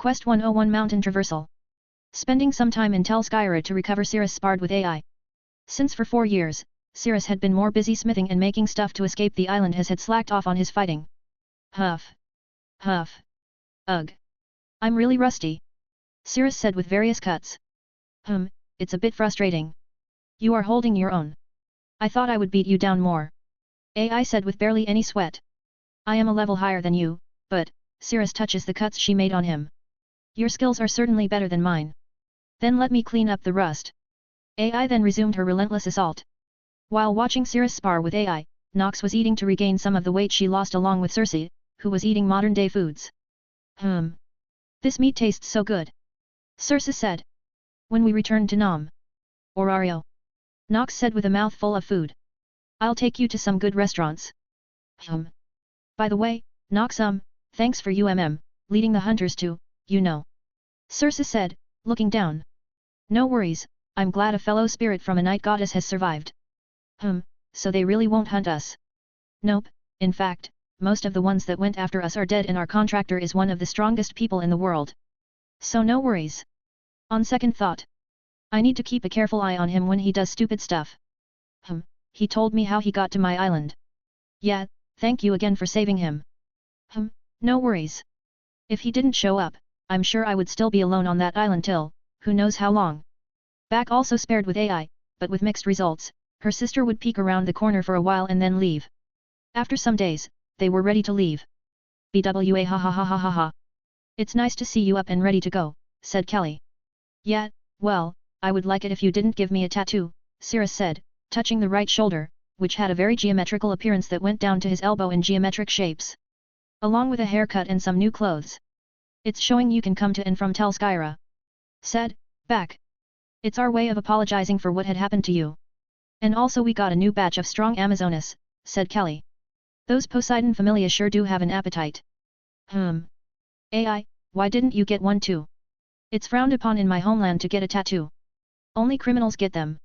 Quest 101 Mountain Traversal. Spending some time in Tel Skyra to recover, Cirrus sparred with AI. Since for 4 years, Cirrus had been more busy smithing and making stuff to escape the island as had slacked off on his fighting. Huff. Huff. Ugh. I'm really rusty. Cirrus said with various cuts. It's a bit frustrating. You are holding your own. I thought I would beat you down more. AI said with barely any sweat. I am a level higher than you, but, Cirrus touches the cuts she made on him. Your skills are certainly better than mine. Then let me clean up the rust. AI then resumed her relentless assault. While watching Cirrus spar with AI, Nox was eating to regain some of the weight she lost along with Circe, who was eating modern-day foods. This meat tastes so good. Circe said. When we returned to Nam. Orario. Nox said with a mouthful of food. I'll take you to some good restaurants. By the way, Nox thanks for leading the hunters to, Circe said, looking down. No worries, I'm glad a fellow spirit from a night goddess has survived. So they really won't hunt us? Nope, in fact, most of the ones that went after us are dead and our contractor is one of the strongest people in the world. So no worries. On second thought. I need to keep a careful eye on him when he does stupid stuff. He told me how he got to my island. Yeah, thank you again for saving him. No worries. If he didn't show up, I'm sure I would still be alone on that island till, who knows how long. Back also spared with AI, but with mixed results. Her sister would peek around the corner for a while and then leave. After some days, they were ready to leave. BWA ha ha ha ha ha ha. It's nice to see you up and ready to go, said Kelly. Yeah, well, I would like it if you didn't give me a tattoo, Cirrus said, touching the right shoulder, which had a very geometrical appearance that went down to his elbow in geometric shapes. Along with a haircut and some new clothes. It's showing you can come to and from Tel Skyra. Said, back. It's our way of apologizing for what had happened to you. And also we got a new batch of strong Amazonas, said Kelly. Those Poseidon familia sure do have an appetite. AI, why didn't you get one too? It's frowned upon in my homeland to get a tattoo. Only criminals get them.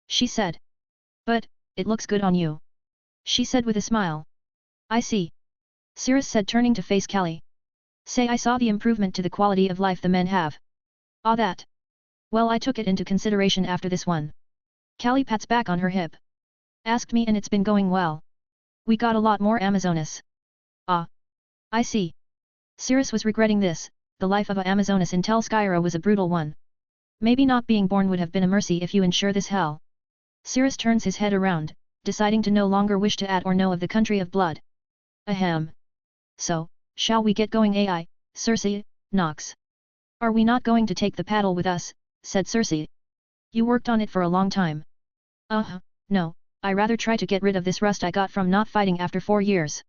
She said. But, it looks good on you. She said with a smile. I see. Cirrus said turning to face Kelly. Say I saw the improvement to the quality of life the men have. Ah that. Well I took it into consideration after this one. Kelly pats back on her hip. Asked me and it's been going well. We got a lot more Amazonas. Ah. I see. Cirrus was regretting this, the life of a Amazonas in Tel Skyra was a brutal one. Maybe not being born would have been a mercy if you ensure this hell. Cirrus turns his head around, deciding to no longer wish to add or know of the country of blood. Ahem. So, shall we get going AI, Circe, Nox? Are we not going to take the paddle with us, said Circe. You worked on it for a long time. No, I rather try to get rid of this rust I got from not fighting after 4 years.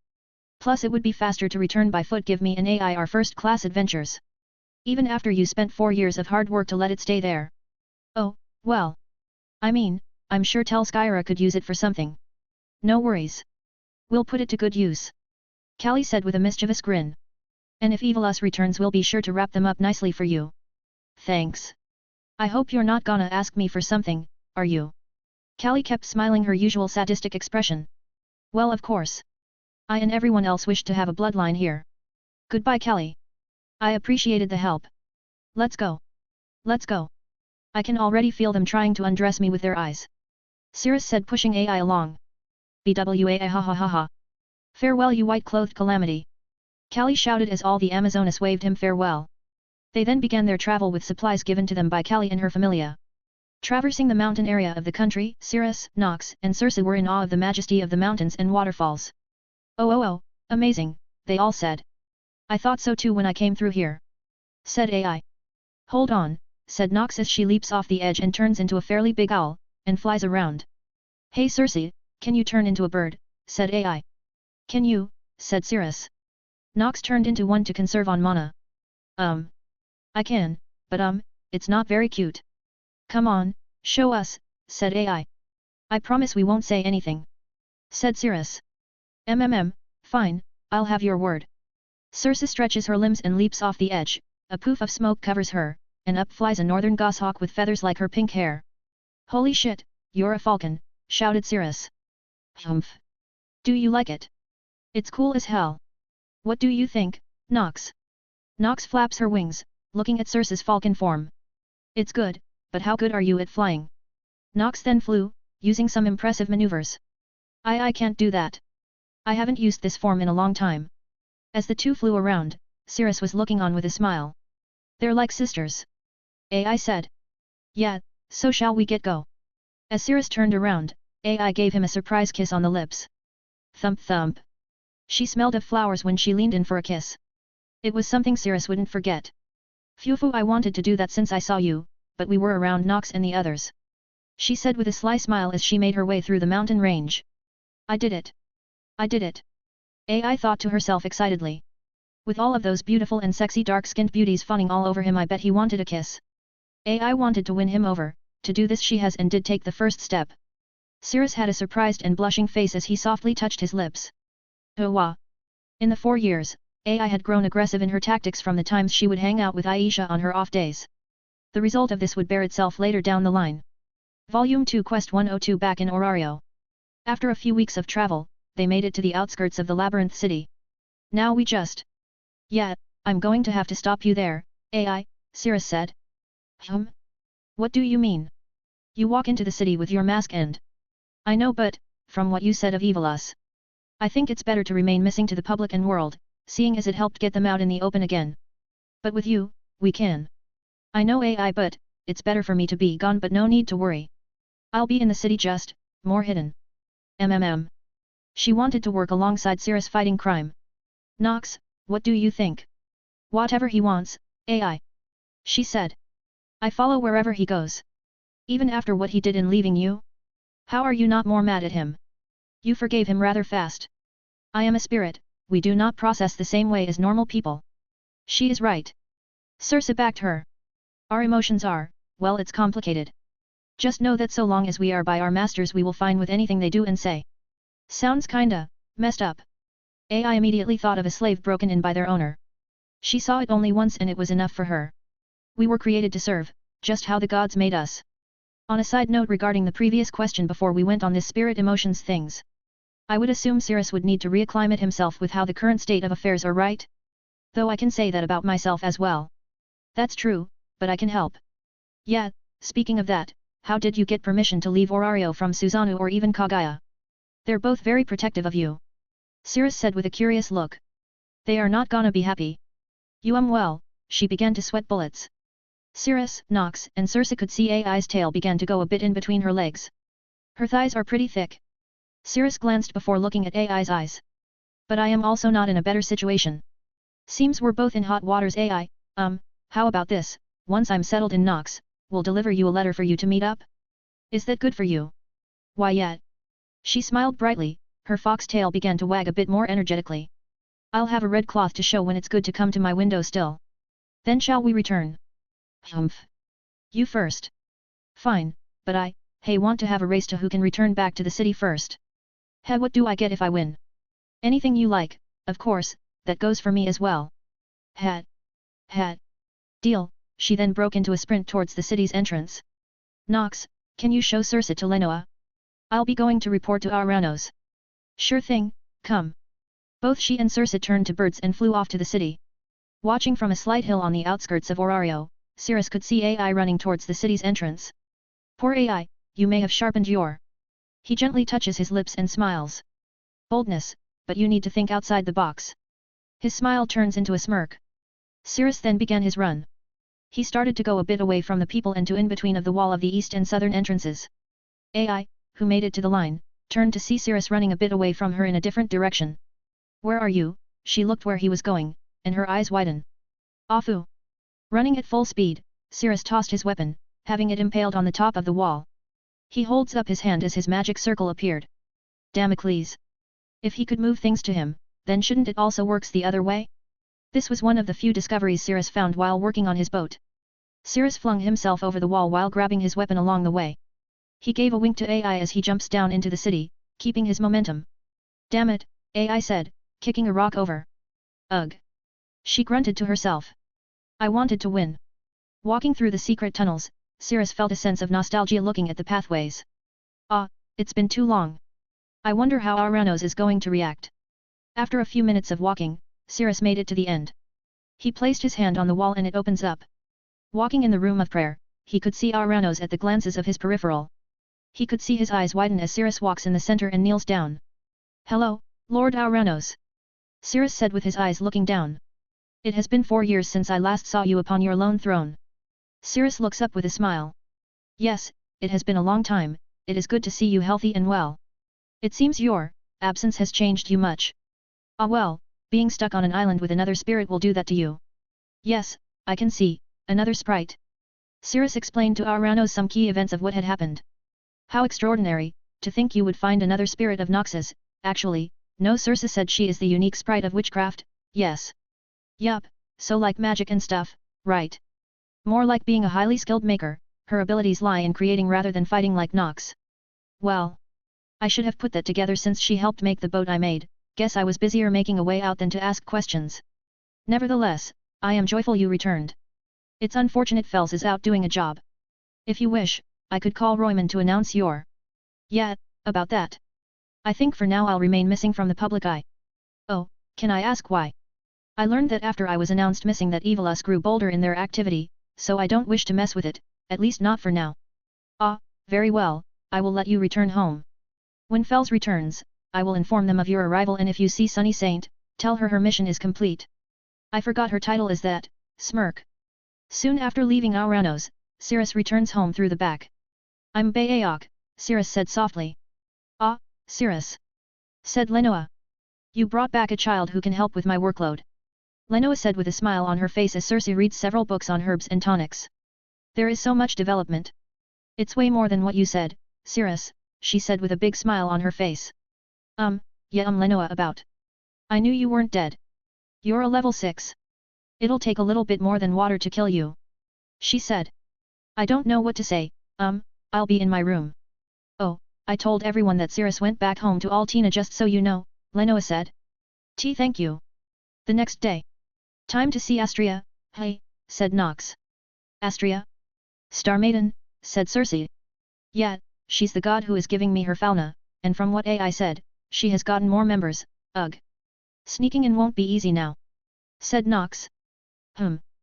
Plus it would be faster to return by foot. Give me and AI our first-class adventures. Even after you spent 4 years of hard work to let it stay there. Oh, well. I mean, I'm sure Tel Skyra could use it for something. No worries. We'll put it to good use. Callie said with a mischievous grin. And if Evilus returns we'll be sure to wrap them up nicely for you. Thanks. I hope you're not gonna ask me for something, are you? Callie kept smiling her usual sadistic expression. Well of course. I and everyone else wished to have a bloodline here. Goodbye Callie. I appreciated the help. Let's go. Let's go. I can already feel them trying to undress me with their eyes. Cirrus said pushing AI along. BWA ha ha ha ha. Farewell you white-clothed calamity. Callie shouted as all the Amazonas waved him farewell. They then began their travel with supplies given to them by Callie and her familia. Traversing the mountain area of the country, Cirrus, Nox, and Circe were in awe of the majesty of the mountains and waterfalls. Oh, amazing, they all said. I thought so too when I came through here. Said AI. Hold on, said Nox as she leaps off the edge and turns into a fairly big owl, and flies around. Hey Circe, can you turn into a bird, said AI. Can you, said Cirrus. Nox turned into one to conserve on mana. I can, but it's not very cute. Come on, show us, said AI. I promise we won't say anything. Said Cirrus. Fine, I'll have your word. Circe stretches her limbs and leaps off the edge, a poof of smoke covers her, and up flies a northern goshawk with feathers like her pink hair. Holy shit, you're a falcon, shouted Cirrus. Humph. Do you like it? It's cool as hell. What do you think, Nox? Nox flaps her wings, looking at Circe's falcon form. It's good, but how good are you at flying? Nox then flew, using some impressive maneuvers. I can't do that. I haven't used this form in a long time. As the two flew around, Circe was looking on with a smile. They're like sisters. AI said. Yeah, so shall we get go? As Circe turned around, AI gave him a surprise kiss on the lips. Thump thump. She smelled of flowers when she leaned in for a kiss. It was something Circe wouldn't forget. Phew, I wanted to do that since I saw you, but we were around Nox and the others. She said with a sly smile as she made her way through the mountain range. I did it. I did it. AI thought to herself excitedly. With all of those beautiful and sexy dark-skinned beauties fawning all over him, I bet he wanted a kiss. AI wanted to win him over. To do this she has and did take the first step. Circe had a surprised and blushing face as he softly touched his lips. Oh wah. In the 4 years, AI had grown aggressive in her tactics from the times she would hang out with Aisha on her off days. The result of this would bear itself later down the line. Volume 2 Quest 102 back in Orario. After a few weeks of travel, they made it to the outskirts of the labyrinth city. Now we just... Yeah, I'm going to have to stop you there, AI, Circe said. What do you mean? You walk into the city with your mask and... I know, but, from what you said of evil us, I think it's better to remain missing to the public and world, seeing as it helped get them out in the open again. But with you, we can. I know AI, but, it's better for me to be gone, but no need to worry. I'll be in the city just, more hidden. She wanted to work alongside Circe fighting crime. Nox, what do you think? Whatever he wants, AI. She said. I follow wherever he goes. Even after what he did in leaving you? How are you not more mad at him? You forgave him rather fast. I am a spirit, we do not process the same way as normal people. She is right. Circe backed her. Our emotions are, well, it's complicated. Just know that so long as we are by our masters we will fine with anything they do and say. Sounds kinda messed up. AI immediately thought of a slave broken in by their owner. She saw it only once and it was enough for her. We were created to serve, just how the gods made us. On a side note regarding the previous question before we went on this spirit emotions things. I would assume Circe would need to reacclimate himself with how the current state of affairs are, right? Though I can say that about myself as well. That's true, but I can help. Yeah, speaking of that, how did you get permission to leave Orario from Susanoo or even Kaguya? They're both very protective of you. Circe said with a curious look. They are not gonna be happy. Well, she began to sweat bullets. Circe, Nox, and Circe could see AI's tail began to go a bit in between her legs. Her thighs are pretty thick. Circe glanced before looking at AI's eyes. But I am also not in a better situation. Seems we're both in hot waters, AI. How about this, once I'm settled in Nox, we'll deliver you a letter for you to meet up? Is that good for you? Why yet? She smiled brightly, her fox tail began to wag a bit more energetically. I'll have a red cloth to show when it's good to come to my window still. Then shall we return? You first. Fine, but hey, want to have a race to who can return back to the city first. Hey, what do I get if I win? Anything you like, of course, that goes for me as well. Hat. Deal. She then broke into a sprint towards the city's entrance. Nox, can you show Circe to Lenoa? I'll be going to report to Aranos. Sure thing, come. Both she and Circe turned to birds and flew off to the city. Watching from a slight hill on the outskirts of Orario, Circe could see AI running towards the city's entrance. Poor AI, you may have sharpened your... He gently touches his lips and smiles. Boldness, but you need to think outside the box. His smile turns into a smirk. Circe then began his run. He started to go a bit away from the people and to in between of the wall of the east and southern entrances. AI, who made it to the line, turned to see Circe running a bit away from her in a different direction. Where are you? She looked where he was going, and her eyes widen. Afu! Running at full speed, Circe tossed his weapon, having it impaled on the top of the wall. He holds up his hand as his magic circle appeared. Damocles! If he could move things to him, then shouldn't it also works the other way? This was one of the few discoveries Circe found while working on his boat. Circe flung himself over the wall while grabbing his weapon along the way. He gave a wink to AI as he jumps down into the city, keeping his momentum. Damn it, AI said, kicking a rock over. Ugh! She grunted to herself. I wanted to win. Walking through the secret tunnels, Circe felt a sense of nostalgia looking at the pathways. Ah, it's been too long. I wonder how Aranos is going to react. After a few minutes of walking, Circe made it to the end. He placed his hand on the wall and it opens up. Walking in the room of prayer, he could see Auranos at the glances of his peripheral. He could see his eyes widen as Sirius walks in the center and kneels down. "Hello, Lord Auranos," Sirius said with his eyes looking down. "It has been 4 years since I last saw you upon your lone throne." Sirius looks up with a smile. "Yes, it has been a long time, it is good to see you healthy and well. It seems your absence has changed you much. Ah well, being stuck on an island with another spirit will do that to you." "Yes, I can see, another sprite." Sirius explained to Auranos some key events of what had happened. "How extraordinary, to think you would find another spirit of Noxus. Actually, no, Circe said she is the unique sprite of witchcraft, yes." "Yup, so like magic and stuff, right? More like being a highly skilled maker, her abilities lie in creating rather than fighting like Nox." "Well, I should have put that together since she helped make the boat I made, guess I was busier making a way out than to ask questions. Nevertheless, I am joyful you returned. It's unfortunate Fels is out doing a job. If you wish, I could call Royman to announce your..." "Yeah, about that. I think for now I'll remain missing from the public eye." "Oh, can I ask why?" "I learned that after I was announced missing that Evilus grew bolder in their activity, so I don't wish to mess with it, at least not for now." "Ah, very well, I will let you return home. When Fels returns, I will inform them of your arrival, and if you see Sunny Saint, tell her her mission is complete." "I forgot her title is that," smirk. Soon after leaving Auranos, Sirius returns home through the back. "I'm Bayayok," Sirius said softly. "Ah, Sirius," said Lenoa. "You brought back a child who can help with my workload," Lenoa said with a smile on her face as Circe reads several books on herbs and tonics. "There is so much development." "It's way more than what you said, Sirius," she said with a big smile on her face. Yeah, Lenoa about. I knew you weren't dead. You're a level 6. It'll take a little bit more than water to kill you," she said. "I don't know what to say, I'll be in my room." "Oh, I told everyone that Sirius went back home to Altina just so you know," Lenoa said. Thank you." The next day. "Time to see Astria, hey," said Nox. "Astria? Star Maiden," said Circe. "Yeah, she's the god who is giving me her fauna, and from what AI said, she has gotten more members, ugh. Sneaking in won't be easy now," said Nox.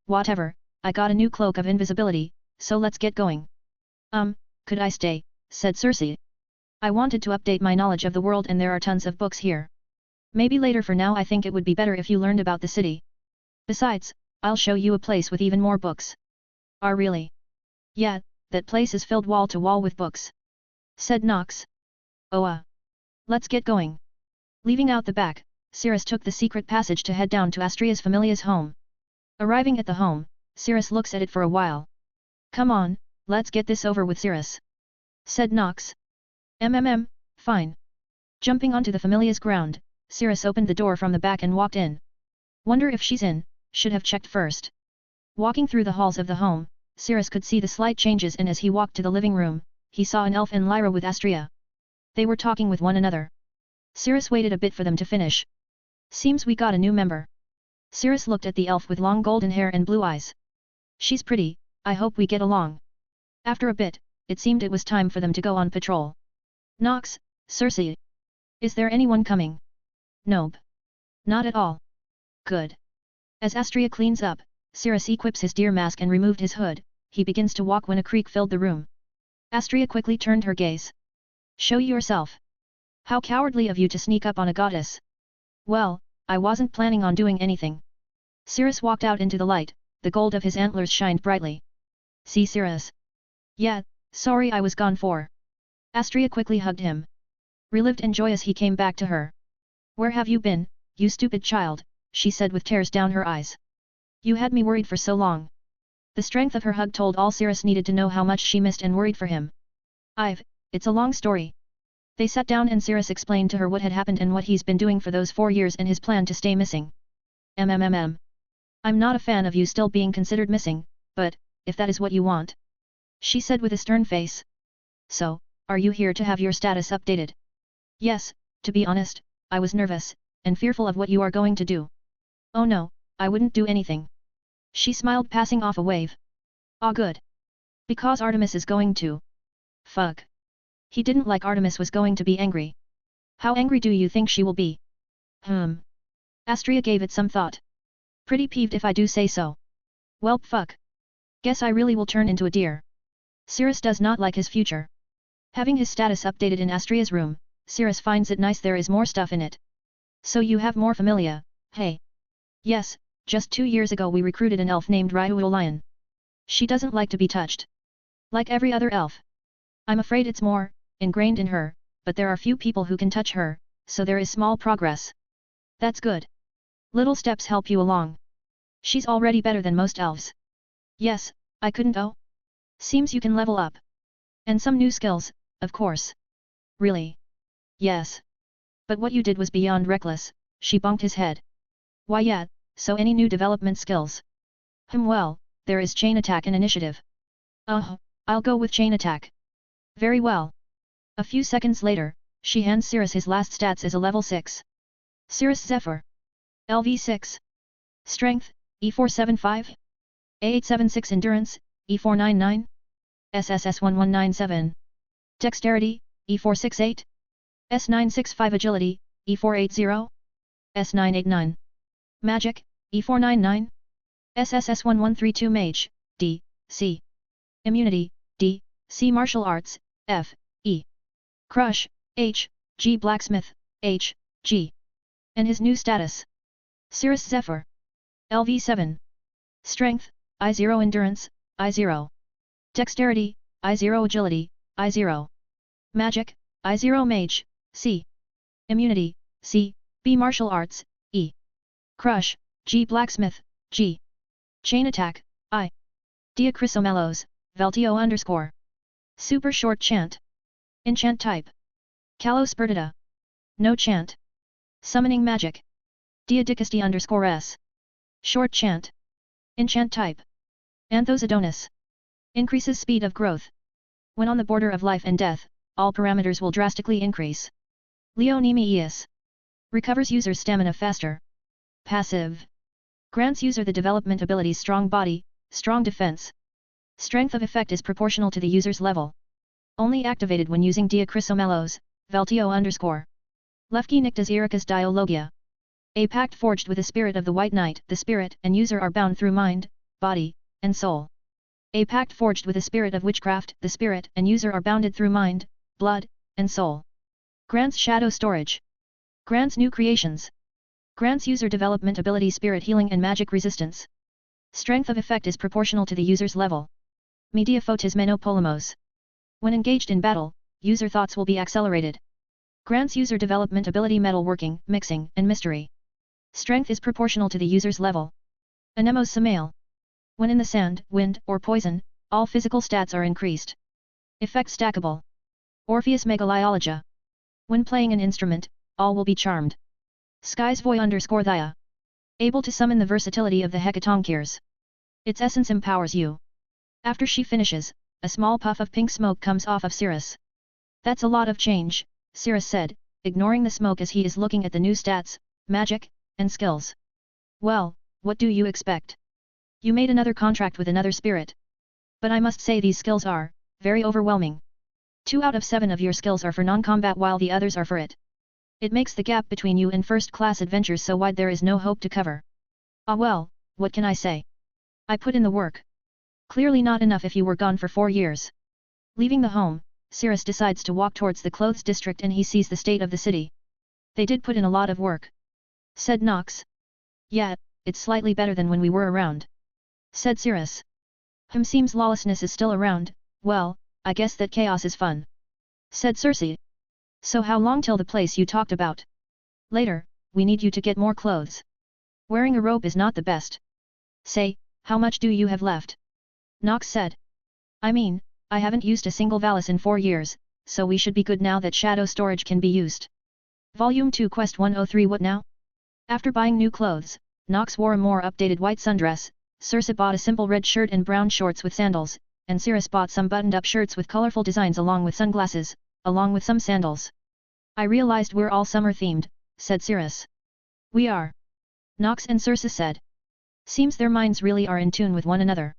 Whatever, I got a new cloak of invisibility, so let's get going." Could I stay?" said Circe. "I wanted to update my knowledge of the world and there are tons of books here. Maybe later, for now I think it would be better if you learned about the city. Besides, I'll show you a place with even more books." "Ah really?" "Yeah, that place is filled wall to wall with books," said Nox. "Oh let's get going." Leaving out the back, Sirius took the secret passage to head down to Astria's familia's home. Arriving at the home, Sirius looks at it for a while. "Come on, let's get this over with, Sirius," said Nox. Fine." Jumping onto the familia's ground, Sirius opened the door from the back and walked in. Wonder if she's in, should have checked first. Walking through the halls of the home, Sirius could see the slight changes, and as he walked to the living room, he saw an elf and Lyra with Astria. They were talking with one another. Sirius waited a bit for them to finish. "Seems we got a new member." Sirius looked at the elf with long golden hair and blue eyes. "She's pretty, I hope we get along." After a bit, it seemed it was time for them to go on patrol. "Nox, Circe. Is there anyone coming?" "Nope. Not at all." "Good." As Astria cleans up, Sirius equips his deer mask and removed his hood, he begins to walk when a creak filled the room. Astria quickly turned her gaze. "Show yourself. How cowardly of you to sneak up on a goddess." "Well, I wasn't planning on doing anything." Sirius walked out into the light, the gold of his antlers shined brightly. "See Sirius?" "Yeah, sorry I was gone for." Astria quickly hugged him. Relieved and joyous he came back to her. "Where have you been, you stupid child?" she said with tears down her eyes. "You had me worried for so long." The strength of her hug told all Sirius needed to know how much she missed and worried for him. It's a long story." They sat down and Sirius explained to her what had happened and what he's been doing for those 4 years and his plan to stay missing. I'm not a fan of you still being considered missing, but, if that is what you want," she said with a stern face. "So, are you here to have your status updated?" "Yes, to be honest, I was nervous, and fearful of what you are going to do." "Oh no, I wouldn't do anything." She smiled, passing off a wave. "Ah good. Because Artemis is going to..." "Fuck." He didn't like Artemis was going to be angry. "How angry do you think she will be?" Astria gave it some thought. Pretty peeved if I do say so. Welp fuck. Guess I really will turn into a deer. Cirrus does not like his future. Having his status updated in Astria's room, Cirrus finds it nice there is more stuff in it. So you have more familia, hey? Yes, just 2 years ago we recruited an elf named Ryuul Lion. She doesn't like to be touched. Like every other elf. I'm afraid it's more ingrained in her, but there are few people who can touch her, so there is small progress. That's good. Little steps help you along. She's already better than most elves. Yes, I couldn't oh? Seems you can level up. And some new skills, of course. Really? Yes. But what you did was beyond reckless, she bonked his head. Why yeah, so any new development skills? Well, there is chain attack and initiative. I'll go with chain attack. Very well. A few seconds later, she hands Cirrus his last stats as a level 6. Cirrus Zephyr. LV6. Strength, E475. A876 Endurance, E499. SSS1197. Dexterity, E468. S965 Agility, E480. S989. Magic, E499. SSS1132 Mage, D, C. Immunity, D, C. Martial Arts, F, E. Crush, H, G. Blacksmith, H, G. And his new status. Cirrus Zephyr. LV7. Strength, I0 Endurance, I0. Dexterity, I0 Agility, I0. Magic, I0 Mage, C. Immunity, C. B. Martial Arts, E. Crush, G. Blacksmith, G. Chain Attack, I. Diacrisomelos, Veltio _ Super Short Chant. Enchant Type. Kalos Perdita. No Chant. Summoning Magic. Diadicasti _ S. Short Chant. Enchant Type. Anthos Adonis. Increases speed of growth. When on the border of life and death, all parameters will drastically increase. Leonemius. Recovers user's stamina faster. Passive. Grants user the development abilities Strong Body, Strong Defense. Strength of effect is proportional to the user's level. Only activated when using Diacrisomelos, Veltio _ Lefki Nictas Ericas Dialogia. A pact forged with the spirit of the White Knight. The spirit and user are bound through mind, body, and soul. A pact forged with the spirit of witchcraft. The spirit and user are bounded through mind, blood, and soul. Grants shadow storage. Grants new creations. Grants user development ability Spirit Healing and Magic Resistance. Strength of effect is proportional to the user's level. Media Photis Menopolemos. When engaged in battle, user thoughts will be accelerated. Grants user development ability Metalworking, Mixing, and Mystery. Strength is proportional to the user's level. Anemos Samael. When in the sand, wind, or poison, all physical stats are increased. Effect stackable. Orpheus Megaliologia. When playing an instrument, all will be charmed. Skies Voy _ Thia. Able to summon the versatility of the Hecatoncheires. Its essence empowers you. After she finishes, a small puff of pink smoke comes off of Cirrus. That's a lot of change, Cirrus said, ignoring the smoke as he is looking at the new stats, magic, and skills. Well, what do you expect? You made another contract with another spirit. But I must say these skills are very overwhelming. 2 out of 7 of your skills are for non-combat while the others are for it. It makes the gap between you and first-class adventures so wide there is no hope to cover. Ah well, what can I say? I put in the work. Clearly not enough if you were gone for 4 years. Leaving the home, Cirrus decides to walk towards the clothes district and he sees the state of the city. They did put in a lot of work. Said Nox. Yeah, it's slightly better than when we were around. Said Cirrus. Seems lawlessness is still around, well, I guess that chaos is fun. Said Circe. So how long till the place you talked about? Later, we need you to get more clothes. Wearing a robe is not the best. Say, how much do you have left? Nox said. I mean, I haven't used a single Valis in 4 years, so we should be good now that shadow storage can be used. Volume 2 Quest 103 What now? After buying new clothes, Nox wore a more updated white sundress, Circe bought a simple red shirt and brown shorts with sandals, and Cirrus bought some buttoned-up shirts with colorful designs along with sunglasses, along with some sandals. I realized we're all summer-themed, said Cirrus. We are. Nox and Circe said. Seems their minds really are in tune with one another.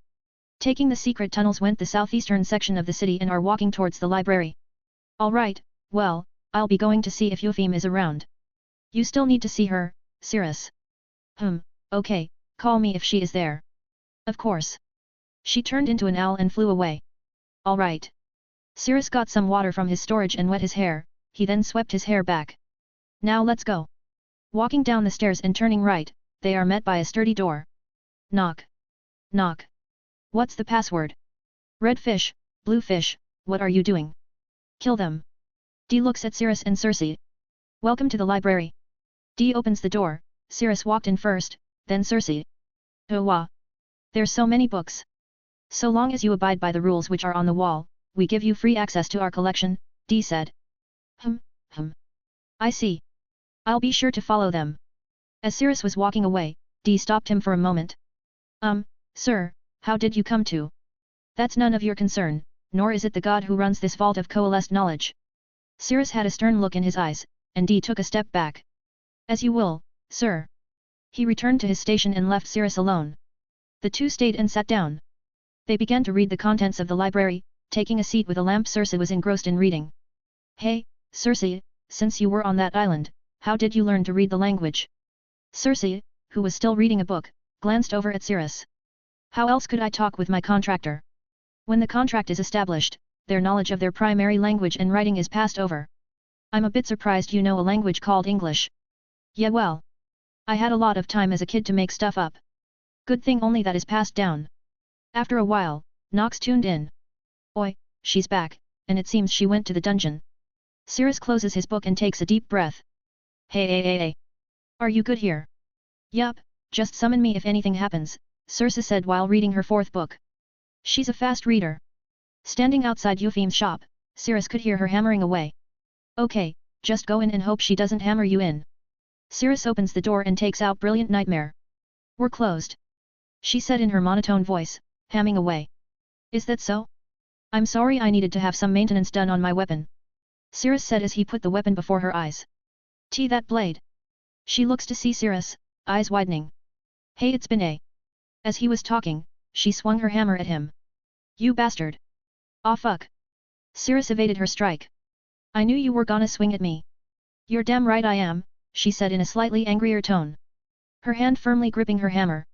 Taking the secret tunnels went the southeastern section of the city and are walking towards the library. Alright, well, I'll be going to see if Eupheme is around. You still need to see her, Cirrus. Okay, Call me if she is there. Of course. She turned into an owl and flew away. All right. Cirrus got some water from his storage and wet his hair, he then swept his hair back. Now let's go. Walking down the stairs and turning right, they are met by a sturdy door. Knock. Knock. What's the password? Red fish, blue fish, what are you doing? Kill them. Dee looks at Cirrus and Circe. Welcome to the library. Dee opens the door, Cirrus walked in first, then Circe. Oh wow. There's so many books. So long as you abide by the rules which are on the wall, we give you free access to our collection, Dee said. I see. I'll be sure to follow them. As Cirrus was walking away, Dee stopped him for a moment. Sir, how did you come to? That's none of your concern, nor is it the god who runs this vault of coalesced knowledge. Cirrus had a stern look in his eyes, and Dee took a step back. As you will, sir. He returned to his station and left Cirrus alone. The two stayed and sat down. They began to read the contents of the library, taking a seat with a lamp. Circe was engrossed in reading. Hey, Circe, since you were on that island, how did you learn to read the language? Circe, who was still reading a book, glanced over at Cirrus. How else could I talk with my contractor? When the contract is established, their knowledge of their primary language and writing is passed over. I'm a bit surprised you know a language called English. Yeah well. I had a lot of time as a kid to make stuff up. Good thing only that is passed down. After a while, Nox tuned in. Oi, she's back, and it seems she went to the dungeon. Cirrus closes his book and takes a deep breath. Hey. Are you good here? Yup, just summon me if anything happens, Circe said while reading her fourth book. She's a fast reader. Standing outside Eupheme's shop, Cirrus could hear her hammering away. Okay, just go in and hope she doesn't hammer you in. Cirrus opens the door and takes out Brilliant Nightmare. We're closed. She said in her monotone voice, hamming away. Is that so? I'm sorry I needed to have some maintenance done on my weapon. Cirrus said as he put the weapon before her eyes. That blade. She looks to see Cirrus, eyes widening. Hey, it's been a. As he was talking, she swung her hammer at him. You bastard. Aw fuck. Cirrus evaded her strike. I knew you were gonna swing at me. You're damn right I am, she said in a slightly angrier tone. Her hand firmly gripping her hammer.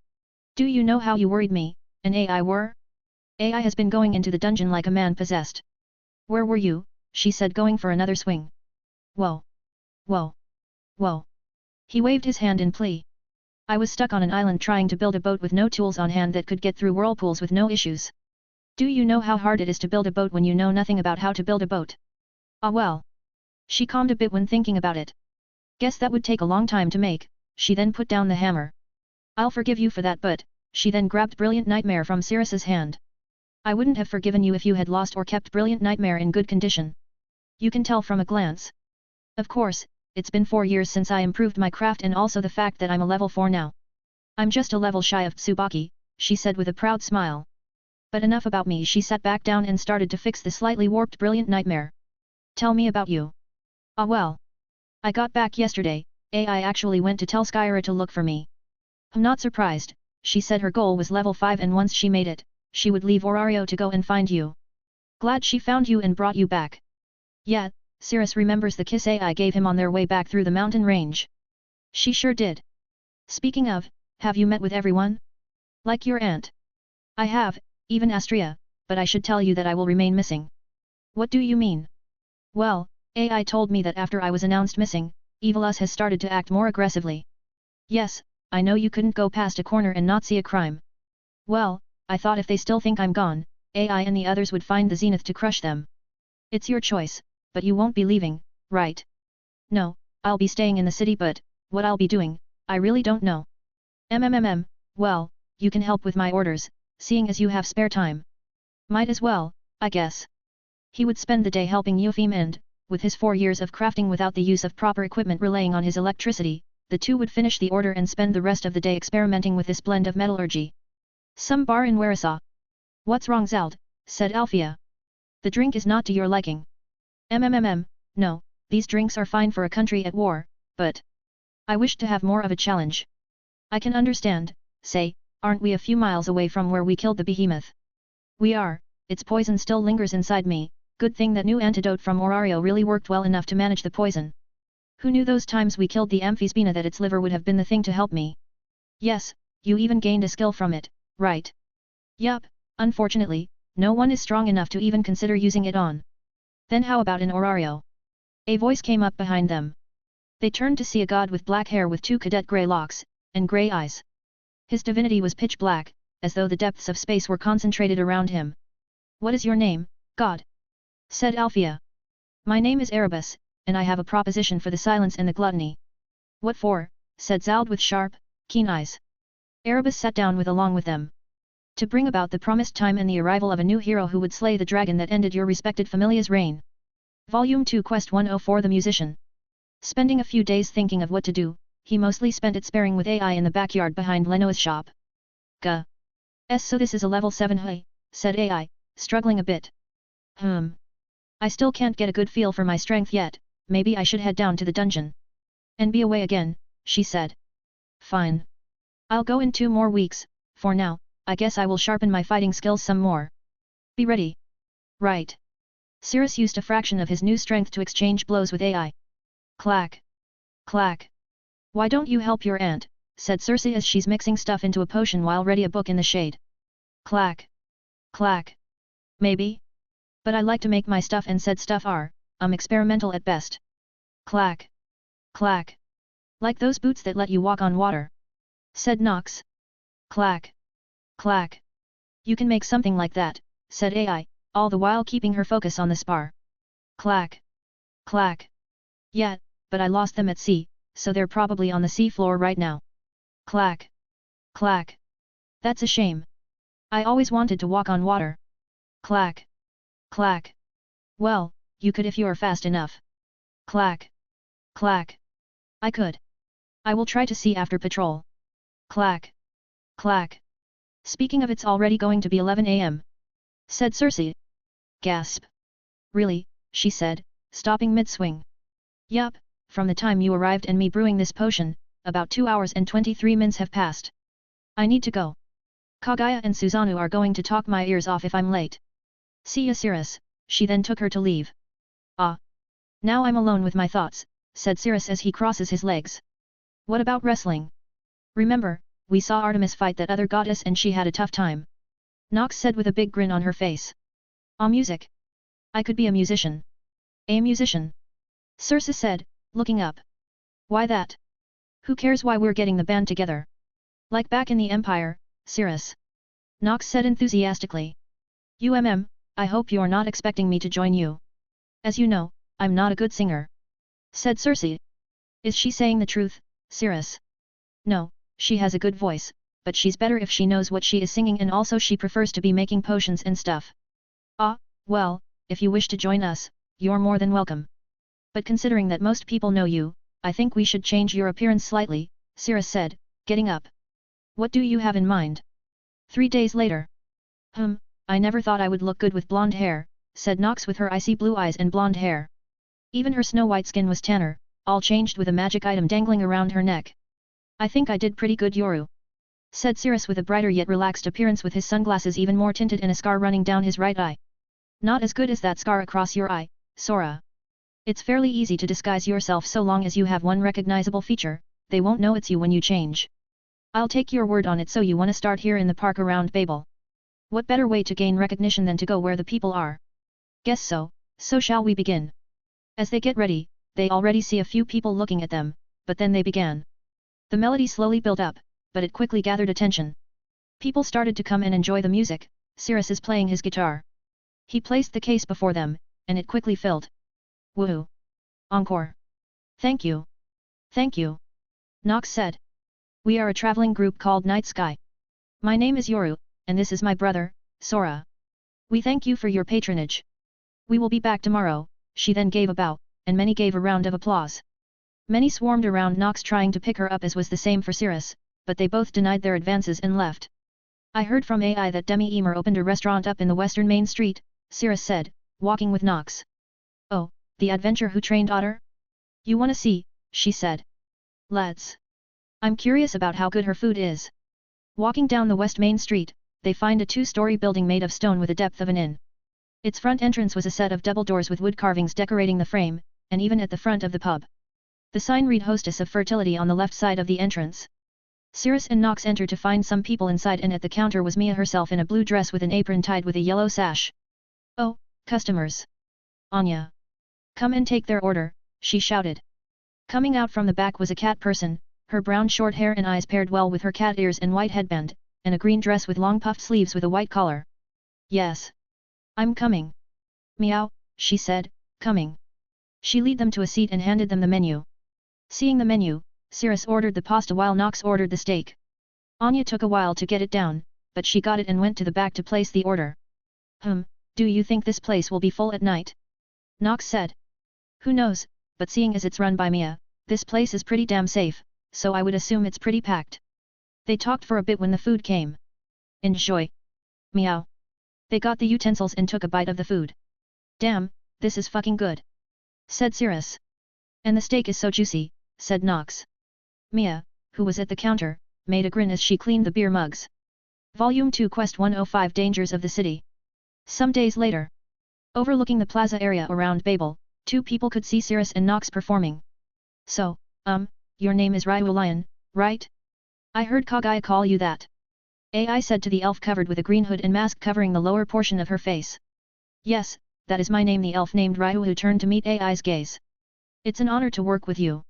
Do you know how you worried me, an AI were? AI has been going into the dungeon like a man possessed. Where were you? She said going for another swing. Whoa. Whoa. Whoa. He waved his hand in plea. I was stuck on an island trying to build a boat with no tools on hand that could get through whirlpools with no issues. Do you know how hard it is to build a boat when you know nothing about how to build a boat? Ah well. She calmed a bit when thinking about it. Guess that would take a long time to make, she then put down the hammer. I'll forgive you for that but, she then grabbed Brilliant Nightmare from Cirrus's hand. I wouldn't have forgiven you if you had lost or kept Brilliant Nightmare in good condition. You can tell from a glance. Of course, it's been 4 years since I improved my craft and also the fact that I'm a level 4 now. I'm just a level shy of Tsubaki, she said with a proud smile. But enough about me. She sat back down and started to fix the slightly warped Brilliant Nightmare. Tell me about you. Ah well. I got back yesterday, AI actually went to tell Skyra to look for me. I'm not surprised, she said her goal was level 5 and once she made it, she would leave Orario to go and find you. Glad she found you and brought you back. Yeah, Cirrus remembers the kiss AI gave him on their way back through the mountain range. She sure did. Speaking of, have you met with everyone? Like your aunt? I have, even Astria, but I should tell you that I will remain missing. What do you mean? Well, AI told me that after I was announced missing, Evilus has started to act more aggressively. Yes, I know you couldn't go past a corner and not see a crime. Well, I thought if they still think I'm gone, AI and the others would find the zenith to crush them. It's your choice, but you won't be leaving, right? No, I'll be staying in the city but, what I'll be doing, I really don't know. Well, you can help with my orders, seeing as you have spare time. Might as well, I guess. He would spend the day helping Eupheme and, with his 4 years of crafting without the use of proper equipment relying on his electricity, the two would finish the order and spend the rest of the day experimenting with this blend of metallurgy. Some bar in Warsaw. What's wrong Zald, said Althea. The drink is not to your liking. No, these drinks are fine for a country at war, but I wish to have more of a challenge. I can understand, say, aren't we a few miles away from where we killed the behemoth? We are, its poison still lingers inside me, good thing that new antidote from Orario really worked well enough to manage the poison. Who knew those times we killed the amphispina that its liver would have been the thing to help me? Yes, you even gained a skill from it, right? Yup, unfortunately, no one is strong enough to even consider using it on. Then how about an Orario? A voice came up behind them. They turned to see a god with black hair with 2 cadet grey locks, and grey eyes. His divinity was pitch black, as though the depths of space were concentrated around him. What is your name, god? Said Althea. My name is Erebus, and I have a proposition for the silence and the gluttony. What for? Said Zald with sharp, keen eyes. Erebus sat down along with them. To bring about the promised time and the arrival of a new hero who would slay the dragon that ended your respected familia's reign. Volume 2 Quest 104 The Musician. Spending a few days thinking of what to do, he mostly spent it sparring with AI in the backyard behind Leno's shop. Gah. So this is a level 7 hey, said AI, struggling a bit. I still can't get a good feel for my strength yet, maybe I should head down to the dungeon. And be away again, she said. Fine. I'll go in 2 more weeks, for now, I guess I will sharpen my fighting skills some more. Be ready. Right. Cirrus used a fraction of his new strength to exchange blows with AI. Clack. Clack. Why don't you help your aunt, said Circe as she's mixing stuff into a potion while ready a book in the shade. Clack. Clack. Maybe? But I like to make my stuff and said stuff are, experimental at best. Clack. Clack. Like those boots that let you walk on water. Said Nox. Clack. Clack. You can make something like that, said AI, all the while keeping her focus on the spar. Clack. Clack. Yeah, but I lost them at sea, so they're probably on the sea floor right now. Clack. Clack. That's a shame. I always wanted to walk on water. Clack. Clack. Well, you could if you are fast enough. Clack. Clack. I could. I will try to see after patrol. Clack. Clack. Speaking of, it's already going to be 11 a.m. said Circe. Gasp. Really, she said, stopping mid-swing. Yup, from the time you arrived and me brewing this potion, about 2 hours and 23 minutes have passed. I need to go. Kaguya and Susanoo are going to talk my ears off if I'm late. See ya, Cirrus. She then took her to leave. Ah. Now I'm alone with my thoughts, said Cirrus as he crosses his legs. What about wrestling? Remember, we saw Artemis fight that other goddess and she had a tough time. Nox said with a big grin on her face. Music. I could be a musician. A musician. Circe said, looking up. Why that? Who cares why we're getting the band together? Like back in the Empire, Cirrus. Nox said enthusiastically. I hope you're not expecting me to join you. As you know, I'm not a good singer. Said Circe. Is she saying the truth, Cirrus? No, she has a good voice, but she's better if she knows what she is singing and also she prefers to be making potions and stuff. Well, if you wish to join us, you're more than welcome. But considering that most people know you, I think we should change your appearance slightly, Cirrus said, getting up. What do you have in mind? 3 days later. I never thought I would look good with blonde hair, said Nox with her icy blue eyes and blonde hair. Even her snow-white skin was tanner, all changed with a magic item dangling around her neck. I think I did pretty good, Yoru. Said Cirrus with a brighter yet relaxed appearance with his sunglasses even more tinted and a scar running down his right eye. Not as good as that scar across your eye, Sora. It's fairly easy to disguise yourself so long as you have one recognizable feature, they won't know it's you when you change. I'll take your word on it, so you wanna start here in the park around Babel. What better way to gain recognition than to go where the people are? Guess so, so shall we begin? As they get ready, they already see a few people looking at them, but then they began. The melody slowly built up, but it quickly gathered attention. People started to come and enjoy the music. Cirrus is playing his guitar. He placed the case before them, and it quickly filled. Woohoo! Encore! Thank you! Thank you! Nox said. We are a traveling group called Night Sky. My name is Yoru, and this is my brother, Sora. We thank you for your patronage. We will be back tomorrow. She then gave a bow, and many gave a round of applause. Many swarmed around Nox trying to pick her up, as was the same for Cirrus, but they both denied their advances and left. I heard from AI that Demi Emer opened a restaurant up in the western main street, Cirrus said, walking with Nox. Oh, the adventure who trained Otter? You wanna see, she said. Let's. I'm curious about how good her food is. Walking down the west main street, they find a 2-story building made of stone with a depth of an inn. Its front entrance was a set of double doors with wood carvings decorating the frame, and even at the front of the pub. The sign read Hostess of Fertility on the left side of the entrance. Cirrus and Nox enter to find some people inside, and at the counter was Mia herself in a blue dress with an apron tied with a yellow sash. "Oh, customers. Anya. Come and take their order," she shouted. Coming out from the back was a cat person, her brown short hair and eyes paired well with her cat ears and white headband, and a green dress with long puffed sleeves with a white collar. "Yes. I'm coming." "Meow," she said, "coming." She led them to a seat and handed them the menu. Seeing the menu, Cirrus ordered the pasta while Nox ordered the steak. Anya took a while to get it down, but she got it and went to the back to place the order. Do you think this place will be full at night?" Nox said. "Who knows, but seeing as it's run by Mia, this place is pretty damn safe, so I would assume it's pretty packed." They talked for a bit when the food came. "Enjoy." Meow. They got the utensils and took a bite of the food. "Damn, this is fucking good," said Cirrus. "And the steak is so juicy," said Nox. Mia, who was at the counter, made a grin as she cleaned the beer mugs. Volume 2 Quest 105 Dangers of the City. Some days later. Overlooking the plaza area around Babel, two people could see Cirrus and Nox performing. "So, your name is Ryu Lion, right? I heard Kaguya call you that." AI said to the elf covered with a green hood and mask covering the lower portion of her face. "Yes, that is my name," the elf named Ryu who turned to meet AI's gaze. "It's an honor to work with you.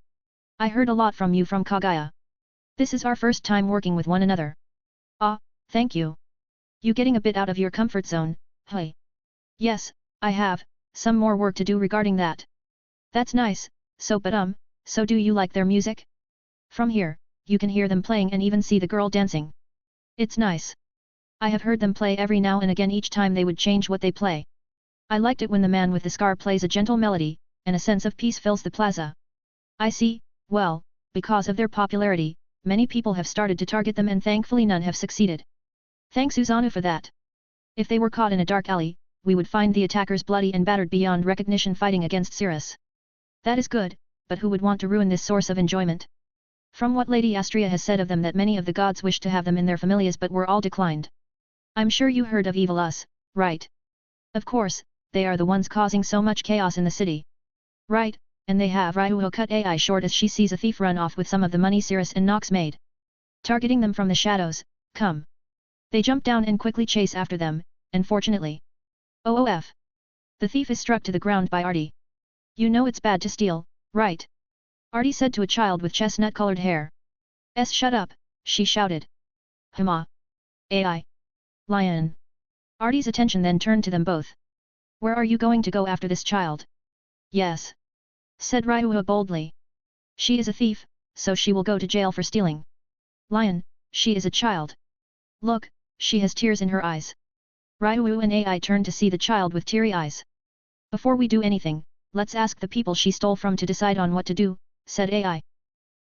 I heard a lot from you from Kaguya. This is our first time working with one another." "Ah, thank you. You getting a bit out of your comfort zone, hey?" "Yes, I have, some more work to do regarding that." "That's nice, so do you like their music?" "From here, you can hear them playing and even see the girl dancing. It's nice. I have heard them play every now and again, each time they would change what they play. I liked it when the man with the scar plays a gentle melody, and a sense of peace fills the plaza." "I see, well, because of their popularity, many people have started to target them and thankfully none have succeeded. Thanks Uzanu for that. If they were caught in a dark alley, we would find the attackers bloody and battered beyond recognition fighting against Cirrus. That is good, but who would want to ruin this source of enjoyment? From what Lady Astria has said of them, that many of the gods wished to have them in their familias but were all declined. I'm sure you heard of Evil Us, right? Of course, they are the ones causing so much chaos in the city. Right, and they have." Ryuho cut AI short as she sees a thief run off with some of the money Cirrus and Nox made. Targeting them from the shadows, "Come." They jump down and quickly chase after them, and fortunately. OOF. The thief is struck to the ground by Artie. "You know it's bad to steal, right?" Artie said to a child with chestnut-colored hair. Shut up," she shouted. "Hama. AI. Lion." Artie's attention then turned to them both. "Where are you going to go after this child?" "Yes," said Ryuho boldly. "She is a thief, so she will go to jail for stealing." "Lion, she is a child. Look, she has tears in her eyes." Ryuho and AI turned to see the child with teary eyes. "Before we do anything, let's ask the people she stole from to decide on what to do," said AI.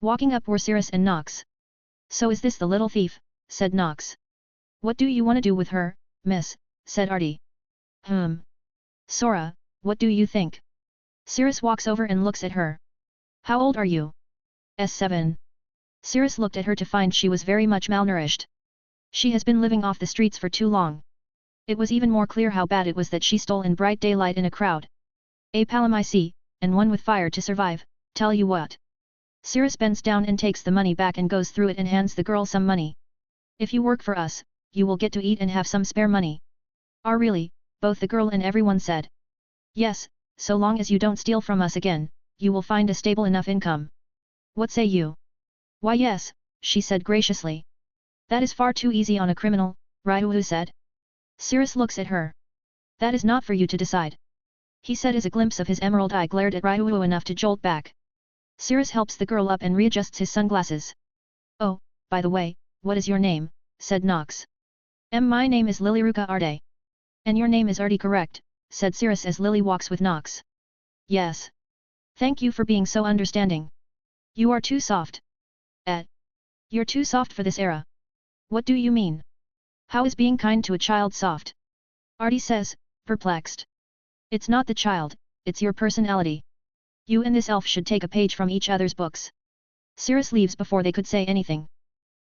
Walking up were Cirrus and Nox. "So is this the little thief?" said Nox. "What do you want to do with her, miss?" said Artie. "Sora, what do you think?" Cirrus walks over and looks at her. "How old are you?" "7. Cirrus looked at her to find she was very much malnourished. She has been living off the streets for too long. It was even more clear how bad it was that she stole in bright daylight in a crowd. "A palamic, and one with fire to survive, tell you what." Cirrus bends down and takes the money back and goes through it and hands the girl some money. "If you work for us, you will get to eat and have some spare money." "Ah really?" both the girl and everyone said. "Yes, so long as you don't steal from us again, you will find a stable enough income. What say you?" "Why yes," she said graciously. "That is far too easy on a criminal," Ryuhu said. Cirrus looks at her. "That is not for you to decide," he said as a glimpse of his emerald eye glared at Ryuhu enough to jolt back. Cirrus helps the girl up and readjusts his sunglasses. "Oh, by the way, what is your name?" said Nox. My name is Lilyruka Arte." "And your name is Artie, correct?" said Cirrus as Lily walks with Nox. "Yes. Thank you for being so understanding. You are too soft." You're too soft for this era." "What do you mean? How is being kind to a child soft?" Artie says, perplexed. "It's not the child, it's your personality. You and this elf should take a page from each other's books." Cirrus leaves before they could say anything.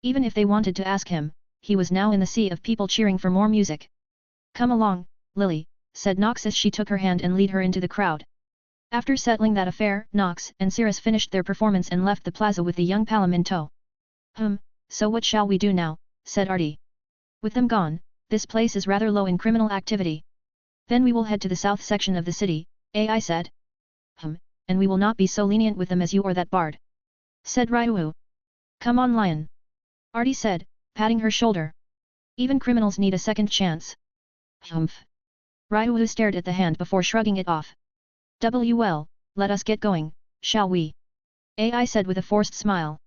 Even if they wanted to ask him, he was now in the sea of people cheering for more music. "Come along, Lily," said Nox as she took her hand and led her into the crowd. After settling that affair, Nox and Cirrus finished their performance and left the plaza with the young Palam in tow. So what shall we do now, said Artie. With them gone, this place is rather low in criminal activity. Then we will head to the south section of the city, AI said. And we will not be so lenient with them as you or that bard, said Ryu. Come on Lion, Artie said, patting her shoulder. Even criminals need a second chance. Ryu stared at the hand before shrugging it off. Well, let us get going, shall we? AI said with a forced smile.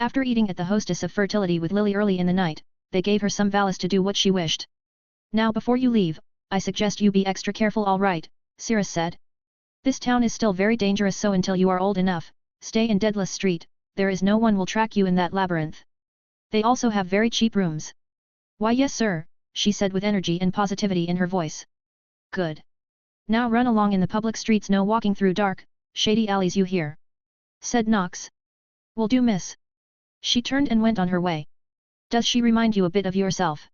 After eating at the hostess of fertility with Lily early in the night, they gave her some valice to do what she wished. Now before you leave, I suggest you be extra careful. All right, Cirrus said. This town is still very dangerous, so until you are old enough, stay in Deadless Street, there is no one will track you in that labyrinth. They also have very cheap rooms. Why yes sir, she said with energy and positivity in her voice. Good. Now run along in the public streets, no walking through dark, shady alleys, you hear? Said Nox. Will do miss. She turned and went on her way. Does she remind you a bit of yourself?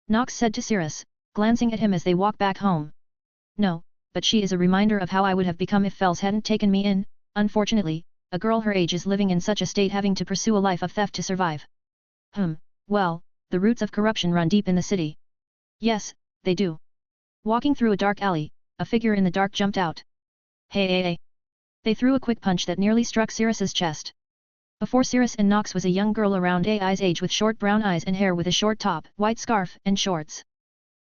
Nox said to Cirrus, glancing at him as they walked back home. No, but she is a reminder of how I would have become if Fells hadn't taken me in. Unfortunately, a girl her age is living in such a state, having to pursue a life of theft to survive. Well, the roots of corruption run deep in the city. Yes, they do. Walking through a dark alley, a figure in the dark jumped out. Hey. They threw a quick punch that nearly struck Cirrus's chest. Before Cirrus and Nox was a young girl around AI's age with short brown eyes and hair with a short top, white scarf, and shorts.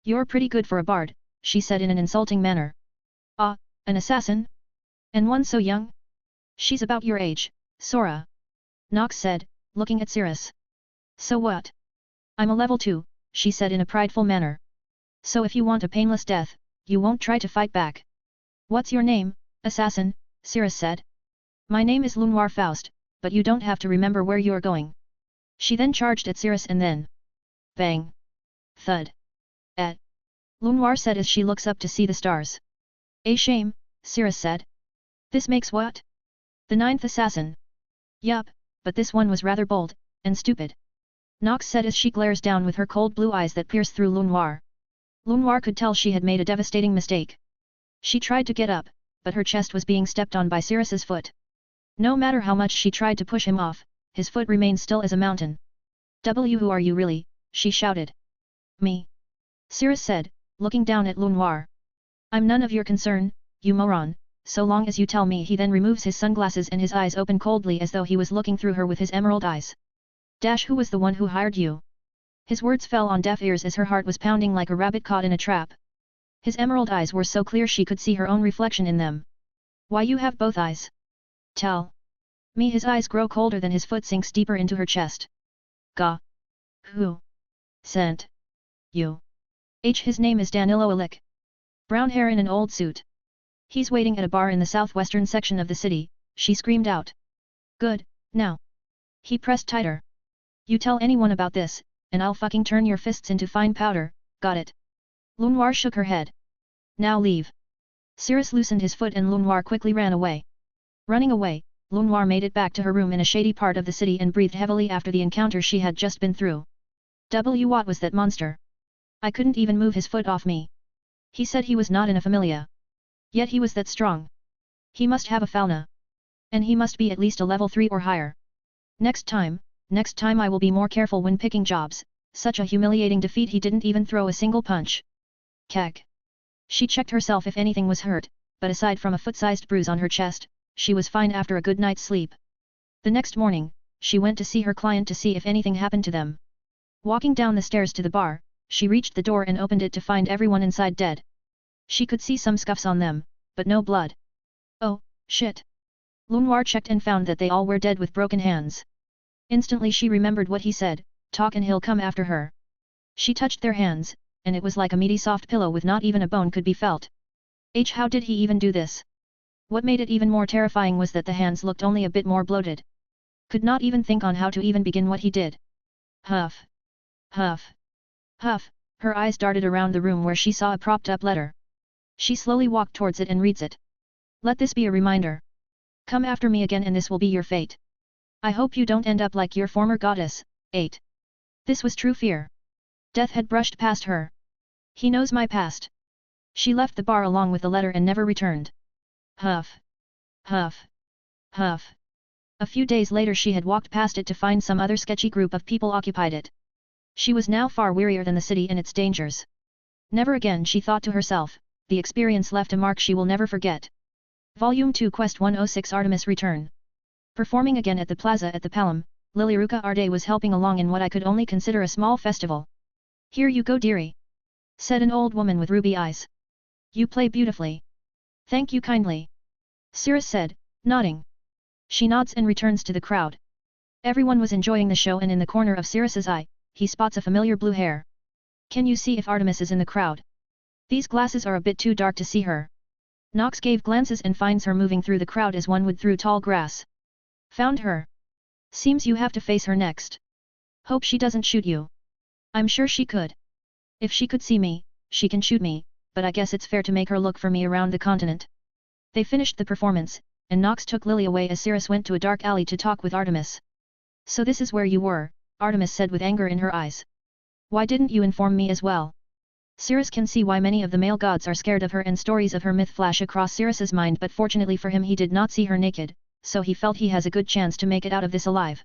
You're pretty good for a bard, she said in an insulting manner. Ah, an assassin? And one so young? She's about your age, Sora. Nox said, looking at Cirrus. So what? I'm a level 2, she said in a prideful manner. So if you want a painless death, you won't try to fight back. What's your name, assassin? Cirrus said. My name is Lunoir Faust, but you don't have to remember where you're going. She then charged at Cirrus and then... Bang! Thud! Lunoir said as she looks up to see the stars. A shame, Cirrus said. This makes what? The 9th assassin. Yup, but this one was rather bold, and stupid. Nox said as she glares down with her cold blue eyes that pierce through Lunoir. Lunoir could tell she had made a devastating mistake. She tried to get up, but her chest was being stepped on by Cirrus's foot. No matter how much she tried to push him off, his foot remained still as a mountain. Who are you really? She shouted. Me. Cirrus said, looking down at Lunoir. I'm none of your concern, you moron, so long as you tell me. He then removes his sunglasses and his eyes open coldly as though he was looking through her with his emerald eyes. Who was the one who hired you? His words fell on deaf ears as her heart was pounding like a rabbit caught in a trap. His emerald eyes were so clear she could see her own reflection in them. Why you have both eyes? Tell me. His eyes grow colder than his foot sinks deeper into her chest. Gah. Who sent you? His name is Danilo Ilic. Brown hair in an old suit. He's waiting at a bar in the southwestern section of the city, she screamed out. Good, now. He pressed tighter. You tell anyone about this, and I'll fucking turn your fists into fine powder, got it? Lunoir shook her head. Now leave. Cirrus loosened his foot and Lunoir quickly ran away. Running away, Lunoir made it back to her room in a shady part of the city and breathed heavily after the encounter she had just been through. What was that monster? I couldn't even move his foot off me. He said he was not in a familia. Yet he was that strong. He must have a fauna. And he must be at least a level 3 or higher. Next time I will be more careful when picking jobs. Such a humiliating defeat. He didn't even throw a single punch. Kek. She checked herself if anything was hurt, but aside from a foot-sized bruise on her chest, she was fine after a good night's sleep. The next morning, she went to see her client to see if anything happened to them. Walking down the stairs to the bar, she reached the door and opened it to find everyone inside dead. She could see some scuffs on them, but no blood. Oh, shit. Lunoir checked and found that they all were dead with broken hands. Instantly she remembered what he said, talk and he'll come after her. She touched their hands, and it was like a meaty soft pillow with not even a bone could be felt. How did he even do this? What made it even more terrifying was that the hands looked only a bit more bloated. Could not even think on how to even begin what he did. Huff. Huff. Huff, her eyes darted around the room where she saw a propped-up letter. She slowly walked towards it and reads it. Let this be a reminder. Come after me again and this will be your fate. I hope you don't end up like your former goddess. 8. This was true fear. Death had brushed past her. He knows my past. She left the bar along with the letter and never returned. Huff. Huff. Huff. A few days later she had walked past it to find some other sketchy group of people occupied it. She was now far wearier than the city and its dangers. Never again, she thought to herself, the experience left a mark she will never forget. Volume 2 Quest 106 Artemis Return. Performing again at the plaza at the Palm, Lilyruka Arde was helping along in what I could only consider a small festival. Here you go dearie, said an old woman with ruby eyes. You play beautifully. Thank you kindly, Cirrus said, nodding. She nods and returns to the crowd. Everyone was enjoying the show and in the corner of Cirrus's eye, he spots a familiar blue hair. Can you see if Artemis is in the crowd? These glasses are a bit too dark to see her. Nox gave glances and finds her moving through the crowd as one would through tall grass. Found her. Seems you have to face her next. Hope she doesn't shoot you. I'm sure she could. If she could see me, she can shoot me, but I guess it's fair to make her look for me around the continent. They finished the performance, and Nox took Lily away as Cirrus went to a dark alley to talk with Artemis. So this is where you were, Artemis said with anger in her eyes. Why didn't you inform me as well? Cirrus can see why many of the male gods are scared of her and stories of her myth flash across Cirrus's mind, but fortunately for him he did not see her naked, so he felt he has a good chance to make it out of this alive.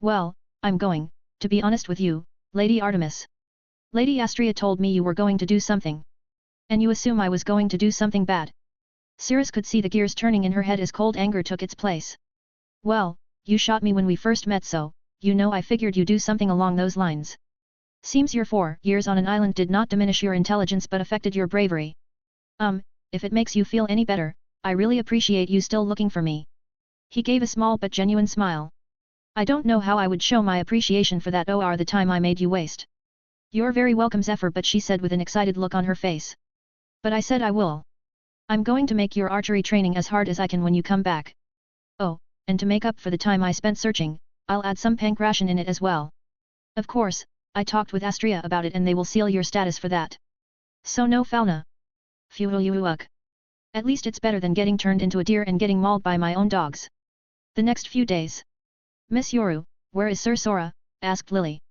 Well, I'm going, to be honest with you, Lady Artemis. Lady Astrea told me you were going to do something. And you assume I was going to do something bad. Cirrus could see the gears turning in her head as cold anger took its place. Well, you shot me when we first met, so, you know, I figured you do something along those lines. Seems your 4 years on an island did not diminish your intelligence but affected your bravery. If it makes you feel any better, I really appreciate you still looking for me. He gave a small but genuine smile. I don't know how I would show my appreciation for that or the time I made you waste. You're very welcome, Zephyr, but she said with an excited look on her face. But I said I will. I'm going to make your archery training as hard as I can when you come back. Oh, and to make up for the time I spent searching, I'll add some pancration in it as well. Of course, I talked with Astrea about it and they will seal your status for that. So no fauna. Phew. At least it's better than getting turned into a deer and getting mauled by my own dogs. The next few days. Miss Yoru, where is Sir Sora? Asked Lily.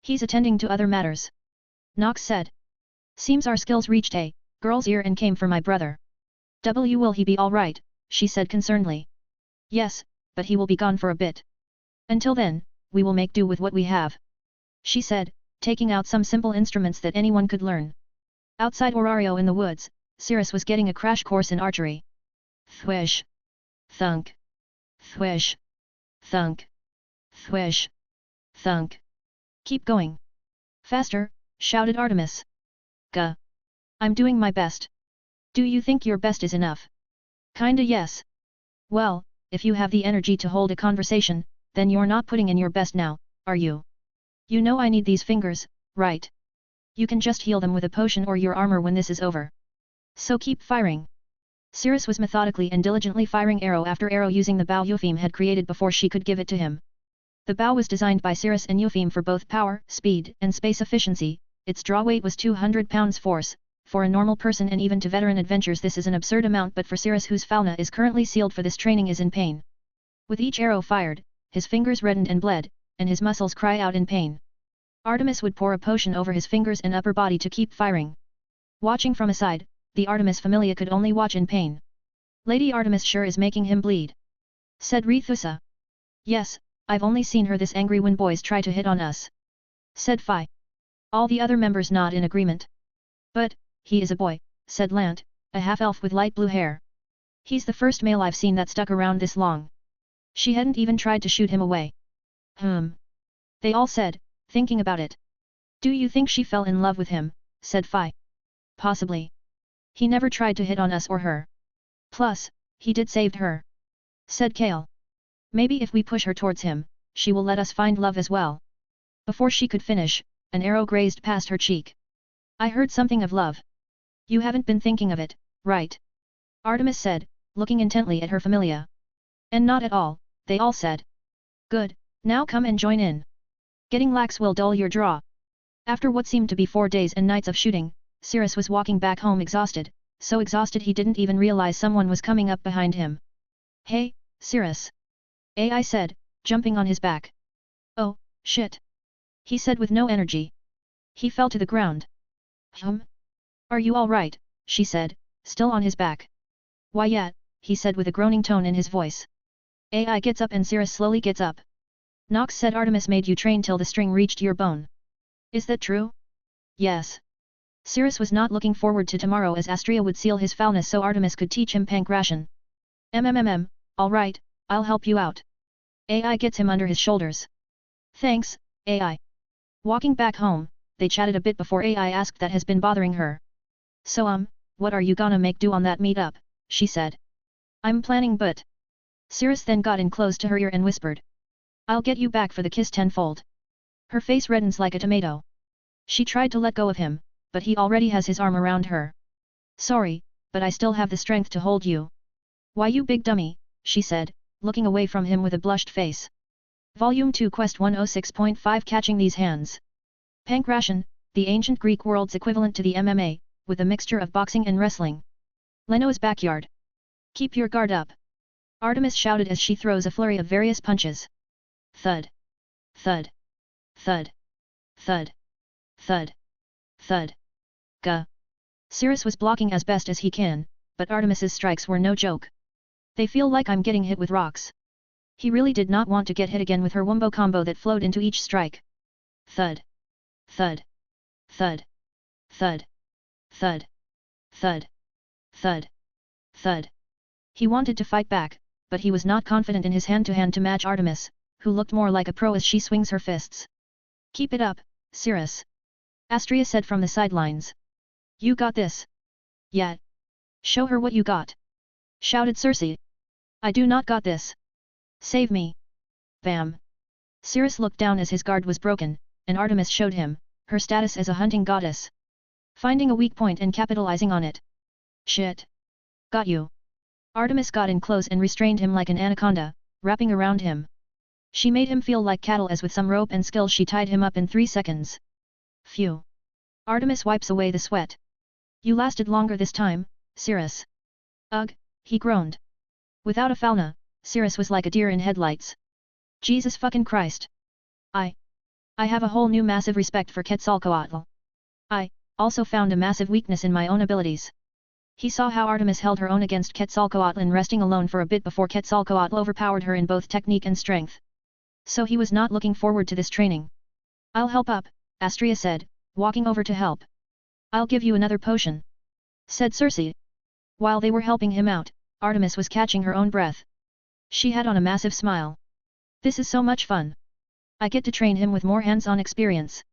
He's attending to other matters. Nox said. Seems our skills reached a girl's ear and came for my brother. Will he be alright? She said concernedly. Yes, but he will be gone for a bit. Until then, we will make do with what we have. She said, taking out some simple instruments that anyone could learn. Outside Orario in the woods, Cirrus was getting a crash course in archery. Thwish. Thunk. Thwish. Thunk. Thwish. Thunk. Keep going. Faster, shouted Artemis. Gah. I'm doing my best. Do you think your best is enough? Kinda yes. Well, if you have the energy to hold a conversation, then you're not putting in your best now, are you? You know I need these fingers, right? You can just heal them with a potion or your armor when this is over. So keep firing. Cirrus was methodically and diligently firing arrow after arrow using the bow Eupheme had created before she could give it to him. The bow was designed by Cirrus and Eupheme for both power, speed, and space efficiency. Its draw weight was 200 pounds force. For a normal person and even to veteran adventurers this is an absurd amount, but for Cirrus, whose fauna is currently sealed for this training, is in pain. With each arrow fired, his fingers reddened and bled, and his muscles cry out in pain. Artemis would pour a potion over his fingers and upper body to keep firing. Watching from aside, the Artemis Familia could only watch in pain. Lady Artemis sure is making him bleed, said Rethusa. Yes, I've only seen her this angry when boys try to hit on us, said Phi. All the other members nod in agreement. But, he is a boy, said Lant, a half-elf with light blue hair. He's the first male I've seen that stuck around this long. She hadn't even tried to shoot him away. They all said, thinking about it. Do you think she fell in love with him? Said Phi. Possibly. He never tried to hit on us or her. Plus, he did save her, said Kale. Maybe if we push her towards him, she will let us find love as well. Before she could finish, an arrow grazed past her cheek. I heard something of love. You haven't been thinking of it, right? Artemis said, looking intently at her familia. And not at all, they all said. Good, now come and join in. Getting lax will dull your draw. After what seemed to be 4 days and nights of shooting, Cirrus was walking back home exhausted, so exhausted he didn't even realize someone was coming up behind him. Hey, Cirrus. I said, jumping on his back. Oh, shit. He said with no energy. He fell to the ground. Are you all right? She said, still on his back. Why yet, he said with a groaning tone in his voice. AI gets up and Cirrus slowly gets up. Nox said Artemis made you train till the string reached your bone. Is that true? Yes. Cirrus was not looking forward to tomorrow as Astria would seal his foulness so Artemis could teach him pankration. Alright, I'll help you out. AI gets him under his shoulders. Thanks, AI. Walking back home, they chatted a bit before AI asked that has been bothering her. So what are you gonna make do on that meetup, she said. I'm planning but... Cirrus then got in close to her ear and whispered. I'll get you back for the kiss tenfold. Her face reddens like a tomato. She tried to let go of him, but he already has his arm around her. Sorry, but I still have the strength to hold you. Why you big dummy, she said, looking away from him with a blushed face. Volume 2 Quest 106.5 Catching These Hands. Pankration, the ancient Greek world's equivalent to the MMA, with a mixture of boxing and wrestling. Leno's backyard. Keep your guard up. Artemis shouted as she throws a flurry of various punches. Thud. Thud. Thud. Thud. Thud. Thud. Gah. Cirrus was blocking as best as he can, but Artemis's strikes were no joke. They feel like I'm getting hit with rocks. He really did not want to get hit again with her wombo combo that flowed into each strike. Thud. Thud. Thud. Thud. Thud. Thud. Thud. Thud. He wanted to fight back, but he was not confident in his hand-to-hand to match Artemis, who looked more like a pro as she swings her fists. Keep it up, Cirrus. Astria said from the sidelines. You got this. Yeah. Show her what you got. Shouted Circe. I do not got this. Save me. Bam. Cirrus looked down as his guard was broken, and Artemis showed him her status as a hunting goddess. Finding a weak point and capitalizing on it. Shit. Got you. Artemis got in close and restrained him like an anaconda, wrapping around him. She made him feel like cattle as with some rope and skill she tied him up in 3 seconds. Phew. Artemis wipes away the sweat. You lasted longer this time, Cirrus. Ugh, he groaned. Without a fauna, Cirrus was like a deer in headlights. Jesus fucking Christ. I have a whole new massive respect for Quetzalcoatl. I also found a massive weakness in my own abilities. He saw how Artemis held her own against Quetzalcoatl and resting alone for a bit before Quetzalcoatl overpowered her in both technique and strength. So he was not looking forward to this training. I'll help up, Astria said, walking over to help. I'll give you another potion, said Circe. While they were helping him out, Artemis was catching her own breath. She had on a massive smile. This is so much fun. I get to train him with more hands-on experience.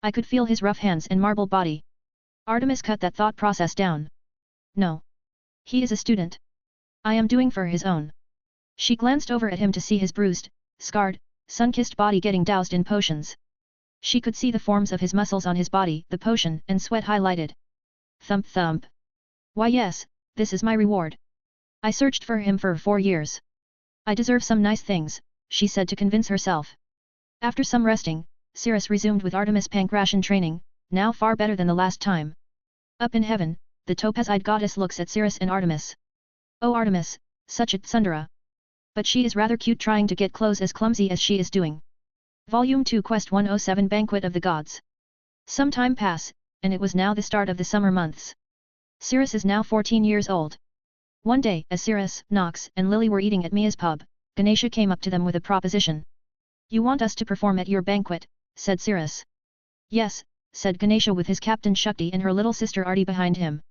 I could feel his rough hands and marble body. Artemis cut that thought process down. No. He is a student. I am doing for his own. She glanced over at him to see his bruised, scarred, sun-kissed body getting doused in potions. She could see the forms of his muscles on his body, the potion, and sweat highlighted. Thump thump. Why yes, this is my reward. I searched for him for 4 years. I deserve some nice things, she said to convince herself. After some resting, Cirrus resumed with Artemis pankration training, now far better than the last time. Up in heaven, the topaz-eyed goddess looks at Cirrus and Artemis. Oh Artemis, such a tsundere. But she is rather cute trying to get close as clumsy as she is doing. Volume 2 Quest 107 Banquet of the Gods. Some time pass, and it was now the start of the summer months. Cirrus is now 14 years old. One day, as Cirrus, Nox, and Lily were eating at Mia's pub, Ganesha came up to them with a proposition. You want us to perform at your banquet, said Cirrus. Yes, said Ganesha with his captain Shakti and her little sister Arti behind him.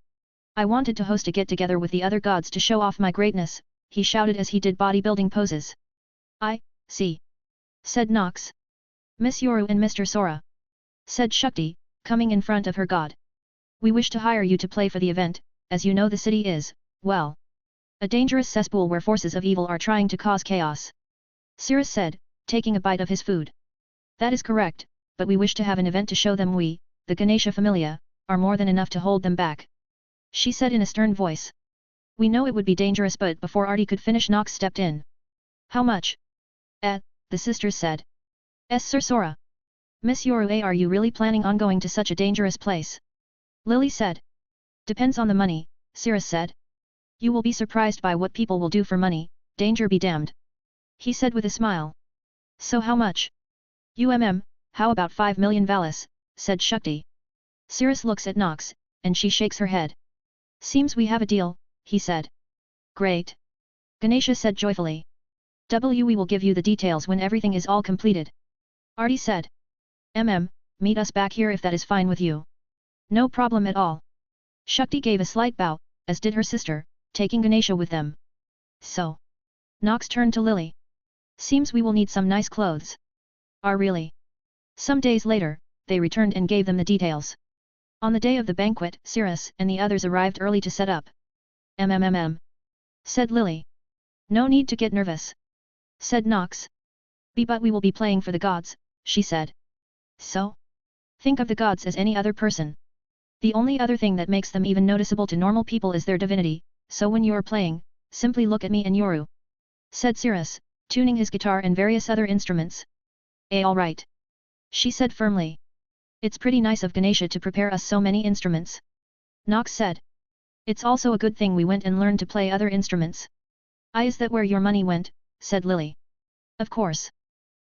I wanted to host a get-together with the other gods to show off my greatness, he shouted as he did bodybuilding poses. I see, said Nox. Miss Yoru and Mr. Sora, said Shakti, coming in front of her god. We wish to hire you to play for the event, as you know the city is, well, a dangerous cesspool where forces of evil are trying to cause chaos. Cirrus said, taking a bite of his food. That is correct, but we wish to have an event to show them we, the Ganesha Familia, are more than enough to hold them back. She said in a stern voice. We know it would be dangerous but before Arti could finish Nox stepped in. How much? The sisters said. Sir Sora. Miss Yoru, are you really planning on going to such a dangerous place? Lily said. Depends on the money, Cirrus said. You will be surprised by what people will do for money, danger be damned. He said with a smile. So how much? How about 5 million Valis, said Shakti. Cirrus looks at Nox, and she shakes her head. Seems we have a deal, he said. Great. Ganesha said joyfully. We will give you the details when everything is all completed. Artie said. Meet us back here if that is fine with you. No problem at all. Shakti gave a slight bow, as did her sister, taking Ganesha with them. So. Nox turned to Lily. Seems we will need some nice clothes. Really? Some days later, they returned and gave them the details. On the day of the banquet, Cirrus and the others arrived early to set up. Said Lily. No need to get nervous. Said Nox. But we will be playing for the gods, she said. So? Think of the gods as any other person. The only other thing that makes them even noticeable to normal people is their divinity, so when you are playing, simply look at me and Yoru. Said Cirrus, tuning his guitar and various other instruments. Alright. She said firmly. It's pretty nice of Ganesha to prepare us so many instruments. Nox said. It's also a good thing we went and learned to play other instruments. Is that where your money went? Said Lily. Of course.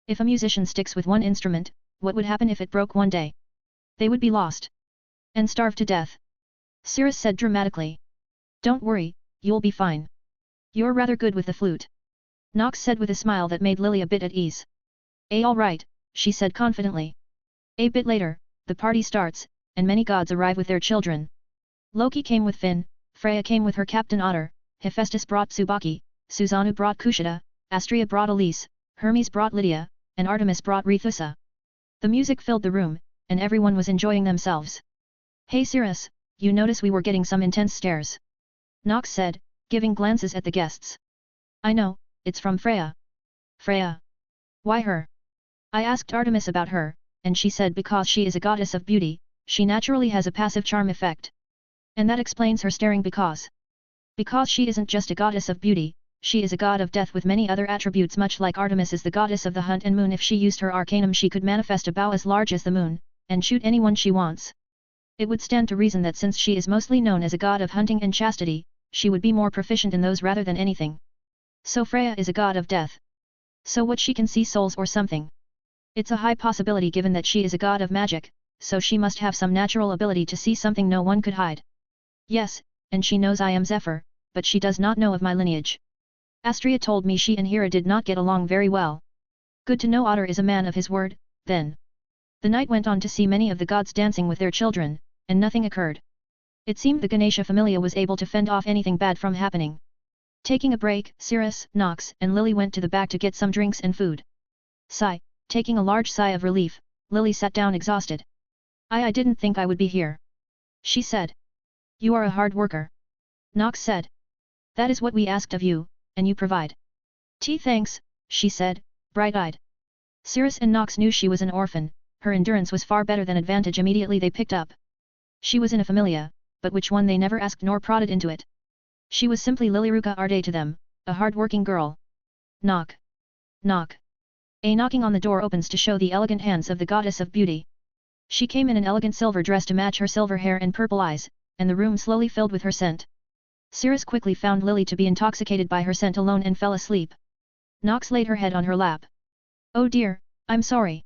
If a musician sticks with one instrument, what would happen if it broke one day? They would be lost. And starve to death. Cirrus said dramatically. Don't worry, you'll be fine. You're rather good with the flute. Nox said with a smile that made Lily a bit at ease. Alright, she said confidently. A bit later, the party starts, and many gods arrive with their children. Loki came with Finn, Freya came with her captain Otter, Hephaestus brought Tsubaki, Susanoo brought Kushida, Astrea brought Elise, Hermes brought Lydia, and Artemis brought Rethusa. The music filled the room, and everyone was enjoying themselves. Hey Cirrus, you notice we were getting some intense stares. Nox said, giving glances at the guests. I know, it's from Freya. Freya? Why her? I asked Artemis about her, and she said because she is a goddess of beauty, she naturally has a passive charm effect. And that explains her staring because she isn't just a goddess of beauty, she is a god of death with many other attributes much like Artemis is the goddess of the hunt and moon. If she used her arcanum she could manifest a bow as large as the moon, and shoot anyone she wants. It would stand to reason that since she is mostly known as a god of hunting and chastity, she would be more proficient in those rather than anything. So Freya is a god of death. So what, she can see souls or something? It's a high possibility given that she is a god of magic, so she must have some natural ability to see something no one could hide. Yes, and she knows I am Zephyr, but she does not know of my lineage. Astrea told me she and Hera did not get along very well. Good to know Otter is a man of his word, then. The night went on to see many of the gods dancing with their children, and nothing occurred. It seemed the Ganesha Familia was able to fend off anything bad from happening. Taking a break, Cirrus, Nox, and Lily went to the back to get some drinks and food. Sigh. Taking a large sigh of relief, Lily sat down exhausted. I didn't think I would be here. She said. You are a hard worker. Nox said. That is what we asked of you, and you provide. Thanks, she said, bright-eyed. Cirrus and Nox knew she was an orphan, her endurance was far better than advantage immediately they picked up. She was in a familia, but which one they never asked nor prodded into it. She was simply Lilyruka Arde to them, a hard-working girl. Knock. Knock. A knocking on the door opens to show the elegant hands of the goddess of beauty. She came in an elegant silver dress to match her silver hair and purple eyes, and the room slowly filled with her scent. Cirrus quickly found Lily to be intoxicated by her scent alone and fell asleep. Nox laid her head on her lap. Oh dear, I'm sorry.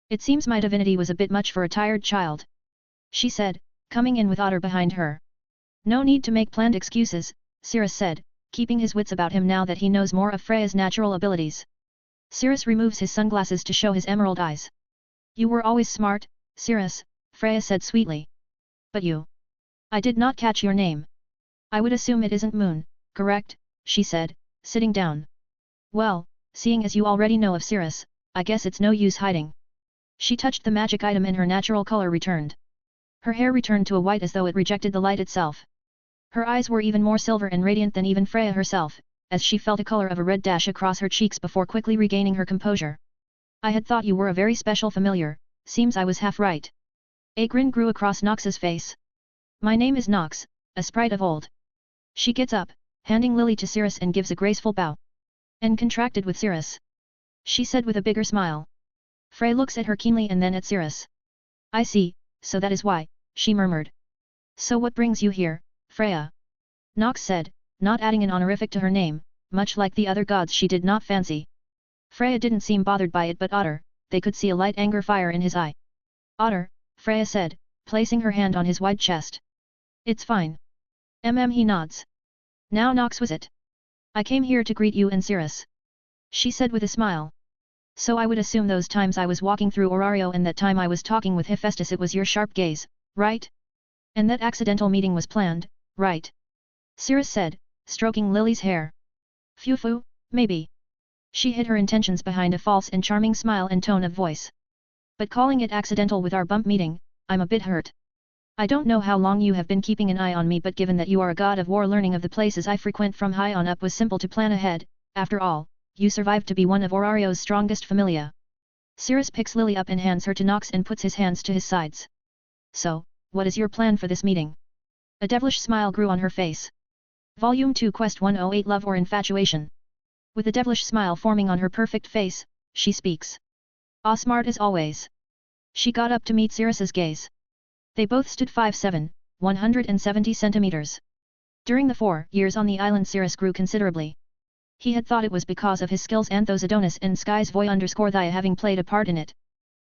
It seems my divinity was a bit much for a tired child. She said, coming in with Otter behind her. No need to make planned excuses, Cirrus said, keeping his wits about him now that he knows more of Freya's natural abilities. Cirrus removes his sunglasses to show his emerald eyes. You were always smart, Cirrus, Freya said sweetly. But you. I did not catch your name. I would assume it isn't Moon, correct, she said, sitting down. Well, seeing as you already know of Cirrus, I guess it's no use hiding. She touched the magic item and her natural color returned. Her hair returned to a white as though it rejected the light itself. Her eyes were even more silver and radiant than even Freya herself, as she felt a color of a red dash across her cheeks before quickly regaining her composure. I had thought you were a very special familiar, seems I was half right. A grin grew across Nox's face. My name is Nox, a sprite of old. She gets up, handing Lily to Cirrus and gives a graceful bow. And contracted with Cirrus. She said with a bigger smile. Frey looks at her keenly and then at Cirrus. I see, so that is why, she murmured. So what brings you here, Freya? Nox said, not adding an honorific to her name, much like the other gods she did not fancy. Freya didn't seem bothered by it, but Otter, they could see a light anger fire in his eye. Otter, Freya said, placing her hand on his wide chest. It's fine. He nods. Now Nox was it. I came here to greet you and Cirrus. She said with a smile. So I would assume those times I was walking through Orario and that time I was talking with Hephaestus it was your sharp gaze, right? And that accidental meeting was planned, right? Cirrus said, stroking Lily's hair. Phew, maybe. She hid her intentions behind a false and charming smile and tone of voice. But calling it accidental with our bump meeting, I'm a bit hurt. I don't know how long you have been keeping an eye on me but given that you are a god of war learning of the places I frequent from high on up was simple to plan ahead, after all, you survived to be one of Orario's strongest familia. Cirrus picks Lily up and hands her to Nox and puts his hands to his sides. So, what is your plan for this meeting? A devilish smile grew on her face. Volume 2 Quest 108 Love or Infatuation. With a devilish smile forming on her perfect face, she speaks. Smart as always. She got up to meet Cirrus's gaze. They both stood 5'7", 170 centimeters. During the 4 years on the island Cirrus grew considerably. He had thought it was because of his skills and those Adonis and Sky's voy _thia having played a part in it.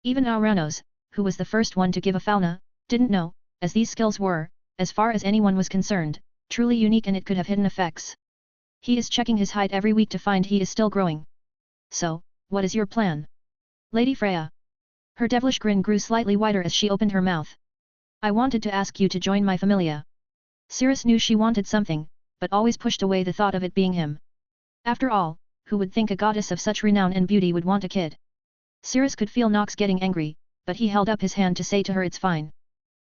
Even Auranos, who was the first one to give a fauna, didn't know, as these skills were, as far as anyone was concerned, truly unique and it could have hidden effects. He is checking his height every week to find he is still growing. So, what is your plan? Lady Freya. Her devilish grin grew slightly wider as she opened her mouth. I wanted to ask you to join my familia. Cirrus knew she wanted something, but always pushed away the thought of it being him. After all, who would think a goddess of such renown and beauty would want a kid? Cirrus could feel Nox getting angry, but he held up his hand to say to her it's fine.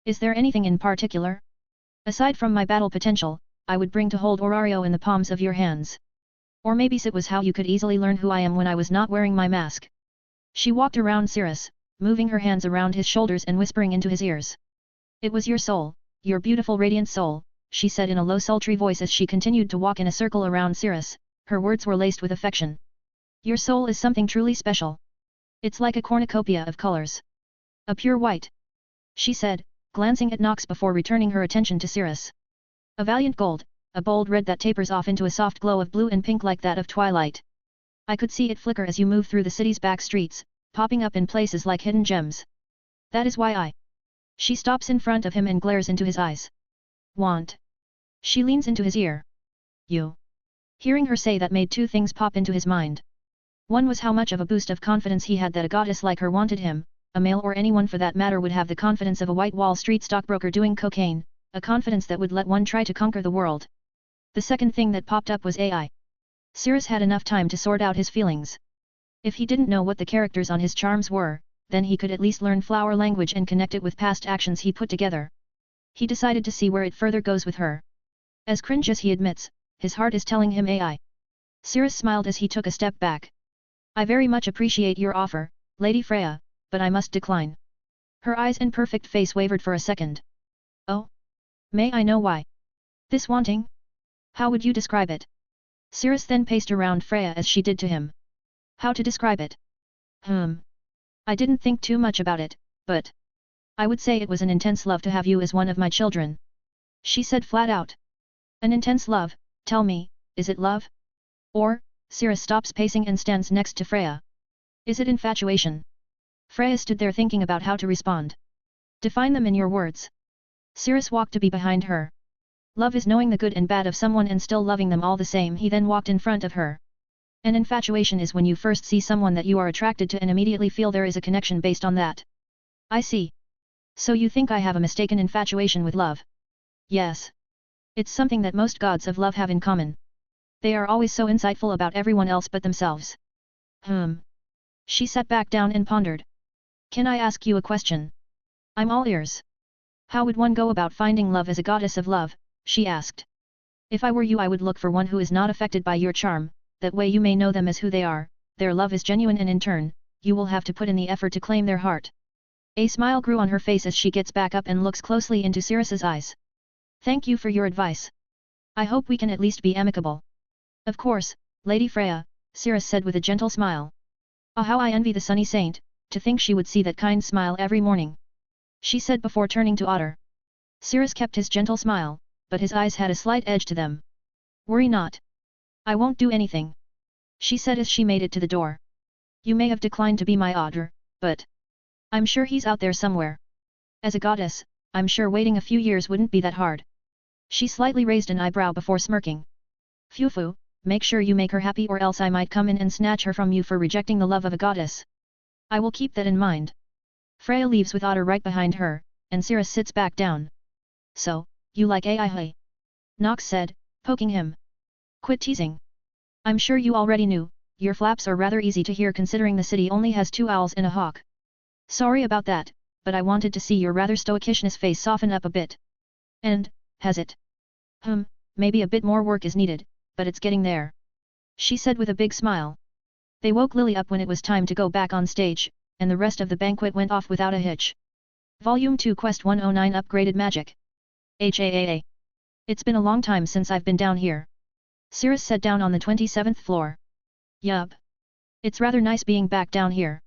Is there anything in particular? Aside from my battle potential, I would bring to hold Orario in the palms of your hands. Or maybe it was how you could easily learn who I am when I was not wearing my mask. She walked around Cirrus, moving her hands around his shoulders and whispering into his ears. It was your soul, your beautiful radiant soul, she said in a low sultry voice as she continued to walk in a circle around Cirrus, her words were laced with affection. Your soul is something truly special. It's like a cornucopia of colors. A pure white. She said, glancing at Nox before returning her attention to Cirrus. A valiant gold, a bold red that tapers off into a soft glow of blue and pink like that of twilight. I could see it flicker as you move through the city's back streets, popping up in places like hidden gems. That is why I. She stops in front of him and glares into his eyes. Want. She leans into his ear. You. Hearing her say that made two things pop into his mind. One was how much of a boost of confidence he had that a goddess like her wanted him, a male or anyone for that matter would have the confidence of a white Wall Street stockbroker doing cocaine, a confidence that would let one try to conquer the world. The second thing that popped up was AI. Cirrus had enough time to sort out his feelings. If he didn't know what the characters on his charms were, then he could at least learn flower language and connect it with past actions he put together. He decided to see where it further goes with her. As cringe as he admits, his heart is telling him AI. Cirrus smiled as he took a step back. I very much appreciate your offer, Lady Freya, but I must decline. Her eyes and perfect face wavered for a second. Oh? May I know why? This wanting? How would you describe it? Cirrus then paced around Freya as she did to him. How to describe it? I didn't think too much about it, but I would say it was an intense love to have you as one of my children. She said flat out. An intense love, tell me, is it love? Or, Cirrus stops pacing and stands next to Freya. Is it infatuation? Freya stood there thinking about how to respond. Define them in your words. Cirrus walked to be behind her. Love is knowing the good and bad of someone and still loving them all the same. He then walked in front of her. An infatuation is when you first see someone that you are attracted to and immediately feel there is a connection based on that. I see. So you think I have a mistaken infatuation with love? Yes. It's something that most gods of love have in common. They are always so insightful about everyone else but themselves. She sat back down and pondered. Can I ask you a question? I'm all ears. How would one go about finding love as a goddess of love? She asked. If I were you I would look for one who is not affected by your charm, that way you may know them as who they are, their love is genuine and in turn, you will have to put in the effort to claim their heart. A smile grew on her face as she gets back up and looks closely into Cirrus's eyes. Thank you for your advice. I hope we can at least be amicable. Of course, Lady Freya, Cirrus said with a gentle smile. Oh how I envy the sunny saint, to think she would see that kind smile every morning. She said before turning to Otter. Cirrus kept his gentle smile, but his eyes had a slight edge to them. Worry not. I won't do anything. She said as she made it to the door. You may have declined to be my Otter, but I'm sure he's out there somewhere. As a goddess, I'm sure waiting a few years wouldn't be that hard. She slightly raised an eyebrow before smirking. Phew, make sure you make her happy or else I might come in and snatch her from you for rejecting the love of a goddess. I will keep that in mind. Freya leaves with Otter right behind her, and Cirrus sits back down. So, you like AI? Nox said, poking him. Quit teasing. I'm sure you already knew, your flaps are rather easy to hear considering the city only has 2 owls and a hawk. Sorry about that, but I wanted to see your rather stoicishnish face soften up a bit. And, has it? Maybe a bit more work is needed, but it's getting there. She said with a big smile. They woke Lily up when it was time to go back on stage, and the rest of the banquet went off without a hitch. Volume 2 Quest 109 Upgraded Magic. HAAA. It's been a long time since I've been down here. Cirrus sat down on the 27th floor. Yup. It's rather nice being back down here.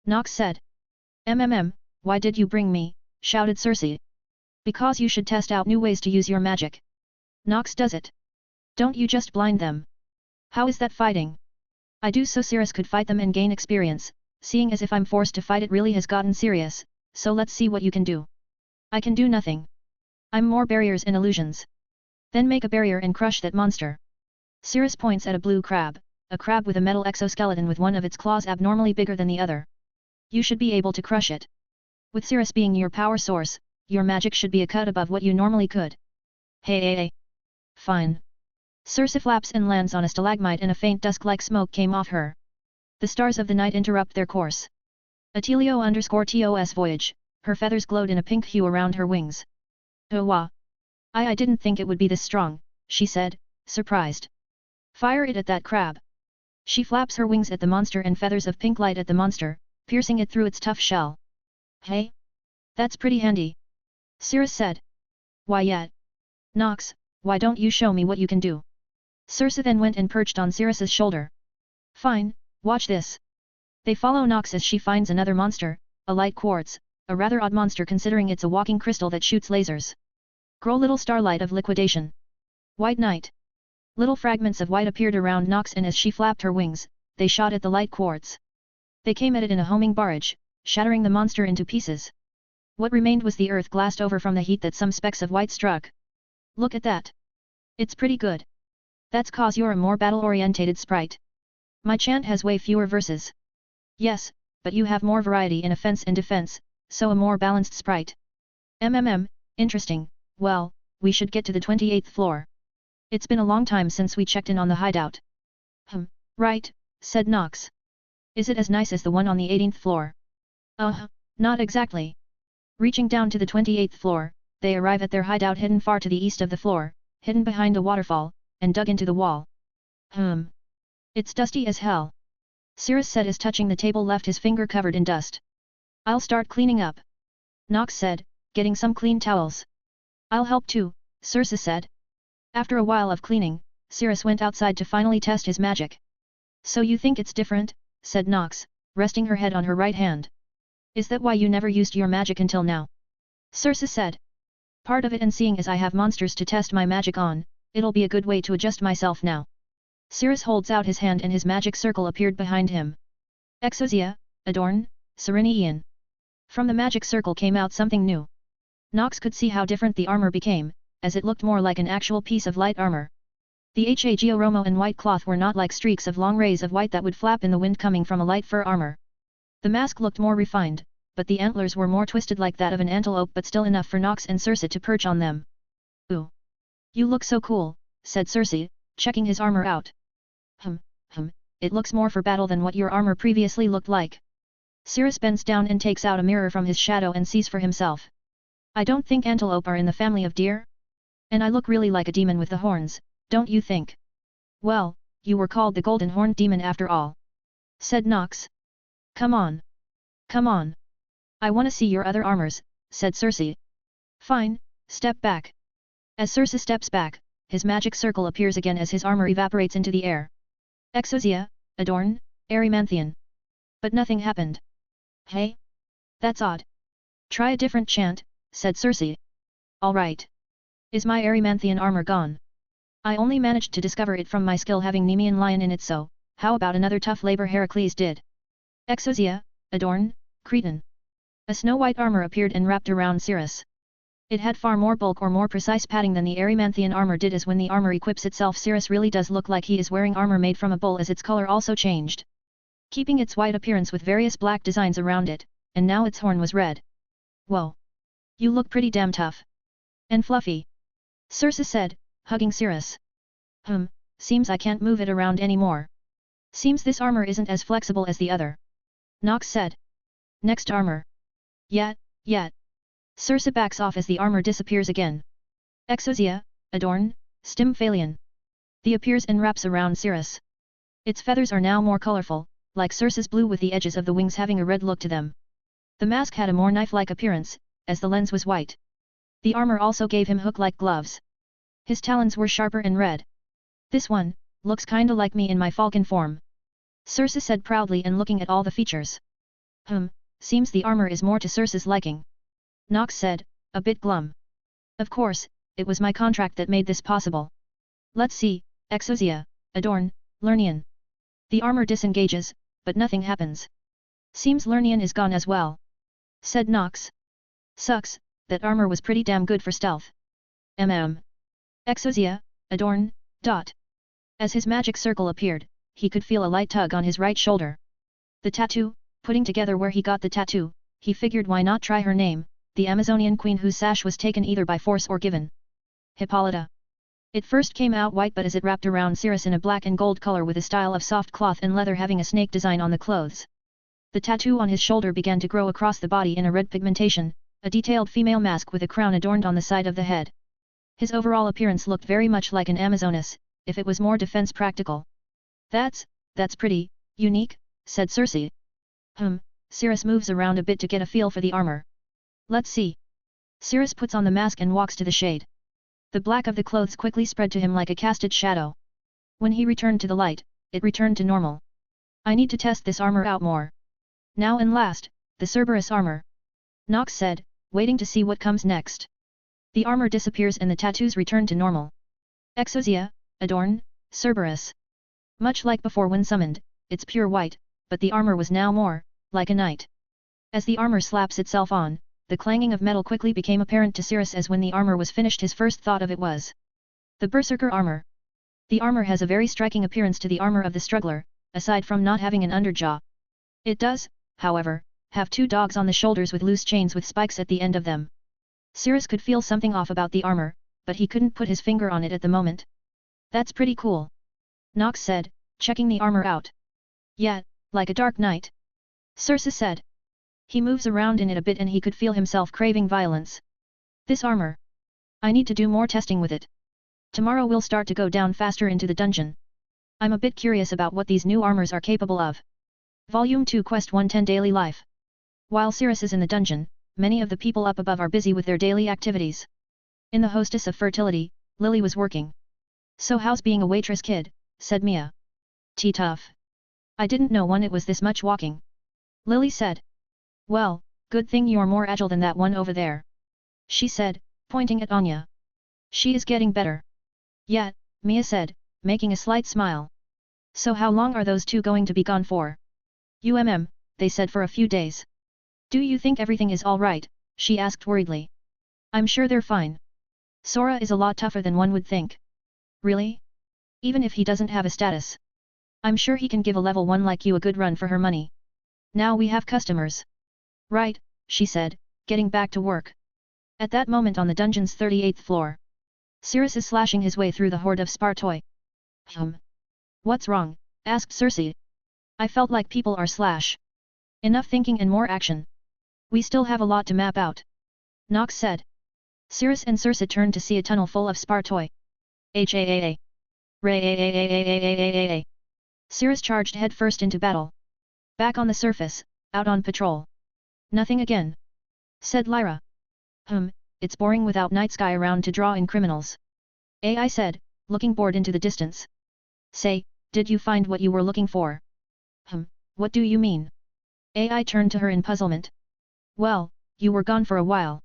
Nox said. Why did you bring me? Shouted Circe. Because you should test out new ways to use your magic. Nox does it. Don't you just blind them. How is that fighting? I do so Cirrus could fight them and gain experience, seeing as if I'm forced to fight it really has gotten serious, so let's see what you can do. I can do nothing. I'm more barriers and illusions. Then make a barrier and crush that monster. Cirrus points at a blue crab, a crab with a metal exoskeleton with one of its claws abnormally bigger than the other. You should be able to crush it. With Cirrus being your power source, your magic should be a cut above what you normally could. Hey. Fine. Circe flaps and lands on a stalagmite and a faint dusk-like smoke came off her. The stars of the night interrupt their course. Atelio_TOS voyage, her feathers glowed in a pink hue around her wings. Oh wah. I didn't think it would be this strong, she said, surprised. Fire it at that crab. She flaps her wings at the monster and feathers of pink light at the monster, piercing it through its tough shell. Hey? That's pretty handy. Cirrus said. Why yet? Nox, why don't you show me what you can do? Circe then went and perched on Cirrus's shoulder. Fine, watch this. They follow Nox as she finds another monster, a light quartz, a rather odd monster considering it's a walking crystal that shoots lasers. Grow little starlight of liquidation. White night. Little fragments of white appeared around Nox and as she flapped her wings, they shot at the light quartz. They came at it in a homing barrage, shattering the monster into pieces. What remained was the earth glassed over from the heat that some specks of white struck. Look at that. It's pretty good. That's cause you're a more battle-orientated sprite. My chant has way fewer verses. Yes, but you have more variety in offense and defense, so a more balanced sprite. Interesting, well, we should get to the 28th floor. It's been a long time since we checked in on the hideout. Right, said Nox. Is it as nice as the one on the 18th floor? Not exactly. Reaching down to the 28th floor, they arrive at their hideout hidden far to the east of the floor, hidden behind a waterfall, and dug into the wall. It's dusty as hell. Cirrus said as touching the table left his finger covered in dust. I'll start cleaning up. Nox said, getting some clean towels. I'll help too, Circe said. After a while of cleaning, Cirrus went outside to finally test his magic. So you think it's different, said Nox, resting her head on her right hand. Is that why you never used your magic until now? Circe said. Part of it, and seeing as I have monsters to test my magic on, it'll be a good way to adjust myself now. Cirrus holds out his hand and his magic circle appeared behind him. Exosia, Adorn, Serenian. From the magic circle came out something new. Nox could see how different the armor became, as it looked more like an actual piece of light armor. The Hagoromo and white cloth were not like streaks of long rays of white that would flap in the wind coming from a light fur armor. The mask looked more refined, but the antlers were more twisted like that of an antelope, but still enough for Nox and Circe to perch on them. Ooh! You look so cool, said Circe, checking his armor out. It looks more for battle than what your armor previously looked like. Cirrus bends down and takes out a mirror from his shadow and sees for himself. I don't think antelope are in the family of deer. And I look really like a demon with the horns, don't you think? Well, you were called the Golden Horned Demon after all. Said Nox. Come on. Come on. I want to see your other armors, said Circe. Fine, step back. As Circe steps back, his magic circle appears again as his armor evaporates into the air. Exosia, Adorn, Erymanthian. But nothing happened. Hey? That's odd. Try a different chant, said Circe. Alright. Is my Erymanthian armor gone? I only managed to discover it from my skill having Nemean lion in it, so, how about another tough labor Heracles did? Exosia, Adorn, Cretan. A snow-white armor appeared and wrapped around Cirrus. It had far more bulk or more precise padding than the Erymanthian armor did, as when the armor equips itself, Cirrus really does look like he is wearing armor made from a bull, as its color also changed, keeping its white appearance with various black designs around it, and now its horn was red. Whoa! You look pretty damn tough. And fluffy. Circe said, hugging Cirrus. Seems I can't move it around anymore. Seems this armor isn't as flexible as the other. Nox said. Next armor. Yet. Circe backs off as the armor disappears again. Exosia, adorn, Stymphalion. The appears and wraps around Cirrus. Its feathers are now more colorful, like Circe's blue, with the edges of the wings having a red look to them. The mask had a more knife-like appearance, as the lens was white. The armor also gave him hook-like gloves. His talons were sharper and red. This one, looks kinda like me in my falcon form. Circe said proudly and looking at all the features. Seems the armor is more to Circe's liking. Nox said, a bit glum. Of course, it was my contract that made this possible. Let's see, Exosia, adorn, Lernian. The armor disengages, but nothing happens. Seems Lernian is gone as well. Said Nox. Sucks, that armor was pretty damn good for stealth. Exosia, adorn, dot. As his magic circle appeared, he could feel a light tug on his right shoulder. The tattoo, putting together where he got the tattoo, he figured why not try her name, the Amazonian queen whose sash was taken either by force or given. Hippolyta. It first came out white, but as it wrapped around Cirrus in a black and gold color with a style of soft cloth and leather having a snake design on the clothes. The tattoo on his shoulder began to grow across the body in a red pigmentation, a detailed female mask with a crown adorned on the side of the head. His overall appearance looked very much like an Amazoness, if it was more defense practical. That's pretty unique, said Circe. Cirrus moves around a bit to get a feel for the armor. Let's see. Cirrus puts on the mask and walks to the shade. The black of the clothes quickly spread to him like a casted shadow. When he returned to the light, it returned to normal. I need to test this armor out more. Now and last, the Cerberus armor. Nox said, waiting to see what comes next. The armor disappears and the tattoos return to normal. Exosia, adorn, Cerberus. Much like before when summoned, it's pure white, but the armor was now more like a knight. As the armor slaps itself on, the clanging of metal quickly became apparent to Cirrus, as when the armor was finished his first thought of it was the Berserker armor. The armor has a very striking appearance to the armor of the struggler, aside from not having an underjaw. It does, however, have two dogs on the shoulders with loose chains with spikes at the end of them. Cirrus could feel something off about the armor, but he couldn't put his finger on it at the moment. That's pretty cool. Nox said, checking the armor out. Yeah, like a dark knight. Circe said. He moves around in it a bit and he could feel himself craving violence. This armor. I need to do more testing with it. Tomorrow we'll start to go down faster into the dungeon. I'm a bit curious about what these new armors are capable of. Volume 2 Quest 110 Daily Life. While Cirrus is in the dungeon, many of the people up above are busy with their daily activities. In the Hostess of Fertility, Lily was working. So how's being a waitress, kid? Said Mia. Tough. I didn't know it was this much walking. Lily said. Well, good thing you're more agile than that one over there. She said, pointing at Anya. She is getting better. Yeah, Mia said, making a slight smile. So how long are those two going to be gone for? They said for a few days. Do you think everything is all right? She asked worriedly. I'm sure they're fine. Sora is a lot tougher than one would think. Really? Even if he doesn't have a status. I'm sure he can give a level 1 like you a good run for her money. Now we have customers. Right, she said, getting back to work. At that moment on the dungeon's 38th floor. Cirrus is slashing his way through the horde of Spartoi. What's wrong? Asked Circe. I felt like people are slash. Enough thinking and more action. We still have a lot to map out. Nox said. Cirrus and Circe turned to see a tunnel full of Spartoi. Haa. Ray. Cirrus charged headfirst into battle. Back on the surface, out on patrol. Nothing again. Said Lyra. It's boring without night sky around to draw in criminals. AI said, looking bored into the distance. Say, did you find what you were looking for? What do you mean? AI turned to her in puzzlement. Well, you were gone for a while.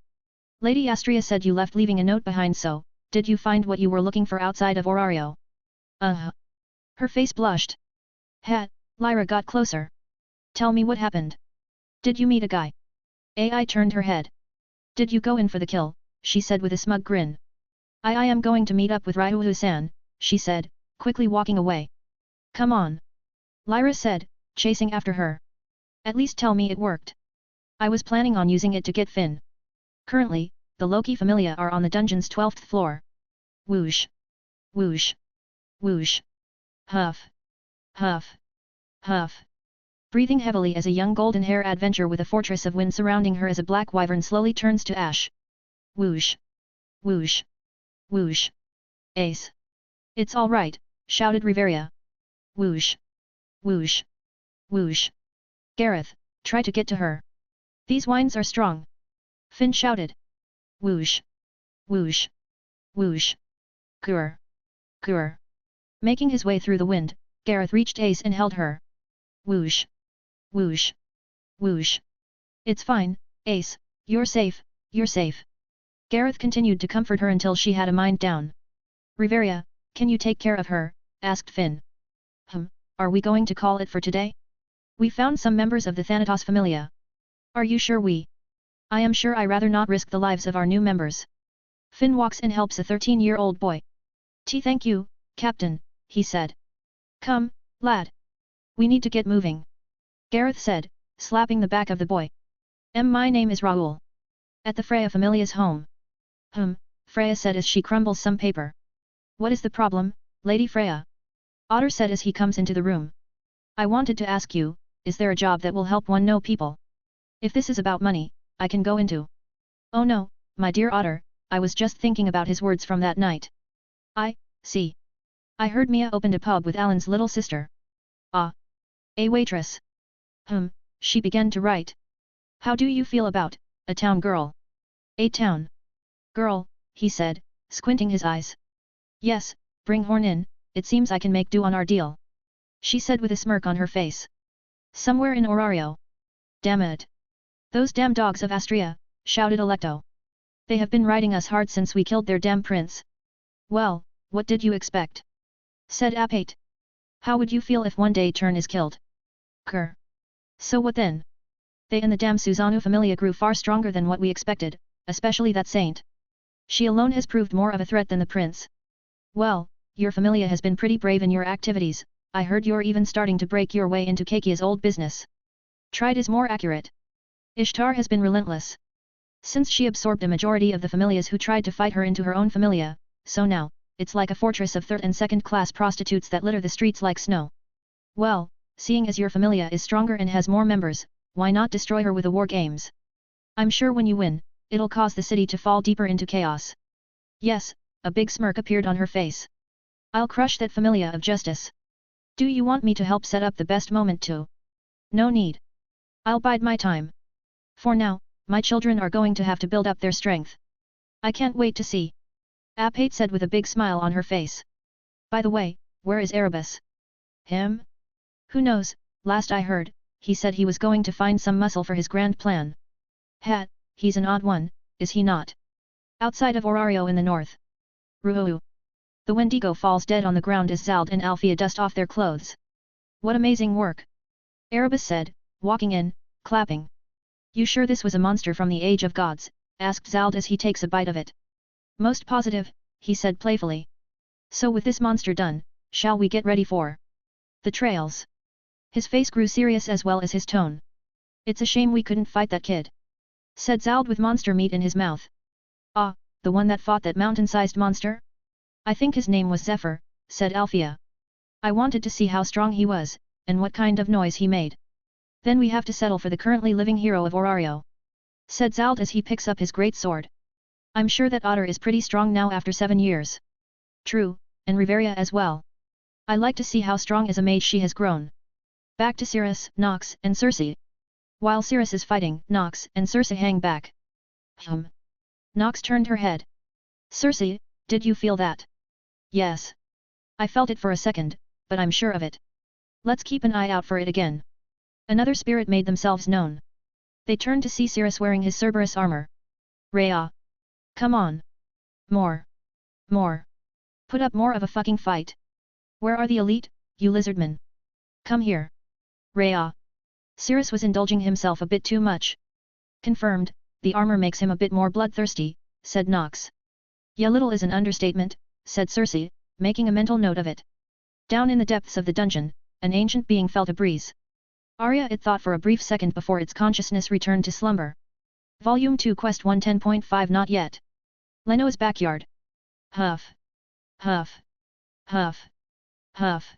Lady Astria said you left leaving a note behind, so, did you find what you were looking for outside of Orario? Her face blushed. Lyra got closer. Tell me what happened. Did you meet a guy? AI turned her head. Did you go in for the kill? she said with a smug grin. I am going to meet up with Ryuhu-san, she said, quickly walking away. Come on. Lyra said, chasing after her. At least tell me it worked. I was planning on using it to get Finn. Currently, the Loki Familia are on the dungeon's 12th floor. Whoosh. Whoosh. Whoosh. Huff. Huff. Huff. Breathing heavily as a young golden-hair adventurer with a fortress of wind surrounding her as a black wyvern slowly turns to ash. Whoosh. Whoosh. Whoosh. Ace. It's all right, shouted Riveria. Whoosh. Whoosh. Whoosh. Gareth, try to get to her. These winds are strong. Finn shouted. Whoosh. Whoosh. Whoosh. Grr. Grr. Making his way through the wind, Gareth reached Ace and held her. Whoosh. Whoosh. Whoosh. It's fine, Ace, you're safe, you're safe. Gareth continued to comfort her until she had a mind down. Riveria, can you take care of her? Asked Finn. Are we going to call it for today? We found some members of the Thanatos Familia. Are you sure we? I am sure I rather not risk the lives of our new members. Finn walks and helps a 13-year-old boy. Thank you, Captain, he said. Come, lad. We need to get moving. Gareth said, slapping the back of the boy. My name is Raoul. At the Freya Familia's home. Freya said as she crumbles some paper. What is the problem, Lady Freya? Otter said as he comes into the room. I wanted to ask you, is there a job that will help one know people? If this is about money, I can go into. Oh no, my dear Otter, I was just thinking about his words from that night. I see. I heard Mia opened a pub with Alan's little sister. Ah. A waitress. She began to write. How do you feel about a town girl? A town girl, he said, squinting his eyes. Yes, bring Horn in, it seems I can make do on our deal. She said with a smirk on her face. Somewhere in Orario. Damn it. Those damn dogs of Astria, shouted Alecto. They have been riding us hard since we killed their damn prince. Well, what did you expect? Said Apate. How would you feel if one day Turn is killed? Grr. So what then? They and the damn Susanu Familia grew far stronger than what we expected, especially that saint. She alone has proved more of a threat than the prince. Well, your familia has been pretty brave in your activities, I heard you're even starting to break your way into Kekia's old business. Tried is more accurate. Ishtar has been relentless. Since she absorbed a majority of the familias who tried to fight her into her own familia, so now, it's like a fortress of third and second-class prostitutes that litter the streets like snow. Well, seeing as your familia is stronger and has more members, why not destroy her with the war games? I'm sure when you win, it'll cause the city to fall deeper into chaos. Yes, a big smirk appeared on her face. I'll crush that familia of justice. Do you want me to help set up the best moment too? No need. I'll bide my time. For now, my children are going to have to build up their strength. I can't wait to see. Apate said with a big smile on her face. By the way, where is Erebus? Him? Who knows, last I heard, he said he was going to find some muscle for his grand plan. He's an odd one, is he not? Outside of Orario in the north. Ruhu. The Wendigo falls dead on the ground as Zald and Althea dust off their clothes. What amazing work! Erebus said, walking in, clapping. You sure this was a monster from the Age of Gods? Asked Zald as he takes a bite of it. Most positive, he said playfully. So with this monster done, shall we get ready for the trails? His face grew serious as well as his tone. It's a shame we couldn't fight that kid, said Zald with monster meat in his mouth. Ah, the one that fought that mountain-sized monster? I think his name was Zephyr, said Althea. I wanted to see how strong he was, and what kind of noise he made. Then we have to settle for the currently living hero of Orario, said Zald as he picks up his great sword. I'm sure that Otter is pretty strong now after 7 years. True, and Riveria as well. I like to see how strong as a mage she has grown. Back to Cirrus, Nox, and Circe. While Cirrus is fighting, Nox and Circe hang back. Nox turned her head. Circe, did you feel that? Yes. I felt it for a second, but I'm sure of it. Let's keep an eye out for it again. Another spirit made themselves known. They turned to see Cirrus wearing his Cerberus armor. Rhea. Come on. More. More. Put up more of a fucking fight. Where are the elite, you lizardmen? Come here. Rhea. Cirrus was indulging himself a bit too much. Confirmed, the armor makes him a bit more bloodthirsty, said Nox. Yeah, little is an understatement, said Circe, making a mental note of it. Down in the depths of the dungeon, an ancient being felt a breeze. Arya it thought for a brief second before its consciousness returned to slumber. Volume 2 Quest 110.5 Not yet. Leno's backyard. Huff. Huff. Huff. Huff.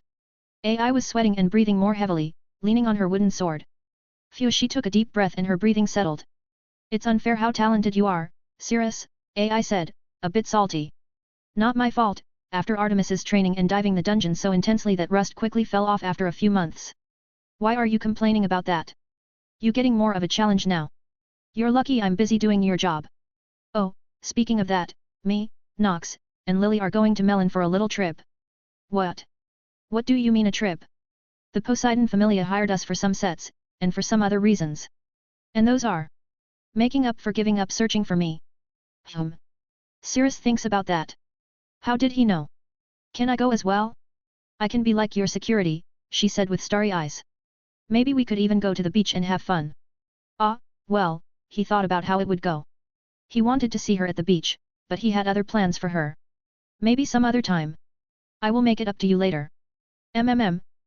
AI was sweating and breathing more heavily, leaning on her wooden sword. Phew, she took a deep breath and her breathing settled. It's unfair how talented you are, Cirrus, AI said, a bit salty. Not my fault, after Artemis's training and diving the dungeon so intensely that rust quickly fell off after a few months. Why are you complaining about that? You getting more of a challenge now. You're lucky I'm busy doing your job. Oh, speaking of that, me, Nox, and Lily are going to Melon for a little trip. What? What do you mean a trip? The Poseidon Familia hired us for some sets, and for some other reasons. And those are? Making up for giving up searching for me. Cirrus thinks about that. How did he know? Can I go as well? I can be like your security, she said with starry eyes. Maybe we could even go to the beach and have fun. Ah, well, he thought about how it would go. He wanted to see her at the beach, but he had other plans for her. Maybe some other time. I will make it up to you later.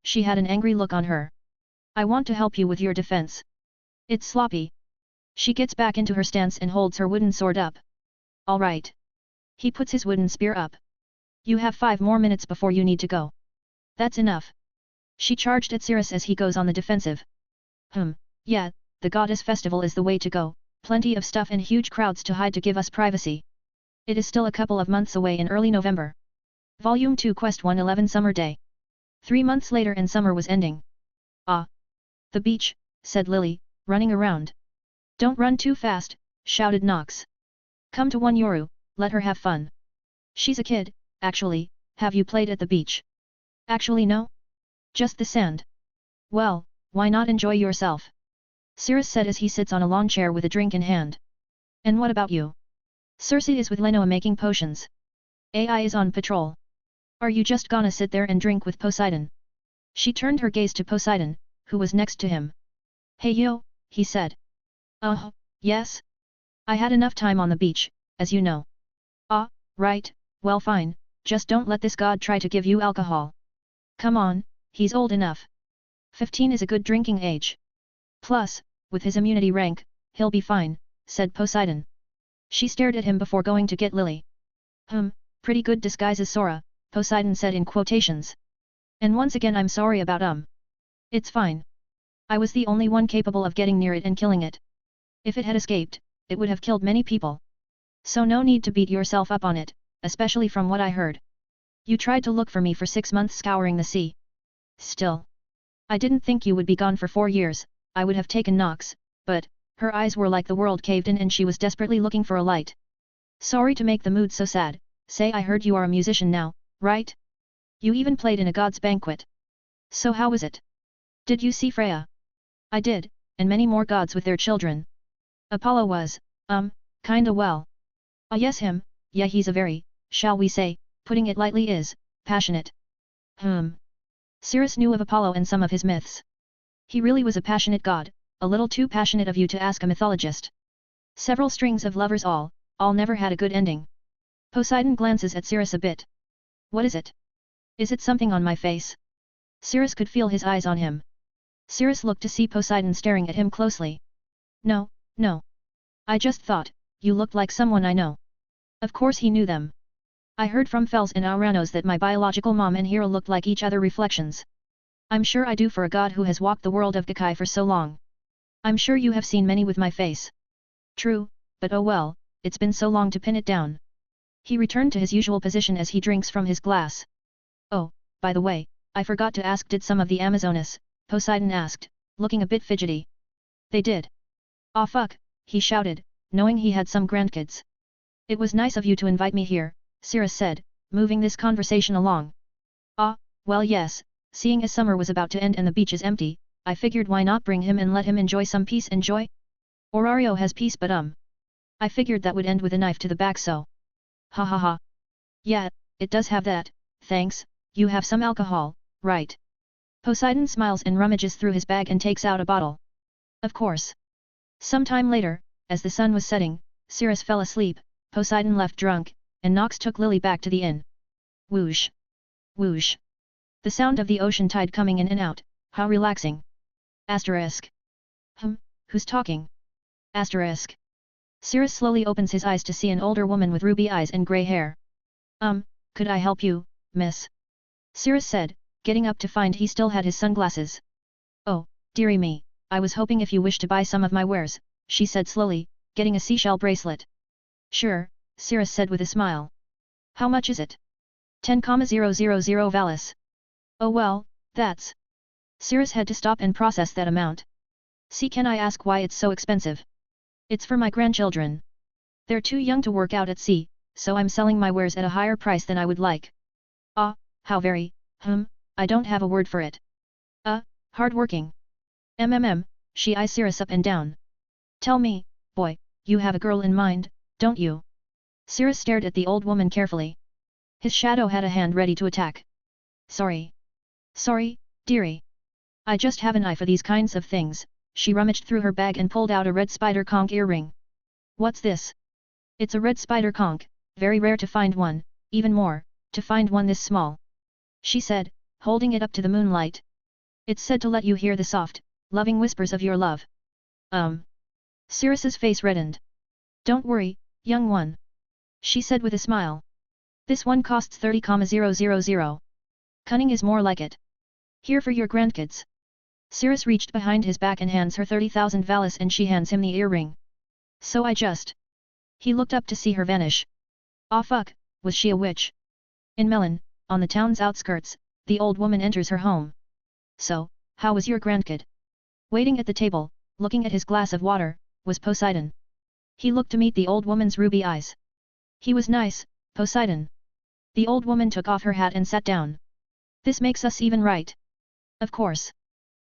She had an angry look on her. I want to help you with your defense. It's sloppy. She gets back into her stance and holds her wooden sword up. All right. He puts his wooden spear up. You have 5 more minutes before you need to go. That's enough. She charged at Cirrus as he goes on the defensive. Yeah, the goddess festival is the way to go, plenty of stuff and huge crowds to hide to give us privacy. It is still a couple of months away in early November. Volume 2 Quest 111 Summer Day. 3 months later and summer was ending. Ah! The beach, said Lily, running around. Don't run too fast, shouted Nox. Come to one Yoru, let her have fun. She's a kid, actually. Have you played at the beach? Actually no. Just the sand. Well, why not enjoy yourself? Cirrus said as he sits on a lawn chair with a drink in hand. And what about you? Circe is with Lenoa making potions. AI is on patrol. Are you just gonna sit there and drink with Poseidon? She turned her gaze to Poseidon, who was next to him. Hey yo, he said. Yes? I had enough time on the beach, as you know. Ah, right, well fine, just don't let this god try to give you alcohol. Come on, he's old enough. 15 is a good drinking age. Plus, with his immunity rank, he'll be fine, said Poseidon. She stared at him before going to get Lily. Pretty good disguises Sora, Poseidon said in quotations. And once again I'm sorry about It's fine. I was the only one capable of getting near it and killing it. If it had escaped, it would have killed many people. So no need to beat yourself up on it, especially from what I heard. You tried to look for me for 6 months scouring the sea. Still. I didn't think you would be gone for 4 years, I would have taken Nox, but, her eyes were like the world caved in and she was desperately looking for a light. Sorry to make the mood so sad, say I heard you are a musician now, right? You even played in a god's banquet. So how was it? Did you see Freya? I did, and many more gods with their children. Apollo was, kinda well. Ah yes him, yeah he's a very, shall we say, putting it lightly is, passionate. Cirrus knew of Apollo and some of his myths. He really was a passionate god, a little too passionate of you to ask a mythologist. Several strings of lovers all never had a good ending. Poseidon glances at Cirrus a bit. What is it? Is it something on my face? Cirrus could feel his eyes on him. Cirrus looked to see Poseidon staring at him closely. No. I just thought, you looked like someone I know. Of course he knew them. I heard from Fels and Auranos that my biological mom and Hera looked like each other reflections. I'm sure I do for a god who has walked the world of Gakkai for so long. I'm sure you have seen many with my face. True, but oh well, it's been so long to pin it down. He returned to his usual position as he drinks from his glass. Oh, by the way, I forgot to ask, did some of the Amazonas, Poseidon asked, looking a bit fidgety. They did. Ah fuck, he shouted, knowing he had some grandkids. It was nice of you to invite me here, Cirrus said, moving this conversation along. Ah, well yes, seeing as summer was about to end and the beach is empty, I figured why not bring him and let him enjoy some peace and joy? Orario has peace but I figured that would end with a knife to the back so. Ha ha ha. Yeah, it does have that, thanks, you have some alcohol, right? Poseidon smiles and rummages through his bag and takes out a bottle. Of course. Some time later, as the sun was setting, Cirrus fell asleep, Poseidon left drunk, and Nox took Lily back to the inn. Whoosh! Whoosh! The sound of the ocean tide coming in and out, how relaxing! Asterisk. Who's talking? Asterisk. Cirrus slowly opens his eyes to see an older woman with ruby eyes and grey hair. Could I help you, miss? Cirrus said, getting up to find he still had his sunglasses. Oh, dearie me, I was hoping if you wish to buy some of my wares, she said slowly, getting a seashell bracelet. Sure, Cirrus said with a smile. How much is it? 10,000 valis. Oh well, that's... Cirrus had to stop and process that amount. See, can I ask why it's so expensive? It's for my grandchildren. They're too young to work out at sea, so I'm selling my wares at a higher price than I would like. Ah, how very, I don't have a word for it. Hard-working. She eyes Cirrus up and down. Tell me, boy, you have a girl in mind, don't you? Cirrus stared at the old woman carefully. His shadow had a hand ready to attack. Sorry. Sorry, dearie. I just have an eye for these kinds of things. She rummaged through her bag and pulled out a red spider conch earring. What's this? It's a red spider conch, very rare to find one, even more, to find one this small. She said, holding it up to the moonlight. It's said to let you hear the soft, loving whispers of your love. Cirrus's face reddened. Don't worry, young one. She said with a smile. This one costs 30,000. Cunning is more like it. Here for your grandkids. Cirrus reached behind his back and hands her 30,000 valis and she hands him the earring. So I just... He looked up to see her vanish. Ah fuck, was she a witch? In Melon, on the town's outskirts, the old woman enters her home. So, how was your grandkid? Waiting at the table, looking at his glass of water, was Poseidon. He looked to meet the old woman's ruby eyes. He was nice, Poseidon. The old woman took off her hat and sat down. This makes us even, right? Of course.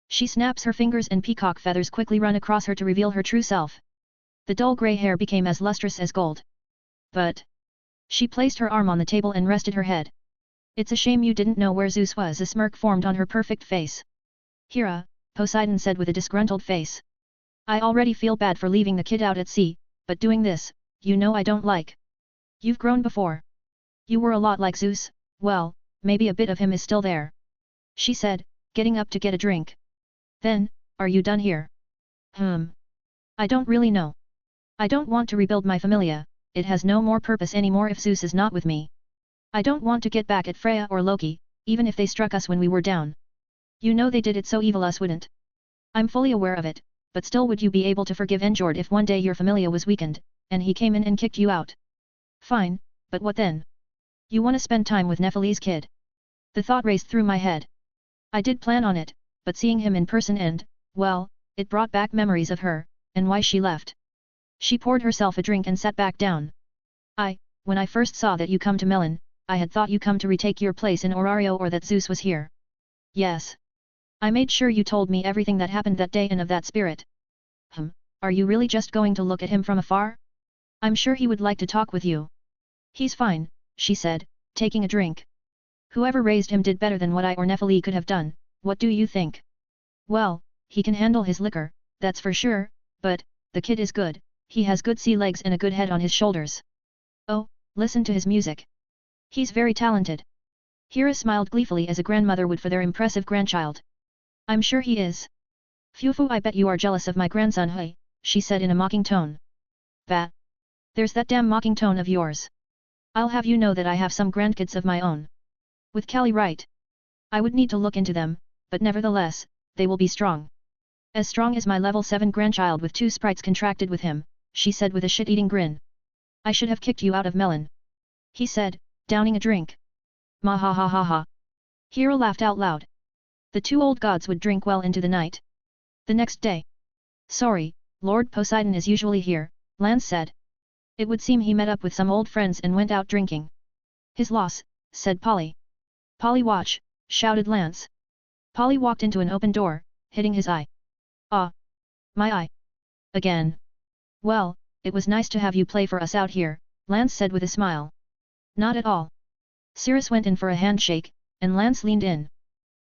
She snaps her fingers and peacock feathers quickly run across her to reveal her true self. The dull grey hair became as lustrous as gold. But... She placed her arm on the table and rested her head. It's a shame you didn't know where Zeus was. A smirk formed on her perfect face. Hera, Poseidon said with a disgruntled face. I already feel bad for leaving the kid out at sea, but doing this, you know I don't like. You've grown before. You were a lot like Zeus, well, maybe a bit of him is still there. She said, getting up to get a drink. Then, are you done here? I don't really know. I don't want to rebuild my familia, it has no more purpose anymore if Zeus is not with me. I don't want to get back at Freya or Loki, even if they struck us when we were down. You know they did it so evil us wouldn't. I'm fully aware of it, but still would you be able to forgive Njord if one day your familia was weakened, and he came in and kicked you out? Fine, but what then? You want to spend time with Nephili's kid? The thought raced through my head. I did plan on it, but seeing him in person and, well, it brought back memories of her, and why she left. She poured herself a drink and sat back down. When I first saw that you come to Melon, I had thought you come to retake your place in Orario or that Zeus was here. Yes. I made sure you told me everything that happened that day and of that spirit. Are you really just going to look at him from afar? I'm sure he would like to talk with you. He's fine, she said, taking a drink. Whoever raised him did better than what I or Nephili could have done, what do you think? Well, he can handle his liquor, that's for sure, but, the kid is good, he has good sea legs and a good head on his shoulders. Oh, listen to his music. He's very talented. Hera smiled gleefully as a grandmother would for their impressive grandchild. I'm sure he is. Phew, I bet you are jealous of my grandson, hey, she said in a mocking tone. Bah. There's that damn mocking tone of yours. I'll have you know that I have some grandkids of my own. With Callie right. I would need to look into them, but nevertheless, they will be strong. As strong as my level 7 grandchild with 2 sprites contracted with him, she said with a shit-eating grin. I should have kicked you out of Melon. He said, downing a drink. Ma ha ha ha ha. Hera laughed out loud. The 2 old gods would drink well into the night. The next day. Sorry, Lord Poseidon is usually here, Lance said. It would seem he met up with some old friends and went out drinking. His loss, said Polly. Polly watch, shouted Lance. Polly walked into an open door, hitting his eye. Ah! My eye! Again! Well, it was nice to have you play for us out here, Lance said with a smile. Not at all. Cirrus went in for a handshake, and Lance leaned in.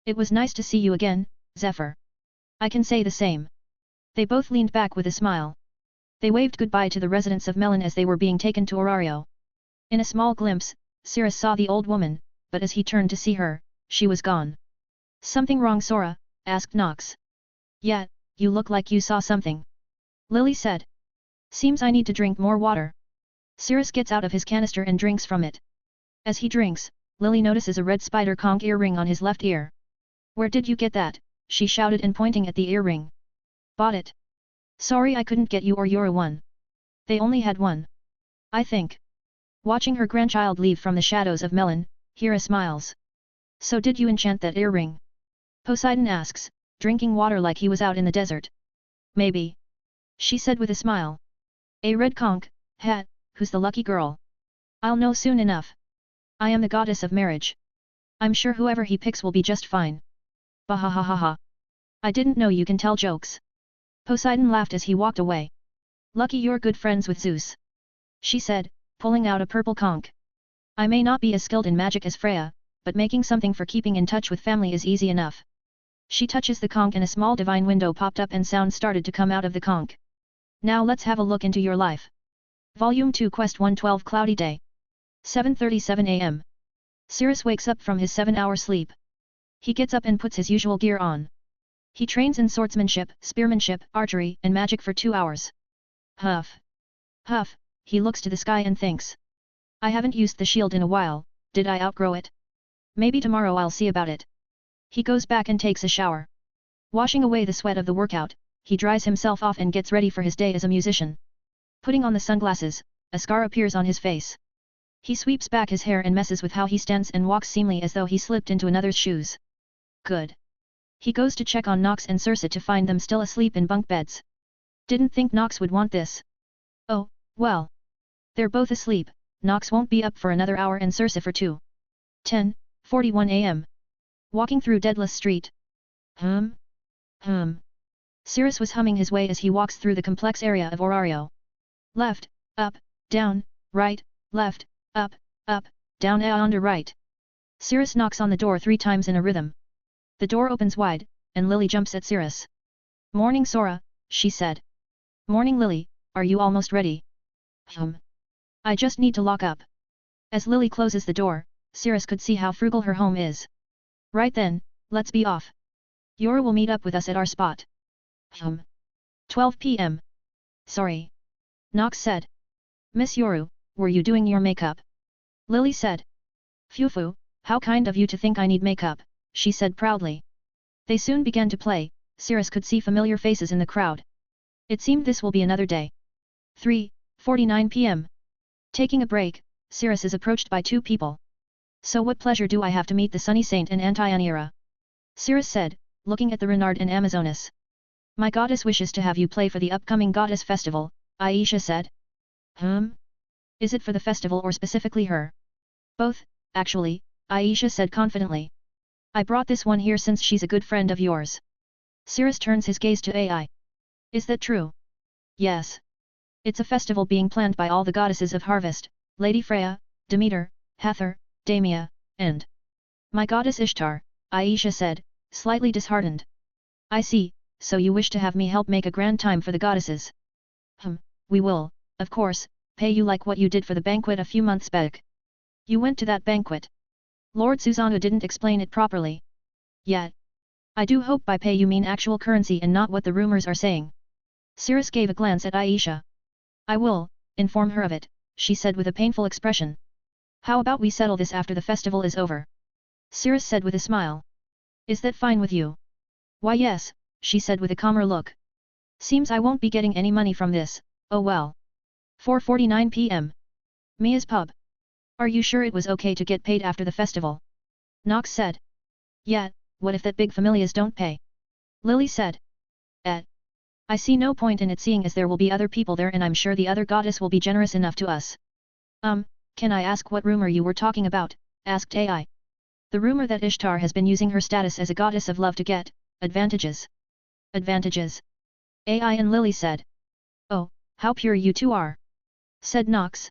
It was nice to see you again, Zephyr. I can say the same. They both leaned back with a smile. They waved goodbye to the residents of Melon as they were being taken to Orario. In a small glimpse, Cirrus saw the old woman, but as he turned to see her, she was gone. Something wrong, Sora? Asked Nox. Yeah, you look like you saw something. Lily said. Seems I need to drink more water. Cirrus gets out of his canister and drinks from it. As he drinks, Lily notices a red spider conch earring on his left ear. Where did you get that? She shouted and pointing at the earring. Bought it. Sorry I couldn't get you or Yura one. They only had one. I think. Watching her grandchild leave from the shadows of Melon, Hira smiles. So did you enchant that earring? Poseidon asks, drinking water like he was out in the desert. Maybe. She said with a smile. A red conch, hat, who's the lucky girl? I'll know soon enough. I am the goddess of marriage. I'm sure whoever he picks will be just fine. Bahahaha. I didn't know you can tell jokes. Poseidon laughed as he walked away. Lucky you're good friends with Zeus. She said, pulling out a purple conch. I may not be as skilled in magic as Freya, but making something for keeping in touch with family is easy enough. She touches the conch and a small divine window popped up and sound started to come out of the conch. Now let's have a look into your life. Volume 2 Quest 112 Cloudy Day. 7:37 am. Cirrus wakes up from his 7-hour sleep. He gets up and puts his usual gear on. He trains in swordsmanship, spearmanship, archery, and magic for 2 hours. Huff. Huff, he looks to the sky and thinks. I haven't used the shield in a while, did I outgrow it? Maybe tomorrow I'll see about it. He goes back and takes a shower. Washing away the sweat of the workout, he dries himself off and gets ready for his day as a musician. Putting on the sunglasses, a scar appears on his face. He sweeps back his hair and messes with how he stands and walks seamlessly as though he slipped into another's shoes. Good. He goes to check on Nox and Circe to find them still asleep in bunk beds. Didn't think Nox would want this. Oh, well. They're both asleep, Nox won't be up for another hour and Circe for 10:41 am. Walking through Deadless Street. Cirrus was humming his way as he walks through the complex area of Orario. Left, up, down, right, left, up, down and right. Cirrus knocks on the door 3 times in a rhythm. The door opens wide, and Lily jumps at Cirrus. Morning Sora, she said. Morning Lily, are you almost ready? I just need to lock up. As Lily closes the door, Cirrus could see how frugal her home is. Right then, let's be off. Yura will meet up with us at our spot. 12 p.m. Sorry. Nox said. Miss Yoru, were you doing your makeup? Lily said. Phew, how kind of you to think I need makeup, she said proudly. They soon began to play. Cirrus could see familiar faces in the crowd. It seemed this will be another day. 3:49 p.m. Taking a break, Cirrus is approached by 2 people. So what pleasure do I have to meet the Sunny Saint and Antianira? Cirrus said, looking at the Renard and Amazonas. My goddess wishes to have you play for the upcoming goddess festival, Aisha said. Is it for the festival or specifically her? Both, actually, Aisha said confidently. I brought this one here since she's a good friend of yours. Cirrus turns his gaze to AI. Is that true? Yes. It's a festival being planned by all the goddesses of harvest, Lady Freya, Demeter, Hathor, Damia, and my goddess Ishtar, Aisha said, slightly disheartened. I see, so you wish to have me help make a grand time for the goddesses. We will, of course, pay you like what you did for the banquet a few months back. You went to that banquet. Lord Susanoo didn't explain it properly. Yet. I do hope by pay you mean actual currency and not what the rumors are saying. Cirrus gave a glance at Aisha. I will, inform her of it, she said with a painful expression. How about we settle this after the festival is over? Cirrus said with a smile. Is that fine with you? Why yes, she said with a calmer look. Seems I won't be getting any money from this, oh well. 4:49 p.m. Mia's pub. Are you sure it was okay to get paid after the festival? Nox said. Yeah, what if that big familias don't pay? Lily said. I see no point in it seeing as there will be other people there and I'm sure the other goddess will be generous enough to us. Can I ask what rumor you were talking about? Asked AI. The rumor that Ishtar has been using her status as a goddess of love to get advantages. Advantages? AI and Lily said. Oh, how pure you two are. Said Nox.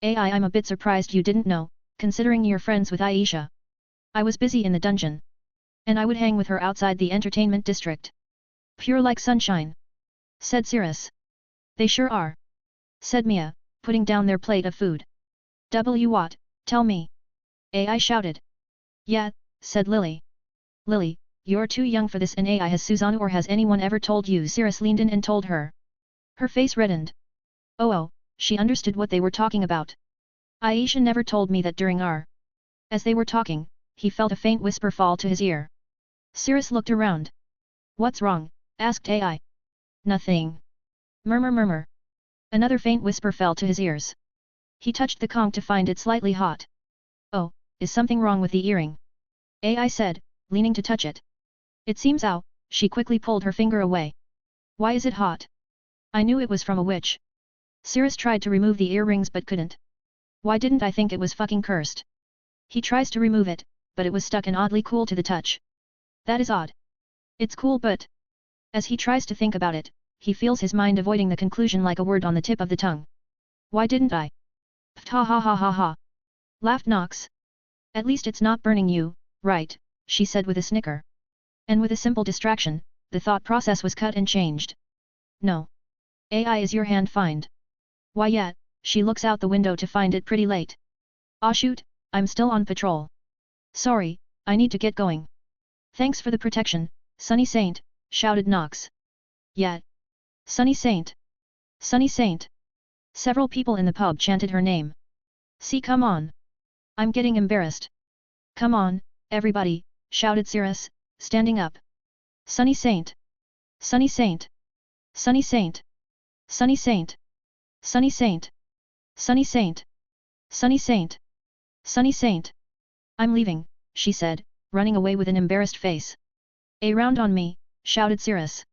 AI, I'm a bit surprised you didn't know, considering you're friends with Aisha. I was busy in the dungeon. And I would hang with her outside the entertainment district. Pure like sunshine. Said Cirrus. They sure are, said Mia, putting down their plate of food. What? Tell me. AI shouted. Yeah, said Lily. Lily, you're too young for this and AI has Susanoo or has anyone ever told you? Cirrus leaned in and told her. Her face reddened. Oh, she understood what they were talking about. Aisha never told me that during our... As they were talking, he felt a faint whisper fall to his ear. Cirrus looked around. What's wrong? Asked AI. Nothing. Murmur. Another faint whisper fell to his ears. He touched the conch to find it slightly hot. Oh, is something wrong with the earring? AI said, leaning to touch it. It seems ow, she quickly pulled her finger away. Why is it hot? I knew it was from a witch. Cirrus tried to remove the earrings but couldn't. Why didn't I think it was fucking cursed? He tries to remove it, but it was stuck and oddly cool to the touch. That is odd. It's cool but... As he tries to think about it, he feels his mind avoiding the conclusion like a word on the tip of the tongue. Why didn't I? Ha ha ha ha ha. Laughed Nox. At least it's not burning you, right, she said with a snicker. And with a simple distraction, the thought process was cut and changed. No. AI is your hand find. Why yet, she looks out the window to find it pretty late. Aw shoot, I'm still on patrol. Sorry, I need to get going. Thanks for the protection, Sunny Saint, shouted Nox. Yeah. Sunny Saint. Sunny Saint. Several people in the pub chanted her name. See, come on. I'm getting embarrassed. Come on, everybody, shouted Cirrus, standing up. Sunny Saint. Sunny Saint. Sunny Saint. Sunny Saint. Sunny Saint. Sunny Saint. Sunny Saint. Sunny Saint. I'm leaving, she said, running away with an embarrassed face. A round on me, shouted Cirrus.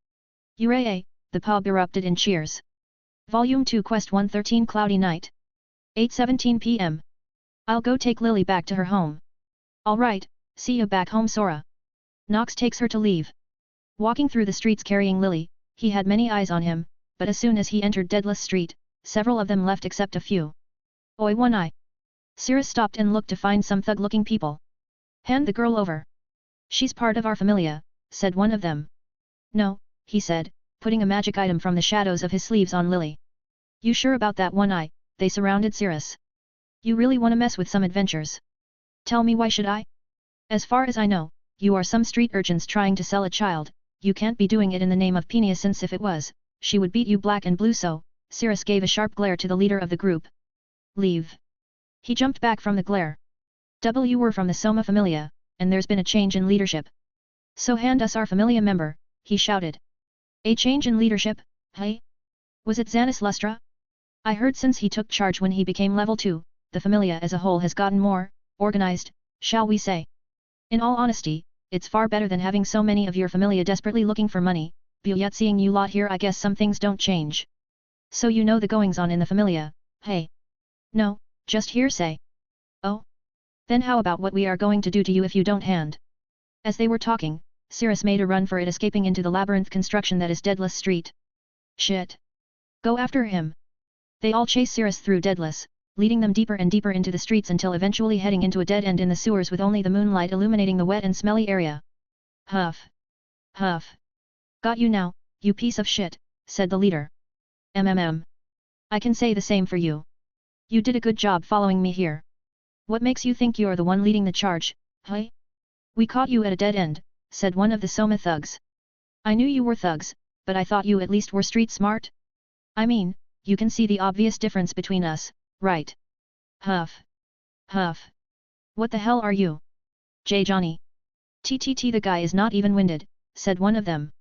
Hooray! The pub erupted in cheers. Volume 2 Quest 113 Cloudy Night. 8:17 p.m. I'll go take Lily back to her home. Alright, see you back home Sora. Nox takes her to leave. Walking through the streets carrying Lily, he had many eyes on him, but as soon as he entered Deadless Street, several of them left except a few. Oi, one eye. Cirrus stopped and looked to find some thug-looking people. Hand the girl over. She's part of our familia, said one of them. No, he said, putting a magic item from the shadows of his sleeves on Lily. You sure about that one eye? They surrounded Cirrus. You really want to mess with some adventures? Tell me why should I? As far as I know, you are some street urchins trying to sell a child, you can't be doing it in the name of Peenia since if it was, she would beat you black and blue so, Cirrus gave a sharp glare to the leader of the group. Leave. He jumped back from the glare. We're from the Soma Familia, and there's been a change in leadership. So hand us our Familia member, he shouted. A change in leadership, hey? Was it Xanis Lustra? I heard since he took charge when he became level 2, the Familia as a whole has gotten more organized, shall we say. In all honesty, it's far better than having so many of your Familia desperately looking for money, but yet seeing you lot here I guess some things don't change. So you know the goings on in the Familia, hey? No, just hearsay. Oh? Then how about what we are going to do to you if you don't hand? As they were talking, Cirrus made a run for it escaping into the labyrinth construction that is Deadless Street. Shit. Go after him. They all chase Cirrus through Deadless, leading them deeper and deeper into the streets until eventually heading into a dead end in the sewers with only the moonlight illuminating the wet and smelly area. Huff. Huff. Got you now, you piece of shit, said the leader. I can say the same for you. You did a good job following me here. What makes you think you're the one leading the charge, hey? We caught you at a dead end, said one of the Soma thugs. I knew you were thugs, but I thought you at least were street smart. I mean, you can see the obvious difference between us, right? Huff. Huff. What the hell are you? Johnny. TTT the guy is not even winded, said one of them.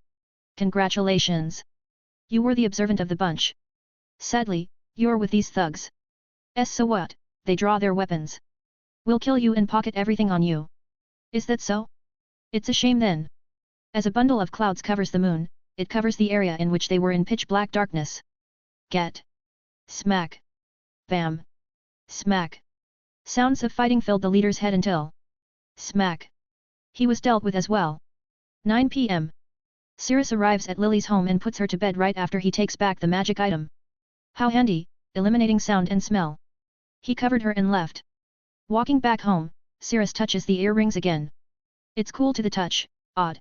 Congratulations. You were the observant of the bunch. Sadly, you're with these thugs. So what, they draw their weapons. We'll kill you and pocket everything on you. Is that so? It's a shame then. As a bundle of clouds covers the moon, it covers the area in which they were in pitch black darkness. Get. Smack. Bam. Smack. Sounds of fighting filled the leader's head until... Smack. He was dealt with as well. 9 p.m. Cirrus arrives at Lily's home and puts her to bed right after he takes back the magic item. How handy, eliminating sound and smell. He covered her and left. Walking back home, Cirrus touches the earrings again. It's cool to the touch, odd.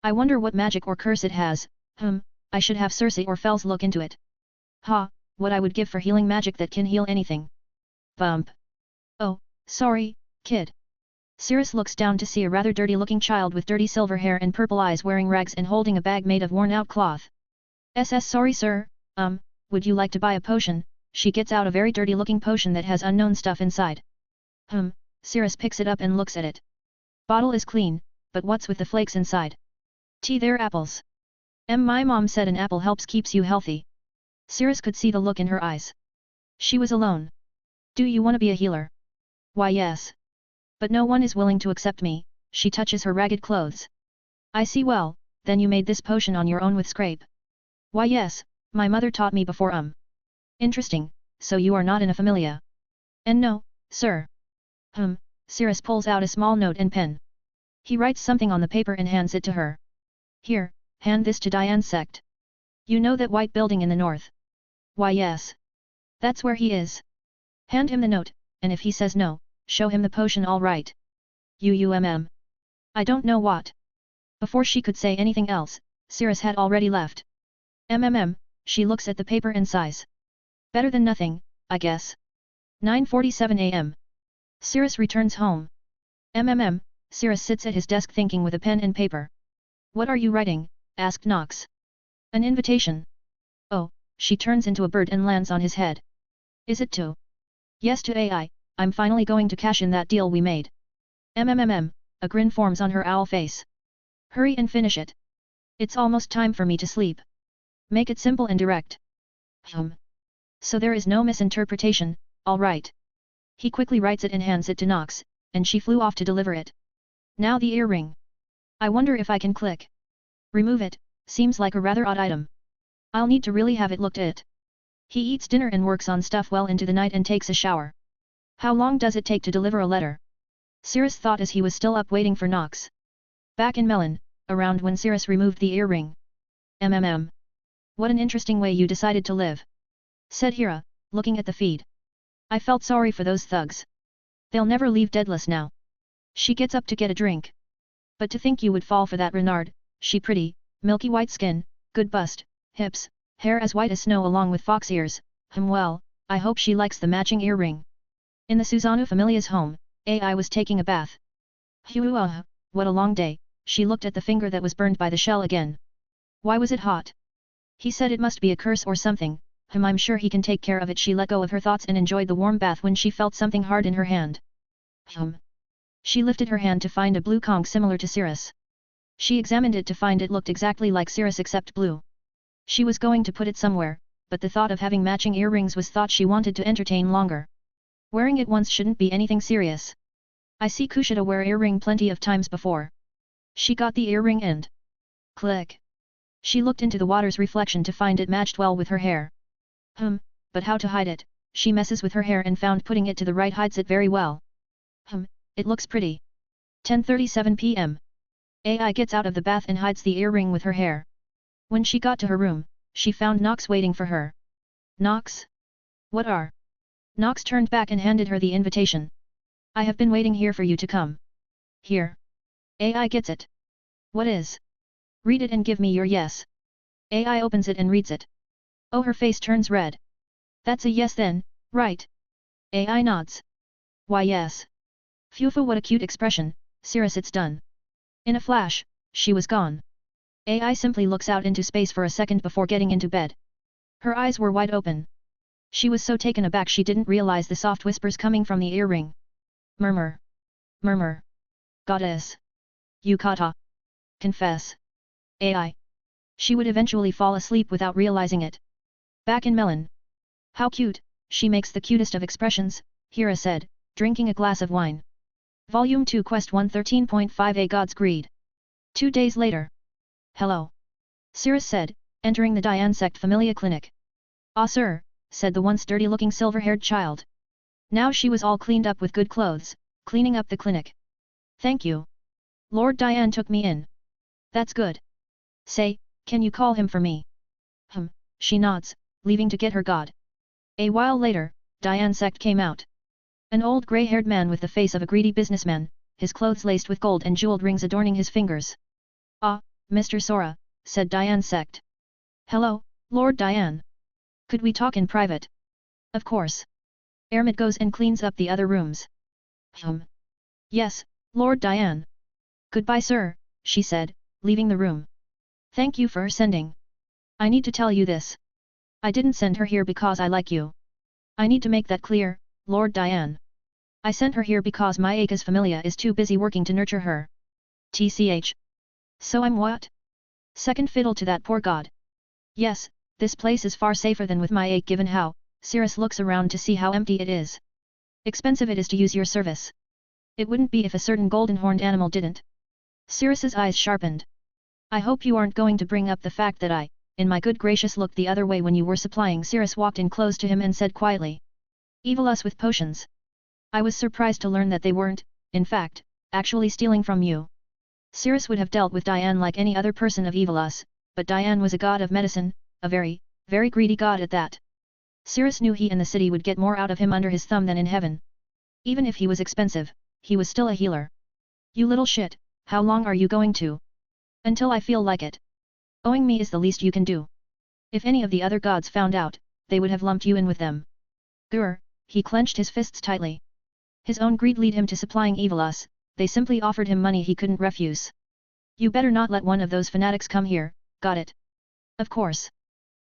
I wonder what magic or curse it has, I should have Cersei or Fels look into it. Ha, what I would give for healing magic that can heal anything. Bump. Oh, sorry, kid. Cirrus looks down to see a rather dirty-looking child with dirty silver hair and purple eyes wearing rags and holding a bag made of worn-out cloth. Sorry sir, would you like to buy a potion? She gets out a very dirty-looking potion that has unknown stuff inside. Cirrus picks it up and looks at it. Bottle is clean, but what's with the flakes inside? They're apples. My mom said an apple helps keeps you healthy. Cirrus could see the look in her eyes. She was alone. Do you want to be a healer? Why yes. But no one is willing to accept me. She touches her ragged clothes. I see. Well, then you made this potion on your own with scrape. Why yes, my mother taught me before. Interesting, so you are not in a familia. And no, sir. Cirrus pulls out a small note and pen. He writes something on the paper and hands it to her. Here, hand this to Diane's sect. You know that white building in the north? Why yes. That's where he is. Hand him the note, and if he says no, show him the potion. All right. I don't know what. Before she could say anything else, Cirrus had already left. She looks at the paper and sighs. Better than nothing, I guess. 9:47 am. Cirrus returns home. Cirrus sits at his desk thinking with a pen and paper. What are you writing? Asked Nox. An invitation. Oh, she turns into a bird and lands on his head. Is it to? Yes, to AI. I'm finally going to cash in that deal we made. A grin forms on her owl face. Hurry and finish it. It's almost time for me to sleep. Make it simple and direct. So there is no misinterpretation, all right. He quickly writes it and hands it to Nox, and she flew off to deliver it. Now the earring. I wonder if I can click. Remove it, seems like a rather odd item. I'll need to really have it looked at. He eats dinner and works on stuff well into the night and takes a shower. How long does it take to deliver a letter? Cirrus thought as he was still up waiting for Nox. Back in Melon, around when Cirrus removed the earring. What an interesting way you decided to live. Said Hera, looking at the feed. I felt sorry for those thugs. They'll never leave Deadless now. She gets up to get a drink. But to think you would fall for that Renard, she pretty, milky white skin, good bust, hips, hair as white as snow along with fox ears, well, I hope she likes the matching earring. In the Susanoo familia's home, AI was taking a bath. What a long day, she looked at the finger that was burned by the shell again. Why was it hot? He said it must be a curse or something, I'm sure he can take care of it. She let go of her thoughts and enjoyed the warm bath when she felt something hard in her hand. She lifted her hand to find a blue conch similar to Cirrus. She examined it to find it looked exactly like Cirrus except blue. She was going to put it somewhere, but the thought of having matching earrings was thought she wanted to entertain longer. Wearing it once shouldn't be anything serious. I see Kushida wear earring plenty of times before. She got the earring and... Click. She looked into the water's reflection to find it matched well with her hair. But how to hide it? She messes with her hair and found putting it to the right hides it very well. It looks pretty. 10:37 p.m. AI gets out of the bath and hides the earring with her hair. When she got to her room, she found Nox waiting for her. Nox? What are? Nox turned back and handed her the invitation. I have been waiting here for you to come. Here. AI gets it. What is? Read it and give me your yes. AI opens it and reads it. Oh, her face turns red. That's a yes then, right? AI nods. Why yes. Phew, what a cute expression, Cirrus, it's done. In a flash, she was gone. AI simply looks out into space for a second before getting into bed. Her eyes were wide open. She was so taken aback she didn't realize the soft whispers coming from the earring. Murmur. Murmur. Goddess. Yukata. Confess. AI. She would eventually fall asleep without realizing it. Back in Melon. How cute, she makes the cutest of expressions, Hera said, drinking a glass of wine. Volume 2 Quest 113.5 A God's Greed. 2 days later. Hello. Cirrus said, entering the Dian sect Familia clinic. Ah sir, said the once dirty-looking silver-haired child. Now she was all cleaned up with good clothes, cleaning up the clinic. Thank you. Lord Dian took me in. That's good. Say, can you call him for me? She nods, leaving to get her god. A while later, Dian sect came out. An old grey-haired man with the face of a greedy businessman, his clothes laced with gold and jeweled rings adorning his fingers. Ah, Mr. Sora, said Dian sect. Hello, Lord Dian. Could we talk in private? Of course. Ermit goes and cleans up the other rooms. Yes, Lord Diane. Goodbye sir, she said, leaving the room. Thank you for sending. I need to tell you this. I didn't send her here because I like you. I need to make that clear, Lord Diane. I sent her here because my Aka's familia is too busy working to nurture her. TCH. So I'm what? Second fiddle to that poor god. Yes, this place is far safer than with my Ake given how. Cirrus looks around to see how empty it is. Expensive it is to use your service. It wouldn't be if a certain golden-horned animal didn't. Cirrus's eyes sharpened. I hope you aren't going to bring up the fact that I, in my good gracious looked the other way when you were supplying. Cirrus walked in close to him and said quietly. Evil us with potions. I was surprised to learn that they weren't, in fact, actually stealing from you. Cirrus would have dealt with Diane like any other person of evil us, but Diane was a god of medicine, a very, very greedy god at that. Cirrus knew he and the city would get more out of him under his thumb than in heaven. Even if he was expensive, he was still a healer. You little shit, how long are you going to? Until I feel like it. Owing me is the least you can do. If any of the other gods found out, they would have lumped you in with them. Grr, he clenched his fists tightly. His own greed led him to supplying evil us, they simply offered him money he couldn't refuse. You better not let one of those fanatics come here, got it? Of course.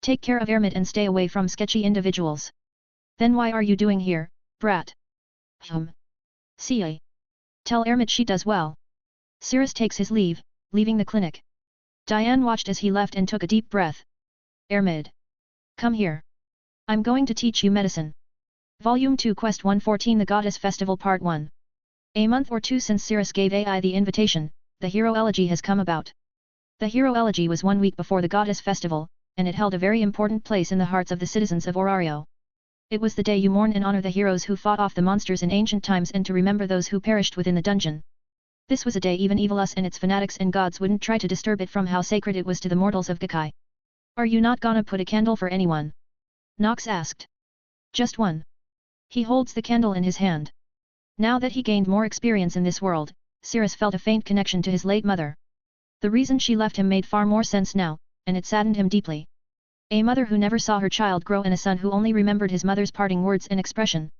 Take care of Ermit and stay away from sketchy individuals. Then why are you doing here, brat? See. Tell Ermit she does well. Cirrus takes his leave, leaving the clinic. Diane watched as he left and took a deep breath. Ermit. Come here. I'm going to teach you medicine. Volume 2 Quest 114 The Goddess Festival Part 1. A month or two since Cirrus gave AI the invitation, the hero elegy has come about. The hero elegy was 1 week before the Goddess Festival, and it held a very important place in the hearts of the citizens of Orario. It was the day you mourn and honor the heroes who fought off the monsters in ancient times and to remember those who perished within the dungeon. This was a day even Evilus and its fanatics and gods wouldn't try to disturb it from how sacred it was to the mortals of Gakai. Are you not gonna put a candle for anyone? Nox asked. Just one. He holds the candle in his hand. Now that he gained more experience in this world, Cirrus felt a faint connection to his late mother. The reason she left him made far more sense now, and it saddened him deeply. A mother who never saw her child grow and a son who only remembered his mother's parting words and expression.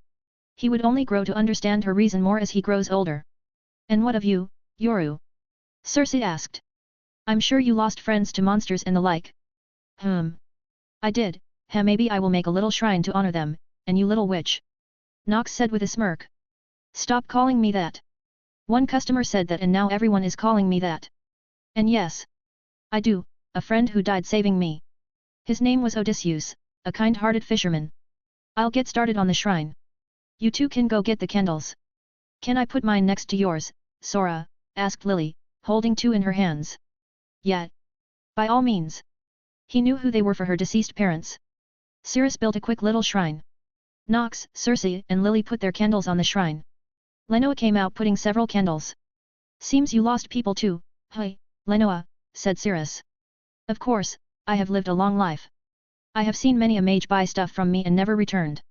He would only grow to understand her reason more as he grows older. And what of you, Yoru? Cersei asked. I'm sure you lost friends to monsters and the like. I did, maybe I will make a little shrine to honor them, and you little witch. Nox said with a smirk. Stop calling me that. One customer said that and now everyone is calling me that. And yes. I do, a friend who died saving me. His name was Odysseus, a kind-hearted fisherman. I'll get started on the shrine. You two can go get the candles. Can I put mine next to yours, Sora? Asked Lily, holding two in her hands. Yeah. By all means. He knew who they were for her deceased parents. Cirrus built a quick little shrine. Nox, Cersei, and Lily put their candles on the shrine. Lenoa came out putting several candles. Seems you lost people too, hey, Lenoa, said Cirrus. Of course, I have lived a long life. I have seen many a mage buy stuff from me and never returned.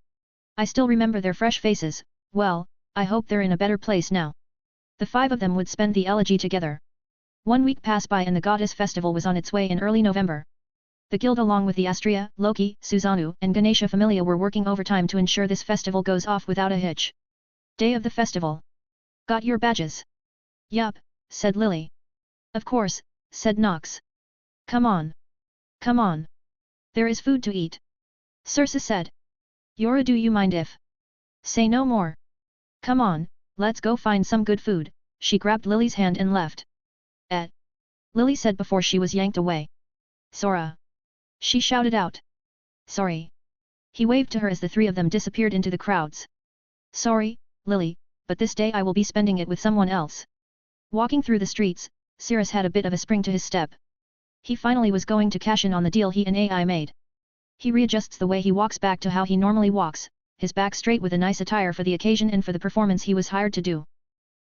I still remember their fresh faces. Well, I hope they're in a better place now. The five of them would spend the elegy together. 1 week passed by and the Goddess Festival was on its way in early November. The guild along with the Astria, Loki, Susanoo, and Ganesha Familia were working overtime to ensure this festival goes off without a hitch. Day of the festival. Got your badges? Yup, said Lily. Of course, said Nox. Come on. Come on. There is food to eat. Cersei said. Yoru, do you mind if? Say no more. Come on, let's go find some good food. She grabbed Lily's hand and left. Lily said before she was yanked away. Sora. She shouted out. Sorry. He waved to her as the three of them disappeared into the crowds. Sorry, Lily, but this day I will be spending it with someone else. Walking through the streets, Cirrus had a bit of a spring to his step. He finally was going to cash in on the deal he and AI made. He readjusts the way he walks back to how he normally walks, his back straight with a nice attire for the occasion and for the performance he was hired to do.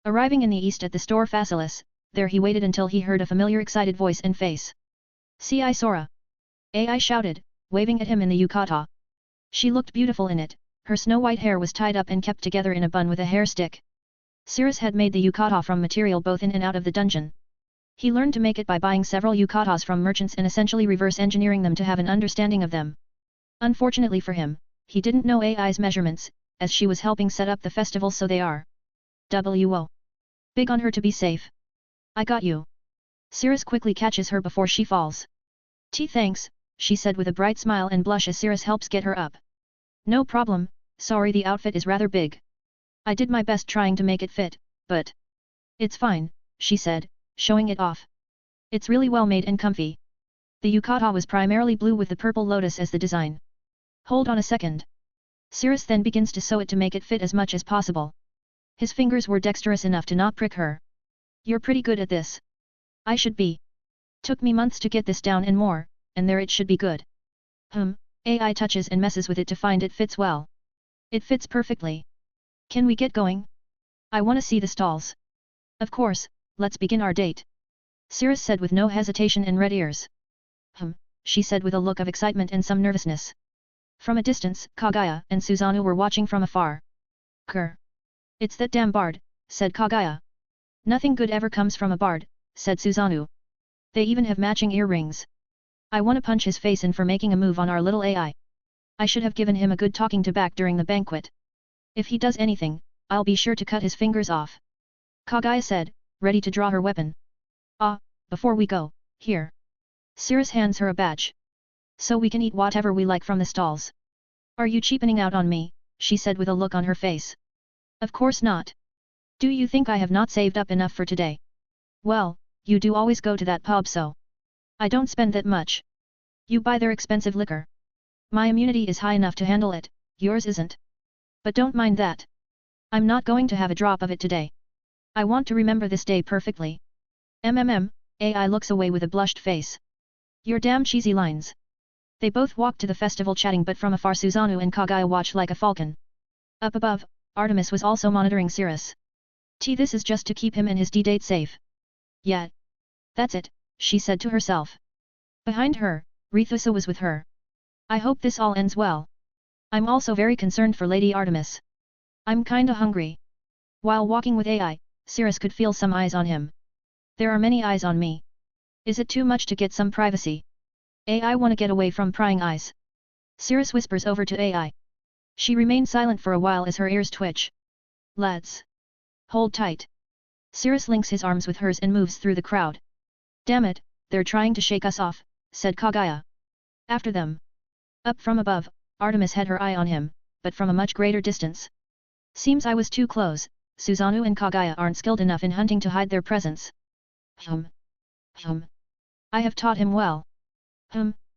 Arriving in the east at the store Facilis, there he waited until he heard a familiar excited voice and face. See I Sora. AI shouted, waving at him in the yukata. She looked beautiful in it, her snow-white hair was tied up and kept together in a bun with a hair stick. Cirrus had made the yukata from material both in and out of the dungeon. He learned to make it by buying several yukatas from merchants and essentially reverse engineering them to have an understanding of them. Unfortunately for him, he didn't know AI's measurements, as she was helping set up the festival, so they are WO. Big on her to be safe. I got you. Cirrus quickly catches her before she falls. Thanks, she said with a bright smile and blush as Cirrus helps get her up. No problem, sorry the outfit is rather big. I did my best trying to make it fit, but it's fine, she said, showing it off. It's really well made and comfy. The yukata was primarily blue with the purple lotus as the design. Hold on a second. Cirrus then begins to sew it to make it fit as much as possible. His fingers were dexterous enough to not prick her. You're pretty good at this. I should be. Took me months to get this down and more, and there it should be good. AI touches and messes with it to find it fits well. It fits perfectly. Can we get going? I want to see the stalls. Of course, let's begin our date. Cirrus said with no hesitation and red ears. She said with a look of excitement and some nervousness. From a distance, Kaguya and Susanoo were watching from afar. Grr. It's that damn bard, said Kaguya. Nothing good ever comes from a bard, said Susanoo. They even have matching earrings. I want to punch his face in for making a move on our little AI. I should have given him a good talking to back during the banquet. If he does anything, I'll be sure to cut his fingers off. Kaguya said, ready to draw her weapon. Before we go, here. Cirrus hands her a badge. So we can eat whatever we like from the stalls. Are you cheapening out on me? She said with a look on her face. Of course not. Do you think I have not saved up enough for today? Well, you do always go to that pub, so I don't spend that much. You buy their expensive liquor. My immunity is high enough to handle it, yours isn't. But don't mind that. I'm not going to have a drop of it today. I want to remember this day perfectly. AI looks away with a blushed face. Your damn cheesy lines. They both walked to the festival chatting, but from afar Susanoo and Kaguya watched like a falcon. Up above, Artemis was also monitoring Cirrus. This is just to keep him and his D-date safe. Yeah. That's it, she said to herself. Behind her, Rithusa was with her. I hope this all ends well. I'm also very concerned for Lady Artemis. I'm kinda hungry. While walking with AI, Cirrus could feel some eyes on him. There are many eyes on me. Is it too much to get some privacy? AI wanna get away from prying eyes. Cirrus whispers over to AI. She remained silent for a while as her ears twitch. Let's hold tight. Cirrus links his arms with hers and moves through the crowd. Damn it, they're trying to shake us off, said Kaguya. After them. Up from above, Artemis had her eye on him, but from a much greater distance. Seems I was too close. Susanoo and Kaguya aren't skilled enough in hunting to hide their presence. I have taught him well.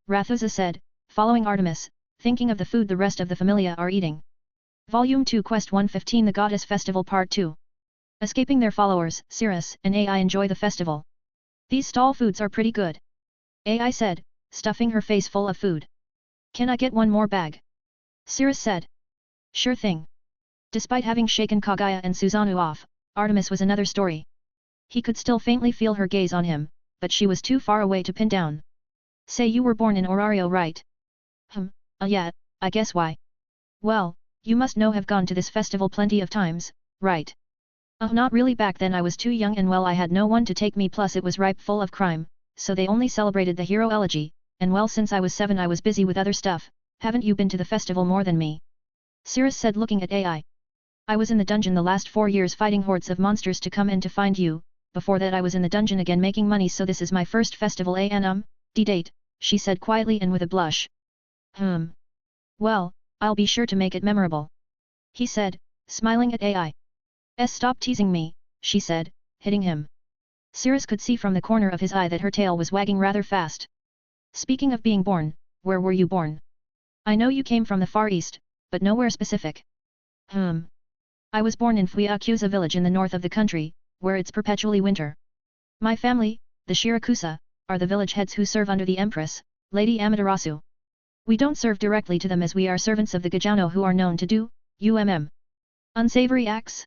Rathusa said, following Artemis, thinking of the food the rest of the familia are eating. Volume 2 Quest 115 The Goddess Festival Part 2. Escaping their followers, Cirrus and AI enjoy the festival. These stall foods are pretty good. AI said, stuffing her face full of food. Can I get one more bag? Cirrus said. Sure thing. Despite having shaken Kaguya and Susanoo off, Artemis was another story. He could still faintly feel her gaze on him, but she was too far away to pin down. Say you were born in Orario, right? Yeah, I guess why. Well, you must know have gone to this festival plenty of times, right? Not really, back then I was too young and well I had no one to take me, plus it was ripe full of crime, so they only celebrated the hero elegy, and well since I was 7 I was busy with other stuff. Haven't you been to the festival more than me? Cirrus said looking at AI. I was in the dungeon the last 4 years fighting hordes of monsters to come and to find you. Before that I was in the dungeon again making money, so this is my first festival D-date, she said quietly and with a blush. Well, I'll be sure to make it memorable. He said, smiling at AI. Stop teasing me, she said, hitting him. Cirrus could see from the corner of his eye that her tail was wagging rather fast. Speaking of being born, where were you born? I know you came from the Far East, but nowhere specific. I was born in Fuyakusa village in the north of the country, where it's perpetually winter. My family, the Shirakusa, are the village heads who serve under the Empress, Lady Amaterasu. We don't serve directly to them as we are servants of the Gajano who are known to do, unsavory acts?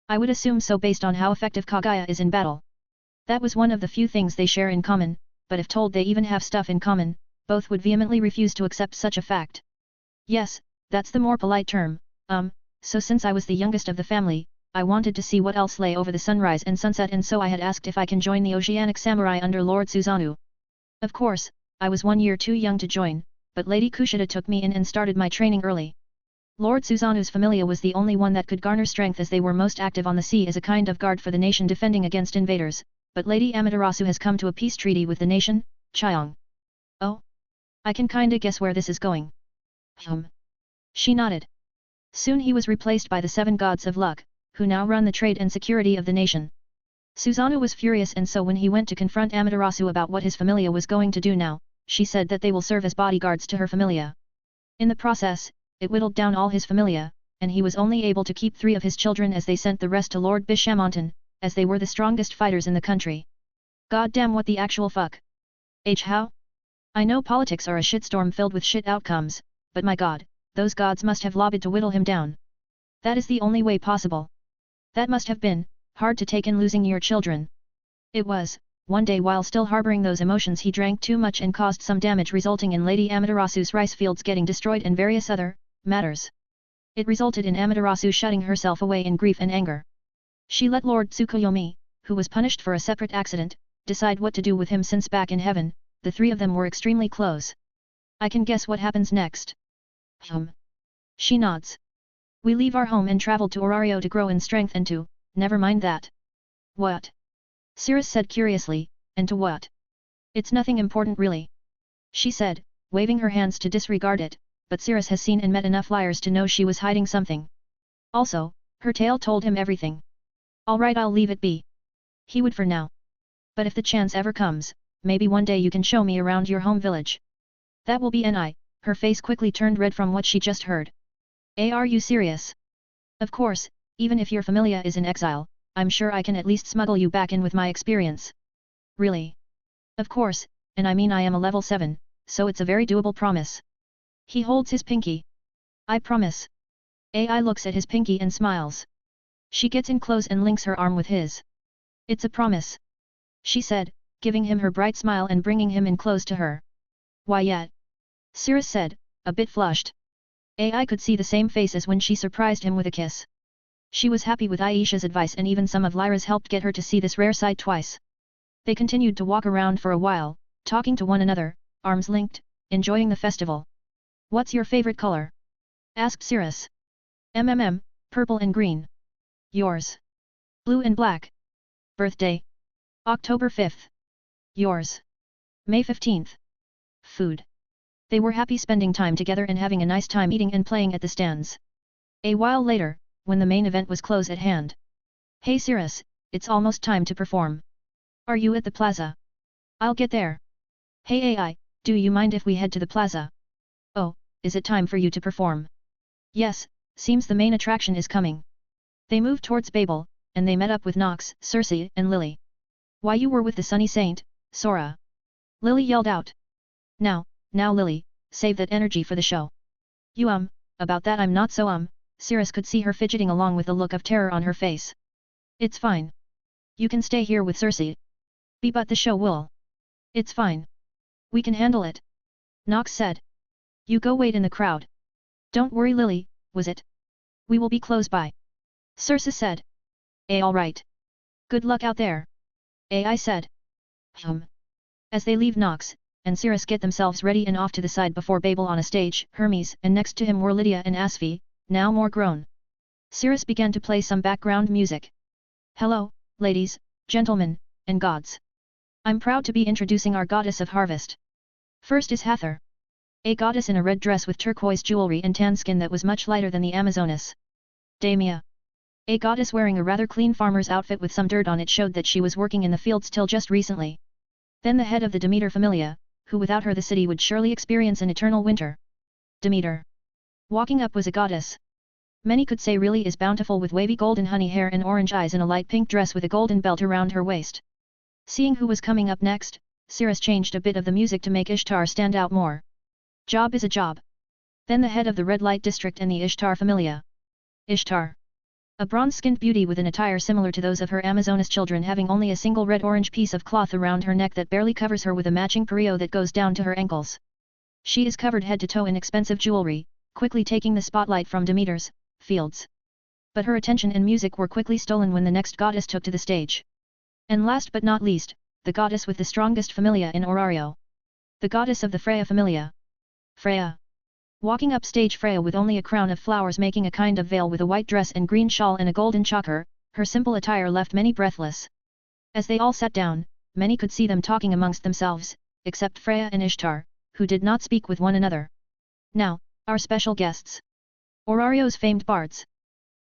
I would assume so based on how effective Kaguya is in battle. That was one of the few things they share in common, but if told they even have stuff in common, both would vehemently refuse to accept such a fact. Yes, that's the more polite term, so since I was the youngest of the family, I wanted to see what else lay over the sunrise and sunset, and so I had asked if I can join the Oceanic Samurai under Lord Susanoo. Of course, I was 1 year too young to join, but Lady Kushida took me in and started my training early. Lord Suzanu's familia was the only one that could garner strength as they were most active on the sea as a kind of guard for the nation defending against invaders, but Lady Amaterasu has come to a peace treaty with the nation, Chiang. Oh? I can kinda guess where this is going. She nodded. Soon he was replaced by the 7 gods of luck, who now run the trade and security of the nation. Suzano was furious, and so when he went to confront Amaterasu about what his familia was going to do now, she said that they will serve as bodyguards to her familia. In the process, it whittled down all his familia, and he was only able to keep 3 of his children as they sent the rest to Lord Bishamontan, as they were the strongest fighters in the country. God damn, what the actual fuck? How? I know politics are a shitstorm filled with shit outcomes, but my god, those gods must have lobbied to whittle him down. That is the only way possible. That must have been hard to take in losing your children. It was. One day while still harboring those emotions he drank too much and caused some damage, resulting in Lady Amaterasu's rice fields getting destroyed and various other matters. It resulted in Amaterasu shutting herself away in grief and anger. She let Lord Tsukuyomi, who was punished for a separate accident, decide what to do with him since back in heaven, the 3 of them were extremely close. I can guess what happens next. She nods. We leave our home and traveled to Orario to grow in strength and to, never mind that. What? Cirrus said curiously, and to what? It's nothing important really. She said, waving her hands to disregard it, but Cirrus has seen and met enough liars to know she was hiding something. Also, her tale told him everything. Alright, I'll leave it be. He would for now. But if the chance ever comes, maybe one day you can show me around your home village. That will be an. Her face quickly turned red from what she just heard. Are you serious? Of course, even if your familia is in exile, I'm sure I can at least smuggle you back in with my experience. Really? Of course, and I mean I am a level 7, so it's a very doable promise. He holds his pinky. I promise. Ai looks at his pinky and smiles. She gets in close and links her arm with his. It's a promise. She said, giving him her bright smile and bringing him in close to her. Why yet? Cirrus said, a bit flushed. Ai could see the same face as when she surprised him with a kiss. She was happy with Aisha's advice, and even some of Lyra's helped get her to see this rare sight twice. They continued to walk around for a while, talking to one another, arms linked, enjoying the festival. What's your favorite color? Asked Cirrus. Purple and green. Yours? Blue and black. Birthday? October 5th. Yours? May 15th. Food. They were happy spending time together and having a nice time eating and playing at the stands. A while later, when the main event was close at hand. Hey Cirrus, it's almost time to perform. Are you at the plaza? I'll get there. Hey Ai, do you mind if we head to the plaza? Oh, is it time for you to perform? Yes, seems the main attraction is coming. They moved towards Babel, and they met up with Nox, Circe, and Lily. Why, you were with the Sunny Saint, Sora? Lily yelled out. Now Lily, save that energy for the show. You about that I'm not so Cirrus could see her fidgeting along with a look of terror on her face. It's fine. You can stay here with Circe. But the show will. It's fine. We can handle it. Nox said. You go wait in the crowd. Don't worry Lily, was it? We will be close by. Circe said. Alright. Good luck out there. I said. As they leave Nox and Cirrus get themselves ready and off to the side before Babel on a stage, Hermes and next to him were Lydia and Asphi, now more grown. Cirrus began to play some background music. Hello, ladies, gentlemen, and gods. I'm proud to be introducing our goddess of harvest. First is Hathor. A goddess in a red dress with turquoise jewelry and tan skin that was much lighter than the Amazoness. Damia. A goddess wearing a rather clean farmer's outfit with some dirt on it showed that she was working in the fields till just recently. Then the head of the Demeter familia, who without her the city would surely experience an eternal winter. Demeter. Walking up was a goddess. Many could say really is bountiful with wavy golden honey hair and orange eyes in a light pink dress with a golden belt around her waist. Seeing who was coming up next, Cirrus changed a bit of the music to make Ishtar stand out more. Job is a job. Then the head of the red light district and the Ishtar familia. Ishtar. A bronze-skinned beauty with an attire similar to those of her Amazonas children, having only a single red-orange piece of cloth around her neck that barely covers her with a matching pareo that goes down to her ankles. She is covered head to toe in expensive jewelry, quickly taking the spotlight from Demeter's fields. But her attention and music were quickly stolen when the next goddess took to the stage. And last but not least, the goddess with the strongest familia in Orario. The goddess of the Freya familia. Freya. Walking up stage, Freya with only a crown of flowers making a kind of veil with a white dress and green shawl and a golden choker, her simple attire left many breathless. As they all sat down, many could see them talking amongst themselves, except Freya and Ishtar, who did not speak with one another. Now, our special guests. Orario's famed bards.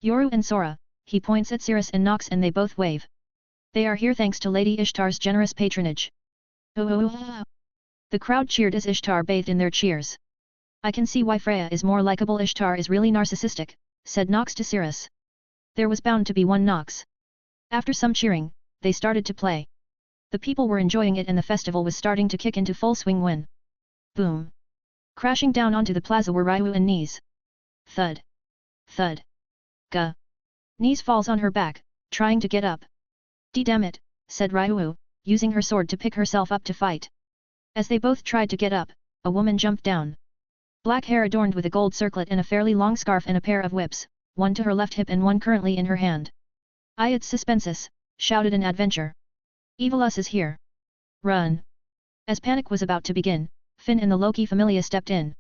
Yoru and Sora, he points at Cirrus and Nox and they both wave. They are here thanks to Lady Ishtar's generous patronage. Oh! The crowd cheered as Ishtar bathed in their cheers. I can see why Freya is more likable. Ishtar is really narcissistic, said Nox to Cirrus. There was bound to be one Nox. After some cheering, they started to play. The people were enjoying it and the festival was starting to kick into full swing when... Boom! Crashing down onto the plaza were Ryu and Knees. Thud. Thud. Gah. Knees falls on her back, trying to get up. Damn it, said Ryu, using her sword to pick herself up to fight. As they both tried to get up, a woman jumped down. Black hair adorned with a gold circlet and a fairly long scarf and a pair of whips, one to her left hip and one currently in her hand. It's suspensus, shouted an adventure. Evilus is here. Run. As panic was about to begin, Finn and the Loki familia stepped in.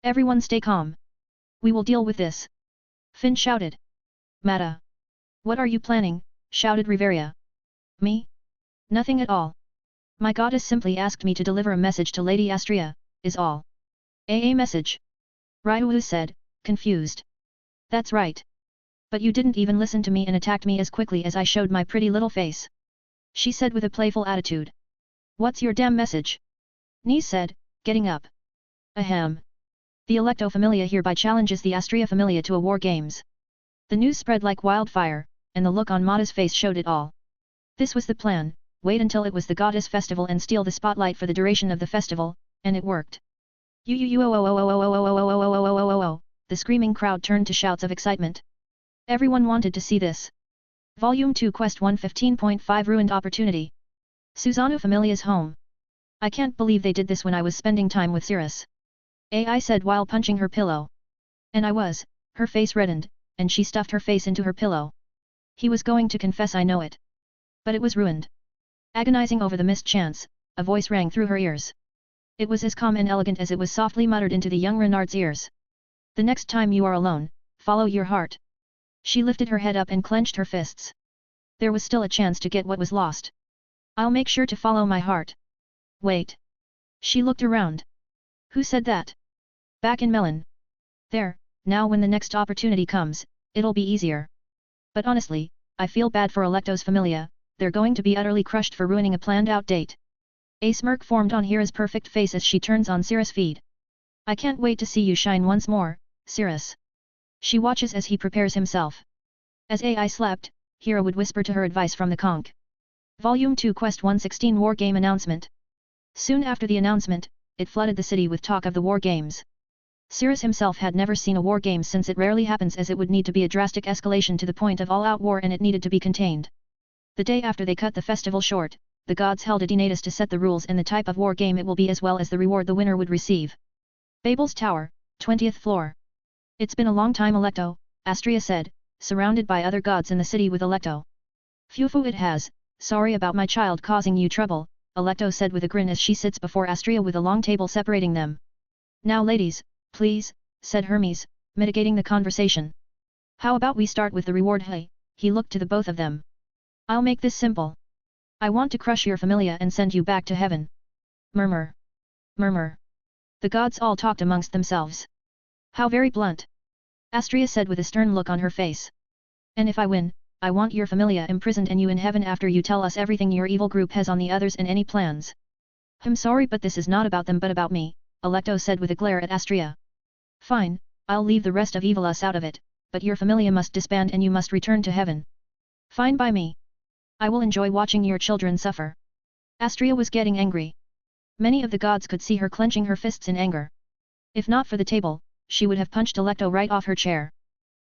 Everyone stay calm. We will deal with this. Finn shouted. Mata. What are you planning? Shouted Riveria. Me? Nothing at all. My goddess simply asked me to deliver a message to Lady Astrea, is all. A message? Ryu said, confused. That's right. But you didn't even listen to me and attacked me as quickly as I showed my pretty little face. She said with a playful attitude. What's your damn message? Knees said, getting up. Ahem. The Electo Familia hereby challenges the Astrea Familia to a war games. The news spread like wildfire, and the look on Mata's face showed it all. This was the plan, wait until it was the goddess festival and steal the spotlight for the duration of the festival, and it worked. The screaming crowd turned to shouts of excitement. Everyone wanted to see this. Volume 2 Quest 115.5 Ruined Opportunity. Susanoo Familia's home. I can't believe they did this when I was spending time with Cirrus. I said while punching her pillow. And I was, her face reddened, and she stuffed her face into her pillow. He was going to confess, I know it. But it was ruined. Agonizing over the missed chance, a voice rang through her ears. It was as calm and elegant as it was softly muttered into the young Renard's ears. The next time you are alone, follow your heart. She lifted her head up and clenched her fists. There was still a chance to get what was lost. I'll make sure to follow my heart. Wait. She looked around. Who said that? Back in Melon. There, now when the next opportunity comes, it'll be easier. But honestly, I feel bad for Electo's Familia, they're going to be utterly crushed for ruining a planned out date. A smirk formed on Hera's perfect face as she turns on Cirrus' feed. I can't wait to see you shine once more, Cirrus. She watches as he prepares himself. As AI slept, Hera would whisper to her advice from the conch. Volume 2 Quest 116 War Game Announcement. Soon after the announcement, it flooded the city with talk of the war games. Cirrus himself had never seen a war game since it rarely happens, as it would need to be a drastic escalation to the point of all-out war and it needed to be contained. The day after they cut the festival short, the gods held a Dinatus to set the rules and the type of war game it will be as well as the reward the winner would receive. Babel's Tower, 20th floor. It's been a long time, Electo, Astrea said, surrounded by other gods in the city with Electo. Phew, it has. Sorry about my child causing you trouble, Electo said with a grin as she sits before Astrea with a long table separating them. Now ladies, please, said Hermes, mitigating the conversation. How about we start with the reward? Hey, he looked to the both of them. I'll make this simple. I want to crush your Familia and send you back to heaven. Murmur. Murmur. The gods all talked amongst themselves. How very blunt. Astrea said with a stern look on her face. And if I win, I want your Familia imprisoned and you in heaven after you tell us everything your evil group has on the others and any plans. I'm sorry, but this is not about them but about me, Electo said with a glare at Astrea. Fine, I'll leave the rest of Evilus out of it, but your Familia must disband and you must return to heaven. Fine by me. I will enjoy watching your children suffer. Astrea was getting angry. Many of the gods could see her clenching her fists in anger. If not for the table, she would have punched Electo right off her chair.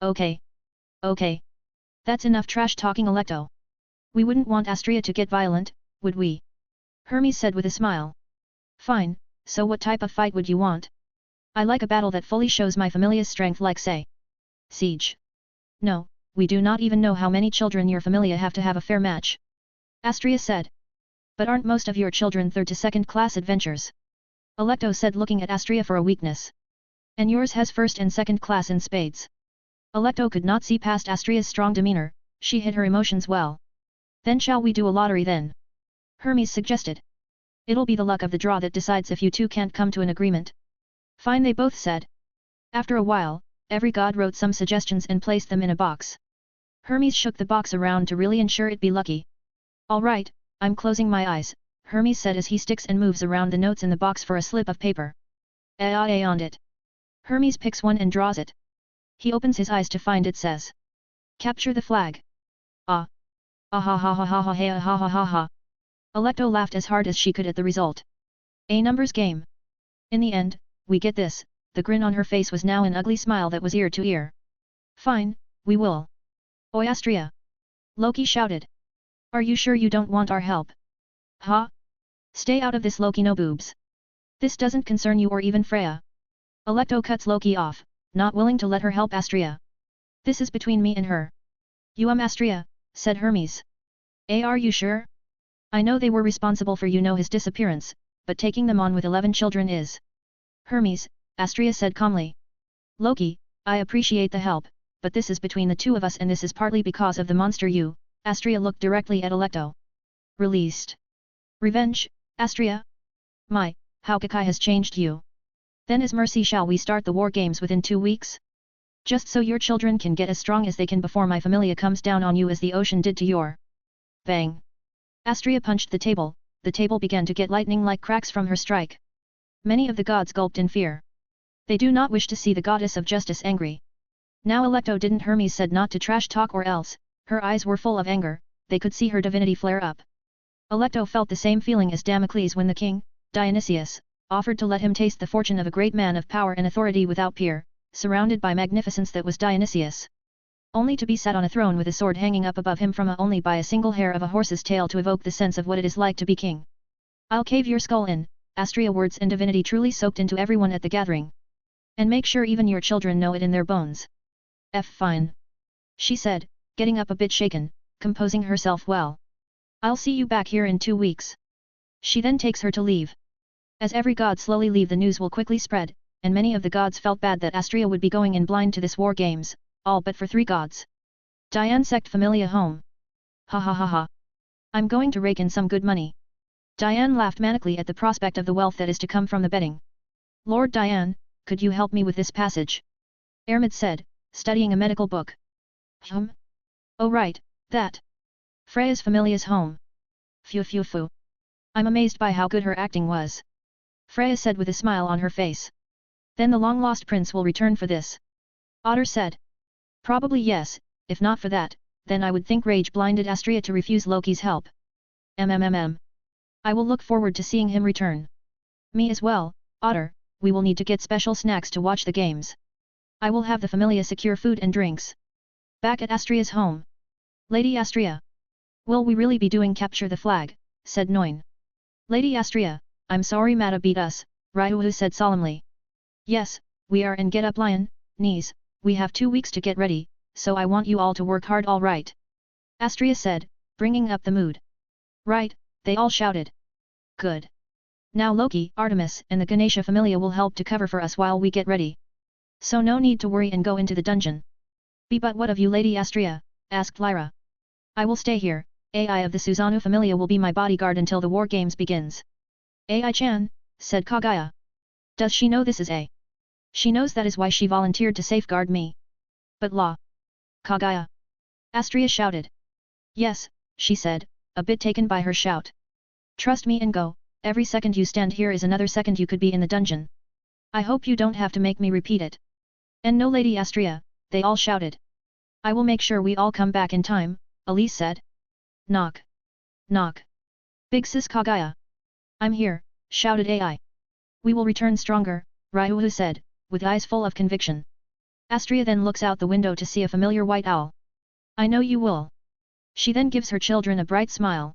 Okay. Okay. That's enough trash talking, Electo. We wouldn't want Astrea to get violent, would we? Hermes said with a smile. Fine, so what type of fight would you want? I like a battle that fully shows my Familia's strength, like say, siege. No, we do not even know how many children your Familia have to have a fair match. Astrea said. But aren't most of your children third to second class adventures? Alecto said looking at Astria for a weakness. And yours has first and second class in spades. Alecto could not see past Astria's strong demeanor, she hid her emotions well. Then shall we do a lottery then? Hermes suggested. It'll be the luck of the draw that decides if you two can't come to an agreement. Fine, they both said. After a while, every god wrote some suggestions and placed them in a box. Hermes shook the box around to really ensure it'd be lucky. All right, I'm closing my eyes, Hermes said as he sticks and moves around the notes in the box for a slip of paper. On it. Hermes picks one and draws it. He opens his eyes to find it says. Capture the flag. Ah. Ah ha ha ha ha ha ha ha ha ha ha. Alecto laughed as hard as she could at the result. A numbers game. In the end, we get this, the grin on her face was now an ugly smile that was ear to ear. Fine, we will. Oi Astria! Loki shouted. Are you sure you don't want our help? Huh? Stay out of this Loki, no boobs. This doesn't concern you or even Freya. Alecto cuts Loki off, not willing to let her help Astria. This is between me and her. You Astria, said Hermes. Are you sure? I know they were responsible for his disappearance, but taking them on with 11 children is. Hermes, Astria said calmly. Loki, I appreciate the help, but this is between the two of us and this is partly because of the monster you, Astria looked directly at Alecto. Released. Revenge, Astria? My, how Kakai has changed you. Then as mercy shall we start the war games within 2 weeks? Just so your children can get as strong as they can before my familia comes down on you as the ocean did to your. Bang. Astria punched the table began to get lightning-like cracks from her strike. Many of the gods gulped in fear. They do not wish to see the goddess of justice angry. Now Alecto didn't Hermes said not to trash talk or else, her eyes were full of anger, they could see her divinity flare up. Alecto felt the same feeling as Damocles when the king, Dionysius, offered to let him taste the fortune of a great man of power and authority without peer, surrounded by magnificence that was Dionysius. Only to be sat on a throne with a sword hanging up above him from only by a single hair of a horse's tail to evoke the sense of what it is like to be king. I'll cave your skull in, Astria words and divinity truly soaked into everyone at the gathering. And make sure even your children know it in their bones. Fine. She said, getting up a bit shaken, composing herself well. I'll see you back here in 2 weeks. She then takes her to leave. As every god slowly leave the news will quickly spread, and many of the gods felt bad that Astria would be going in blind to this war games, all but for 3 gods. Diane sect familia home. Ha ha ha ha. I'm going to rake in some good money. Diane laughed manically at the prospect of the wealth that is to come from the betting. Lord Diane, could you help me with this passage? Ermid said, studying a medical book. Oh right, that. Freya's familia's home. Phew phew phew. I'm amazed by how good her acting was. Freya said with a smile on her face. Then the long-lost prince will return for this. Otter said. Probably yes, if not for that, then I would think rage-blinded Astria to refuse Loki's help. I will look forward to seeing him return. Me as well, Otter, we will need to get special snacks to watch the games. I will have the familia secure food and drinks. Back at Astria's home. Lady Astria. Will we really be doing capture the flag, said Noin. Lady Astria, I'm sorry Mata beat us, Ryuhu said solemnly. Yes, we are and get up lion, knees, we have 2 weeks to get ready, so I want you all to work hard all right. Astria said, bringing up the mood. Right, they all shouted. Good. Now Loki, Artemis and the Ganesha familia will help to cover for us while we get ready. So no need to worry and go into the dungeon. But what of you Lady Astria, asked Lyra. I will stay here, Ai of the Susanoo familia will be my bodyguard until the war games begins. Ai-chan, said Kaguya. Does she know this is a? She knows that is why she volunteered to safeguard me. But law. Kaguya. Astria shouted. Yes, she said, a bit taken by her shout. Trust me and go, every second you stand here is another second you could be in the dungeon. I hope you don't have to make me repeat it. And no Lady Astria, they all shouted. I will make sure we all come back in time, Elise said. Knock. Knock. Big sis Kaguya. I'm here, shouted Ai. We will return stronger, Ryuhu said, with eyes full of conviction. Astria then looks out the window to see a familiar white owl. I know you will. She then gives her children a bright smile.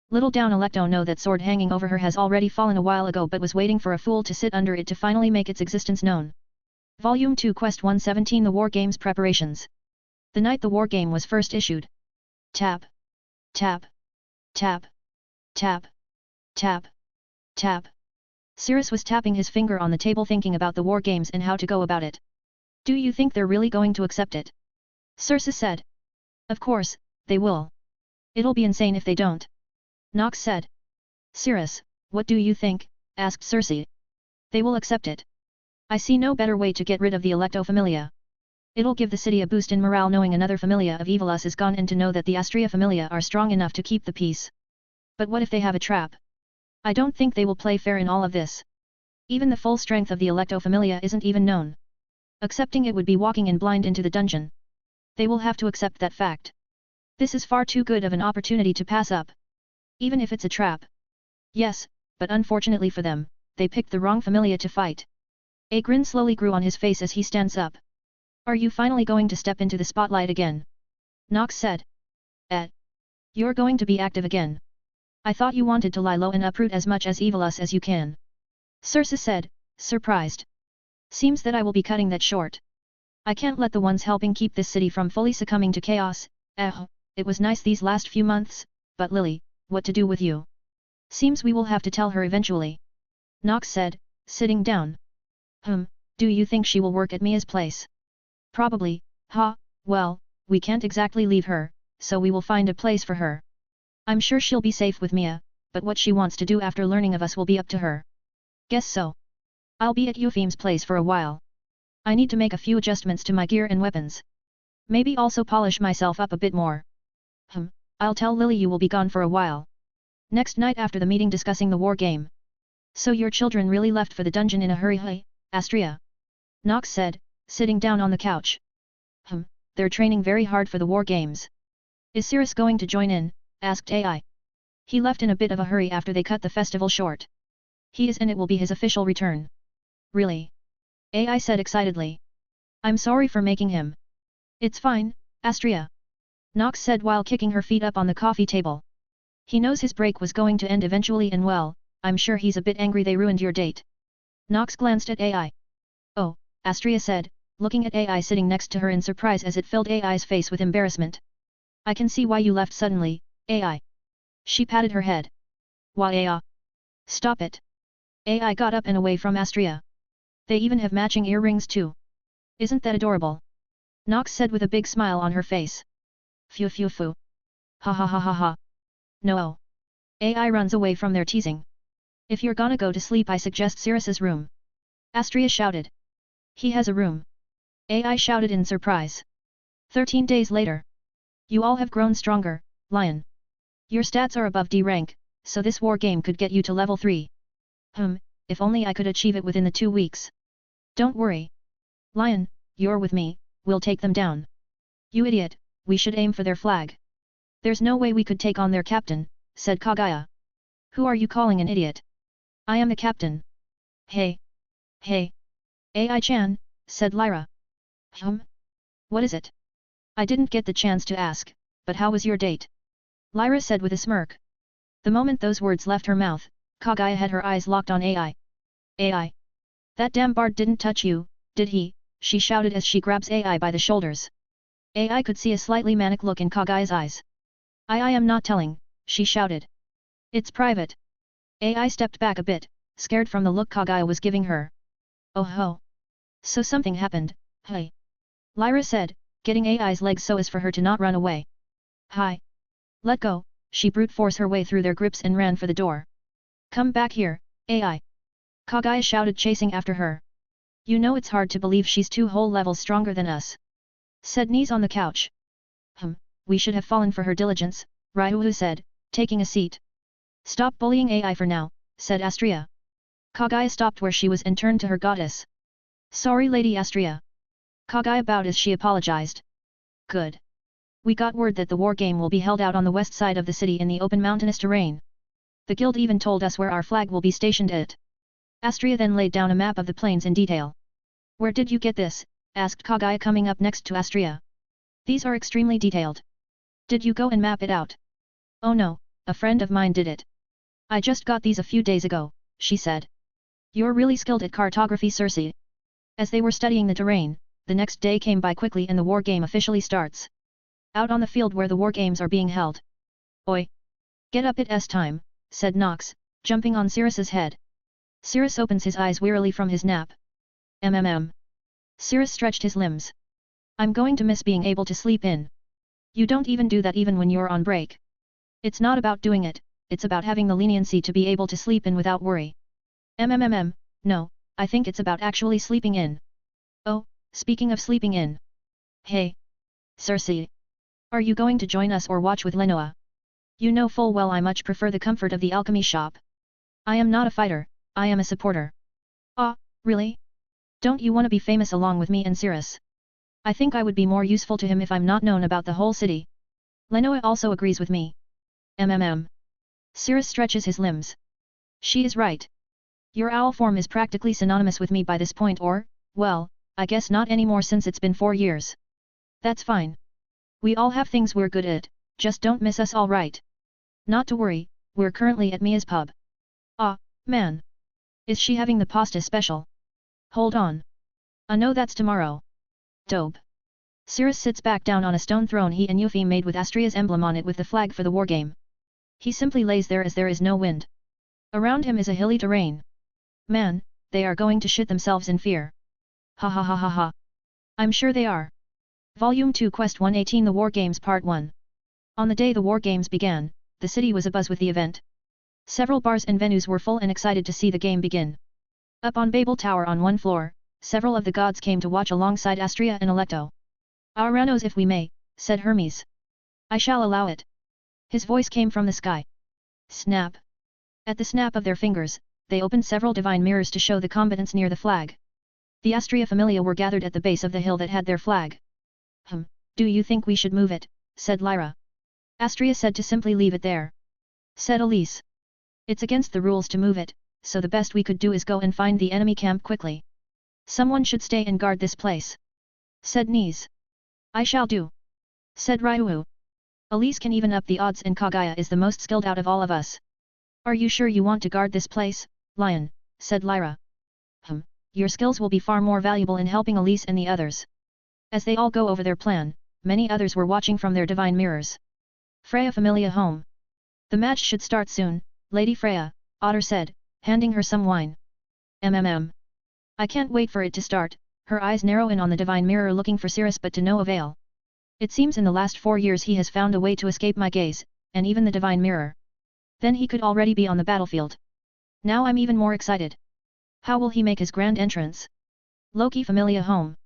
Little down Alecto know that sword hanging over her has already fallen a while ago but was waiting for a fool to sit under it to finally make its existence known. Volume 2 Quest 117 The War Games Preparations. The night the war game was first issued. Tap. Tap. Tap. Tap. Tap. Tap. Cirrus was tapping his finger on the table thinking about the war games and how to go about it. Do you think they're really going to accept it? Circe said. Of course, they will. It'll be insane if they don't. Nox said. Cirrus, what do you think? Asked Circe. They will accept it. I see no better way to get rid of the Electo Familia. It'll give the city a boost in morale knowing another Familia of Evilus is gone and to know that the Astria Familia are strong enough to keep the peace. But what if they have a trap? I don't think they will play fair in all of this. Even the full strength of the Electo Familia isn't even known. Accepting it would be walking in blind into the dungeon. They will have to accept that fact. This is far too good of an opportunity to pass up. Even if it's a trap. Yes, but unfortunately for them, they picked the wrong Familia to fight. A grin slowly grew on his face as he stands up. Are you finally going to step into the spotlight again? Nox said. You're going to be active again. I thought you wanted to lie low and uproot as much as Evilus as you can. Circe said, surprised. Seems that I will be cutting that short. I can't let the ones helping keep this city from fully succumbing to chaos. It was nice these last few months, but Lily, what to do with you? Seems we will have to tell her eventually. Nox said, sitting down. Do you think she will work at Mia's place? Probably, well, we can't exactly leave her, so we will find a place for her. I'm sure she'll be safe with Mia, but what she wants to do after learning of us will be up to her. Guess so. I'll be at Eupheme's place for a while. I need to make a few adjustments to my gear and weapons. Maybe also polish myself up a bit more. I'll tell Lily you will be gone for a while. Next night after the meeting discussing the war game. So your children really left for the dungeon in a hurry, hey, Astria? Nox said, sitting down on the couch. They're training very hard for the war games. Is Cirrus going to join in? Asked AI. He left in a bit of a hurry after they cut the festival short. He is and it will be his official return. Really? AI said excitedly. I'm sorry for making him. It's fine, Astria. Nox said while kicking her feet up on the coffee table. He knows his break was going to end eventually and well, I'm sure he's a bit angry they ruined your date. Nox glanced at AI. Oh, Astria said, looking at AI sitting next to her in surprise as it filled AI's face with embarrassment. I can see why you left suddenly, AI. She patted her head. Why AI? Stop it. AI got up and away from Astria. They even have matching earrings too. Isn't that adorable? Nox said with a big smile on her face. Phew phew phew. Ha ha ha ha ha. No. AI runs away from their teasing. If you're gonna go to sleep I suggest Cirrus's room. Astria shouted. He has a room. AI shouted in surprise. 13 days later. You all have grown stronger, Lion. Your stats are above D rank, so this war game could get you to level 3. If only I could achieve it within the 2 weeks. Don't worry. Lion, you're with me, we'll take them down. You idiot, we should aim for their flag. There's no way we could take on their captain, said Kaguya. Who are you calling an idiot? I am the captain. Hey. AI-chan, said Lyra. What is it? I didn't get the chance to ask, but how was your date? Lyra said with a smirk. The moment those words left her mouth, Kaguya had her eyes locked on AI. AI. That damn bard didn't touch you, did he? She shouted as she grabs AI by the shoulders. AI could see a slightly manic look in Kaguya's eyes. I am not telling, she shouted. It's private. AI stepped back a bit, scared from the look Kaguya was giving her. Oh ho. So something happened, hey. Lyra said, getting AI's legs so as for her to not run away. Hi. Let go, she brute forced her way through their grips and ran for the door. Come back here, AI. Kaguya shouted chasing after her. You know it's hard to believe she's 2 whole levels stronger than us. Said knees on the couch. We should have fallen for her diligence, Ryuhu said, taking a seat. Stop bullying AI for now, said Astria. Kaguya stopped where she was and turned to her goddess. Sorry Lady Astria. Kaguya bowed as she apologized. Good. We got word that the war game will be held out on the west side of the city in the open mountainous terrain. The guild even told us where our flag will be stationed at. Astria then laid down a map of the plains in detail. Where did you get this? Asked Kaguya coming up next to Astria. These are extremely detailed. Did you go and map it out? Oh no, a friend of mine did it. I just got these a few days ago, she said. You're really skilled at cartography, Circe. As they were studying the terrain, the next day came by quickly and the war game officially starts. Out on the field where the war games are being held. Oi! Get up, it's time, said Nox, jumping on Cirrus's head. Cirrus opens his eyes wearily from his nap. Cirrus stretched his limbs. I'm going to miss being able to sleep in. You don't even do that even when you're on break. It's not about doing it, it's about having the leniency to be able to sleep in without worry. No, I think it's about actually sleeping in. Oh, speaking of sleeping in. Hey. Circe. Are you going to join us or watch with Lenoa? You know full well I much prefer the comfort of the alchemy shop. I am not a fighter, I am a supporter. Ah, really? Don't you want to be famous along with me and Cirrus? I think I would be more useful to him if I'm not known about the whole city. Lenoa also agrees with me. Cirrus stretches his limbs. She is right. Your owl form is practically synonymous with me by this point or, well, I guess not anymore since it's been 4 years. That's fine. We all have things we're good at, just don't miss us all right. Not to worry, we're currently at Mia's pub. Ah, man. Is she having the pasta special? Hold on. No, that's tomorrow. Dope. Cirrus sits back down on a stone throne he and Yuffie made with Astria's emblem on it with the flag for the wargame. He simply lays there as there is no wind. Around him is a hilly terrain. Man, they are going to shit themselves in fear. Ha ha ha ha ha. I'm sure they are. Volume 2 Quest 118 The War Games Part 1. On the day the War Games began, the city was abuzz with the event. Several bars and venues were full and excited to see the game begin. Up on Babel Tower on one floor, several of the gods came to watch alongside Astria and Alecto. Auranos if we may, said Hermes. I shall allow it. His voice came from the sky. Snap. At the snap of their fingers, they opened several divine mirrors to show the combatants near the flag. The Astria Familia were gathered at the base of the hill that had their flag. Do you think we should move it, said Lyra. Astria said to simply leave it there. Said Elise. It's against the rules to move it, so the best we could do is go and find the enemy camp quickly. Someone should stay and guard this place. Said Nise. I shall do. Said Ryuu. Elise can even up the odds and Kaguya is the most skilled out of all of us. Are you sure you want to guard this place, Lion? Said Lyra. Your skills will be far more valuable in helping Elise and the others. As they all go over their plan, many others were watching from their divine mirrors. Freya Familia home. The match should start soon, Lady Freya, Otter said, handing her some wine. I can't wait for it to start, her eyes narrow in on the divine mirror looking for Cirrus but to no avail. It seems in the last 4 years he has found a way to escape my gaze, and even the divine mirror. Then he could already be on the battlefield. Now I'm even more excited. How will he make his grand entrance? Loki Familia home.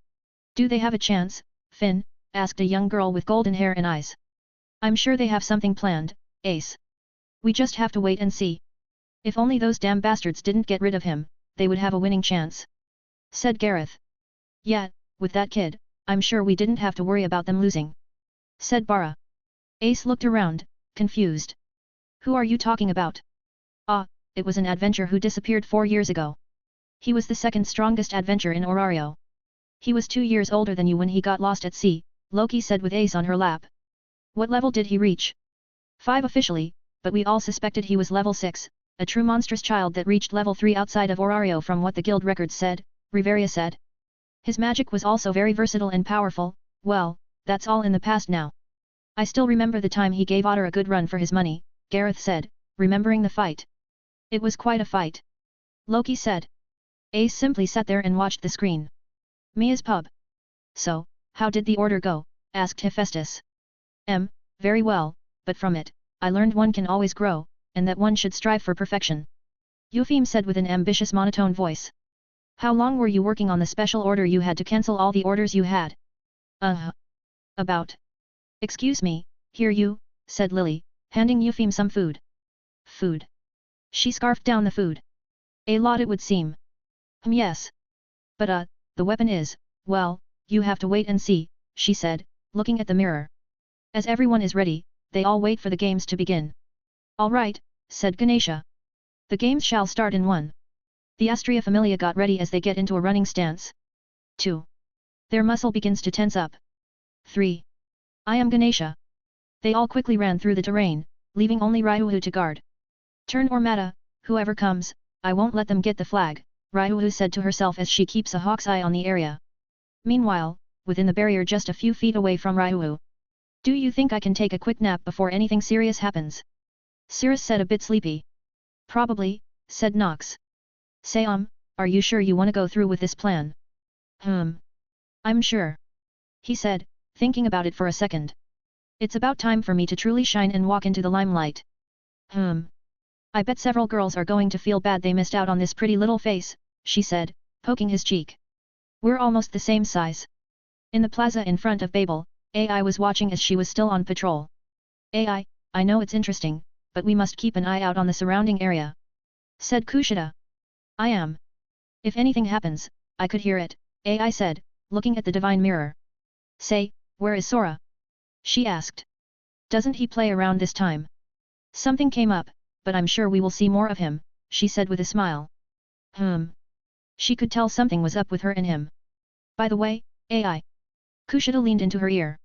Do they have a chance, Finn? Asked a young girl with golden hair and eyes. I'm sure they have something planned, Ace. We just have to wait and see. If only those damn bastards didn't get rid of him, they would have a winning chance. Said Gareth. Yeah, with that kid, I'm sure we didn't have to worry about them losing. Said Bara. Ace looked around, confused. Who are you talking about? Ah, it was an adventurer who disappeared 4 years ago. He was the second strongest adventurer in Orario. He was 2 years older than you when he got lost at sea, Loki said with Ace on her lap. What level did he reach? 5 officially, but we all suspected he was level 6, a true monstrous child that reached level 3 outside of Orario from what the guild records said, Riveria said. His magic was also very versatile and powerful. Well, that's all in the past now. I still remember the time he gave Otter a good run for his money, Gareth said, remembering the fight. It was quite a fight. Loki said. Ace simply sat there and watched the screen. Mia's pub. So, how did the order go? Asked Hephaestus. Very well, but from it, I learned one can always grow, and that one should strive for perfection. Eupheme said with an ambitious monotone voice. How long were you working on the special order you had to cancel all the orders you had? About. Excuse me, here you, said Lily, handing Eupheme some food. Food. She scarfed down the food. A lot it would seem. Yes. But the weapon is, well, you have to wait and see, she said, looking at the mirror. As everyone is ready, they all wait for the games to begin. All right, said Ganesha. The games shall start in 1. The Astria Familia got ready as they get into a running stance. 2. Their muscle begins to tense up. 3. I am Ganesha. They all quickly ran through the terrain, leaving only Ryuhu to guard. Turn or Mata, whoever comes, I won't let them get the flag, Ryuhu said to herself as she keeps a hawk's eye on the area. Meanwhile, within the barrier just a few feet away from Ryuhu. Do you think I can take a quick nap before anything serious happens? Cirrus said a bit sleepy. Probably, said Nox. Say are you sure you want to go through with this plan? I'm sure. He said, thinking about it for a second. It's about time for me to truly shine and walk into the limelight. I bet several girls are going to feel bad they missed out on this pretty little face, she said, poking his cheek. We're almost the same size. In the plaza in front of Babel, AI was watching as she was still on patrol. AI, I know it's interesting, but we must keep an eye out on the surrounding area. Said Kushida. I am. If anything happens, I could hear it, AI said, looking at the divine mirror. Say, where is Sora? She asked. Doesn't he play around this time? Something came up, but I'm sure we will see more of him, she said with a smile. She could tell something was up with her and him. By the way, AI. Kushida leaned into her ear.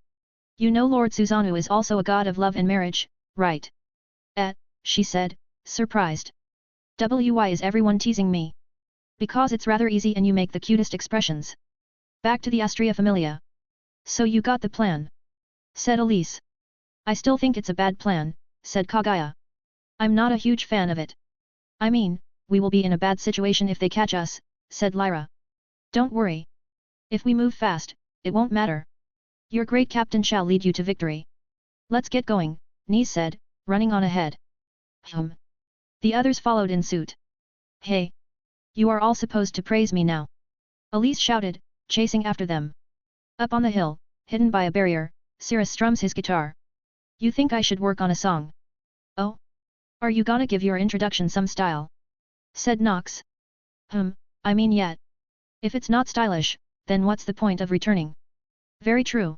You know Lord Susanoo is also a god of love and marriage, right? She said, surprised. Why is everyone teasing me? Because it's rather easy and you make the cutest expressions. Back to the Astria Familia. So you got the plan? Said Elise. I still think it's a bad plan, said Kaguya. I'm not a huge fan of it. I mean, we will be in a bad situation if they catch us, said Lyra. Don't worry. If we move fast, it won't matter. Your great captain shall lead you to victory. Let's get going, Nee said, running on ahead. The others followed in suit. Hey! You are all supposed to praise me now. Elise shouted, chasing after them. Up on the hill, hidden by a barrier, Cirrus strums his guitar. You think I should work on a song? Oh? Are you gonna give your introduction some style? Said Nox. I mean yet. If it's not stylish, then what's the point of returning? Very true.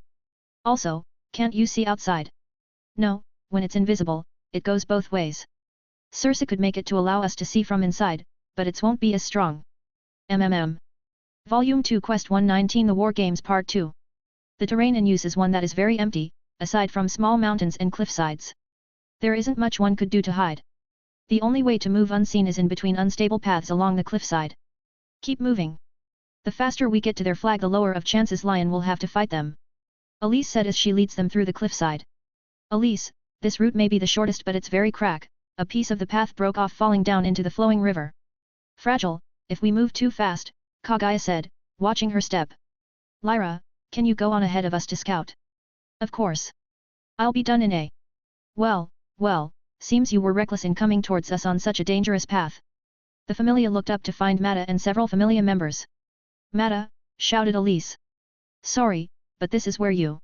Also, can't you see outside? No, when it's invisible, it goes both ways. Circe could make it to allow us to see from inside, but it won't be as strong. Volume 2 Quest 119 The War Games Part 2. The terrain in use is one that is very empty, aside from small mountains and cliffsides. There isn't much one could do to hide. The only way to move unseen is in between unstable paths along the cliffside. Keep moving. The faster we get to their flag the lower of chances Lion will have to fight them. Elise said as she leads them through the cliffside. Elise, this route may be the shortest but it's very crack, a piece of the path broke off falling down into the flowing river. Fragile, if we move too fast, Kaguya said, watching her step. Lyra, can you go on ahead of us to scout? Of course. I'll be done in a. Well, seems you were reckless in coming towards us on such a dangerous path. The Familia looked up to find Mata and several Familia members. Mata, shouted Elise. Sorry, but this is where you.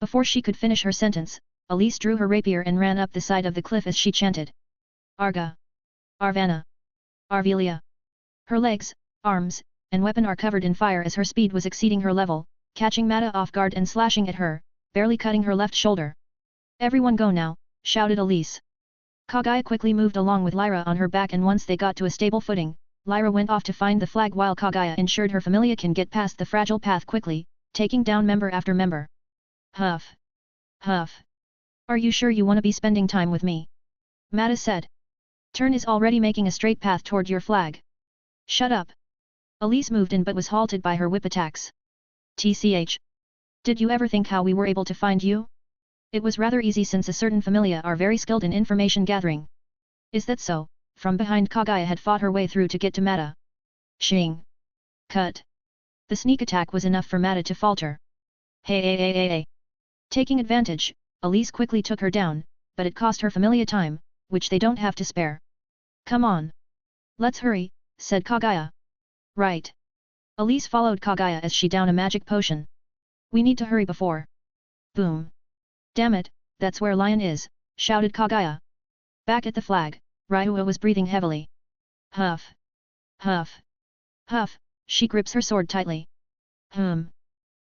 Before she could finish her sentence, Elise drew her rapier and ran up the side of the cliff as she chanted. Arga. Arvana. Arvelia. Her legs, arms, and weapon are covered in fire as her speed was exceeding her level, catching Mata off guard and slashing at her, barely cutting her left shoulder. Everyone go now, shouted Elise. Kaguya quickly moved along with Lyra on her back and once they got to a stable footing, Lyra went off to find the flag while Kaguya ensured her Familia can get past the fragile path quickly, taking down member after member. Huff. Huff. Are you sure you want to be spending time with me? Mata said. Turn is already making a straight path toward your flag. Shut up. Elise moved in but was halted by her whip attacks. TCH. Did you ever think how we were able to find you? It was rather easy since a certain Familia are very skilled in information gathering. Is that so? From behind Kaguya had fought her way through to get to Mata. Shing. Cut. The sneak attack was enough for Mata to falter. Hey. Taking advantage, Elise quickly took her down, but it cost her Familia time, which they don't have to spare. Come on. Let's hurry, said Kaguya. Right. Elise followed Kaguya as she downed a magic potion. We need to hurry before. Boom. Damn it, that's where Lion is, shouted Kaguya. Back at the flag, Ryua was breathing heavily. Huff. Huff. Huff, she grips her sword tightly.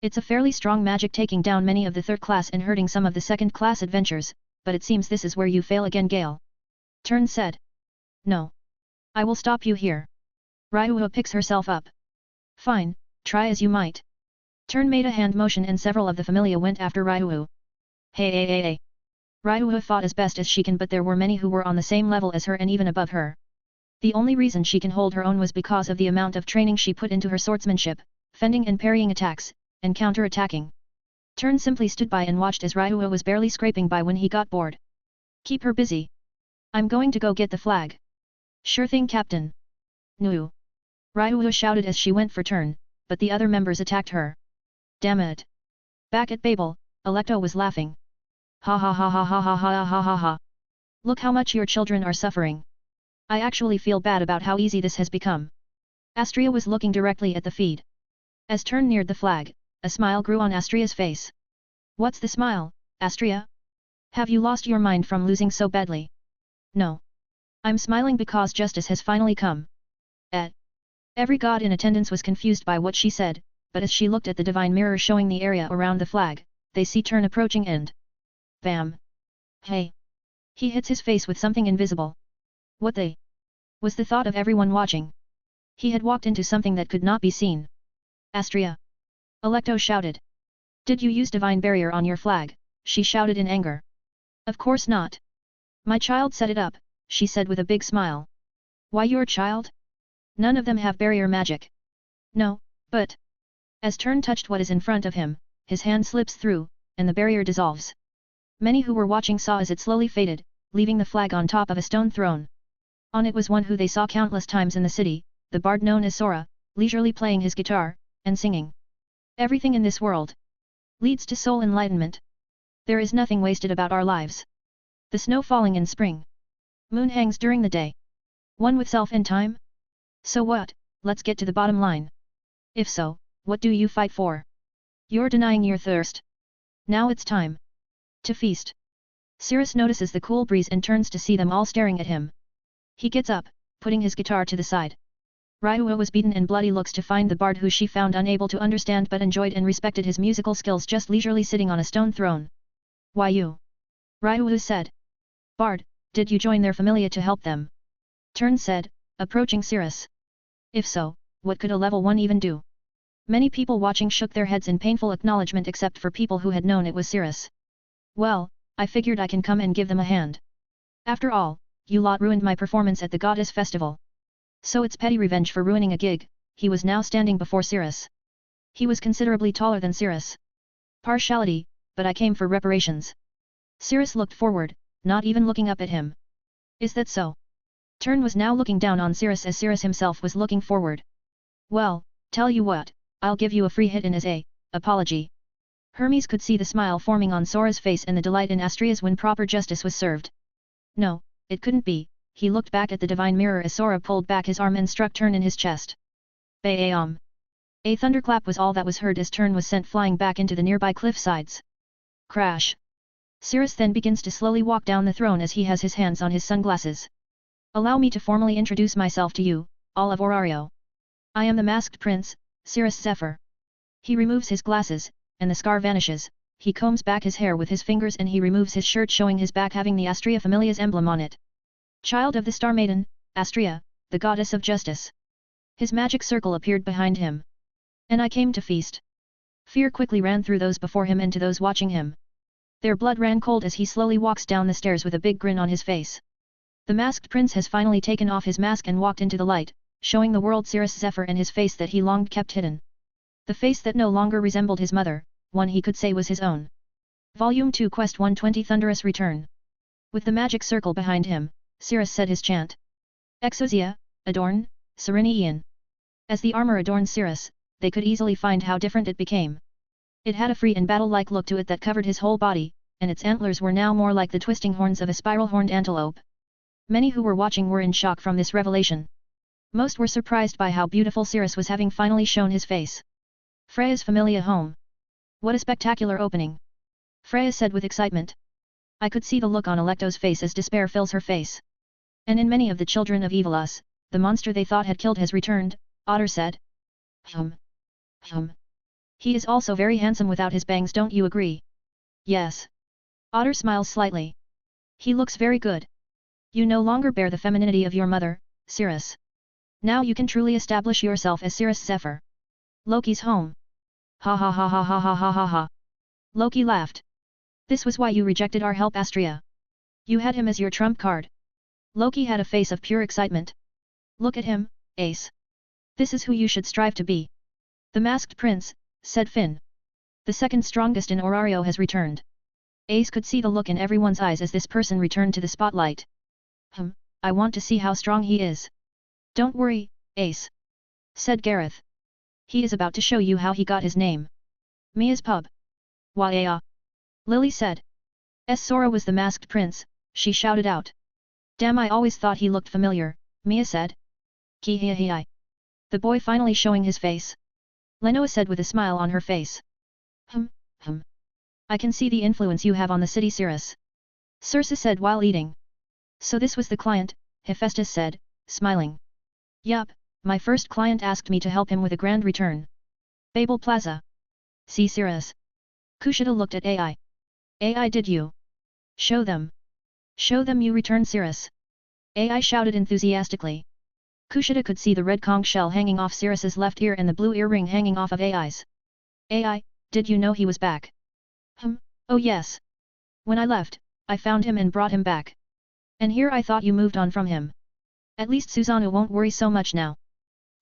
It's a fairly strong magic taking down many of the third class and hurting some of the second class adventurers, but it seems this is where you fail again Gale. Turn said. No. I will stop you here. Ryua picks herself up. Fine, try as you might. Turn made a hand motion and several of the Familia went after Ryua. Hey. Ryua fought as best as she can but there were many who were on the same level as her and even above her. The only reason she can hold her own was because of the amount of training she put into her swordsmanship, fending and parrying attacks, and counter-attacking. Turn simply stood by and watched as Ryua was barely scraping by when he got bored. Keep her busy. I'm going to go get the flag. Sure thing Captain. Nu! Ryu shouted as she went for turn, but the other members attacked her. Damn it! Back at Babel, Alecto was laughing. Ha ha ha ha ha ha ha ha ha ha. Look how much your children are suffering. I actually feel bad about how easy this has become. Astria was looking directly at the feed. As Turn neared the flag, a smile grew on Astria's face. What's the smile, Astria? Have you lost your mind from losing so badly? No. I'm smiling because justice has finally come. Every god in attendance was confused by what she said, but as she looked at the divine mirror showing the area around the flag, they see Turn approaching and... Bam! Hey! He hits his face with something invisible. What the... was the thought of everyone watching. He had walked into something that could not be seen. Astria! Alecto shouted. Did you use divine barrier on your flag? She shouted in anger. Of course not. My child set it up, she said with a big smile. Why your child? None of them have barrier magic. No, but... As Turn touched what is in front of him, his hand slips through, and the barrier dissolves. Many who were watching saw as it slowly faded, leaving the flag on top of a stone throne. On it was one who they saw countless times in the city, the bard known as Sora, leisurely playing his guitar, and singing. Everything in this world leads to soul enlightenment. There is nothing wasted about our lives. The snow falling in spring. Moon hangs during the day. One with self and time? So what, let's get to the bottom line. If so, what do you fight for? You're denying your thirst. Now it's time to feast. Cirrus notices the cool breeze and turns to see them all staring at him. He gets up, putting his guitar to the side. Ryua was beaten and bloody looks to find the bard who she found unable to understand but enjoyed and respected his musical skills just leisurely sitting on a stone throne. Why you? Ryua said. Bard, did you join their familia to help them? Turn said, approaching Cirrus. If so, what could a level 1 even do? Many people watching shook their heads in painful acknowledgement except for people who had known it was Cirrus. Well, I figured I can come and give them a hand. After all, you lot ruined my performance at the goddess festival. So it's petty revenge for ruining a gig. He was now standing before Cirrus. He was considerably taller than Cirrus. Partiality, but I came for reparations. Cirrus looked forward, not even looking up at him. Is that so? Turn was now looking down on Cirrus as Cirrus himself was looking forward. Well, tell you what, I'll give you a free hit in as a apology. Hermes could see the smile forming on Sora's face and the delight in Astria's when proper justice was served. No, it couldn't be. He looked back at the divine mirror as Sora pulled back his arm and struck Turn in his chest. Bam! A thunderclap was all that was heard as Turn was sent flying back into the nearby cliff sides. Crash! Cirrus then begins to slowly walk down the throne as he has his hands on his sunglasses. Allow me to formally introduce myself to you, all of Orario. I am the masked prince, Cirrus Zephyr. He removes his glasses, and the scar vanishes. He combs back his hair with his fingers and he removes his shirt showing his back having the Astria Familia's emblem on it. Child of the Star Maiden, Astria, the goddess of justice. His magic circle appeared behind him. And I came to feast. Fear quickly ran through those before him and to those watching him. Their blood ran cold as he slowly walks down the stairs with a big grin on his face. The masked prince has finally taken off his mask and walked into the light, showing the world Cirrus Zephyr and his face that he longed kept hidden. The face that no longer resembled his mother, one he could say was his own. Volume 2 Quest 120 Thunderous Return. With the magic circle behind him, Cirrus said his chant. Exosia, adorn, Serenian. As the armor adorned Cirrus, they could easily find how different it became. It had a free and battle-like look to it that covered his whole body, and its antlers were now more like the twisting horns of a spiral-horned antelope. Many who were watching were in shock from this revelation. Most were surprised by how beautiful Cirrus was having finally shown his face. Freya's Familia home. What a spectacular opening! Freya said with excitement. I could see the look on Alecto's face as despair fills her face. And in many of the children of Evilus, the monster they thought had killed has returned, Otter said. Hum. He is also very handsome without his bangs, don't you agree? Yes. Otter smiles slightly. He looks very good. You no longer bear the femininity of your mother, Cirrus. Now you can truly establish yourself as Cirrus Zephyr. Loki's home. Ha ha ha ha ha ha ha ha ha. Loki laughed. This was why you rejected our help, Astria. You had him as your trump card. Loki had a face of pure excitement. Look at him, Ace. This is who you should strive to be. The masked prince, said Finn. The second strongest in Orario has returned. Ace could see the look in everyone's eyes as this person returned to the spotlight. I want to see how strong he is. Don't worry, Ace. Said Gareth. He is about to show you how he got his name. Mia's pub. Wah. Lily said. Sora was the masked prince, she shouted out. Damn, I always thought he looked familiar, Mia said. Ki. The boy finally showing his face. Lenoa said with a smile on her face. I can see the influence you have on the city, Cirrus. Circe said while eating. So this was the client, Hephaestus said, smiling. Yup, my first client asked me to help him with a grand return. Babel Plaza. See Cirrus. Kushida looked at AI. AI, did you? Show them. Show them you returned, Cirrus. AI shouted enthusiastically. Kushida could see the red conch shell hanging off Cirrus's left ear and the blue earring hanging off of AI's. AI, did you know he was back? Oh yes. When I left, I found him and brought him back. And here I thought you moved on from him. At least Susanoo won't worry so much now.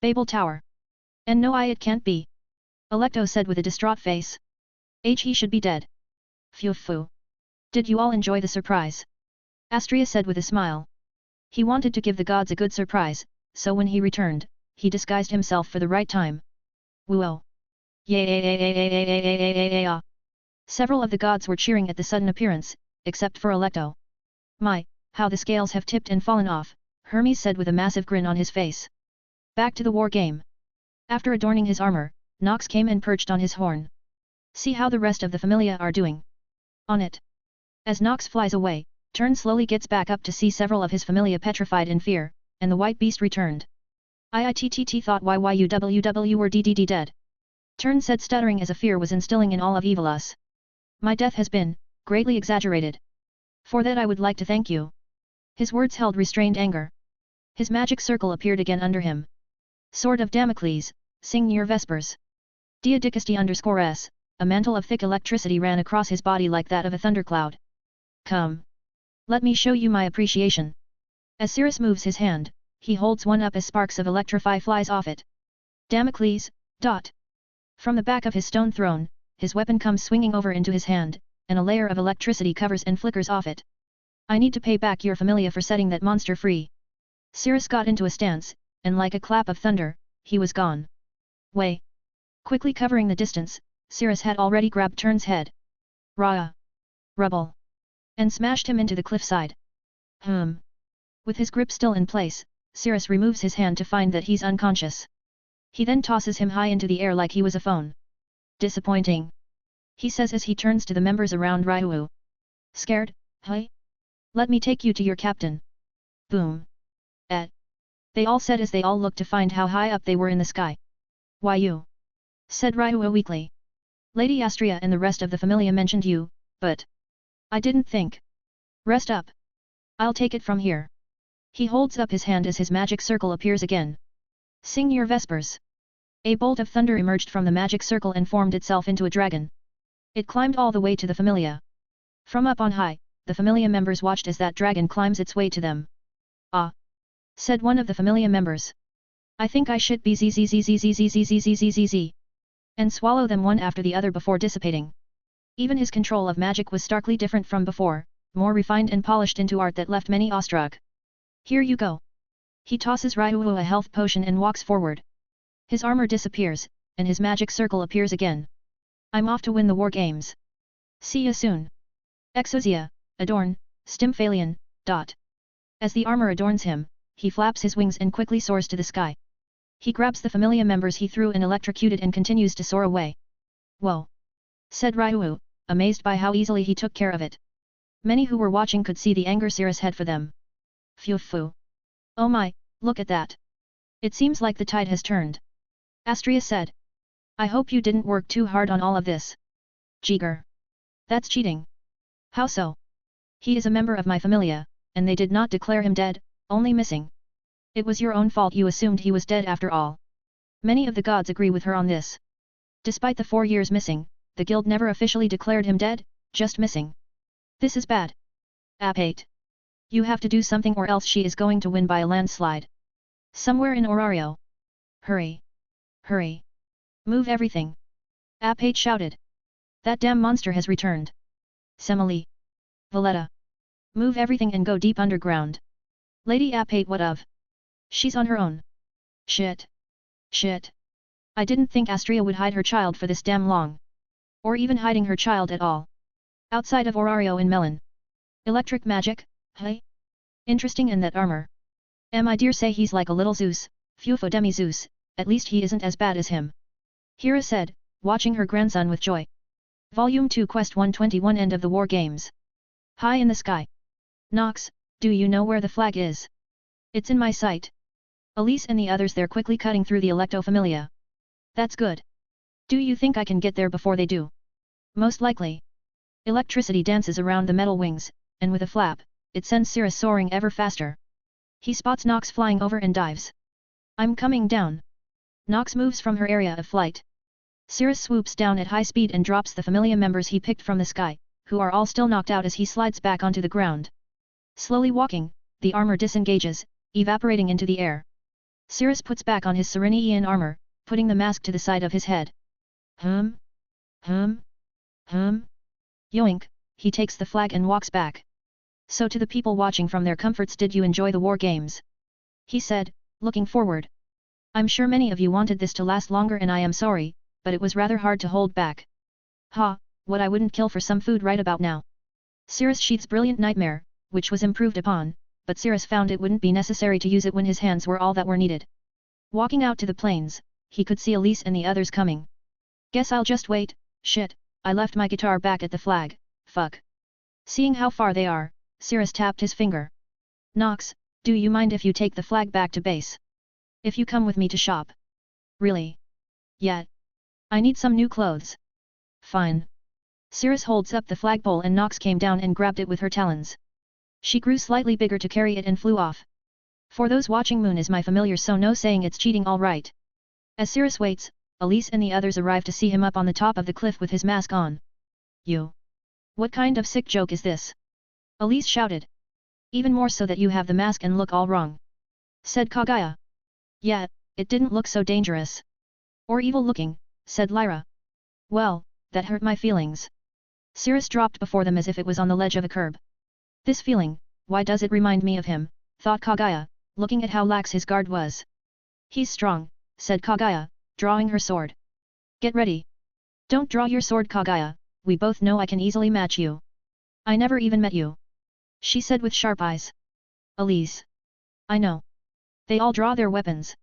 Babel Tower. And no, it can't be. Electo said with a distraught face. He should be dead. Phew. Did you all enjoy the surprise? Astria said with a smile. He wanted to give the gods a good surprise, so when he returned, he disguised himself for the right time. Whoa. Yeah. Several of the gods were cheering at the sudden appearance, except for Electo. My, how the scales have tipped and fallen off, Hermes said with a massive grin on his face. Back to the war game. After adorning his armor, Nox came and perched on his horn. See how the rest of the familia are doing. On it. As Nox flies away, Turn slowly gets back up to see several of his familia petrified in fear, and the white beast returned. IITTT thought YYUWW were DDD dead. Turn said, stuttering as a fear was instilling in all of Evilus. My death has been greatly exaggerated. For that I would like to thank you. His words held restrained anger. His magic circle appeared again under him. Sword of Damocles, sing your vespers. Diadicasti_S, a mantle of thick electricity ran across his body like that of a thundercloud. Come. Let me show you my appreciation. As Cirrus moves his hand, he holds one up as sparks of electrify flies off it. Damocles, dot. From the back of his stone throne, his weapon comes swinging over into his hand, and a layer of electricity covers and flickers off it. I need to pay back your familia for setting that monster free. Cirrus got into a stance, and like a clap of thunder, he was gone. Way. Quickly covering the distance, Cirrus had already grabbed Turn's head. Rah! Rubble! And smashed him into the cliffside. With his grip still in place, Cirrus removes his hand to find that he's unconscious. He then tosses him high into the air like he was a phone. Disappointing. He says as he turns to the members around Ryuu. Scared, huh? Let me take you to your captain. Boom. They all said as they all looked to find how high up they were in the sky. Why you? Said Ryuu weakly. Lady Astria and the rest of the familia mentioned you, but I didn't think. Rest up. I'll take it from here. He holds up his hand as his magic circle appears again. Sing your vespers. A bolt of thunder emerged from the magic circle and formed itself into a dragon. It climbed all the way to the familia. From up on high, the familia members watched as that dragon climbs its way to them. Ah! Said one of the familia members. I think I should be zzzzzzzzzzzzzzzzz. And swallow them one after the other before dissipating. Even his control of magic was starkly different from before, more refined and polished into art that left many awestruck. Here you go. He tosses Ryuu a health potion and walks forward. His armor disappears, and his magic circle appears again. I'm off to win the war games. See ya soon. Exosia, adorn, Stymphalion, dot. As the armor adorns him, he flaps his wings and quickly soars to the sky. He grabs the familia members he threw and electrocuted and continues to soar away. Whoa! Said Ryuu, amazed by how easily he took care of it. Many who were watching could see the anger Cirrus had for them. Phew. Oh my, look at that. It seems like the tide has turned. Astria said. I hope you didn't work too hard on all of this. Jeeger. That's cheating. How so? He is a member of my familia, and they did not declare him dead, only missing. It was your own fault you assumed he was dead after all. Many of the gods agree with her on this. Despite the 4 years missing, the guild never officially declared him dead, just missing. This is bad. Apate. You have to do something or else she is going to win by a landslide. Somewhere in Orario. Hurry. Hurry. Move everything. Apate shouted. That damn monster has returned. Semele. Valletta. Move everything and go deep underground. Lady Apate, what of? She's on her own. Shit. Shit. I didn't think Astria would hide her child for this damn long. Or even hiding her child at all. Outside of Orario and Melon. Electric magic, hey? Interesting, and that armor. I dare say he's like a little Zeus, Fufo demi-Zeus, at least he isn't as bad as him. Hera said, watching her grandson with joy. Volume 2 Quest 121 End of the War Games. High in the sky. Nox, do you know where the flag is? It's in my sight. Elise and the others there quickly cutting through the Electofamilia. That's good. Do you think I can get there before they do? Most likely. Electricity dances around the metal wings, and with a flap, it sends Cirrus soaring ever faster. He spots Nox flying over and dives. I'm coming down. Nox moves from her area of flight. Cirrus swoops down at high speed and drops the familia members he picked from the sky, who are all still knocked out as he slides back onto the ground. Slowly walking, the armor disengages, evaporating into the air. Cirrus puts back on his Serenian armor, putting the mask to the side of his head. Hum? Yoink, he takes the flag and walks back. So to the people watching from their comforts, did you enjoy the war games? He said, looking forward. I'm sure many of you wanted this to last longer, and I am sorry, but it was rather hard to hold back. Ha, what I wouldn't kill for some food right about now. Cirrus Sheath's brilliant nightmare, which was improved upon, but Cirrus found it wouldn't be necessary to use it when his hands were all that were needed. Walking out to the plains, he could see Elise and the others coming. Guess I'll just wait. Shit, I left my guitar back at the flag, fuck. Seeing how far they are, Cirrus tapped his finger. Nox, do you mind if you take the flag back to base? If you come with me to shop. Really? Yeah. I need some new clothes. Fine. Cirrus holds up the flagpole and Nox came down and grabbed it with her talons. She grew slightly bigger to carry it and flew off. For those watching, Moon is my familiar, so no saying it's cheating, all right. As Cirrus waits, Elise and the others arrive to see him up on the top of the cliff with his mask on. You. What kind of sick joke is this? Elise shouted. Even more so that you have the mask and look all wrong. Said Kaguya. Yeah, it didn't look so dangerous. Or evil looking, said Lyra. Well, that hurt my feelings. Cirrus dropped before them as if it was on the ledge of a curb. This feeling, why does it remind me of him, thought Kaguya, looking at how lax his guard was. He's strong, said Kaguya, drawing her sword. Get ready. Don't draw your sword, Kaguya, we both know I can easily match you. I never even met you. She said with sharp eyes. Elise. I know. They all draw their weapons.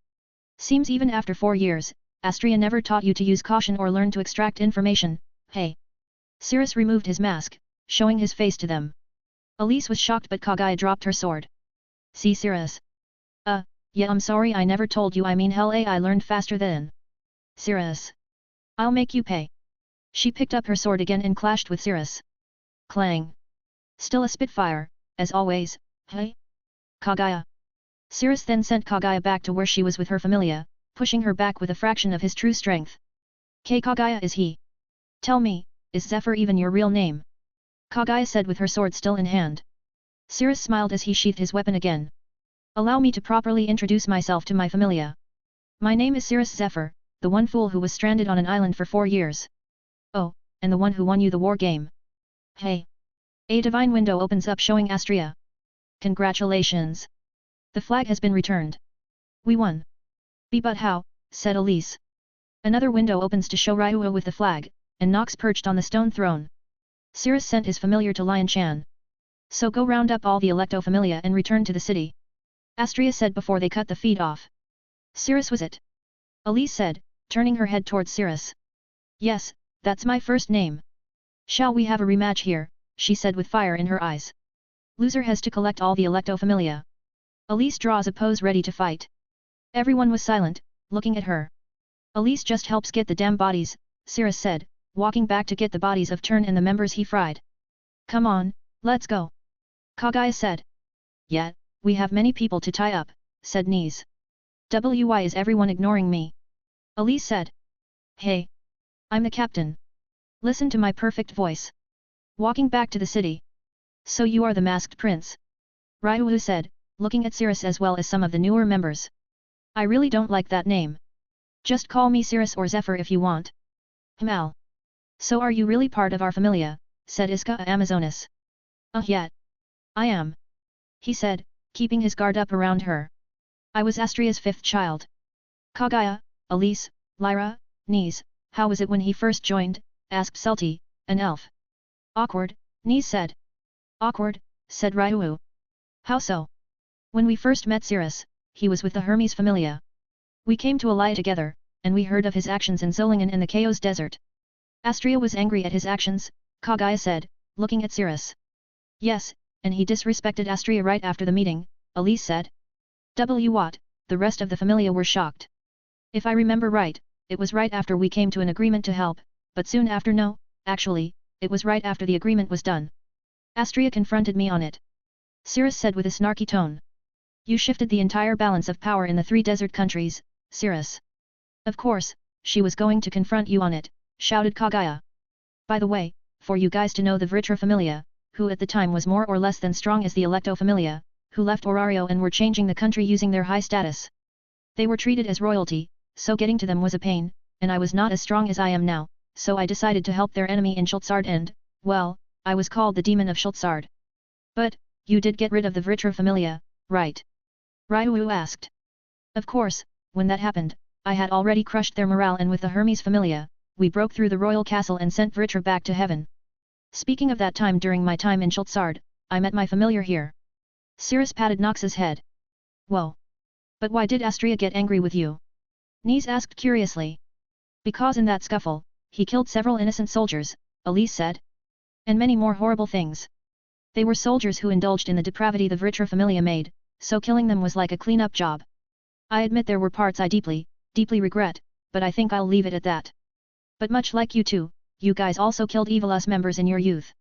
Seems even after 4 years, Astria never taught you to use caution or learn to extract information, hey. Cirrus removed his mask, showing his face to them. Elise was shocked, but Kaguya dropped her sword. See, Cirrus. Yeah, I'm sorry I never told you, I mean hell, I learned faster than. Cirrus. I'll make you pay. She picked up her sword again and clashed with Cirrus. Clang. Still a spitfire, as always, hey? Kaguya. Cirrus then sent Kaguya back to where she was with her familia, pushing her back with a fraction of his true strength. K. Kaguya is he? Tell me, is Zephyr even your real name? Kaguya said with her sword still in hand. Cirrus smiled as he sheathed his weapon again. Allow me to properly introduce myself to my familia. My name is Cirrus Zephyr, the one fool who was stranded on an island for 4 years. Oh, and the one who won you the war game. Hey. A divine window opens up showing Astria. Congratulations. The flag has been returned. We won. But how, said Elise. Another window opens to show Ryua with the flag, and Nox perched on the stone throne. Cirrus sent his familiar to Lion Chan. So go round up all the Electofamilia and return to the city. Astria said before they cut the feed off. Cirrus was it? Elise said, turning her head towards Cirrus. Yes, that's my first name. Shall we have a rematch here, she said with fire in her eyes. Loser has to collect all the Electofamilia. Elise draws a pose ready to fight. Everyone was silent, looking at her. Elise just helps get the damn bodies, Cirrus said, walking back to get the bodies of Turn and the members he fried. Come on, let's go. Kaguya said. Yeah, we have many people to tie up, said Knees. Why is everyone ignoring me? Elise said. Hey. I'm the captain. Listen to my perfect voice. Walking back to the city. So you are the masked prince? Ryuwu said, looking at Cirrus as well as some of the newer members. I really don't like that name. Just call me Cirrus or Zephyr if you want. Hmal. So are you really part of our familia, said Iska Amazonas. Yeah. I am. He said, keeping his guard up around her. I was Astria's 5th child. Kagaya, Elise, Lyra, Nise, how was it when he first joined? Asked Sulti, an elf. Awkward, Nise said. Awkward, said Ryuu. How so? When we first met Cirrus, he was with the Hermes Familia. We came to ally together, and we heard of his actions in Zolingen and the Chaos Desert. Astria was angry at his actions, Kagaya said, looking at Cirrus. Yes, and he disrespected Astria right after the meeting, Elise said. What? The rest of the Familia were shocked. If I remember right, it was right after we came to an agreement to help, but soon after no, actually, it was right after the agreement was done. Astria confronted me on it. Cirrus said with a snarky tone. You shifted the entire balance of power in the 3 desert countries, Cirrus. Of course, she was going to confront you on it, shouted Kagaya. By the way, for you guys to know the Vritra Familia, who at the time was more or less than strong as the Electo Familia, who left Orario and were changing the country using their high status. They were treated as royalty, so getting to them was a pain, and I was not as strong as I am now, so I decided to help their enemy in Schultzard and, well, I was called the Demon of Schultzard. But, you did get rid of the Vritra Familia, right? Ryuu asked. Of course, when that happened, I had already crushed their morale, and with the Hermes Familia, we broke through the royal castle and sent Vritra back to heaven. Speaking of that time during my time in Schultzard, I met my familiar here. Cirrus patted Nox's head. Whoa. But why did Astria get angry with you? Nise asked curiously. Because in that scuffle, he killed several innocent soldiers, Elise said. And many more horrible things. They were soldiers who indulged in the depravity the Vritra Familia made, so killing them was like a clean-up job. I admit there were parts I deeply regret, but I think I'll leave it at that. But much like you two, you guys also killed Evilus members in your youth.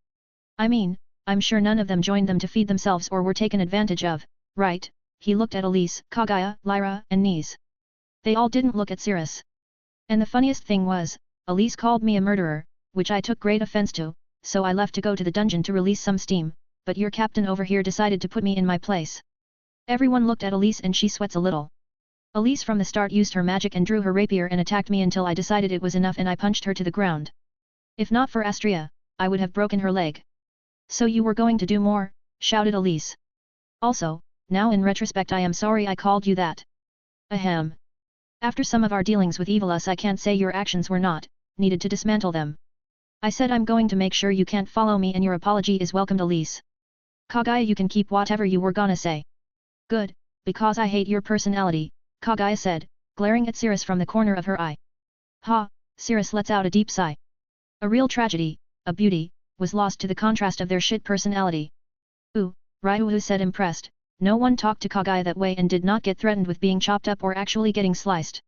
I mean, I'm sure none of them joined them to feed themselves or were taken advantage of, right? He looked at Elise, Kagaya, Lyra, and Nise. They all didn't look at Cirrus. And the funniest thing was, Elise called me a murderer, which I took great offense to, so I left to go to the dungeon to release some steam, but your captain over here decided to put me in my place. Everyone looked at Elise and she sweats a little. Elise from the start used her magic and drew her rapier and attacked me until I decided it was enough and I punched her to the ground. If not for Astria, I would have broken her leg. So you were going to do more, shouted Elise. Also, now in retrospect I am sorry I called you that. Ahem. After some of our dealings with Evilus I can't say your actions were not needed to dismantle them. I said I'm going to make sure you can't follow me and your apology is welcomed, Elise. Kagaya, you can keep whatever you were gonna say. Good, because I hate your personality, Kagaya said, glaring at Cirrus from the corner of her eye. Ha, Cirrus lets out a deep sigh. A real tragedy, a beauty, was lost to the contrast of their shit personality. Ooh, Ryuu said impressed, no one talked to Kagaya that way and did not get threatened with being chopped up or actually getting sliced.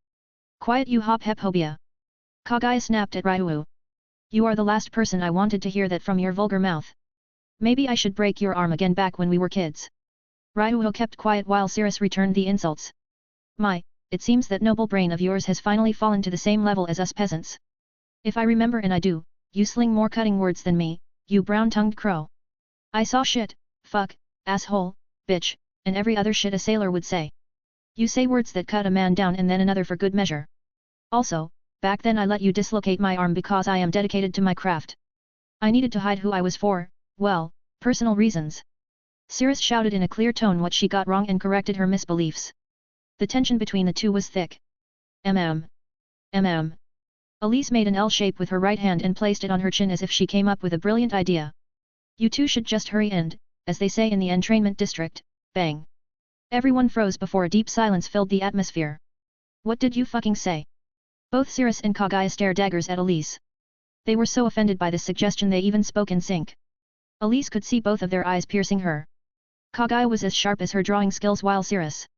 Quiet you hop hep hobia. Kagaya snapped at Ryuu. You are the last person I wanted to hear that from your vulgar mouth. Maybe I should break your arm again back when we were kids. Ryuu kept quiet while Cirrus returned the insults. My, it seems that noble brain of yours has finally fallen to the same level as us peasants. If I remember, and I do, you sling more cutting words than me, you brown-tongued crow. I saw shit, fuck, asshole, bitch, and every other shit a sailor would say. You say words that cut a man down and then another for good measure. Also, back then I let you dislocate my arm because I am dedicated to my craft. I needed to hide who I was for, well, personal reasons. Cirrus shouted in a clear tone what she got wrong and corrected her misbeliefs. The tension between the two was thick. Elise made an L shape with her right hand and placed it on her chin as if she came up with a brilliant idea. You two should just hurry and, as they say in the entrainment district, bang. Everyone froze before a deep silence filled the atmosphere. What did you fucking say? Both Cirrus and Kagaya stared daggers at Elise. They were so offended by this suggestion they even spoke in sync. Elise could see both of their eyes piercing her. Kagaya was as sharp as her drawing skills while Cirrus.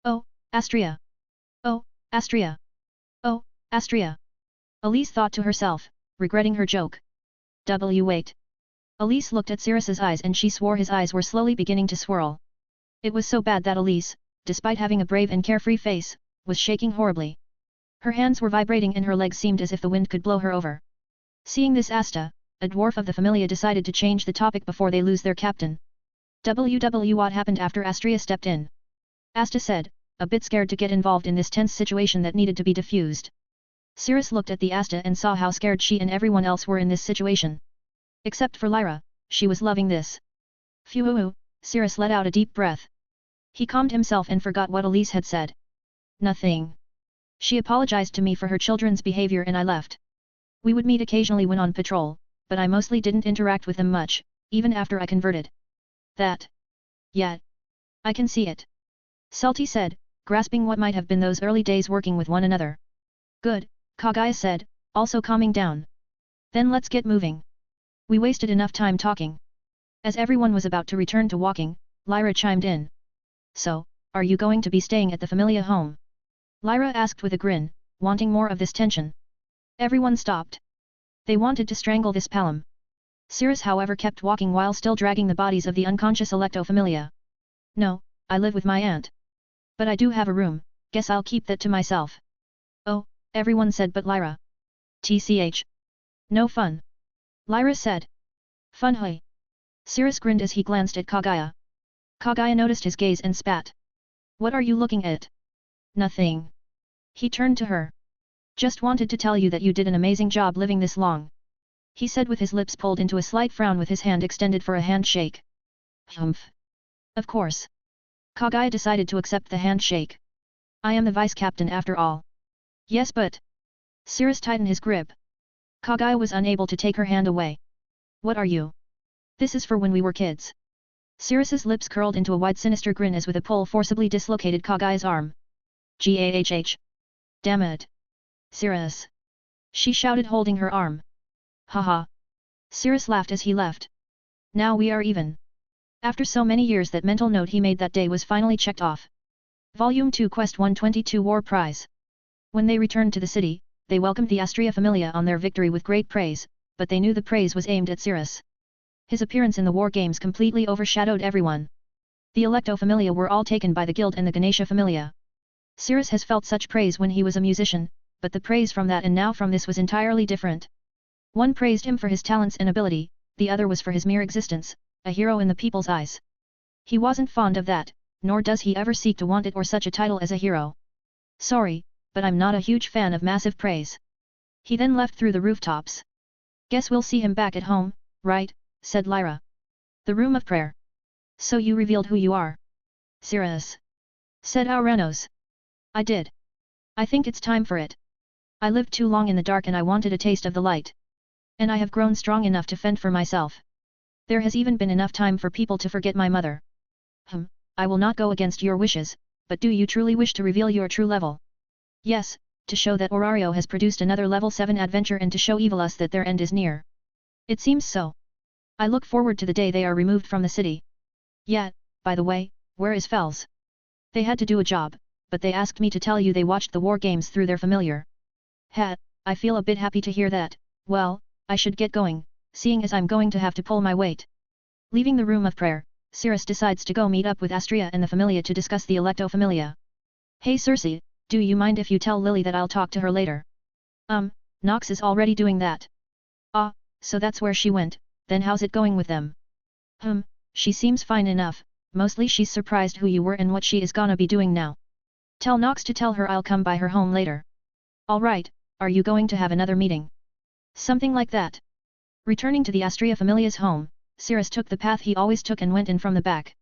Oh, Astria. Oh, Astria. Oh, Astria. Elise thought to herself, regretting her joke. Wait. Elise looked at Cirrus's eyes and she swore his eyes were slowly beginning to swirl. It was so bad that Elise, despite having a brave and carefree face, was shaking horribly. Her hands were vibrating and her legs seemed as if the wind could blow her over. Seeing this, Asta, a dwarf of the Familia, decided to change the topic before they lose their captain. What happened after Astria stepped in? Asta said, a bit scared to get involved in this tense situation that needed to be diffused. Cirrus looked at the Asta and saw how scared she and everyone else were in this situation. Except for Lyra, she was loving this. Phew, Cirrus let out a deep breath. He calmed himself and forgot what Elise had said. Nothing. She apologized to me for her children's behavior and I left. We would meet occasionally when on patrol, but I mostly didn't interact with them much, even after I converted. That. Yeah. I can see it. Sulti said, grasping what might have been those early days working with one another. Good, Kagaya said, also calming down. Then let's get moving. We wasted enough time talking. As everyone was about to return to walking, Lyra chimed in. So, are you going to be staying at the Familia home? Lyra asked with a grin, wanting more of this tension. Everyone stopped. They wanted to strangle this Palom. Cirrus however kept walking while still dragging the bodies of the unconscious Electo Familia. No, I live with my aunt. But I do have a room, guess I'll keep that to myself. Oh, everyone said but Lyra. TCH. No fun. Lyra said. Fun hui. Cirrus grinned as he glanced at Kagaya. Kagaya noticed his gaze and spat. What are you looking at? Nothing. He turned to her. Just wanted to tell you that you did an amazing job living this long. He said with his lips pulled into a slight frown with his hand extended for a handshake. Humph. Of course. Kagaya decided to accept the handshake. I am the vice captain after all. Yes but. Cirrus tightened his grip. Kagaya was unable to take her hand away. What are you? This is for when we were kids. Cirrus's lips curled into a wide sinister grin as with a pull forcibly dislocated Kagaya's arm. Gahh. Damn it. Cirrus. She shouted holding her arm. Haha. Cirrus laughed as he left. Now we are even. After so many years that mental note he made that day was finally checked off. Volume 2 Quest 122 War Prize. When they returned to the city, they welcomed the Astria Familia on their victory with great praise, but they knew the praise was aimed at Cirrus. His appearance in the war games completely overshadowed everyone. The Electo Familia were all taken by the guild and the Ganesha Familia. Cirrus has felt such praise when he was a musician, but the praise from that and now from this was entirely different. One praised him for his talents and ability, the other was for his mere existence, a hero in the people's eyes. He wasn't fond of that, nor does he ever seek to want it or such a title as a hero. Sorry, but I'm not a huge fan of massive praise. He then left through the rooftops. Guess we'll see him back at home, right? Said Lyra. The room of prayer. So you revealed who you are? Cirrus. Said Auranos. I did. I think it's time for it. I lived too long in the dark and I wanted a taste of the light. And I have grown strong enough to fend for myself. There has even been enough time for people to forget my mother. I will not go against your wishes, but do you truly wish to reveal your true level? Yes, to show that Orario has produced another level 7 adventure and to show Evilus that their end is near. It seems so. I look forward to the day they are removed from the city. Yeah, by the way, where is Fels? They had to do a job, but they asked me to tell you they watched the war games through their familiar. I feel a bit happy to hear that. Well, I should get going, seeing as I'm going to have to pull my weight. Leaving the room of prayer, Cirrus decides to go meet up with Astria and the Familia to discuss the Electo Familia. Hey Circe, do you mind if you tell Lily that I'll talk to her later? Nox is already doing that. Ah, so that's where she went, then how's it going with them? She seems fine enough, mostly she's surprised who you were and what she is gonna be doing now. Tell Nox to tell her I'll come by her home later. Alright, are you going to have another meeting? Something like that. Returning to the Astria Familia's home, Cirrus took the path he always took and went in from the back.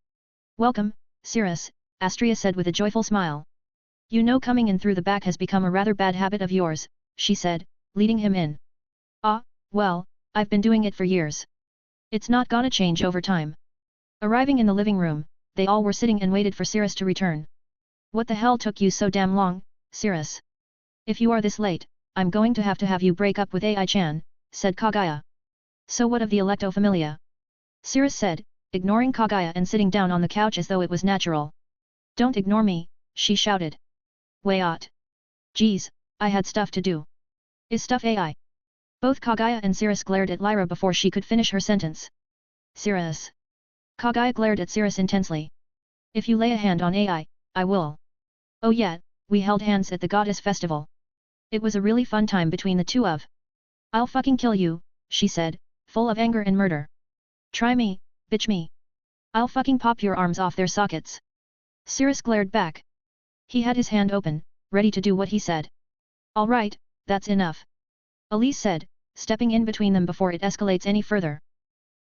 Welcome, Cirrus, Astria said with a joyful smile. You know coming in through the back has become a rather bad habit of yours, she said, leading him in. Ah, well, I've been doing it for years. It's not gonna change over time. Arriving in the living room, they all were sitting and waited for Cirrus to return. What the hell took you so damn long, Cirrus? If you are this late, I'm going to have you break up with Ai-chan, said Kagaya. So what of the Electo Familia? Cirrus said, ignoring Kagaya and sitting down on the couch as though it was natural. Don't ignore me, she shouted. Wait. Geez, I had stuff to do. Is stuff AI? Both Kagaya and Cirrus glared at Lyra before she could finish her sentence. Cirrus. Kagaya glared at Cirrus intensely. If you lay a hand on AI, I will. Oh yeah, we held hands at the goddess festival. It was a really fun time between the two of. I'll fucking kill you, she said, full of anger and murder. Try me, bitch me. I'll fucking pop your arms off their sockets. Cirrus glared back. He had his hand open, ready to do what he said. Alright, that's enough. Elise said, stepping in between them before it escalates any further.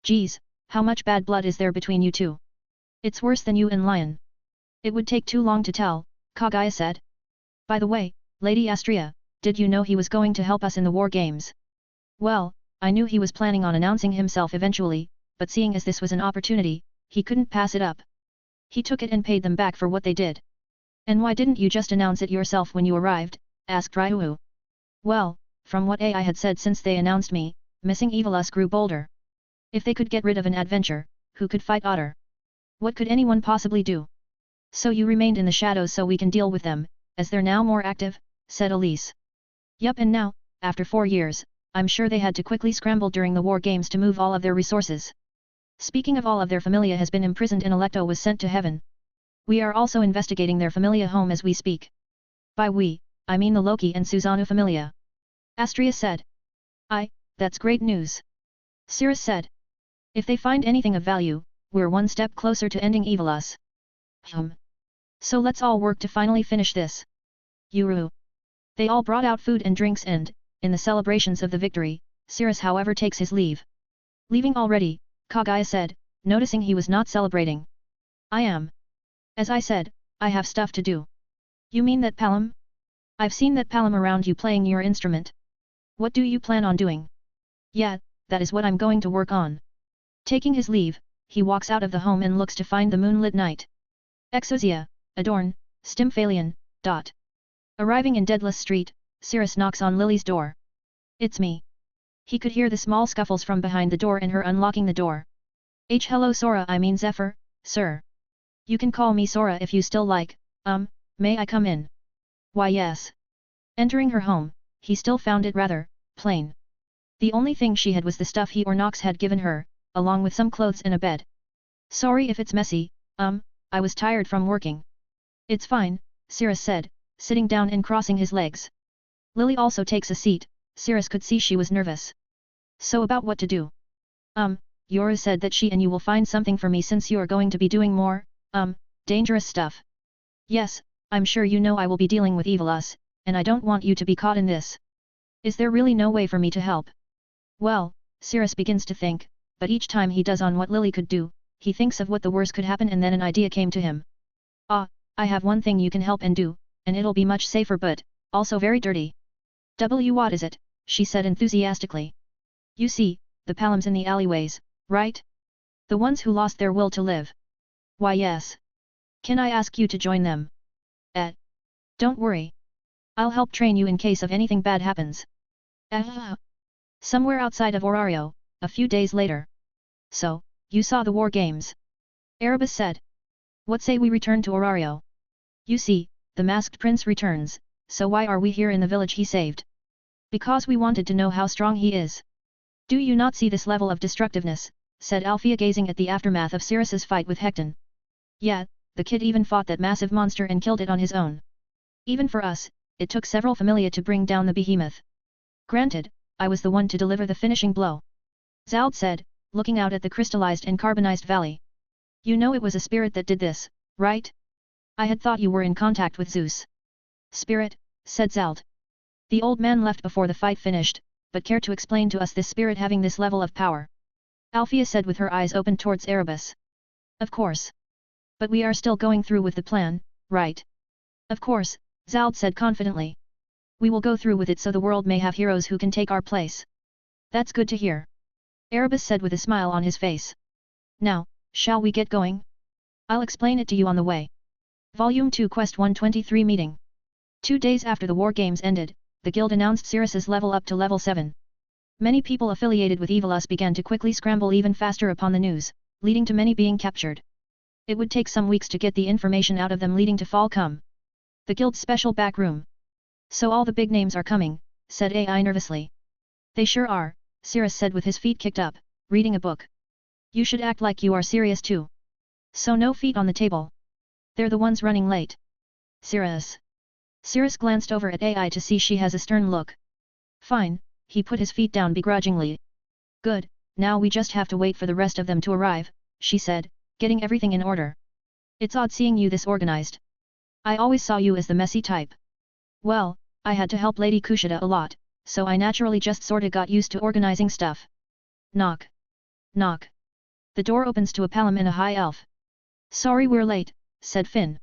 Geez, how much bad blood is there between you two? It's worse than you and Lion. It would take too long to tell, Kagaya said. By the way, Lady Astrea, did you know he was going to help us in the war games? Well, I knew he was planning on announcing himself eventually, but seeing as this was an opportunity, he couldn't pass it up. He took it and paid them back for what they did. And why didn't you just announce it yourself when you arrived? Asked Ryuhu. Well, from what AI had said since they announced me, missing Evilus grew bolder. If they could get rid of an adventure, who could fight Otter? What could anyone possibly do? So you remained in the shadows so we can deal with them, as they're now more active, said Elise. Yup, and now, after 4 years, I'm sure they had to quickly scramble during the war games to move all of their resources. Speaking of all of their familia has been imprisoned and Electo was sent to heaven. We are also investigating their familia home as we speak. By we, I mean the Loki and Susanoo familia. Astrea said. That's great news. Cirrus said. If they find anything of value, we're one step closer to ending Evilus. So let's all work to finally finish this. Yuru. They all brought out food and drinks and, in the celebrations of the victory, Cirrus however takes his leave. Leaving already, Kaguya said, noticing he was not celebrating. I am. As I said, I have stuff to do. You mean that Palom? I've seen that Palom around you playing your instrument. What do you plan on doing? Yeah, that is what I'm going to work on. Taking his leave, he walks out of the home and looks to find the moonlit night. Exosia, Adorn, Stymphalion, ... Arriving in Deadless Street, Cirrus knocks on Lily's door. It's me. He could hear the small scuffles from behind the door and her unlocking the door. Hello Sora, I mean Zephyr, sir. You can call me Sora if you still like, may I come in? Why yes. Entering her home, he still found it rather plain. The only thing she had was the stuff he or Nox had given her, along with some clothes and a bed. Sorry if it's messy, I was tired from working. It's fine, Cirrus said, sitting down and crossing his legs. Lily also takes a seat. Cirrus could see she was nervous. So about what to do? Yoru said that she and you will find something for me since you are going to be doing more, dangerous stuff. Yes, I'm sure you know I will be dealing with Evilus, and I don't want you to be caught in this. Is there really no way for me to help? Well, Cirrus begins to think, but each time he does on what Lily could do, he thinks of what the worst could happen and then an idea came to him. I have one thing you can help and do, and it'll be much safer but, also very dirty. What is it? She said enthusiastically. You see, the Paloms in the alleyways, right? The ones who lost their will to live. Why yes. Can I ask you to join them? Don't worry. I'll help train you in case of anything bad happens. Somewhere outside of Orario, a few days later. So, you saw the war games? Erebus said. What say we return to Orario? You see, the masked prince returns, so why are we here in the village he saved? Because we wanted to know how strong he is. Do you not see this level of destructiveness, said Althea gazing at the aftermath of Cirrus's fight with Hecton. Yeah, the kid even fought that massive monster and killed it on his own. Even for us, it took several familia to bring down the behemoth. Granted, I was the one to deliver the finishing blow. Zald said, looking out at the crystallized and carbonized valley. You know it was a spirit that did this, right? I had thought you were in contact with Zeus. Spirit, said Zald. The old man left before the fight finished, but care to explain to us this spirit having this level of power? Althea said with her eyes open towards Erebus. Of course. But we are still going through with the plan, right? Of course, Zald said confidently. We will go through with it so the world may have heroes who can take our place. That's good to hear. Erebus said with a smile on his face. Now, shall we get going? I'll explain it to you on the way. Volume 2 Quest 123 Meeting. 2 days after the war games ended, the guild announced Cirrus's level up to level 7. Many people affiliated with Evilus began to quickly scramble even faster upon the news, leading to many being captured. It would take some weeks to get the information out of them leading to Falcom. The guild's special back room. So all the big names are coming, said AI nervously. They sure are, Cirrus said with his feet kicked up, reading a book. You should act like you are serious too. So no feet on the table. They're the ones running late. Cirrus. Cirrus glanced over at AI to see she has a stern look. Fine, he put his feet down begrudgingly. Good, now we just have to wait for the rest of them to arrive, she said, getting everything in order. It's odd seeing you this organized. I always saw you as the messy type. Well, I had to help Lady Kushida a lot, so I naturally just sorta got used to organizing stuff. Knock. Knock. The door opens to a Palom and a high elf. Sorry we're late, said Finn.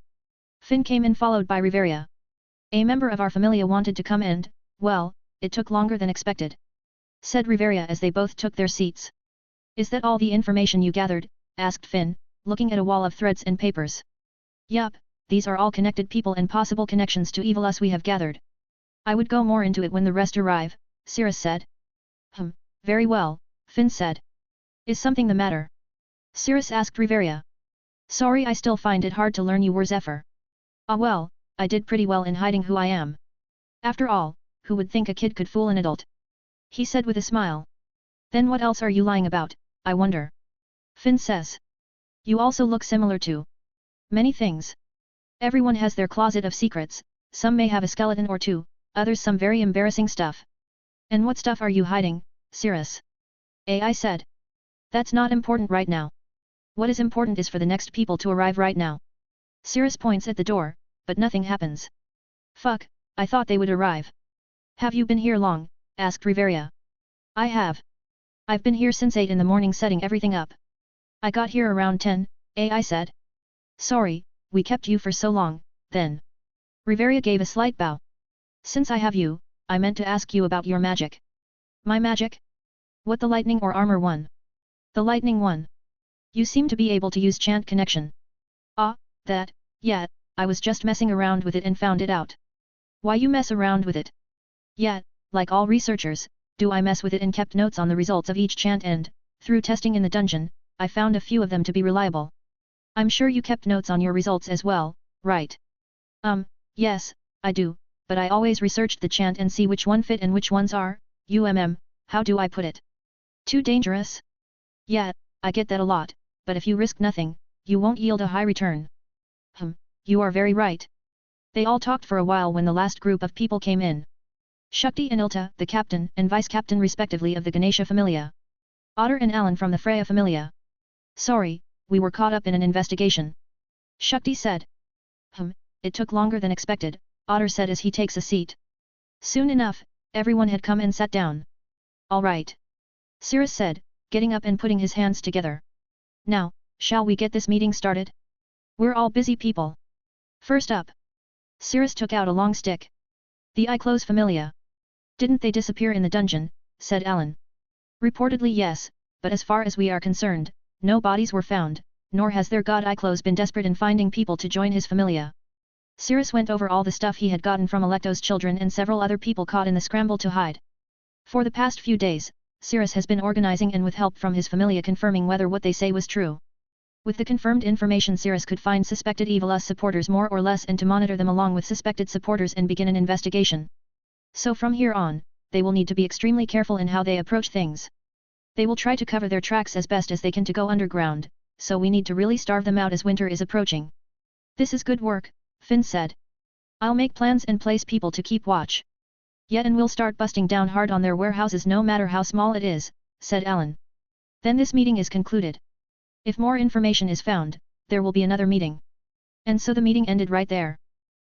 Finn came in followed by Riveria. A member of our familia wanted to come and, well, it took longer than expected," said Riveria as they both took their seats. "Is that all the information you gathered?" asked Finn, looking at a wall of threads and papers. "Yup, these are all connected people and possible connections to evil us we have gathered. I would go more into it when the rest arrive," Cirrus said. Very well," Finn said. "Is something the matter?" Cirrus asked Riveria. "Sorry, I still find it hard to learn you were Zephyr." "Ah well, I did pretty well in hiding who I am. After all, who would think a kid could fool an adult?" he said with a smile. "Then what else are you lying about, I wonder?" Finn says. "You also look similar to many things. Everyone has their closet of secrets, some may have a skeleton or two, others some very embarrassing stuff." "And what stuff are you hiding, Cirrus?" AI said. "That's not important right now. What is important is for the next people to arrive right now." Cirrus points at the door, but nothing happens. "Fuck, I thought they would arrive." "Have you been here long?" asked Riveria. "I have. I've been here since 8 in the morning setting everything up. I got here around 10, AI said. "Sorry, we kept you for so long, then." Riveria gave a slight bow. "Since I have you, I meant to ask you about your magic." "My magic? What, the lightning or armor one?" "The lightning one. You seem to be able to use chant connection." "Ah, that, yeah, I was just messing around with it and found it out." "Why you mess around with it?" "Yeah, like all researchers, do I mess with it and kept notes on the results of each chant and, through testing in the dungeon, I found a few of them to be reliable." "I'm sure you kept notes on your results as well, right?" Yes, I do, but I always researched the chant and see which one fit and which ones are, how do I put it? Too dangerous?" "Yeah, I get that a lot, but if you risk nothing, you won't yield a high return." You are very right." They all talked for a while when the last group of people came in. Shakti and Ilta, the captain and vice-captain respectively of the Ganesha familia. Otter and Alan from the Freya familia. "Sorry, we were caught up in an investigation," Shakti said. It took longer than expected," Otter said as he takes a seat. Soon enough, everyone had come and sat down. "All right," Cirrus said, getting up and putting his hands together. "Now, shall we get this meeting started? We're all busy people. First up." Cirrus took out a long stick. "The eye-close familia. Didn't they disappear in the dungeon?" said Alan. "Reportedly yes, but as far as we are concerned, no bodies were found, nor has their god Eye-close been desperate in finding people to join his familia." Cirrus went over all the stuff he had gotten from Electo's children and several other people caught in the scramble to hide. For the past few days, Cirrus has been organizing and with help from his familia confirming whether what they say was true. With the confirmed information, Cirrus could find suspected Evil Us supporters more or less and to monitor them along with suspected supporters and begin an investigation. So from here on, they will need to be extremely careful in how they approach things. They will try to cover their tracks as best as they can to go underground, so we need to really starve them out as winter is approaching. "This is good work," Finn said. "I'll make plans and place people to keep watch. Yet and we'll start busting down hard on their warehouses no matter how small it is," said Alan. "Then this meeting is concluded. If more information is found, there will be another meeting." And so the meeting ended right there.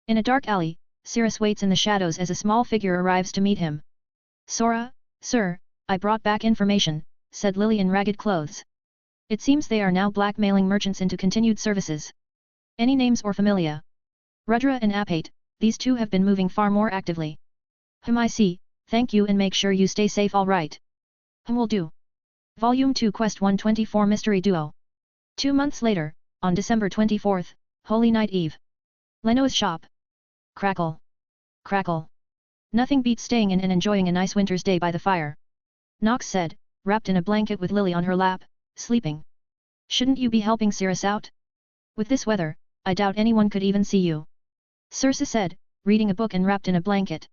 In a dark alley, Cirrus waits in the shadows as a small figure arrives to meet him. "Sora, sir, I brought back information," said Lily in ragged clothes. "It seems they are now blackmailing merchants into continued services. Any names or familia?" "Rudra and Apate, these two have been moving far more actively." I see, thank you and make sure you stay safe all right." Will do." Volume 2 Quest 124 Mystery Duo. 2 months later, on December 24th, Holy Night Eve. Leno's shop. Crackle. Crackle. Nothing beats staying in and enjoying a nice winter's day by the fire. Nox said, wrapped in a blanket with Lily on her lap, sleeping. "Shouldn't you be helping Cirrus out? With this weather, I doubt anyone could even see you." Circe said, reading a book and wrapped in a blanket.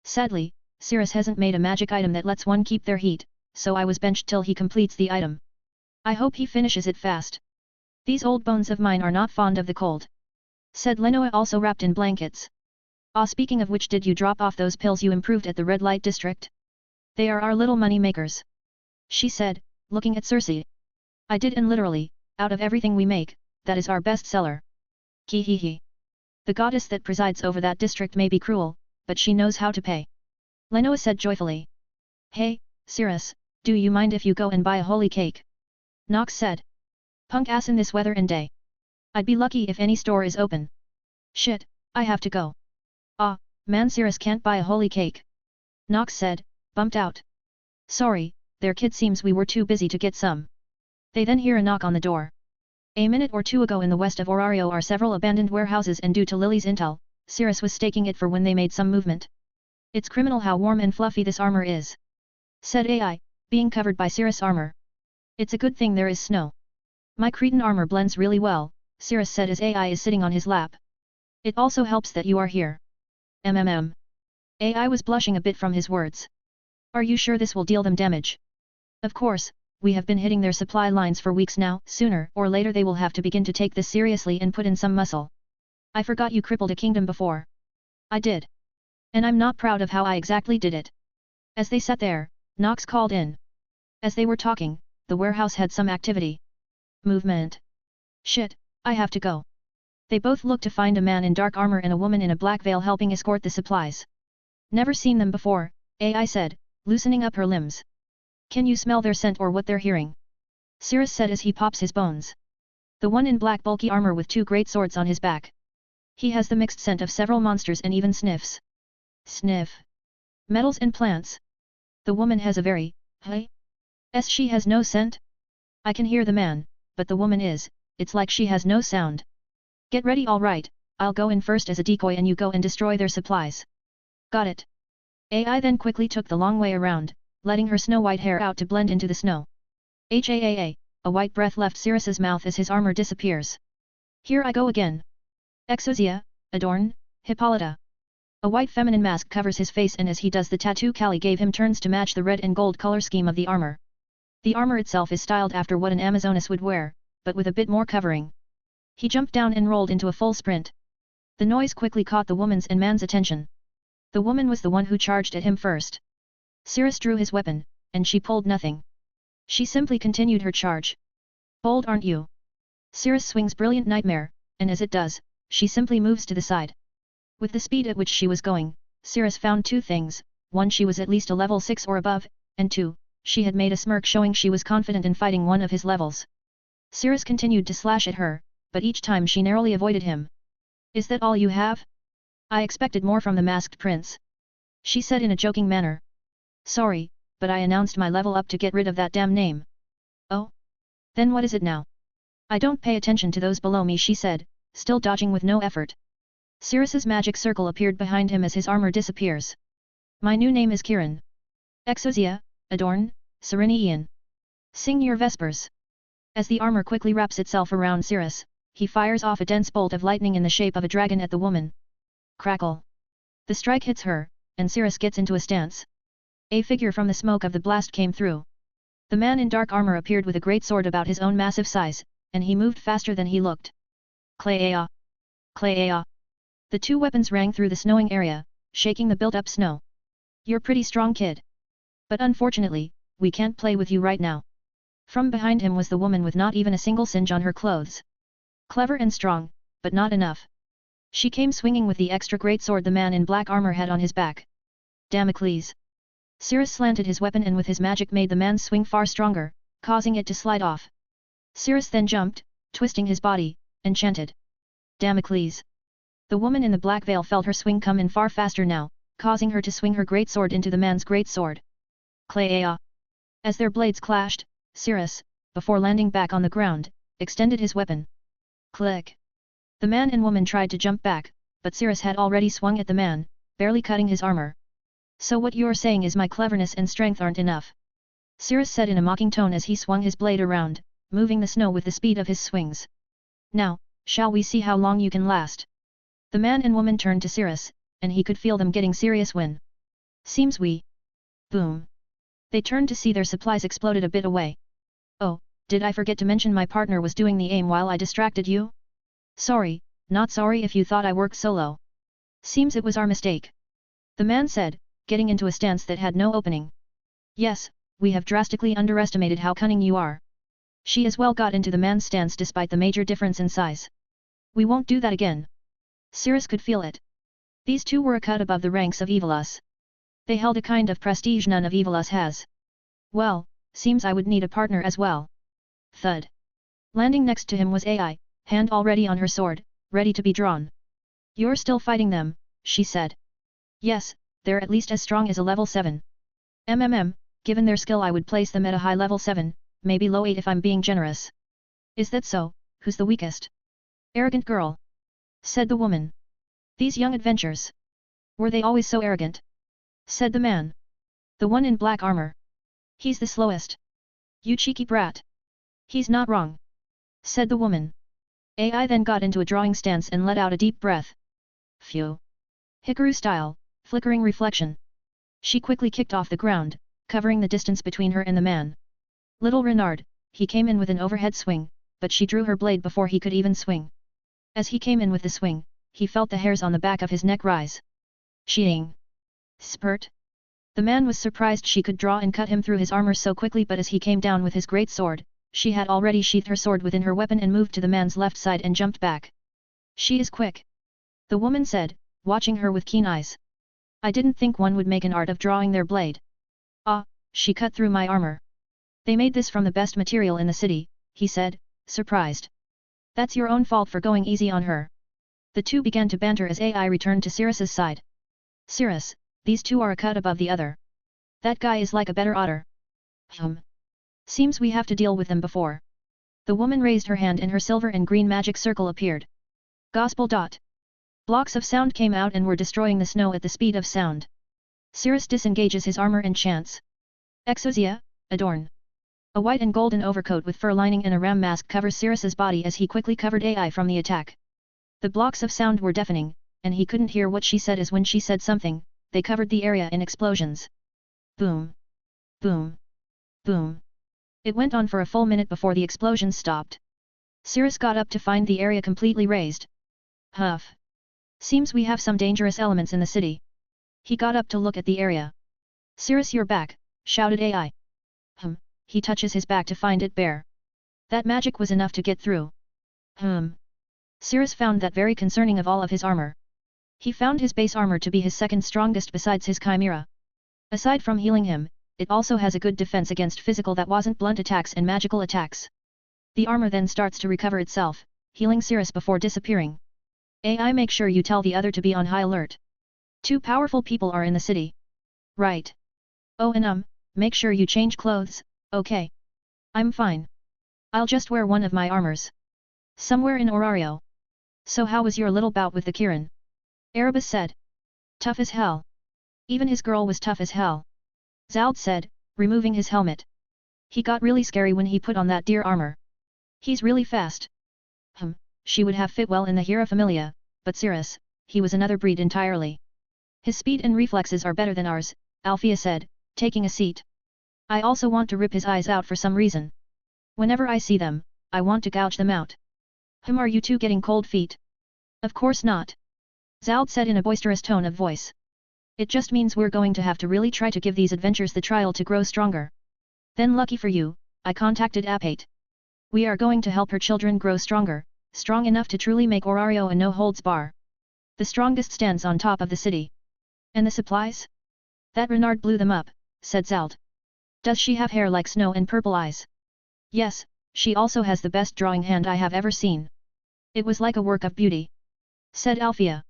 "Sadly, Cirrus hasn't made a magic item that lets one keep their heat, so I was benched till he completes the item. I hope he finishes it fast. These old bones of mine are not fond of the cold," said Lenoa, also wrapped in blankets. "Ah, speaking of which, did you drop off those pills you improved at the red light district? They are our little money makers," she said, looking at Circe. "I did, and literally, out of everything we make, that is our best seller. Hee. The goddess that presides over that district may be cruel, but she knows how to pay." Lenoa said joyfully. "Hey, Cirrus, do you mind if you go and buy a holy cake?" Nox said. "Punk ass in this weather and day. I'd be lucky if any store is open. Shit, I have to go." Ah, man, Cirrus can't buy a holy cake. Nox said, bumped out. Sorry, their kid seems we were too busy to get some. They then hear a knock on the door. A minute or two ago in the west of Orario are several abandoned warehouses, and due to Lily's intel, Cirrus was staking it for when they made some movement. It's criminal how warm and fluffy this armor is, said AI, being covered by Cirrus armor. It's a good thing there is snow. My Cretan armor blends really well, Cirrus said as AI is sitting on his lap. It also helps that you are here. AI was blushing a bit from his words. Are you sure this will deal them damage? Of course, we have been hitting their supply lines for weeks now. Sooner or later they will have to begin to take this seriously and put in some muscle. I forgot you crippled a kingdom before. I did. And I'm not proud of how I exactly did it. As they sat there, Nox called in. As they were talking, the warehouse had some activity. Movement. Shit, I have to go. They both looked to find a man in dark armor and a woman in a black veil helping escort the supplies. Never seen them before, AI said, loosening up her limbs. Can you smell their scent or what they're hearing? Cirrus said as he pops his bones. The one in black bulky armor with two great swords on his back. He has the mixed scent of several monsters and even sniffs. Sniff. Metals and plants. The woman has a very, she has no scent? I can hear the man, but the woman it's like she has no sound. Get ready, alright, I'll go in first as a decoy and you go and destroy their supplies. Got it. AI then quickly took the long way around, letting her snow-white hair out to blend into the snow. A white breath left Cirrus's mouth as his armor disappears. Here I go again. Exosia, Adorn, Hippolyta. A white feminine mask covers his face, and as he does the tattoo Kali gave him turns to match the red and gold color scheme of the armor. The armor itself is styled after what an Amazoness would wear, but with a bit more covering. He jumped down and rolled into a full sprint. The noise quickly caught the woman's and man's attention. The woman was the one who charged at him first. Cirrus drew his weapon, and she pulled nothing. She simply continued her charge. Bold, aren't you? Cirrus swings Brilliant Nightmare, and as it does, she simply moves to the side. With the speed at which she was going, Cirrus found two things: one, she was at least a level 6 or above, and two, she had made a smirk showing she was confident in fighting one of his levels. Cirrus continued to slash at her, but each time she narrowly avoided him. Is that all you have? I expected more from the masked prince. She said in a joking manner. Sorry, but I announced my level up to get rid of that damn name. Oh? Then what is it now? I don't pay attention to those below me, she said, still dodging with no effort. Cirrus's magic circle appeared behind him as his armor disappears. My new name is Kiran. Exosia, Adorn, Serenian. Sing your vespers. As the armor quickly wraps itself around Cirrus, he fires off a dense bolt of lightning in the shape of a dragon at the woman. Crackle. The strike hits her, and Cirrus gets into a stance. A figure from the smoke of the blast came through. The man in dark armor appeared with a great sword about his own massive size, and he moved faster than he looked. Clea. Clea. The two weapons rang through the snowing area, shaking the built-up snow. You're pretty strong, kid. But unfortunately, we can't play with you right now. From behind him was the woman with not even a single singe on her clothes. Clever and strong, but not enough. She came swinging with the extra great sword the man in black armor had on his back. Damocles. Cirrus slanted his weapon and with his magic made the man's swing far stronger, causing it to slide off. Cirrus then jumped, twisting his body, and chanted. Damocles. The woman in the black veil felt her swing come in far faster now, causing her to swing her great sword into the man's great sword. Clea. As their blades clashed, Cirrus, before landing back on the ground, extended his weapon. Click. The man and woman tried to jump back, but Cirrus had already swung at the man, barely cutting his armor. So what you're saying is my cleverness and strength aren't enough? Cirrus said in a mocking tone as he swung his blade around, moving the snow with the speed of his swings. Now, shall we see how long you can last? The man and woman turned to Cirrus, and he could feel them getting serious when. Seems we. Boom. They turned to see their supplies exploded a bit away. Oh, did I forget to mention my partner was doing the aim while I distracted you? Sorry, not sorry if you thought I worked solo. Seems it was our mistake. The man said, getting into a stance that had no opening. Yes, we have drastically underestimated how cunning you are. She as well got into the man's stance despite the major difference in size. We won't do that again. Cirrus could feel it. These two were a cut above the ranks of Evilus. They held a kind of prestige none of Evilus has. Well, seems I would need a partner as well. Thud. Landing next to him was AI, hand already on her sword, ready to be drawn. You're still fighting them, she said. Yes, they're at least as strong as a level 7. Given their skill I would place them at a high level 7, maybe low 8 if I'm being generous. Is that so? Who's the weakest? Arrogant girl. Said the woman. These young adventurers. Were they always so arrogant? Said the man. The one in black armor. He's the slowest. You cheeky brat. He's not wrong. Said the woman. AI then got into a drawing stance and let out a deep breath. Phew. Hikaru style, flickering reflection. She quickly kicked off the ground, covering the distance between her and the man. Little Renard, he came in with an overhead swing, but she drew her blade before he could even swing. As he came in with the swing, he felt the hairs on the back of his neck rise. Sheeting. Spurt. The man was surprised she could draw and cut him through his armor so quickly, but as he came down with his great sword, she had already sheathed her sword within her weapon and moved to the man's left side and jumped back. She is quick. The woman said, watching her with keen eyes. I didn't think one would make an art of drawing their blade. Ah, she cut through my armor. They made this from the best material in the city, he said, surprised. That's your own fault for going easy on her. The two began to banter as AI returned to Cirrus's side. Cirrus, these two are a cut above the other. That guy is like a better otter. Seems we have to deal with them before. The woman raised her hand and her silver and green magic circle appeared. Gospel. Blocks of sound came out and were destroying the snow at the speed of sound. Cirrus disengages his armor and chants. Exosia, adorn. A white and golden overcoat with fur lining and a ram mask covers Cirrus's body as he quickly covered AI from the attack. The blocks of sound were deafening, and he couldn't hear what she said as when she said something, they covered the area in explosions. Boom. Boom. Boom. It went on for a full minute before the explosions stopped. Cirrus got up to find the area completely razed. Huff. Seems we have some dangerous elements in the city. He got up to look at the area. Cirrus, you're back, shouted AI. He touches his back to find it bare. That magic was enough to get through. Cirrus found that very concerning of all of his armor. He found his base armor to be his second strongest besides his chimera. Aside from healing him, it also has a good defense against physical that wasn't blunt attacks and magical attacks. The armor then starts to recover itself, healing Cirrus before disappearing. AI, make sure you tell the other to be on high alert. 2 powerful people are in the city. Right. Oh, and make sure you change clothes, okay? I'm fine. I'll just wear one of my armors. Somewhere in Orario. So how was your little bout with the Kirin? Erebus said. Tough as hell. Even his girl was tough as hell. Zald said, removing his helmet. He got really scary when he put on that deer armor. He's really fast. She would have fit well in the Hera Familia, but Cirrus, he was another breed entirely. His speed and reflexes are better than ours, Althea said, taking a seat. I also want to rip his eyes out for some reason. Whenever I see them, I want to gouge them out. Are you two getting cold feet? Of course not. Zald said in a boisterous tone of voice. It just means we're going to have to really try to give these adventures the trial to grow stronger. Then lucky for you, I contacted Apate. We are going to help her children grow stronger, strong enough to truly make Orario a no-holds-bar. The strongest stands on top of the city. And the supplies? That Renard blew them up, said Zald. Does she have hair like snow and purple eyes? Yes, she also has the best drawing hand I have ever seen. It was like a work of beauty. Said Althea.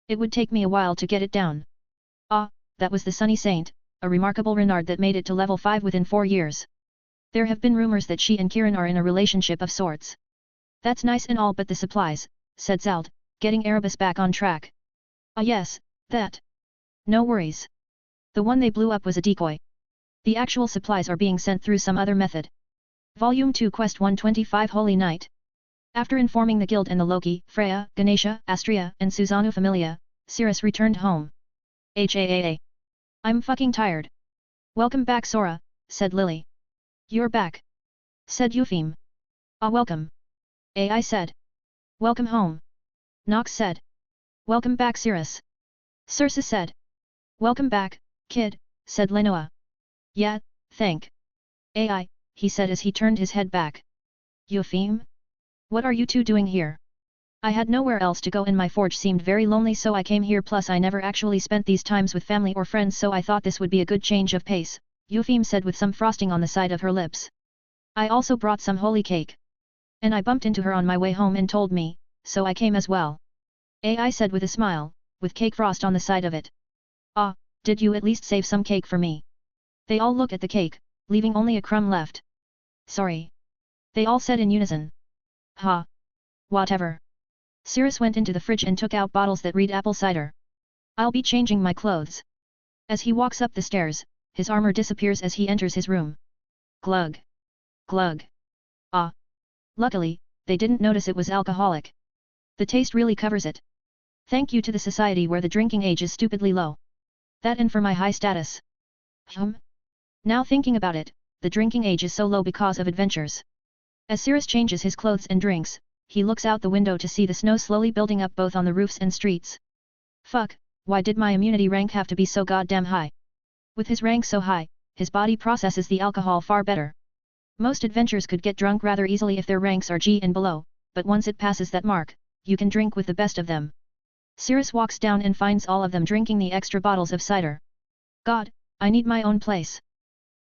It would take me a while to get it down. Ah, that was the Sunny Saint, a remarkable Renard that made it to level 5 within 4 years. There have been rumors that she and Kirin are in a relationship of sorts. That's nice and all, but the supplies, said Zald, getting Erebus back on track. Ah yes, that. No worries. The one they blew up was a decoy. The actual supplies are being sent through some other method. Volume 2 Quest 125 Holy Night. After informing the guild and the Loki, Freya, Ganesha, Astria, and Susanoo Familia, Cirrus returned home. I'm fucking tired. Welcome back, Sora, said Lily. You're back. Said Eupheme. Ah, welcome. AI said. Welcome home. Nox said. Welcome back, Cirrus. Circe said. Welcome back, kid, said Lenoa. Yeah, thank. AI, he said as he turned his head back. Eupheme? What are you two doing here? I had nowhere else to go and my forge seemed very lonely, so I came here, plus I never actually spent these times with family or friends, so I thought this would be a good change of pace, Eupheme said with some frosting on the side of her lips. I also brought some holy cake. And I bumped into her on my way home and told me, so I came as well. AI said with a smile, with cake frost on the side of it. Ah, did you at least save some cake for me? They all look at the cake, leaving only a crumb left. Sorry. They all said in unison. Ha. Whatever. Cirrus went into the fridge and took out bottles that read apple cider. I'll be changing my clothes. As he walks up the stairs, his armor disappears as he enters his room. Glug. Glug. Ah. Luckily, they didn't notice it was alcoholic. The taste really covers it. Thank you to the society where the drinking age is stupidly low. That and for my high status. Now thinking about it, the drinking age is so low because of adventures. As Cirrus changes his clothes and drinks, he looks out the window to see the snow slowly building up both on the roofs and streets. Fuck, why did my immunity rank have to be so goddamn high? With his rank so high, his body processes the alcohol far better. Most adventurers could get drunk rather easily if their ranks are G and below, but once it passes that mark, you can drink with the best of them. Cirrus walks down and finds all of them drinking the extra bottles of cider. God, I need my own place.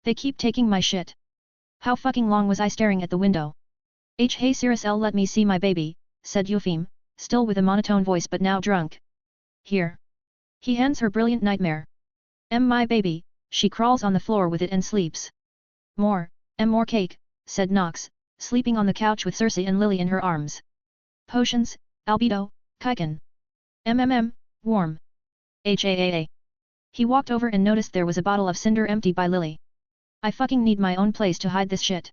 They keep taking my shit. How fucking long was I staring at the window? Hey Cirrus, let me see my baby, said Eupheme, still with a monotone voice but now drunk. Here. He hands her brilliant nightmare. My baby, she crawls on the floor with it and sleeps. More cake, said Nox, sleeping on the couch with Cersei and Lily in her arms. Potions, albedo, kaiken. Warm. HAAA. He walked over and noticed there was a bottle of cinder empty by Lily. I fucking need my own place to hide this shit.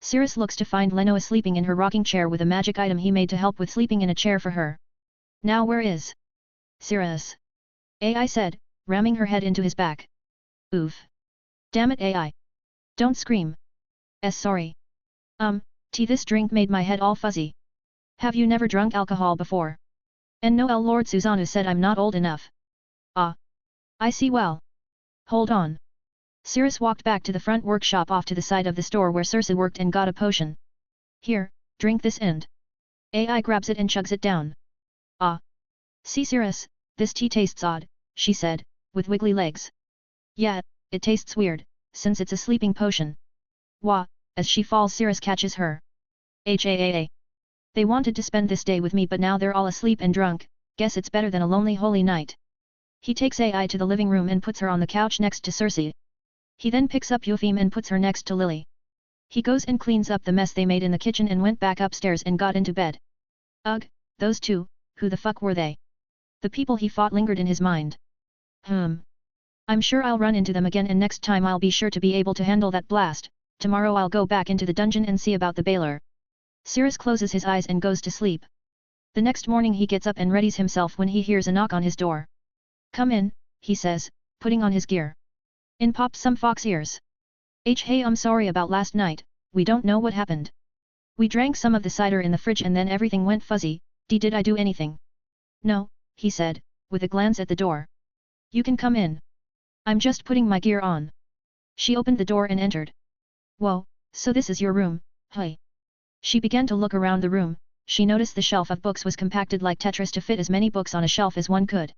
Cirrus looks to find Lenoa sleeping in her rocking chair with a magic item he made to help with sleeping in a chair for her. Now where is Cirrus? AI said, ramming her head into his back. Oof. Damn it AI. Don't scream. Sorry. This drink made my head all fuzzy. Have you never drunk alcohol before? And no, Lord Susanoo said I'm not old enough. Ah. I see well. Hold on. Cirrus walked back to the front workshop off to the side of the store where Cersei worked and got a potion. Here, drink this and. AI grabs it and chugs it down. Ah. See Cirrus, this tea tastes odd, she said, with wiggly legs. Yeah, it tastes weird, since it's a sleeping potion. Wah, as she falls Cirrus catches her. HAAA. They wanted to spend this day with me but now they're all asleep and drunk, guess it's better than a lonely holy night. He takes AI to the living room and puts her on the couch next to Cersei. He then picks up Eupheme and puts her next to Lily. He goes and cleans up the mess they made in the kitchen and went back upstairs and got into bed. Ugh, those two, who the fuck were they? The people he fought lingered in his mind. I'm sure I'll run into them again and next time I'll be sure to be able to handle that blast. Tomorrow I'll go back into the dungeon and see about the Baylor. Cirrus closes his eyes and goes to sleep. The next morning he gets up and readies himself when he hears a knock on his door. Come in, he says, putting on his gear. In pops some fox ears. Hey, I'm sorry about last night, we don't know what happened. We drank some of the cider in the fridge and then everything went fuzzy. Did I do anything? No, he said, with a glance at the door. You can come in. I'm just putting my gear on. She opened the door and entered. Whoa, so this is your room, hey. She began to look around the room. She noticed the shelf of books was compacted like Tetris to fit as many books on a shelf as one could.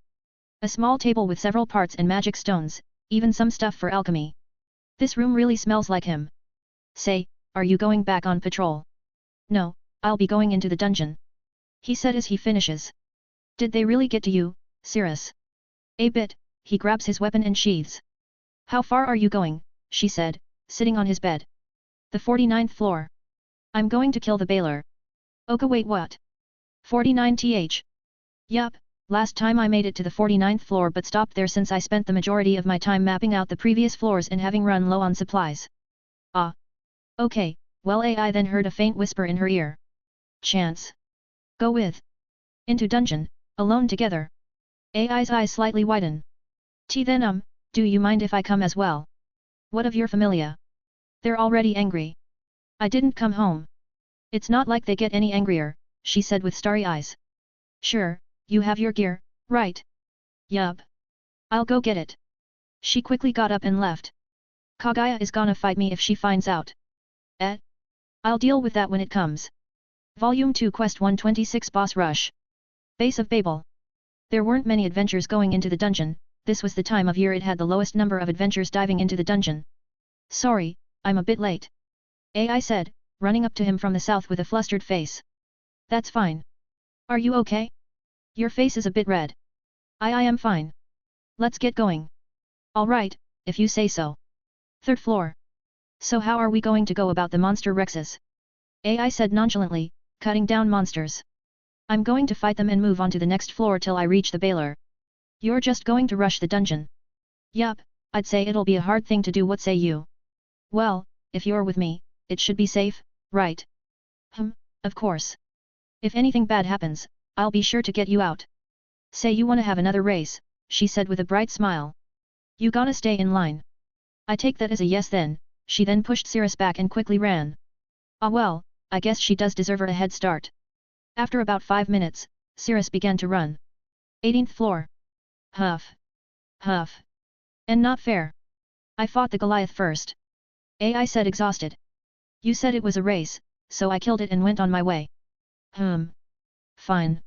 A small table with several parts and magic stones, even some stuff for alchemy. This room really smells like him. Say, are you going back on patrol? No, I'll be going into the dungeon. He said as he finishes. Did they really get to you, Cirrus? A bit, he grabs his weapon and sheathes. How far are you going, she said, sitting on his bed. The 49th floor. I'm going to kill the Baylor. Okay wait what? 49th? Yup. Last time I made it to the 49th floor but stopped there since I spent the majority of my time mapping out the previous floors and having run low on supplies. Ah. Okay, well AI then heard a faint whisper in her ear. Chance. Go with. Into dungeon, alone together. AI's eyes slightly widen. Then do you mind if I come as well? What of your familia? They're already angry. I didn't come home. It's not like they get any angrier, she said with starry eyes. Sure. You have your gear, right? Yup. I'll go get it. She quickly got up and left. Kaguya is gonna fight me if she finds out. I'll deal with that when it comes. Volume 2 Quest 126 Boss Rush. Base of Babel. There weren't many adventures going into the dungeon, this was the time of year it had the lowest number of adventures diving into the dungeon. Sorry, I'm a bit late. AI said, running up to him from the south with a flustered face. That's fine. Are you okay? Your face is a bit red. I am fine. Let's get going. Alright, if you say so. Third floor. So how are we going to go about the monster Rexes? AI said nonchalantly, cutting down monsters. I'm going to fight them and move on to the next floor till I reach the Baylor. You're just going to rush the dungeon. Yup, I'd say it'll be a hard thing to do, what say you? Well, if you're with me, it should be safe, right? Of course. If anything bad happens, I'll be sure to get you out. Say you wanna have another race, she said with a bright smile. You gotta stay in line. I take that as a yes then, she then pushed Cirrus back and quickly ran. Ah well, I guess she does deserve a head start. After about 5 minutes, Cirrus began to run. 18th floor. Huff. Huff. And not fair. I fought the Goliath first. AI said exhausted. You said it was a race, so I killed it and went on my way. Fine.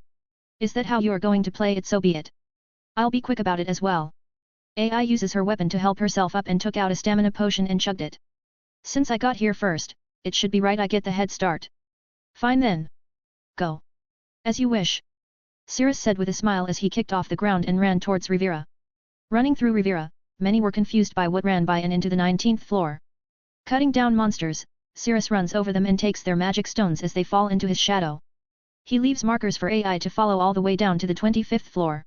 Is that how you're going to play it? So be it. I'll be quick about it as well. AI uses her weapon to help herself up and took out a stamina potion and chugged it. Since I got here first, it should be right I get the head start. Fine then. Go. As you wish. Cirrus said with a smile as he kicked off the ground and ran towards Rivera. Running through Rivera, many were confused by what ran by and into the 19th floor. Cutting down monsters, Cirrus runs over them and takes their magic stones as they fall into his shadow. He leaves markers for AI to follow all the way down to the 25th floor.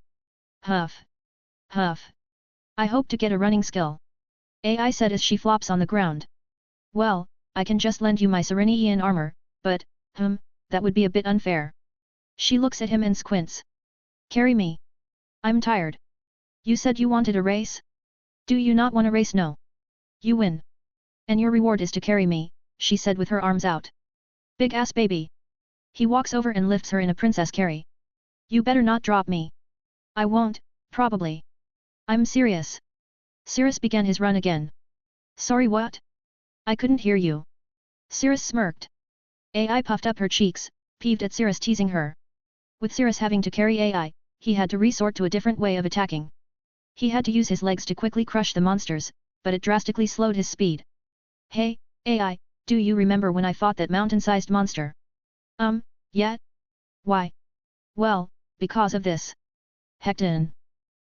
Huff. Huff. I hope to get a running skill. AI said as she flops on the ground. Well, I can just lend you my Serenian armor, but, that would be a bit unfair. She looks at him and squints. Carry me. I'm tired. You said you wanted a race? Do you not want a race? No. You win. And your reward is to carry me, she said with her arms out. Big ass baby. He walks over and lifts her in a princess carry. You better not drop me. I won't, probably. I'm serious. Cirrus began his run again. Sorry, what? I couldn't hear you. Cirrus smirked. AI puffed up her cheeks, peeved at Cirrus teasing her. With Cirrus having to carry AI, he had to resort to a different way of attacking. He had to use his legs to quickly crush the monsters, but it drastically slowed his speed. Hey, AI, do you remember when I fought that mountain-sized monster? Yeah? Why? Well, because of this. Hecton.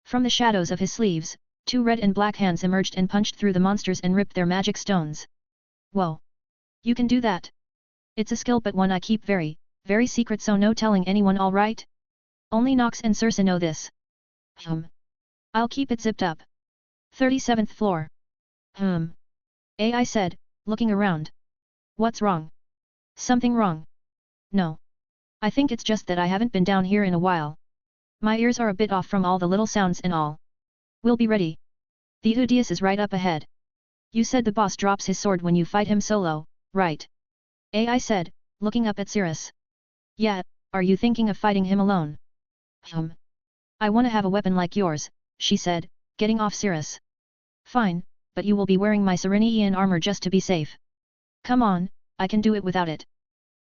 From the shadows of his sleeves, 2 red and black hands emerged and punched through the monsters and ripped their magic stones. Whoa. You can do that. It's a skill but one I keep very, very secret, so no telling anyone, all right? Only Nox and Circe know this. I'll keep it zipped up. 37th floor. AI said, looking around. What's wrong? Something wrong? No. I think it's just that I haven't been down here in a while. My ears are a bit off from all the little sounds and all. We'll be ready. The Udius is right up ahead. You said the boss drops his sword when you fight him solo, right? AI said, looking up at Cirrus. Yeah, are you thinking of fighting him alone? I wanna have a weapon like yours, she said, getting off Cirrus. Fine, but you will be wearing my Serenian armor just to be safe. Come on, I can do it without it.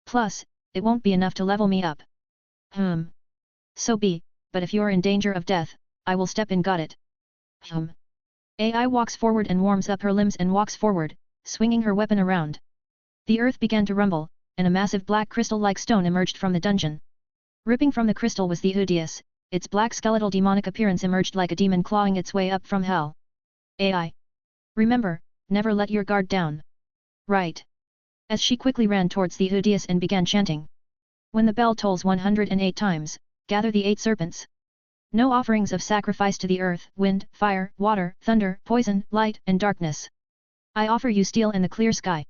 Plus, it won't be enough to level me up. So be, but if you're in danger of death, I will step in, got it? AI walks forward and warms up her limbs and walks forward, swinging her weapon around. The earth began to rumble, and a massive black crystal-like stone emerged from the dungeon. Ripping from the crystal was the Udius, its black skeletal demonic appearance emerged like a demon clawing its way up from hell. AI. Remember, never let your guard down. Right. As she quickly ran towards the Udius and began chanting. When the bell tolls 108 times, gather the 8 serpents. No offerings of sacrifice to the earth, wind, fire, water, thunder, poison, light, and darkness. I offer you steel and the clear sky.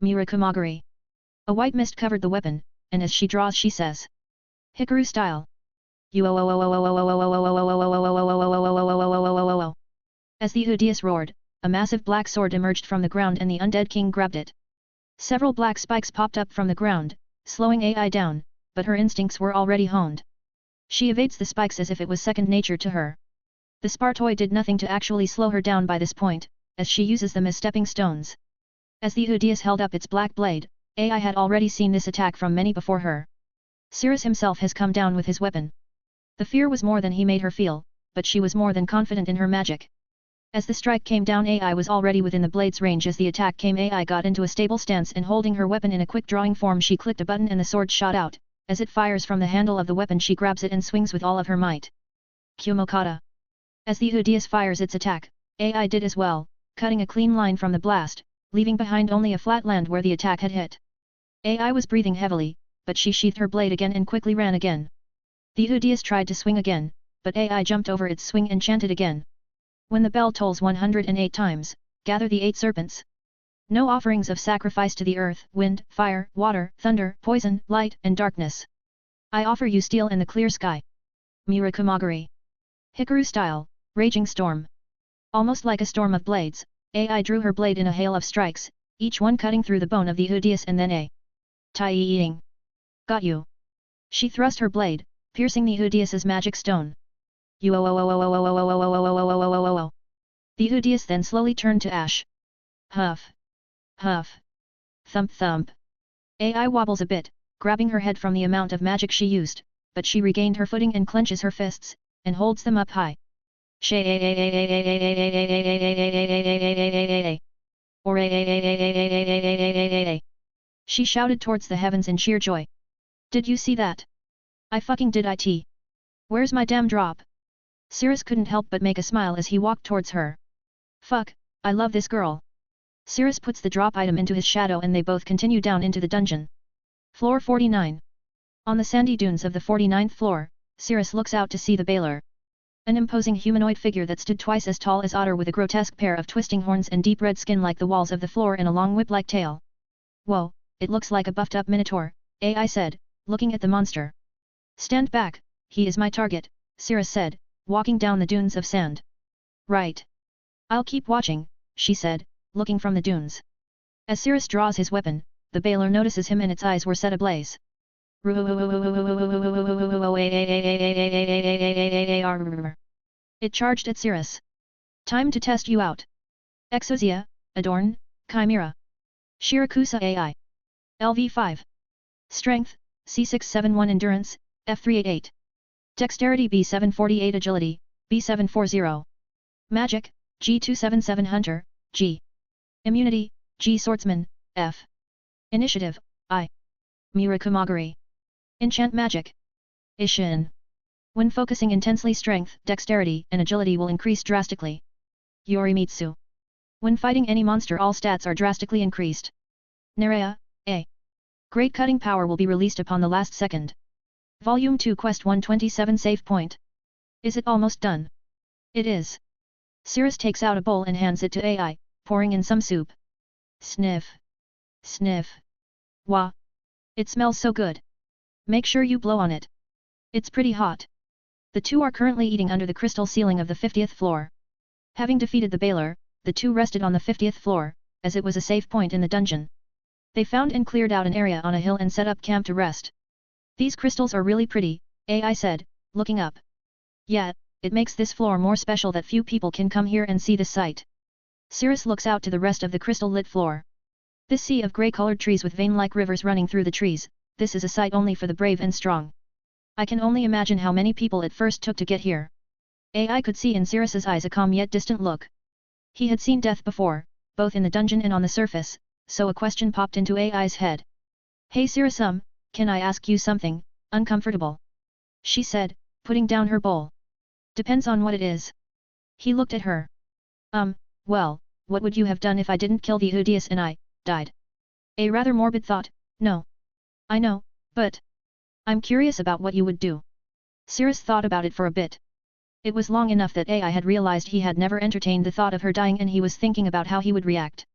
Mirakumagari. A white mist covered the weapon, and as she draws she says. Hikaru style. As the Udius roared, a massive black sword emerged from the ground and the undead king grabbed it. Several black spikes popped up from the ground, slowing AI down, but her instincts were already honed. She evades the spikes as if it was second nature to her. The Spartoi did nothing to actually slow her down by this point, as she uses them as stepping stones. As the Udius held up its black blade, AI had already seen this attack from many before her. Cirrus himself has come down with his weapon. The fear was more than he made her feel, but she was more than confident in her magic. As the strike came down, AI was already within the blade's range. As the attack came, AI got into a stable stance and holding her weapon in a quick drawing form, she clicked a button and the sword shot out. As it fires from the handle of the weapon, she grabs it and swings with all of her might. Kumokata. As the Udius fires its attack, AI did as well, cutting a clean line from the blast, leaving behind only a flat land where the attack had hit. AI was breathing heavily, but she sheathed her blade again and quickly ran again. The Udius tried to swing again, but AI jumped over its swing and chanted again. When the bell tolls 108 times, gather the 8 serpents. No offerings of sacrifice to the earth, wind, fire, water, thunder, poison, light, and darkness. I offer you steel and the clear sky. Murakumagari. Hikaru style, raging storm. Almost like a storm of blades, AI drew her blade in a hail of strikes, each one cutting through the bone of the Udius and then a Tai-ying. Got you. She thrust her blade, piercing the Udius's magic stone. The Udius then slowly turned to ash. Huff. Huff. Thump thump. AI wobbles a bit, grabbing her head from the amount of magic she used, but she regained her footing and clenches her fists, and holds them up high. She shouted towards the heavens in sheer joy. Did you see that? I fucking did it. Where's my damn drop? Cirrus couldn't help but make a smile as he walked towards her. Fuck, I love this girl. Cirrus puts the drop item into his shadow and they both continue down into the dungeon. Floor 49. On the sandy dunes of the 49th floor, Cirrus looks out to see the Baler. An imposing humanoid figure that stood twice as tall as Otter with a grotesque pair of twisting horns and deep red skin like the walls of the floor and a long whip-like tail. Whoa, it looks like a buffed-up minotaur, AI said, looking at the monster. Stand back, he is my target, Cirrus said, walking down the dunes of sand. Right. I'll keep watching, she said, looking from the dunes. As Cirrus draws his weapon, the Baler notices him and its eyes were set ablaze. It charged at Cirrus. Time to test you out. Exosia, Adorn, Chimera. Shirakusa AI. LV5. Strength, C671 Endurance, F388. Dexterity B748 Agility, B740. Magic, G277 Hunter, G. Immunity, G Swordsman, F. Initiative, I. Murakumagari. Enchant Magic. Ishin. When focusing intensely, strength, dexterity, and agility will increase drastically. Yorimitsu. When fighting any monster, all stats are drastically increased. Nerea, A. Great cutting power will be released upon the last second. Volume 2 Quest 127 Save Point. Is it almost done? It is. Cirrus takes out a bowl and hands it to AI, pouring in some soup. Sniff. Sniff. Wah. It smells so good. Make sure you blow on it. It's pretty hot. The two are currently eating under the crystal ceiling of the 50th floor. Having defeated the Baler, the two rested on the 50th floor, as it was a safe point in the dungeon. They found and cleared out an area on a hill and set up camp to rest. These crystals are really pretty, AI said, looking up. Yeah, it makes this floor more special that few people can come here and see this sight. Cirrus looks out to the rest of the crystal-lit floor. This sea of grey-colored trees with vein-like rivers running through the trees, this is a sight only for the brave and strong. I can only imagine how many people it first took to get here. AI could see in Cirrus's eyes a calm yet distant look. He had seen death before, both in the dungeon and on the surface, so a question popped into AI's head. Hey Cirrus, can I ask you something, uncomfortable? She said, putting down her bowl. Depends on what it is. He looked at her. Well, what would you have done if I didn't kill the Udius and I died? A rather morbid thought, no. I know, but I'm curious about what you would do. Cirrus thought about it for a bit. It was long enough that AI had realized he had never entertained the thought of her dying and he was thinking about how he would react.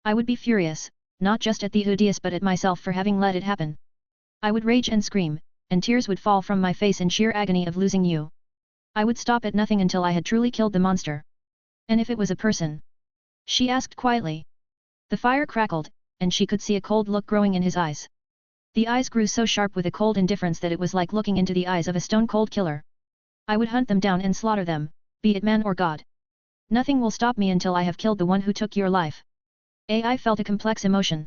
I would be furious, not just at the Udius but at myself for having let it happen. I would rage and scream, and tears would fall from my face in sheer agony of losing you. I would stop at nothing until I had truly killed the monster. And if it was a person? She asked quietly. The fire crackled, and she could see a cold look growing in his eyes. The eyes grew so sharp with a cold indifference that it was like looking into the eyes of a stone-cold killer. I would hunt them down and slaughter them, be it man or god. Nothing will stop me until I have killed the one who took your life. AI felt a complex emotion.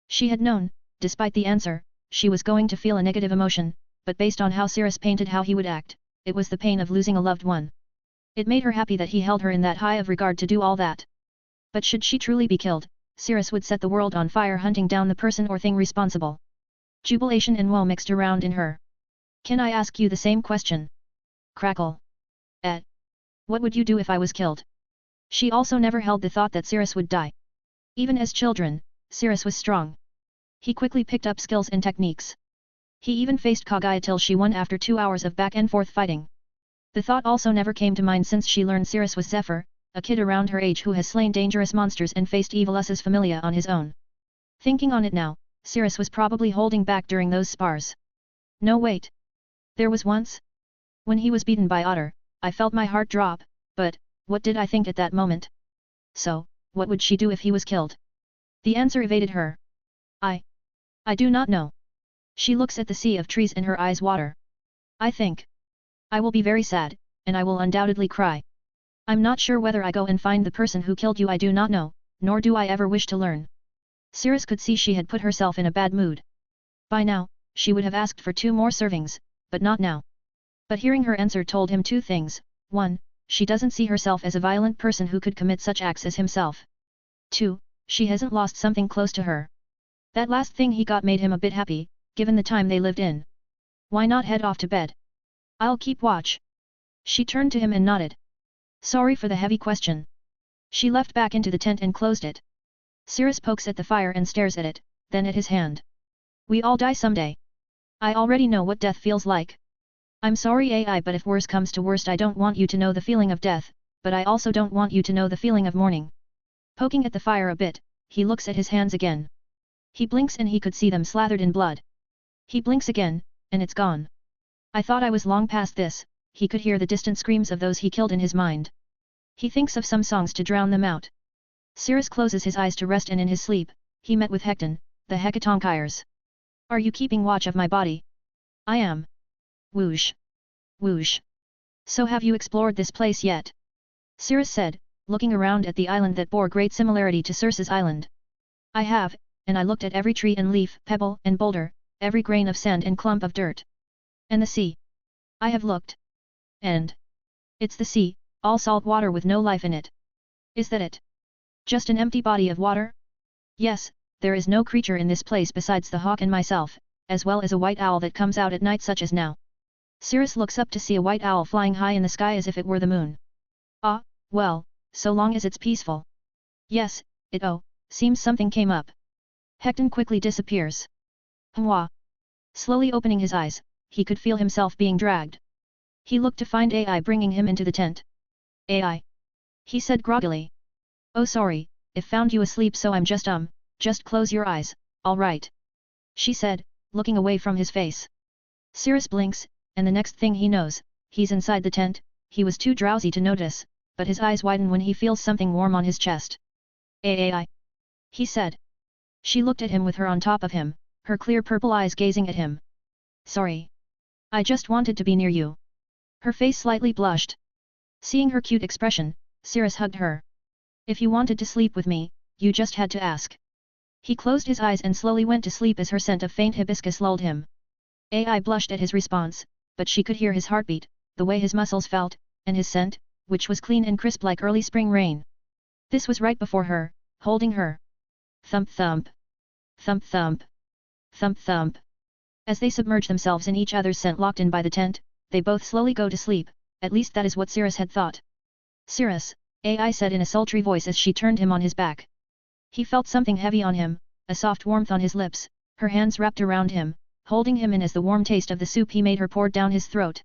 She had known, despite the answer, she was going to feel a negative emotion, but based on how Cirrus painted how he would act, it was the pain of losing a loved one. It made her happy that he held her in that high of regard to do all that. But should she truly be killed, Cirrus would set the world on fire hunting down the person or thing responsible. Jubilation and woe mixed around in her. Can I ask you the same question? Crackle. What would you do if I was killed? She also never held the thought that Cirrus would die. Even as children, Cirrus was strong. He quickly picked up skills and techniques. He even faced Kaguya till she won after 2 hours of back and forth fighting. The thought also never came to mind since she learned Cirrus was Zephyr, a kid around her age who has slain dangerous monsters and faced evil Us's familia on his own. Thinking on it now, Cirrus was probably holding back during those spars. No wait. There was once. When he was beaten by Otter, I felt my heart drop, but, what did I think at that moment? So, what would she do if he was killed? The answer evaded her. I do not know. She looks at the sea of trees and her eyes water. I think. I will be very sad, and I will undoubtedly cry. I'm not sure whether I go and find the person who killed you. I do not know, nor do I ever wish to learn. Cirrus could see she had put herself in a bad mood. By now, she would have asked for 2 more servings, but not now. But hearing her answer told him 2 things. 1, she doesn't see herself as a violent person who could commit such acts as himself. 2, she hasn't lost something close to her. That last thing he got made him a bit happy, given the time they lived in. Why not head off to bed? I'll keep watch. She turned to him and nodded. Sorry for the heavy question. She left back into the tent and closed it. Cirrus pokes at the fire and stares at it, then at his hand. We all die someday. I already know what death feels like. I'm sorry AI, but if worse comes to worst, I don't want you to know the feeling of death, but I also don't want you to know the feeling of mourning. Poking at the fire a bit, he looks at his hands again. He blinks and he could see them slathered in blood. He blinks again, and it's gone. I thought I was long past this. He could hear the distant screams of those he killed in his mind. He thinks of some songs to drown them out. Cirrus closes his eyes to rest, and in his sleep, he met with Hecton, the Hekatonkyres. Are you keeping watch of my body? I am. Whoosh. Whoosh. So have you explored this place yet? Cirrus said, looking around at the island that bore great similarity to Circe's island. I have, and I looked at every tree and leaf, pebble and boulder, every grain of sand and clump of dirt. And the sea. I have looked. And it's the sea, all salt water with no life in it. Is that it? Just an empty body of water? Yes, there is no creature in this place besides the hawk and myself, as well as a white owl that comes out at night such as now. Cirrus looks up to see a white owl flying high in the sky as if it were the moon. Ah, well, so long as it's peaceful. Yes, it seems something came up. Hecton quickly disappears. Hua. Slowly opening his eyes, he could feel himself being dragged. He looked to find AI bringing him into the tent. AI. He said groggily. Oh sorry, if found you asleep, so I'm just close your eyes, all right. She said, looking away from his face. Cirrus blinks, and the next thing he knows, he's inside the tent. He was too drowsy to notice, but his eyes widen when he feels something warm on his chest. AI. He said. She looked at him with her on top of him, her clear purple eyes gazing at him. Sorry. I just wanted to be near you. Her face slightly blushed. Seeing her cute expression, Cirrus hugged her. If you wanted to sleep with me, you just had to ask. He closed his eyes and slowly went to sleep as her scent of faint hibiscus lulled him. AI blushed at his response, but she could hear his heartbeat, the way his muscles felt, and his scent, which was clean and crisp like early spring rain. This was right before her, holding her. Thump thump. Thump thump. Thump thump. As they submerge themselves in each other's scent locked in by the tent, they both slowly go to sleep, at least that is what Cirrus had thought. Cirrus, AI said in a sultry voice as she turned him on his back. He felt something heavy on him, a soft warmth on his lips, her hands wrapped around him, holding him in as the warm taste of the soup he made her poured down his throat.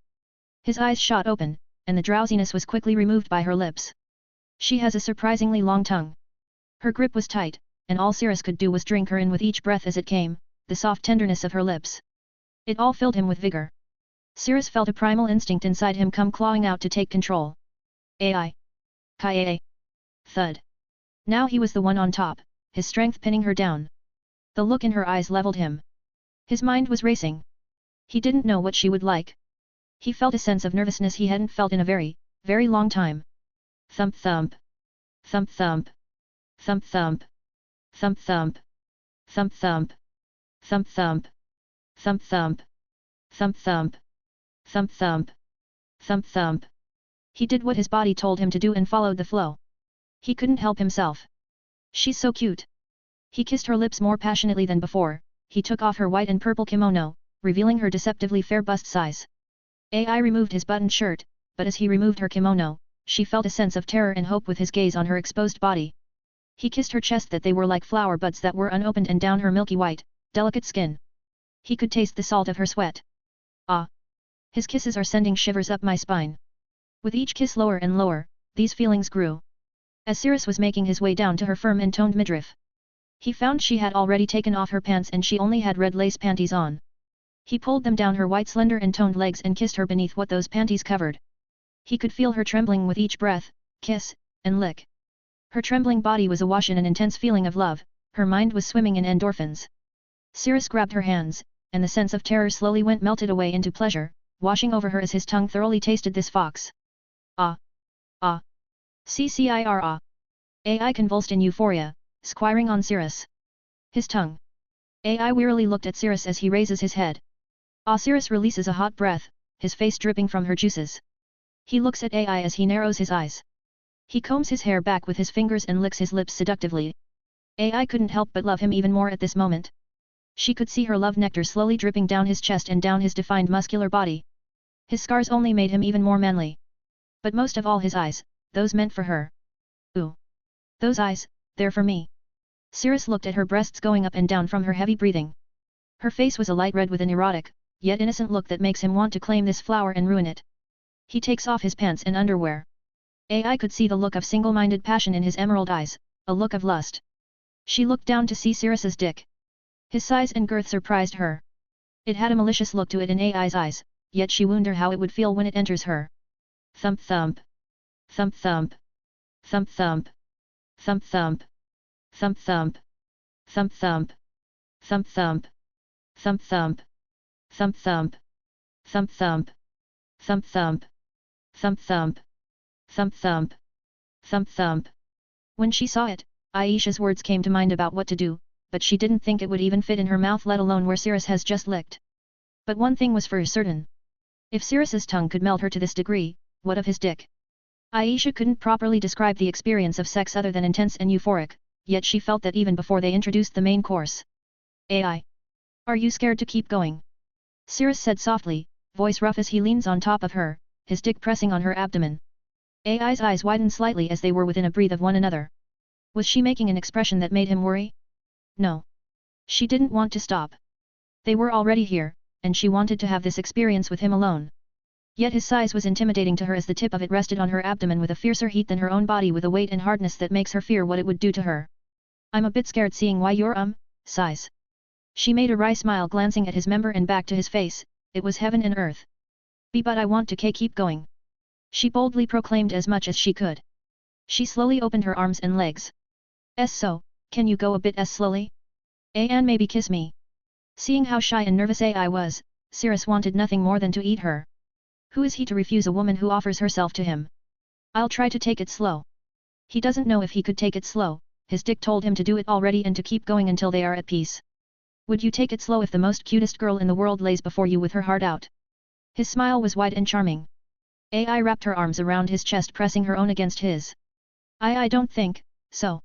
His eyes shot open, and the drowsiness was quickly removed by her lips. She has a surprisingly long tongue. Her grip was tight, and all Cirrus could do was drink her in with each breath as it came, the soft tenderness of her lips. It all filled him with vigor. Cirrus felt a primal instinct inside him come clawing out to take control. AI. Kai. Thud. Now he was the one on top, his strength pinning her down. The look in her eyes leveled him. His mind was racing. He didn't know what she would like. He felt a sense of nervousness he hadn't felt in a very, very long time. Thump thump. Thump thump. Thump thump. Thump thump. Thump thump. Thump thump. Thump thump. Thump thump. Thump thump. Thump thump. He did what his body told him to do and followed the flow. He couldn't help himself. She's so cute. He kissed her lips more passionately than before. He took off her white and purple kimono, revealing her deceptively fair bust size. AI removed his buttoned shirt, but as he removed her kimono, she felt a sense of terror and hope with his gaze on her exposed body. He kissed her chest that they were like flower buds that were unopened and down her milky white, delicate skin. He could taste the salt of her sweat. Ah! His kisses are sending shivers up my spine. With each kiss lower and lower, these feelings grew. As Cirrus was making his way down to her firm and toned midriff, he found she had already taken off her pants and she only had red lace panties on. He pulled them down her white slender and toned legs and kissed her beneath what those panties covered. He could feel her trembling with each breath, kiss, and lick. Her trembling body was awash in an intense feeling of love, her mind was swimming in endorphins. Cirrus grabbed her hands, and the sense of terror slowly went melted away into pleasure, washing over her as his tongue thoroughly tasted this fox. Ah! Ah! Ccir ah! Ai convulsed in euphoria, squiring on Cirrus. His tongue. Ai wearily looked at Cirrus as he raises his head. Ah! Cirrus releases a hot breath, his face dripping from her juices. He looks at Ai as he narrows his eyes. He combs his hair back with his fingers and licks his lips seductively. Ai couldn't help but love him even more at this moment. She could see her love nectar slowly dripping down his chest and down his defined muscular body. His scars only made him even more manly. But most of all his eyes, those meant for her. Ooh! Those eyes, they're for me. Cirrus looked at her breasts going up and down from her heavy breathing. Her face was a light red with an erotic, yet innocent look that makes him want to claim this flower and ruin it. He takes off his pants and underwear. Ai could see the look of single-minded passion in his emerald eyes, a look of lust. She looked down to see Cirrus's dick. His size and girth surprised her. It had a malicious look to it in Ai's eyes, yet she wondered how it would feel when it enters her. Thump thump. Thump thump. Thump thump. Thump thump. Thump thump. Thump thump. Thump thump. Thump thump. Thump thump. Thump thump. Thump thump. Thump thump. Thump thump. Thump thump. When she saw it, Aisha's words came to mind about what to do, but she didn't think it would even fit in her mouth, let alone where Cirrus has just licked. But one thing was for certain. If Cirrus's tongue could melt her to this degree, what of his dick? Aisha couldn't properly describe the experience of sex other than intense and euphoric, yet she felt that even before they introduced the main course. Ai! Are you scared to keep going? Cirrus said softly, voice rough as he leans on top of her, his dick pressing on her abdomen. Ai's eyes widened slightly as they were within a breath of one another. Was she making an expression that made him worry? No. She didn't want to stop. They were already here, and she wanted to have this experience with him alone. Yet his size was intimidating to her as the tip of it rested on her abdomen with a fiercer heat than her own body, with a weight and hardness that makes her fear what it would do to her. I'm a bit scared seeing why you're size. She made a wry smile glancing at his member and back to his face, it was heaven and earth. But I want to keep going. She boldly proclaimed as much as she could. She slowly opened her arms and legs. So, can you go a bit slowly? And maybe kiss me. Seeing how shy and nervous Ai was, Cirrus wanted nothing more than to eat her. Who is he to refuse a woman who offers herself to him? I'll try to take it slow. He doesn't know if he could take it slow, his dick told him to do it already and to keep going until they are at peace. Would you take it slow if the most cutest girl in the world lays before you with her heart out? His smile was wide and charming. Ai wrapped her arms around his chest, pressing her own against his. I don't think so.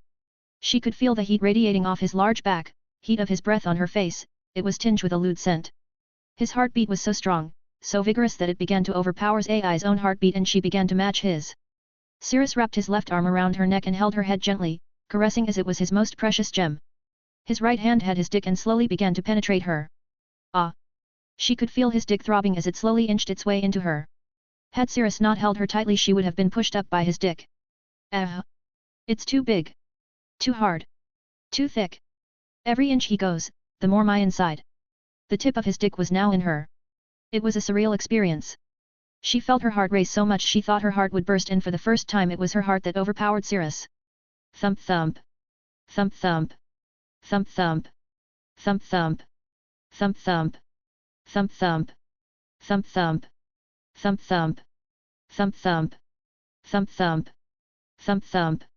She could feel the heat radiating off his large back, heat of his breath on her face, it was tinged with a lewd scent. His heartbeat was so strong, so vigorous that it began to overpower Ai's own heartbeat and she began to match his. Cirrus wrapped his left arm around her neck and held her head gently, caressing as it was his most precious gem. His right hand had his dick and slowly began to penetrate her. Ah! She could feel his dick throbbing as it slowly inched its way into her. Had Cirrus not held her tightly, she would have been pushed up by his dick. It's too big. Too hard. Too thick. Every inch he goes, the more my inside. The tip of his dick was now in her. It was a surreal experience. She felt her heart race so much she thought her heart would burst, and for the first time it was her heart that overpowered Cirrus. Thump thump. Thump thump. Thump thump. Thump thump. Thump thump. Thump thump. Thump thump. Thump thump. Thump thump. Thump thump. Thump thump.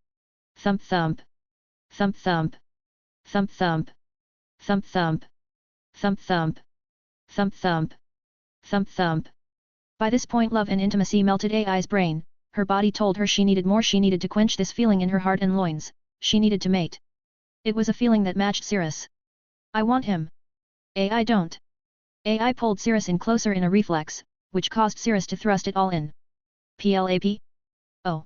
Thump thump. Thump thump. Thump thump. Thump thump. Thump thump. Thump thump. Thump thump. By this point love and intimacy melted Ai's brain, her body told her she needed more, she needed to quench this feeling in her heart and loins, she needed to mate. It was a feeling that matched Cirrus. I want him. Ai don't. Ai pulled Cirrus in closer in a reflex, which caused Cirrus to thrust it all in. Plap? Oh.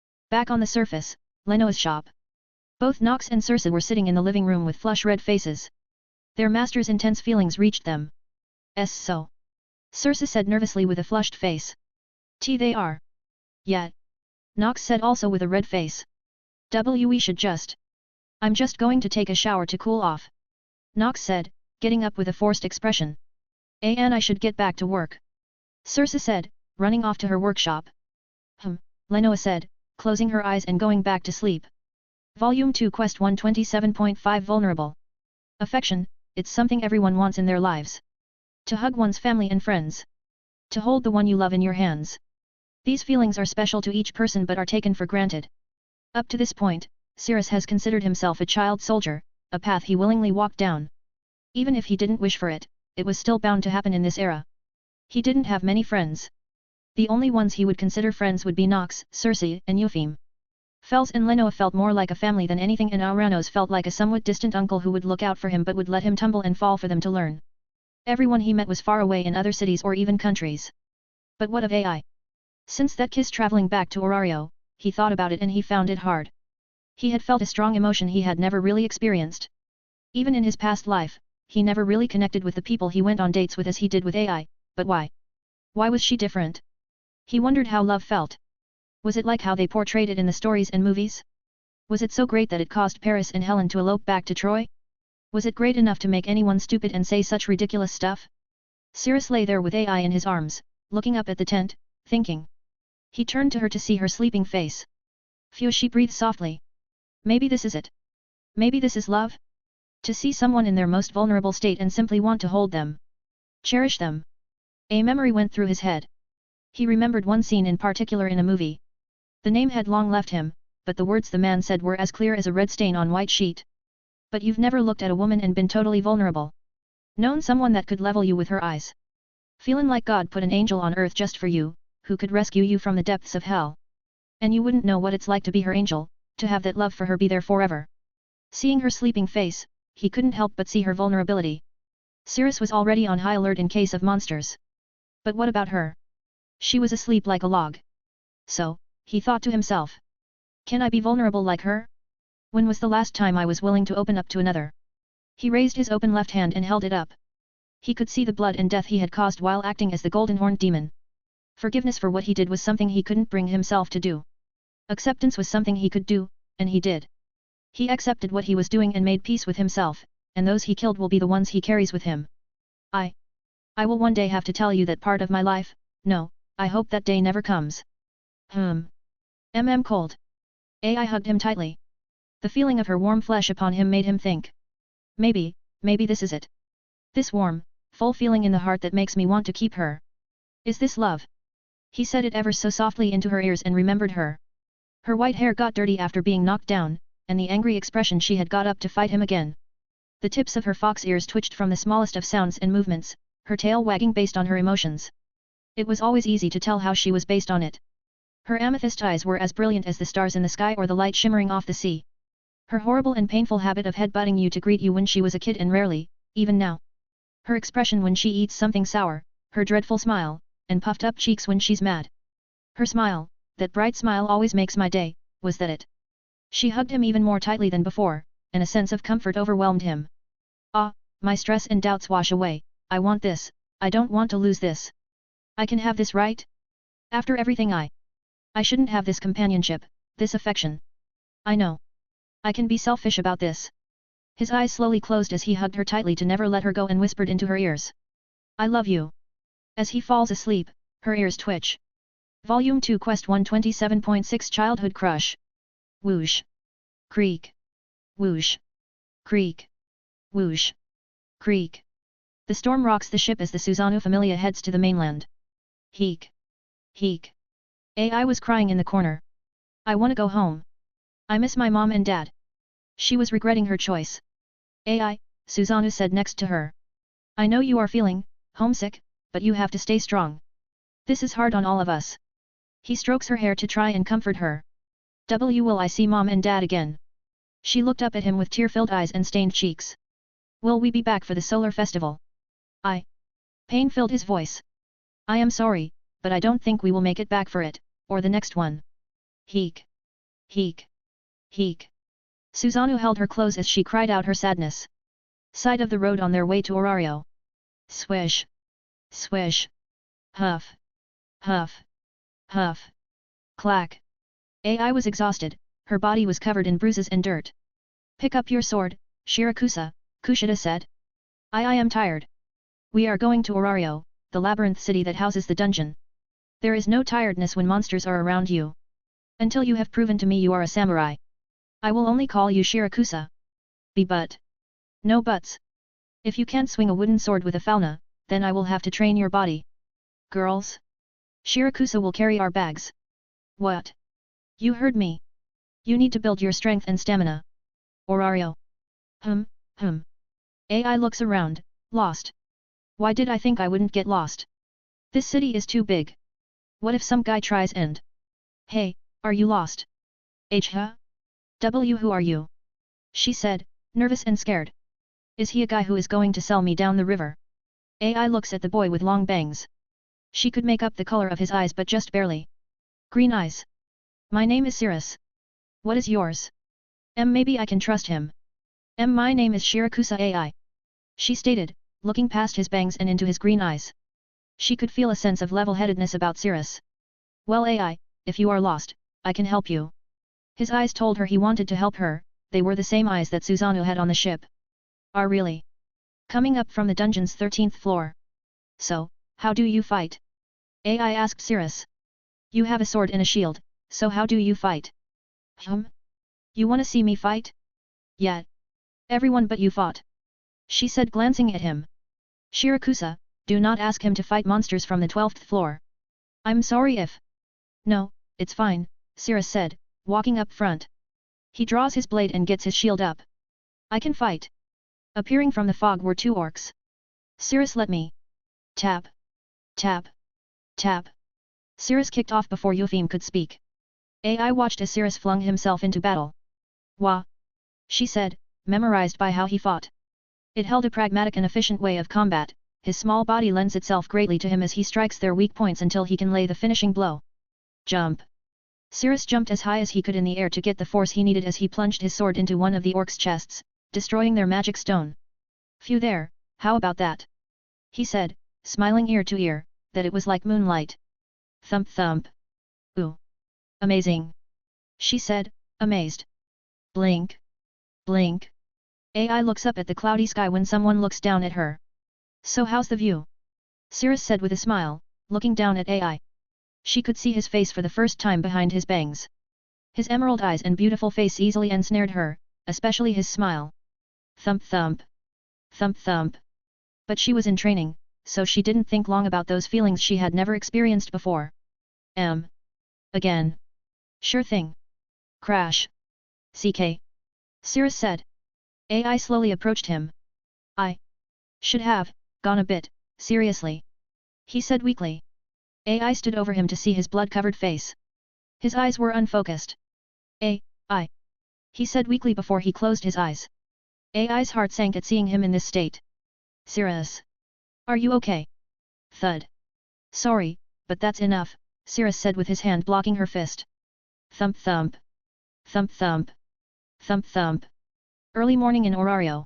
Back on the surface, Lenoa's shop. Both Nox and Circe were sitting in the living room with flush red faces. Their master's intense feelings reached them. So. Circe said nervously with a flushed face. They are. Yet. Nox said also with a red face. We should just. I'm just going to take a shower to cool off. Nox said, getting up with a forced expression. And I should get back to work. Circe said, running off to her workshop. Lenoa said, closing her eyes and going back to sleep. Volume 2 Quest 127.5 Vulnerable. Affection, it's something everyone wants in their lives. To hug one's family and friends. To hold the one you love in your hands. These feelings are special to each person but are taken for granted. Up to this point, Circe has considered himself a child soldier, a path he willingly walked down. Even if he didn't wish for it, it was still bound to happen in this era. He didn't have many friends. The only ones he would consider friends would be Nox, Circe, and Eupheme. Fels and Lenoa felt more like a family than anything, and Auranos felt like a somewhat distant uncle who would look out for him but would let him tumble and fall for them to learn. Everyone he met was far away in other cities or even countries. But what of AI? Since that kiss traveling back to Orario, he thought about it and he found it hard. He had felt a strong emotion he had never really experienced. Even in his past life, he never really connected with the people he went on dates with as he did with AI, but why? Why was she different? He wondered how love felt. Was it like how they portrayed it in the stories and movies? Was it so great that it caused Paris and Helen to elope back to Troy? Was it great enough to make anyone stupid and say such ridiculous stuff? Circe lay there with AI in his arms, looking up at the tent, thinking. He turned to her to see her sleeping face. Phew, she breathed softly. Maybe this is it. Maybe this is love? To see someone in their most vulnerable state and simply want to hold them. Cherish them. A memory went through his head. He remembered one scene in particular in a movie. The name had long left him, but the words the man said were as clear as a red stain on white sheet. But you've never looked at a woman and been totally vulnerable. Known someone that could level you with her eyes. Feelin' like God put an angel on earth just for you, who could rescue you from the depths of hell. And you wouldn't know what it's like to be her angel, to have that love for her be there forever. Seeing her sleeping face, he couldn't help but see her vulnerability. Circe was already on high alert in case of monsters. But what about her? She was asleep like a log. So, he thought to himself. Can I be vulnerable like her? When was the last time I was willing to open up to another? He raised his open left hand and held it up. He could see the blood and death he had caused while acting as the golden horned demon. Forgiveness for what he did was something he couldn't bring himself to do. Acceptance was something he could do, and he did. He accepted what he was doing and made peace with himself, and those he killed will be the ones he carries with him. I will one day have to tell you that part of my life. No, I hope that day never comes. Cold. AI hugged him tightly. The feeling of her warm flesh upon him made him think. Maybe this is it. This warm, full feeling in the heart that makes me want to keep her. Is this love? He said it ever so softly into her ears and remembered her. Her white hair got dirty after being knocked down, and the angry expression she had got up to fight him again. The tips of her fox ears twitched from the smallest of sounds and movements, her tail wagging based on her emotions. It was always easy to tell how she was based on it. Her amethyst eyes were as brilliant as the stars in the sky or the light shimmering off the sea. Her horrible and painful habit of headbutting you to greet you when she was a kid and rarely, even now. Her expression when she eats something sour, her dreadful smile, and puffed up cheeks when she's mad. Her smile, that bright smile always makes my day, was that it? She hugged him even more tightly than before, and a sense of comfort overwhelmed him. Ah, my stress and doubts wash away, I want this, I don't want to lose this. I can have this, right? After everything I shouldn't have this companionship, this affection. I know. I can be selfish about this. His eyes slowly closed as he hugged her tightly to never let her go and whispered into her ears. I love you. As he falls asleep, her ears twitch. Volume 2 Quest 127.6 Childhood Crush. Whoosh. Creak. Whoosh. Creak. Whoosh. Creak. The storm rocks the ship as the Susano Familia heads to the mainland. Heek. Heek. AI was crying in the corner. I wanna go home. I miss my mom and dad. She was regretting her choice. AI, Susano said next to her. I know you are feeling homesick, but you have to stay strong. This is hard on all of us. He strokes her hair to try and comfort her. Will I see mom and dad again? She looked up at him with tear-filled eyes and stained cheeks. Will we be back for the solar festival? Pain filled his voice. I am sorry, but I don't think we will make it back for it, or the next one. Heek. Heek. Heek. Susanoo held her close as she cried out her sadness. Side of the road on their way to Orario. Swish. Swish. Huff. Huff. Huff. Clack. Ai was exhausted, her body was covered in bruises and dirt. Pick up your sword, Shirakusa, Kushida said. I am tired. We are going to Orario, the labyrinth city that houses the dungeon. There is no tiredness when monsters are around you. Until you have proven to me you are a samurai. I will only call you Shirakusa. But. No buts. If you can't swing a wooden sword with a falna, then I will have to train your body. Girls? Shirakusa will carry our bags. What? You heard me. You need to build your strength and stamina. Orario. Ai looks around, lost. Why did I think I wouldn't get lost? This city is too big. What if some guy tries and... Hey, are you lost? Who are you? She said, nervous and scared. Is he a guy who is going to sell me down the river? Ai looks at the boy with long bangs. She could make up the color of his eyes but just barely. Green eyes. My name is Cirrus. What is yours? Maybe I can trust him. My name is Shirakusa Ai. She stated, looking past his bangs and into his green eyes. She could feel a sense of level-headedness about Cirrus. Well Ai, if you are lost, I can help you. His eyes told her he wanted to help her, they were the same eyes that Susanoo had on the ship. Are really? Coming up from the dungeon's 13th floor. So, how do you fight? Ai asked Cirrus. You have a sword and a shield, so how do you fight? You wanna see me fight? Yeah. Everyone but you fought. She said glancing at him. Shirakusa, do not ask him to fight monsters from the 12th floor. I'm sorry if... No, it's fine, Cirrus said, walking up front. He draws his blade and gets his shield up. I can fight. Appearing from the fog were two orcs. Cirrus let me. Tap. Tap. Tap. Cirrus kicked off before Eupheme could speak. Ai watched as Cirrus flung himself into battle. Wah! She said, memorized by how he fought. It held a pragmatic and efficient way of combat, his small body lends itself greatly to him as he strikes their weak points until he can lay the finishing blow. Jump! Cirrus jumped as high as he could in the air to get the force he needed as he plunged his sword into one of the orcs' chests, destroying their magic stone. Phew there, how about that? He said, smiling ear to ear, that it was like moonlight. Thump thump. Ooh. Amazing. She said, amazed. Blink. Blink. Ai looks up at the cloudy sky when someone looks down at her. So how's the view? Cirrus said with a smile, looking down at Ai. She could see his face for the first time behind his bangs. His emerald eyes and beautiful face easily ensnared her, especially his smile. Thump thump. Thump thump. But she was in training, so she didn't think long about those feelings she had never experienced before. Again. Sure thing. Crash. CK. Cirrus said. Ai slowly approached him. I should have gone a bit, seriously. He said weakly. Ai stood over him to see his blood-covered face. His eyes were unfocused. I. He said weakly before he closed his eyes. Ai's heart sank at seeing him in this state. Cirrus. Are you okay? Thud. Sorry, but that's enough, Cirrus said with his hand blocking her fist. Thump thump. Thump thump. Thump thump. Early morning in Orario.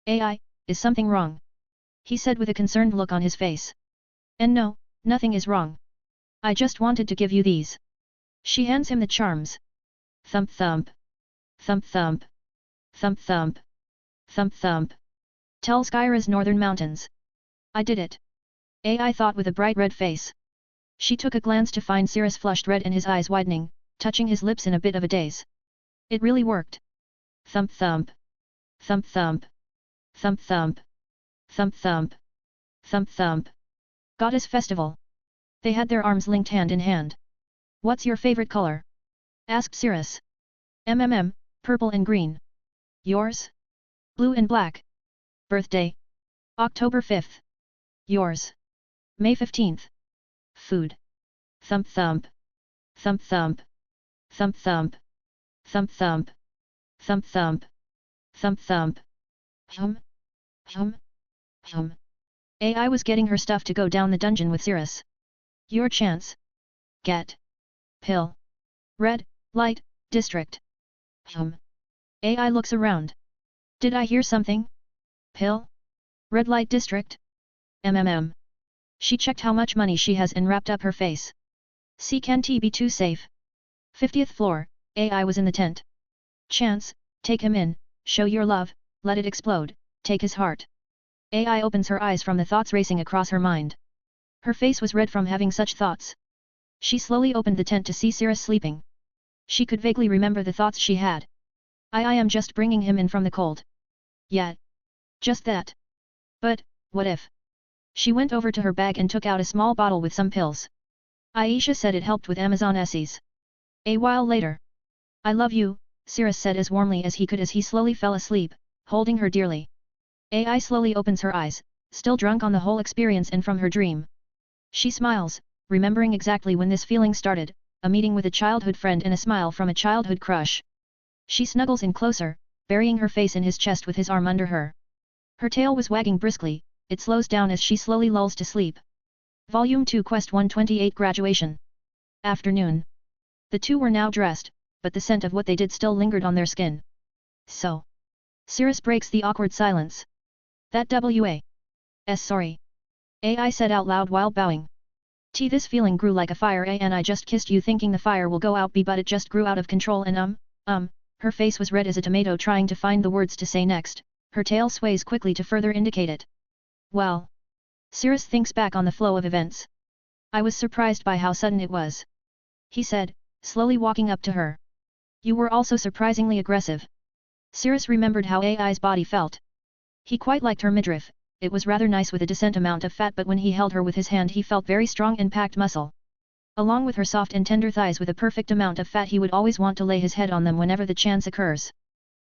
Ai, is something wrong? He said with a concerned look on his face. And no, nothing is wrong. I just wanted to give you these. She hands him the charms. Thump thump. Thump thump. Thump thump. Thump thump. Tell Skyra's northern mountains. I did it. Ai thought with a bright red face. She took a glance to find Cirrus flushed red and his eyes widening, touching his lips in a bit of a daze. It really worked. Thump thump. Thump thump. Thump thump. Thump thump. Thump thump. Goddess Festival. They had their arms linked hand in hand. What's your favorite color? Asked Cirrus. Purple and green. Yours? Blue and black. Birthday? October 5th. Yours? May 15th. Food? Thump thump. Thump thump. Thump thump. Thump thump. Thump thump. Thump thump. Hum. Hum. Hum. Ai was getting her stuff to go down the dungeon with Cirrus. Your chance. Get. Pill. Red, light, District. AI looks around. Did I hear something? Pill? Red light district? MMM. She checked how much money she has and wrapped up her face. See, can't be too safe. 50th floor, AI was in the tent. Chance, take him in, show your love, let it explode, take his heart. AI opens her eyes from the thoughts racing across her mind. Her face was red from having such thoughts. She slowly opened the tent to see Cirrus sleeping. She could vaguely remember the thoughts she had. I am just bringing him in from the cold. Yeah. Just that. But, what if? She went over to her bag and took out a small bottle with some pills. Aisha said it helped with Amazon SEs. A while later. I love you, Cirrus said as warmly as he could as he slowly fell asleep, holding her dearly. AI slowly opens her eyes, still drunk on the whole experience and from her dream. She smiles, remembering exactly when this feeling started, a meeting with a childhood friend and a smile from a childhood crush. She snuggles in closer, burying her face in his chest with his arm under her. Her tail was wagging briskly, it slows down as she slowly lulls to sleep. Volume 2 Quest 128 Graduation. Afternoon. The two were now dressed, but the scent of what they did still lingered on their skin. So. Cirrus breaks the awkward silence. That sorry. AI said out loud while bowing. This feeling grew like a fire and I just kissed you thinking the fire will go out but it just grew out of control and her face was red as a tomato trying to find the words to say next, her tail sways quickly to further indicate it. Well. Cirrus thinks back on the flow of events. I was surprised by how sudden it was. He said, slowly walking up to her. You were also surprisingly aggressive. Cirrus remembered how AI's body felt. He quite liked her midriff, it was rather nice with a decent amount of fat but when he held her with his hand he felt very strong and packed muscle. Along with her soft and tender thighs with a perfect amount of fat he would always want to lay his head on them whenever the chance occurs.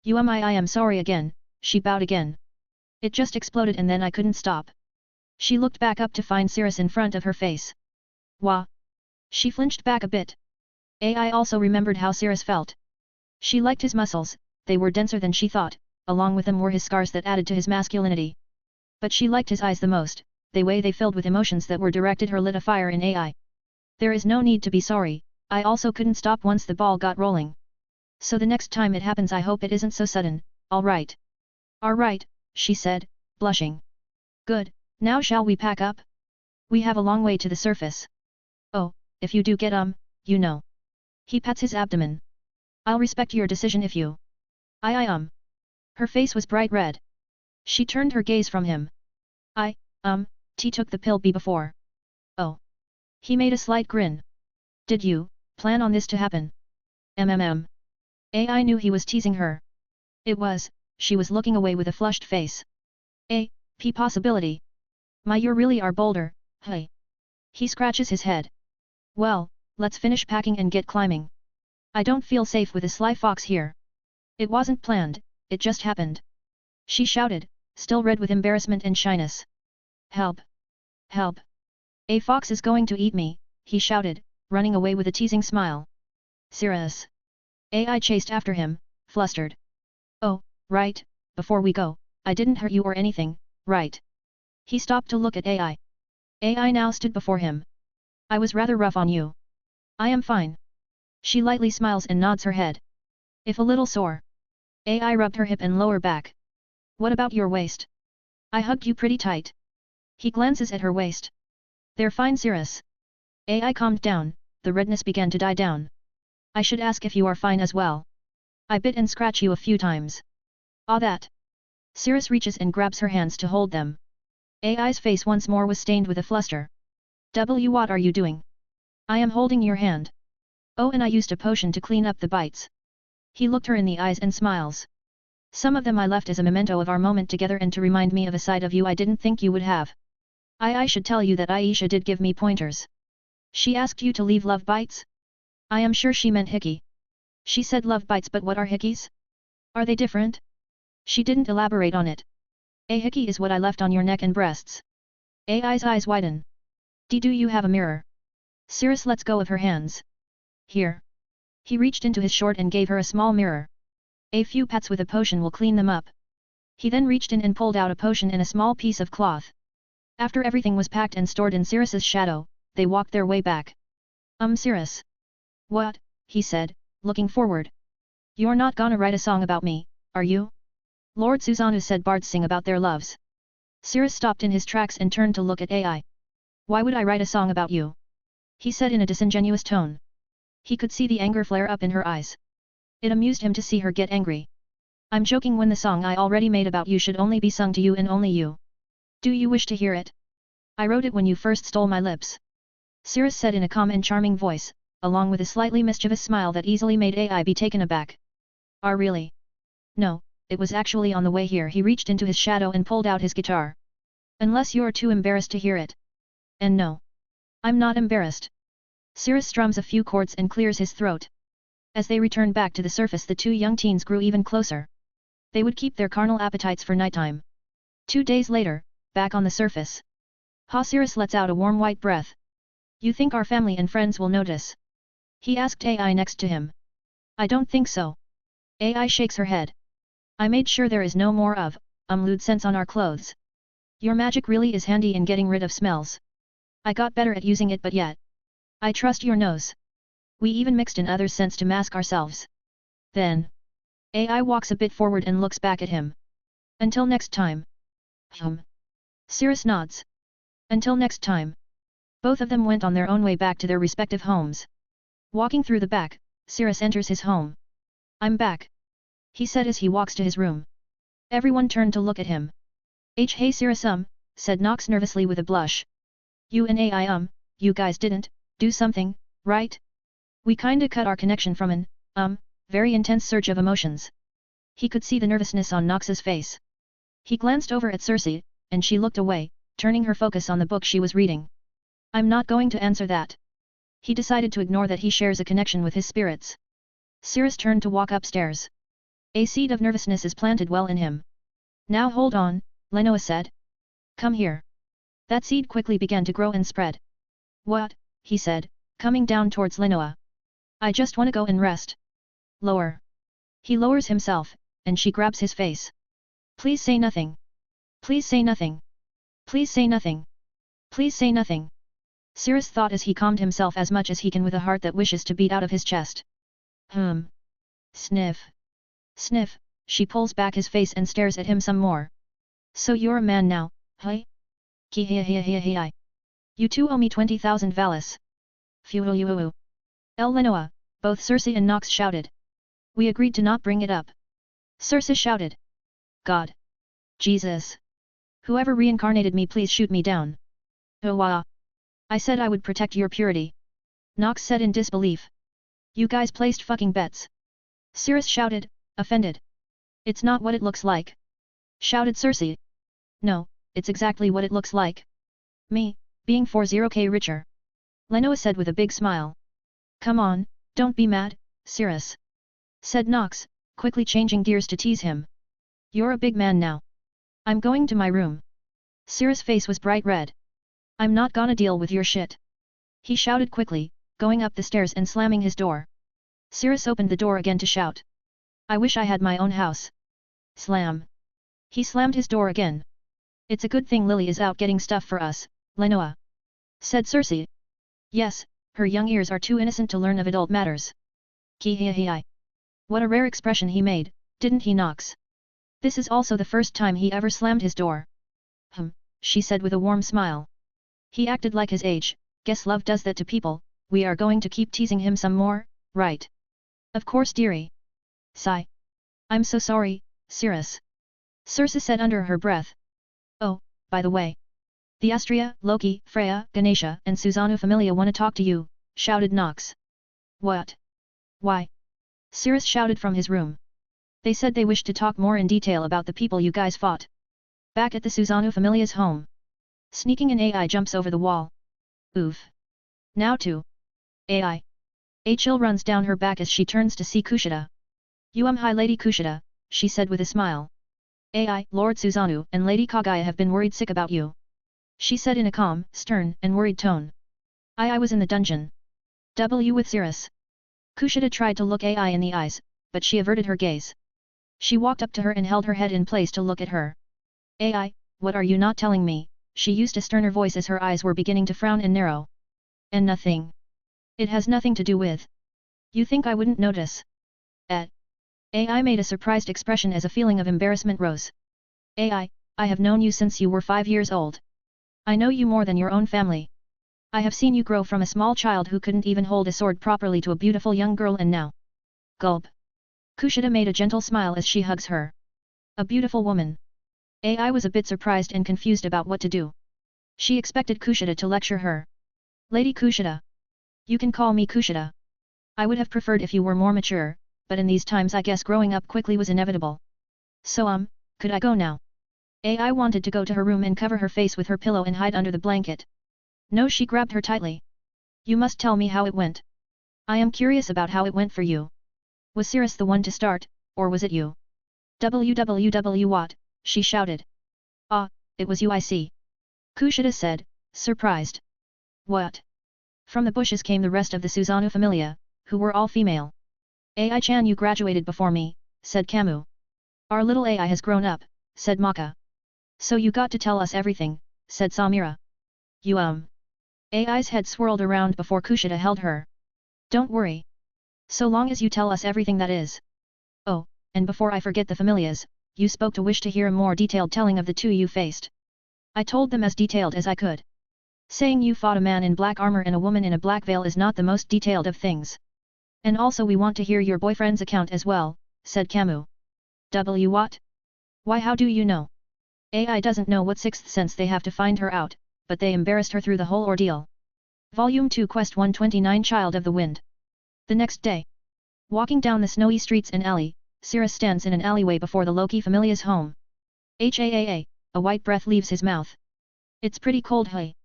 I am sorry again, she bowed again. It just exploded and then I couldn't stop. She looked back up to find Cirrus in front of her face. Wah! She flinched back a bit. AI also remembered how Cirrus felt. She liked his muscles, they were denser than she thought, along with them were his scars that added to his masculinity. But she liked his eyes the most, they filled with emotions that were directed her lit a fire in AI. There is no need to be sorry, I also couldn't stop once the ball got rolling. So the next time it happens I hope it isn't so sudden, alright. Alright, she said, blushing. Good, now shall we pack up? We have a long way to the surface. Oh, if you do get you know. He pats his abdomen. I'll respect your decision if you. Her face was bright red. She turned her gaze from him. Took the pill before. Oh. He made a slight grin. Did you plan on this to happen? AI knew he was teasing her. It was, she was looking away with a flushed face. Possibility. You really are bolder, hey. He scratches his head. Well, let's finish packing and get climbing. I don't feel safe with a sly fox here. It wasn't planned, it just happened. She shouted, still red with embarrassment and shyness. Help! Help! A fox is going to eat me, he shouted, running away with a teasing smile. Cirrus! AI chased after him, flustered. Oh, right, before we go, I didn't hurt you or anything, right? He stopped to look at AI. AI now stood before him. I was rather rough on you. I am fine. She lightly smiles and nods her head. If a little sore. AI rubbed her hip and lower back. What about your waist? I hugged you pretty tight. He glances at her waist. They're fine, Cirrus. AI calmed down, the redness began to die down. I should ask if you are fine as well. I bit and scratch you a few times. Ah that. Cirrus reaches and grabs her hands to hold them. AI's face once more was stained with a fluster. What are you doing? I am holding your hand. Oh, and I used a potion to clean up the bites. He looked her in the eyes and smiles. Some of them I left as a memento of our moment together and to remind me of a side of you I didn't think you would have. I should tell you that Aisha did give me pointers. She asked you to leave love bites? I am sure she meant hickey. She said love bites, but what are hickeys? Are they different? She didn't elaborate on it. A hickey is what I left on your neck and breasts. AI's eyes widen. Do you have a mirror? Cirrus lets go of her hands. Here. He reached into his short and gave her a small mirror. A few pats with a potion will clean them up. He then reached in and pulled out a potion and a small piece of cloth. After everything was packed and stored in Cirrus's shadow, they walked their way back. Cirrus. What? He said, looking forward. You're not gonna write a song about me, are you? Lord Susanoo said bards sing about their loves. Cirrus stopped in his tracks and turned to look at Ai. Why would I write a song about you? He said in a disingenuous tone. He could see the anger flare up in her eyes. It amused him to see her get angry. I'm joking when the song I already made about you should only be sung to you and only you. Do you wish to hear it? I wrote it when you first stole my lips. Cirrus said in a calm and charming voice, along with a slightly mischievous smile that easily made Ai be taken aback. Really? No, it was actually on the way here. He reached into his shadow and pulled out his guitar. Unless you're too embarrassed to hear it. And no. I'm not embarrassed. Cirrus strums a few chords and clears his throat. As they returned back to the surface, the two young teens grew even closer. They would keep their carnal appetites for nighttime. 2 days later, back on the surface. Cirrus lets out a warm white breath. You think our family and friends will notice? He asked Ai next to him. I don't think so. Ai shakes her head. I made sure there is no more of, lewd scents on our clothes. Your magic really is handy in getting rid of smells. I got better at using it, but yet. I trust your nose. We even mixed in other scents to mask ourselves. Then. Ai walks a bit forward and looks back at him. Until next time. Cirrus nods. Until next time. Both of them went on their own way back to their respective homes. Walking through the back, Cirrus enters his home. I'm back. He said as he walks to his room. Everyone turned to look at him. Hey Cirrus said Nox nervously with a blush. You and Ai you guys didn't do something, right? We kinda cut our connection from an, very intense surge of emotions. He could see the nervousness on Nox's face. He glanced over at Circe, and she looked away, turning her focus on the book she was reading. I'm not going to answer that. He decided to ignore that he shares a connection with his spirits. Cirrus turned to walk upstairs. A seed of nervousness is planted well in him. Now hold on, Lenoa said. Come here. That seed quickly began to grow and spread. What? He said, coming down towards Lenoa. I just wanna go and rest. Lower. He lowers himself, and she grabs his face. Please say nothing. Please say nothing. Please say nothing. Please say nothing. Cirrus thought as he calmed himself as much as he can with a heart that wishes to beat out of his chest. Sniff. Sniff, she pulls back his face and stares at him some more. So you're a man now, hey? Ki. You two owe me 20,000 valis. Phew. El Lenoa, both Circe and Nox shouted. We agreed to not bring it up. Circe shouted. God. Jesus. Whoever reincarnated me, please shoot me down. Oh. I said I would protect your purity. Nox said in disbelief. You guys placed fucking bets. Cirrus shouted, offended. It's not what it looks like. Shouted Circe. No, it's exactly what it looks like. Me, being 40k richer. Lenoa said with a big smile. Come on, don't be mad, Cirrus. Said Nox, quickly changing gears to tease him. You're a big man now. I'm going to my room. Cirrus' face was bright red. I'm not gonna deal with your shit. He shouted quickly, going up the stairs and slamming his door. Cirrus opened the door again to shout. I wish I had my own house. Slam. He slammed his door again. It's a good thing Lily is out getting stuff for us, Lenoa. Said Circe. Yes, her young ears are too innocent to learn of adult matters. Ki. What a rare expression he made, didn't he, Nox? This is also the first time he ever slammed his door. She said with a warm smile. He acted like his age, guess love does that to people, we are going to keep teasing him some more, right? Of course dearie. Sigh. I'm so sorry, Cirrus. Circe said under her breath. Oh, by the way. The Astria, Loki, Freya, Ganesha and Susanoo Familia wanna talk to you, shouted Nox. What? Why? Cirrus shouted from his room. They said they wished to talk more in detail about the people you guys fought. Back at the Susanoo Familia's home. Sneaking in Ai jumps over the wall. Oof. Now too. Ai. A chill runs down her back as she turns to see Kushida. Hi Lady Kushida, she said with a smile. Ai, Lord Susanoo and Lady Kaguya have been worried sick about you. She said in a calm, stern and worried tone. I was in the dungeon. With Cirrus. Kushida tried to look Ai in the eyes, but she averted her gaze. She walked up to her and held her head in place to look at her. Ai, what are you not telling me? She used a sterner voice as her eyes were beginning to frown and narrow. And nothing. It has nothing to do with. You think I wouldn't notice? AI made a surprised expression as a feeling of embarrassment rose. I have known you since you were 5 years old. I know you more than your own family. I have seen you grow from a small child who couldn't even hold a sword properly to a beautiful young girl and now. Gulp. Kushida made a gentle smile as she hugs her. A beautiful woman. AI was a bit surprised and confused about what to do. She expected Kushida to lecture her. Lady Kushida. You can call me Kushida. I would have preferred if you were more mature, but in these times I guess growing up quickly was inevitable. So could I go now? AI wanted to go to her room and cover her face with her pillow and hide under the blanket. No, she grabbed her tightly. You must tell me how it went. I am curious about how it went for you. Was Cirrus the one to start, or was it you? WWW what? She shouted. Ah, it was you I see. Kushida said, surprised. What? From the bushes came the rest of the Susanoo familia, who were all female. AI-chan, you graduated before me, said Kamu. Our little AI has grown up, said Maka. So you got to tell us everything, said Samira. You AI's head swirled around before Kushida held her. Don't worry. So long as you tell us everything, that is. Oh, and before I forget, the familias, you spoke to wish to hear a more detailed telling of the two you faced. I told them as detailed as I could. Saying you fought a man in black armor and a woman in a black veil is not the most detailed of things. And also we want to hear your boyfriend's account as well, said Kamu. What? Why, how do you know? AI doesn't know what sixth sense they have to find her out, but they embarrassed her through the whole ordeal. Volume 2 Quest 129 Child of the Wind. The next day. Walking down the snowy streets and alley, Cirrus stands in an alleyway before the Loki familia's home. A white breath leaves his mouth. It's pretty cold, hey?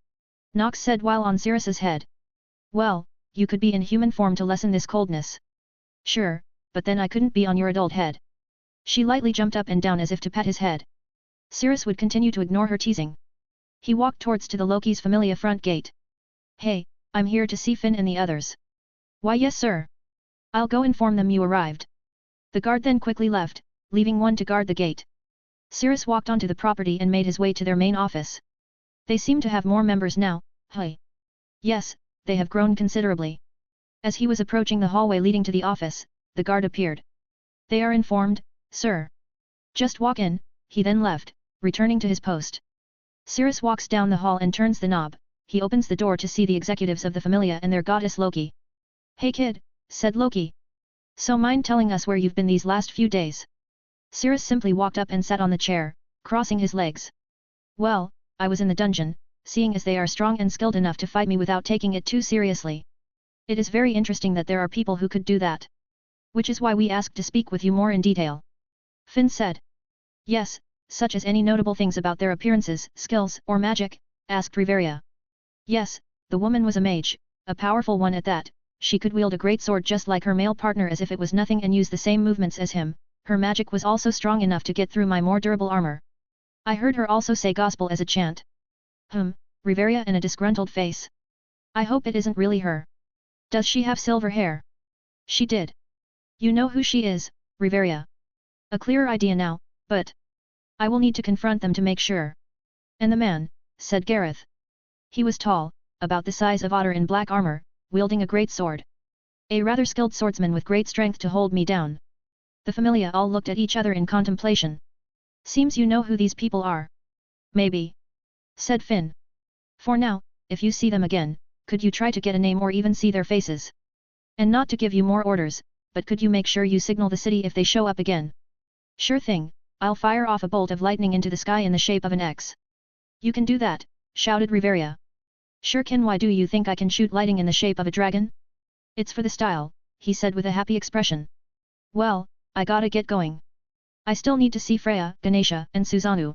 Nox said while on Cirrus's head. Well, you could be in human form to lessen this coldness. Sure, but then I couldn't be on your adult head. She lightly jumped up and down as if to pat his head. Cirrus would continue to ignore her teasing. He walked towards to the Loki's familia front gate. Hey, I'm here to see Finn and the others. Why, yes sir. I'll go inform them you arrived. The guard then quickly left, leaving one to guard the gate. Cirrus walked onto the property and made his way to their main office. They seem to have more members now, hey. Yes, they have grown considerably. As he was approaching the hallway leading to the office, the guard appeared. They are informed, sir. Just walk in, he then left, returning to his post. Cirrus walks down the hall and turns the knob. He opens the door to see the executives of the familia and their goddess Loki. Hey kid, said Loki. So mind telling us where you've been these last few days? Cirrus simply walked up and sat on the chair, crossing his legs. Well, I was in the dungeon, seeing as they are strong and skilled enough to fight me without taking it too seriously. It is very interesting that there are people who could do that. Which is why we asked to speak with you more in detail. Finn said. Yes, such as any notable things about their appearances, skills, or magic, asked Riveria. Yes, the woman was a mage, a powerful one at that. She could wield a great sword just like her male partner as if it was nothing and use the same movements as him. Her magic was also strong enough to get through my more durable armor. I heard her also say gospel as a chant. Riveria in a disgruntled face. I hope it isn't really her. Does she have silver hair? She did. You know who she is, Riveria. A clearer idea now, but I will need to confront them to make sure. And the man, said Gareth. He was tall, about the size of Otter in black armor, wielding a great sword. A rather skilled swordsman with great strength to hold me down. The familia all looked at each other in contemplation. Seems you know who these people are. Maybe. Said Finn. For now, if you see them again, could you try to get a name or even see their faces? And not to give you more orders, but could you make sure you signal the city if they show up again? Sure thing, I'll fire off a bolt of lightning into the sky in the shape of an X. You can do that, shouted Riveria. Sure can. Why do you think I can shoot lightning in the shape of a dragon? It's for the style, he said with a happy expression. Well, I gotta get going. I still need to see Freya, Ganesha, and Susanoo.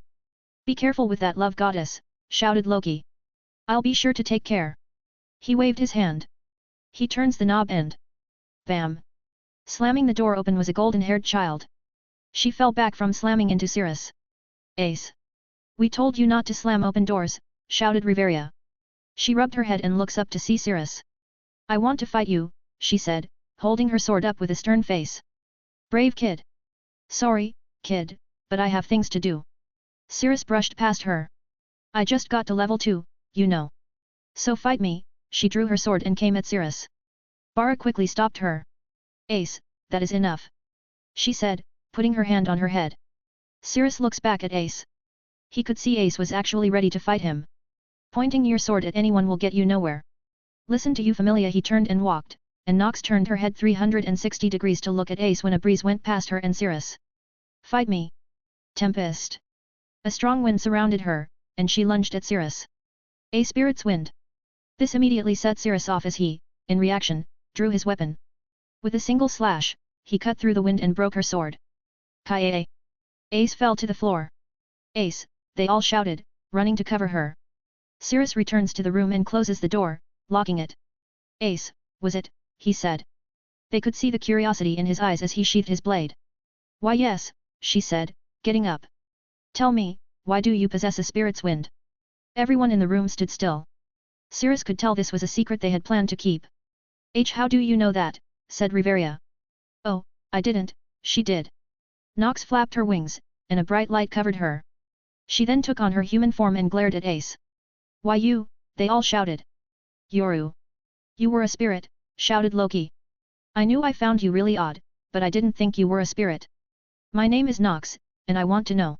Be careful with that love goddess, shouted Loki. I'll be sure to take care. He waved his hand. He turns the knob and bam! Slamming the door open was a golden-haired child. She fell back from slamming into Cirrus. Ace! We told you not to slam open doors, shouted Riveria. She rubbed her head and looks up to see Cirrus. I want to fight you, she said, holding her sword up with a stern face. Brave kid. Sorry, kid, but I have things to do. Cirrus brushed past her. I just got to level 2, you know. So fight me. She drew her sword and came at Cirrus. Bara quickly stopped her. Ace, that is enough. She said, putting her hand on her head. Cirrus looks back at Ace. He could see Ace was actually ready to fight him. Pointing your sword at anyone will get you nowhere. Listen to you familia. He turned and walked, and Nox turned her head 360 degrees to look at Ace when a breeze went past her and Cirrus. Fight me. Tempest. A strong wind surrounded her, and she lunged at Cirrus. A spirit's wind. This immediately set Cirrus off as he, in reaction, drew his weapon. With a single slash, he cut through the wind and broke her sword. Kaie! Ace fell to the floor. Ace, they all shouted, running to cover her. Cirrus returns to the room and closes the door, locking it. Ace, was it? He said. They could see the curiosity in his eyes as he sheathed his blade. Why yes, she said, getting up. Tell me, why do you possess a spirit's wind? Everyone in the room stood still. Cirrus could tell this was a secret they had planned to keep. How do you know that? Said Riveria. Oh, I didn't, she did. Nox flapped her wings, and a bright light covered her. She then took on her human form and glared at Ace. Why you? They all shouted. Yoru. You were a spirit, shouted Loki. I knew I found you really odd, but I didn't think you were a spirit. My name is Nox, and I want to know.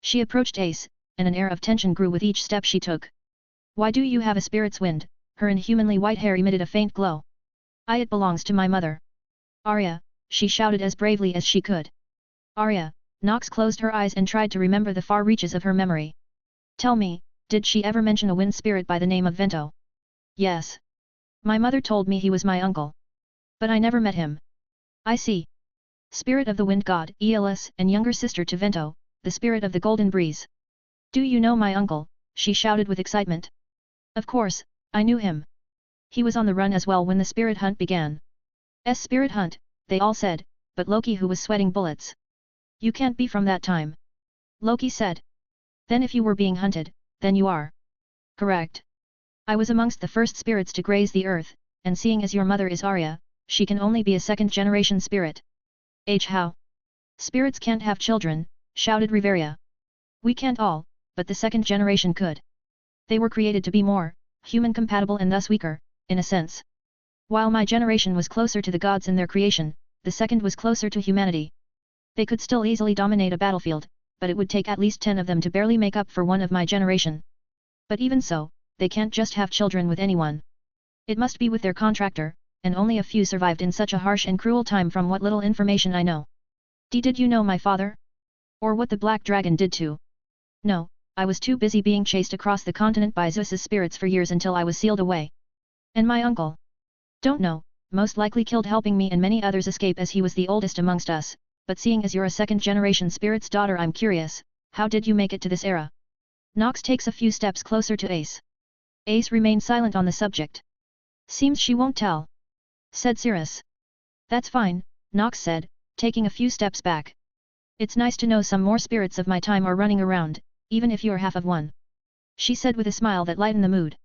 She approached Ace, and an air of tension grew with each step she took. Why do you have a spirit's wind? Her inhumanly white hair emitted a faint glow. It belongs to my mother. Arya, she shouted as bravely as she could. Arya, Nox closed her eyes and tried to remember the far reaches of her memory. Tell me, did she ever mention a wind spirit by the name of Vento? Yes. My mother told me he was my uncle. But I never met him. I see. Spirit of the wind god, Elis, and younger sister to Vento, the spirit of the golden breeze. Do you know my uncle? She shouted with excitement. Of course, I knew him. He was on the run as well when the spirit hunt began. Spirit hunt, they all said, but Loki who was sweating bullets. You can't be from that time. Loki said. Then if you were being hunted, then you are. Correct. I was amongst the first spirits to graze the earth, and seeing as your mother is Arya, she can only be a second-generation spirit. How? Spirits can't have children, shouted Riveria. We can't all, but the second generation could. They were created to be more, human-compatible and thus weaker, in a sense. While my generation was closer to the gods in their creation, the second was closer to humanity. They could still easily dominate a battlefield, but it would take at least 10 of them to barely make up for one of my generation. But even so, they can't just have children with anyone. It must be with their contractor, and only a few survived in such a harsh and cruel time from what little information I know. Did you know my father? Or what the Black Dragon did too? No, I was too busy being chased across the continent by Zeus's spirits for years until I was sealed away. And my uncle? Don't know, most likely killed helping me and many others escape as he was the oldest amongst us, but seeing as you're a second-generation spirit's daughter I'm curious, how did you make it to this era? Nox takes a few steps closer to Ace. Ace remained silent on the subject. Seems she won't tell. Said Cirrus. That's fine, Nox said, taking a few steps back. It's nice to know some more spirits of my time are running around, even if you're half of one. She said with a smile that lightened the mood.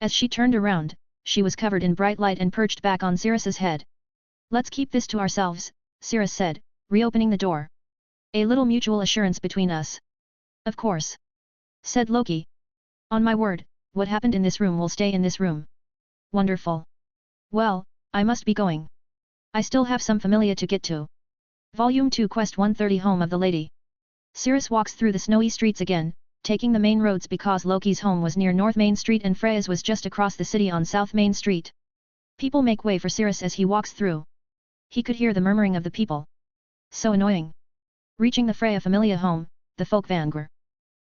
As she turned around, she was covered in bright light and perched back on Cirrus's head. Let's keep this to ourselves, Cirrus said, reopening the door. A little mutual assurance between us. Of course. Said Loki. On my word, what happened in this room will stay in this room. Wonderful. Well, I must be going. I still have some familia to get to. Volume 2 Quest 130 Home of the Lady. Cirrus walks through the snowy streets again, taking the main roads because Loki's home was near North Main Street and Freya's was just across the city on South Main Street. People make way for Cirrus as he walks through. He could hear the murmuring of the people. So annoying. Reaching the Freya familia home, the folk vanguard.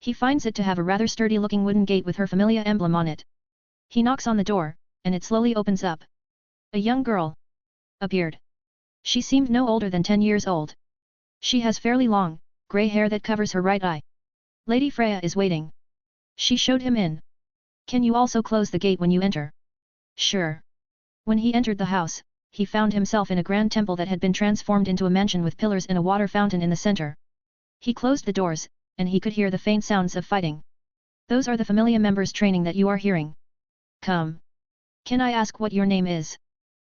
He finds it to have a rather sturdy-looking wooden gate with her familia emblem on it. He knocks on the door, and it slowly opens up. A young girl appeared. She seemed no older than 10 years old. She has fairly long, grey hair that covers her right eye. Lady Freya is waiting. She showed him in. Can you also close the gate when you enter? Sure. When he entered the house, he found himself in a grand temple that had been transformed into a mansion with pillars and a water fountain in the center. He closed the doors, and he could hear the faint sounds of fighting. Those are the familia members training that you are hearing. Come. Can I ask what your name is?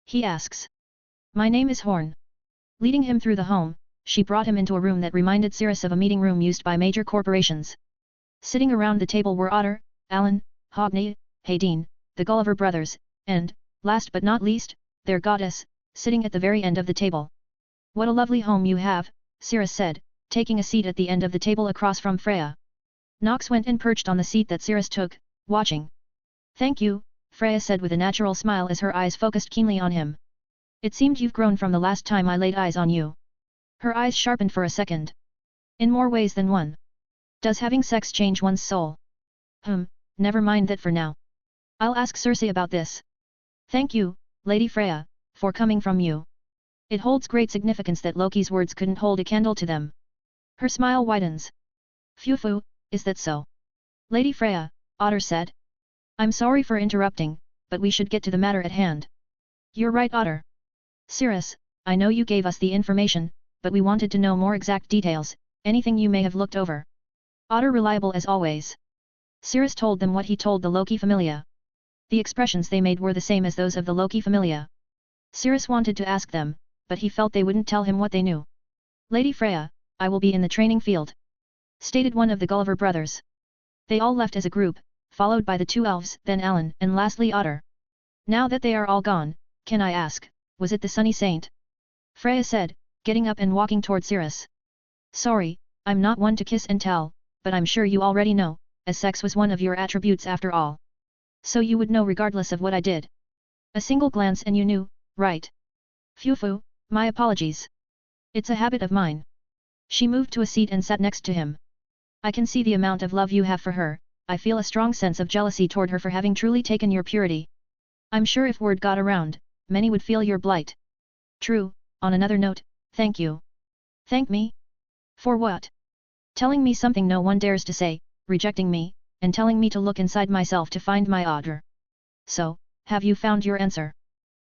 He asks. My name is Horn. Leading him through the home, she brought him into a room that reminded Cirrus of a meeting room used by major corporations. Sitting around the table were Otter, Alan, Hogney, Haydeen, the Gulliver brothers, and, last but not least, their goddess, sitting at the very end of the table. What a lovely home you have, Cirrus said, taking a seat at the end of the table across from Freya. Nox went and perched on the seat that Cirrus took, watching. Thank you, Freya said with a natural smile as her eyes focused keenly on him. It seemed you've grown from the last time I laid eyes on you. Her eyes sharpened for a second. In more ways than one. Does having sex change one's soul? Never mind that for now. I'll ask Circe about this. Thank you, Lady Freya, for coming from you. It holds great significance that Loki's words couldn't hold a candle to them. Her smile widens. Phew, is that so? Lady Freya, Otter said. I'm sorry for interrupting, but we should get to the matter at hand. You're right, Otter. Cirrus, I know you gave us the information, but we wanted to know more exact details, anything you may have looked over. Otter reliable as always. Cirrus told them what he told the Loki Familia. The expressions they made were the same as those of the Loki Familia. Cirrus wanted to ask them, but he felt they wouldn't tell him what they knew. Lady Freya, I will be in the training field, stated one of the Gulliver brothers. They all left as a group, followed by the two elves, then Alan, and lastly Otter. Now that they are all gone, can I ask, was it the Sunny Saint? Freya said, getting up and walking toward Cirrus. Sorry, I'm not one to kiss and tell, but I'm sure you already know, as sex was one of your attributes after all. So you would know regardless of what I did. A single glance and you knew, right? Phew, my apologies. It's a habit of mine. She moved to a seat and sat next to him. I can see the amount of love you have for her, I feel a strong sense of jealousy toward her for having truly taken your purity. I'm sure if word got around, many would feel your blight. True, on another note, thank you. Thank me? For what? Telling me something no one dares to say, rejecting me, and telling me to look inside myself to find my Otter. So, have you found your answer?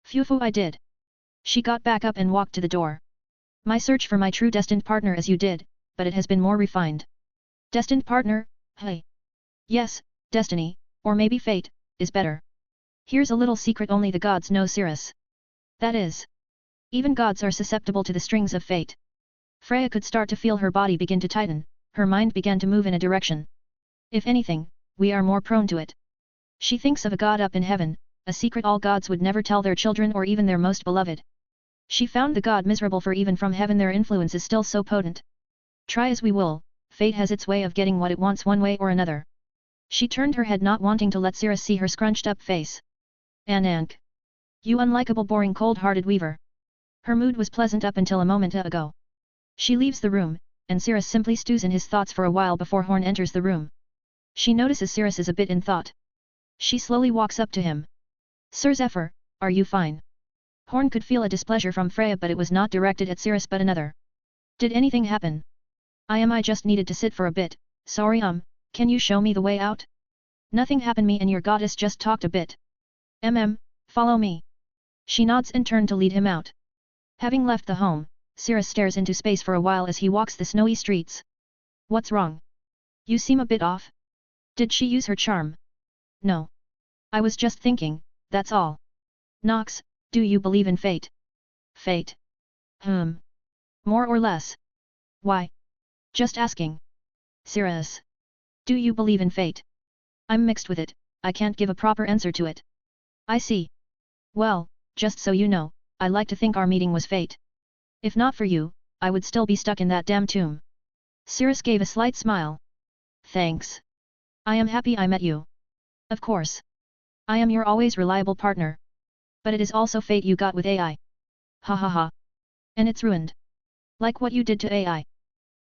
Phew, I did. She got back up and walked to the door. My search for my true destined partner as you did, but it has been more refined. Destined partner, hey. Yes, destiny, or maybe fate, is better. Here's a little secret only the gods know, Cirrus. That is. Even gods are susceptible to the strings of fate. Freya could start to feel her body begin to tighten, her mind began to move in a direction. If anything, we are more prone to it. She thinks of a god up in heaven, a secret all gods would never tell their children or even their most beloved. She found the god miserable for even from heaven their influence is still so potent. Try as we will, fate has its way of getting what it wants one way or another. She turned her head not wanting to let Cirrus see her scrunched up face. Anank. You unlikable boring cold-hearted weaver. Her mood was pleasant up until a moment ago. She leaves the room, and Cirrus simply stews in his thoughts for a while before Horn enters the room. She notices Cirrus is a bit in thought. She slowly walks up to him. Sir Zephyr, are you fine? Horn could feel a displeasure from Freya but it was not directed at Cirrus but another. Did anything happen? I just needed to sit for a bit, sorry can you show me the way out? Nothing happened, me and your goddess just talked a bit. Follow me. She nods and turned to lead him out. Having left the home, Cirrus stares into space for a while as he walks the snowy streets. What's wrong? You seem a bit off. Did she use her charm? No. I was just thinking, that's all. Nox, do you believe in fate? Fate? More or less. Why? Just asking. Cirrus. Do you believe in fate? I'm mixed with it, I can't give a proper answer to it. I see. Well, just so you know, I like to think our meeting was fate. If not for you, I would still be stuck in that damn tomb. Cirrus gave a slight smile. Thanks. I am happy I met you. Of course. I am your always reliable partner. But it is also fate you got with AI. Ha ha ha. And it's ruined. Like what you did to AI.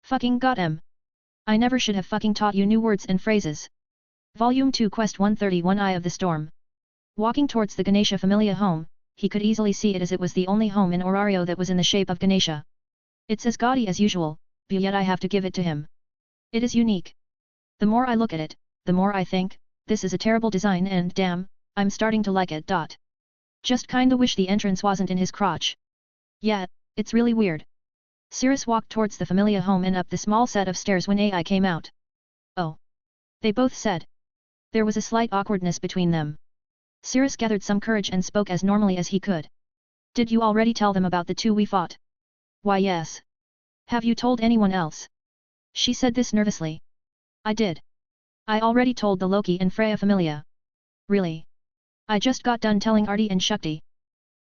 Fucking got him. I never should have fucking taught you new words and phrases. Volume 2 Quest 131 Eye of the Storm. Walking towards the Ganesha Familia home, he could easily see it as it was the only home in Orario that was in the shape of Ganesha. It's as gaudy as usual, but yet I have to give it to him. It is unique. The more I look at it, the more I think, this is a terrible design and damn, I'm starting to like it. Just kinda wish the entrance wasn't in his crotch. Yeah, it's really weird. Cirrus walked towards the Familia home and up the small set of stairs when AI came out. Oh. They both said. There was a slight awkwardness between them. Cirrus gathered some courage and spoke as normally as he could. Did you already tell them about the two we fought? Why yes. Have you told anyone else? She said this nervously. I did. I already told the Loki and Freya Familia. Really? I just got done telling Artie and Shakti.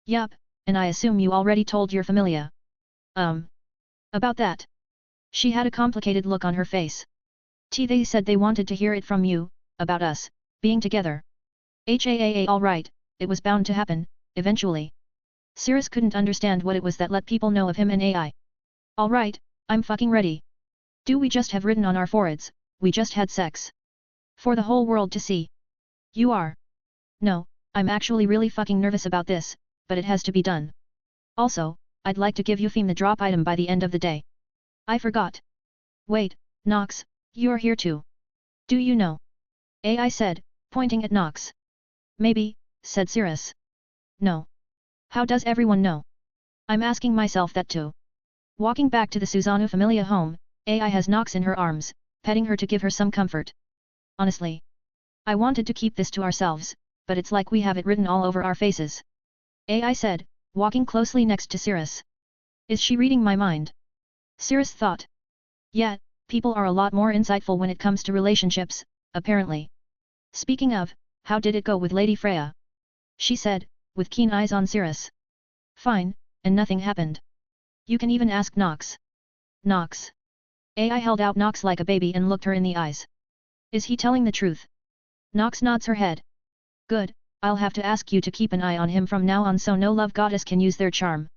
Yup, and I assume you already told your familia. About that. She had a complicated look on her face. They said they wanted to hear it from you, about us, being together. Alright, it was bound to happen, eventually. Cirrus couldn't understand what it was that let people know of him and AI. Alright, I'm fucking ready. Do we just have written on our foreheads, we just had sex? For the whole world to see. You are. No, I'm actually really fucking nervous about this, but it has to be done. Also, I'd like to give you the drop item by the end of the day. I forgot. Wait, Nox, you're here too. Do you know? AI said, pointing at Nox. Maybe, said Cirrus. No. How does everyone know? I'm asking myself that too. Walking back to the Susanoo Familia home, AI has Nox in her arms, petting her to give her some comfort. Honestly. I wanted to keep this to ourselves, but it's like we have it written all over our faces. AI said, walking closely next to Cirrus. Is she reading my mind? Cirrus thought. Yeah, people are a lot more insightful when it comes to relationships, apparently. Speaking of, how did it go with Lady Freya? She said, with keen eyes on Cirrus. Fine, and nothing happened. You can even ask Nox. Nox. AI held out Nox like a baby and looked her in the eyes. Is he telling the truth? Nox nods her head. Good, I'll have to ask you to keep an eye on him from now on so no love goddess can use their charm.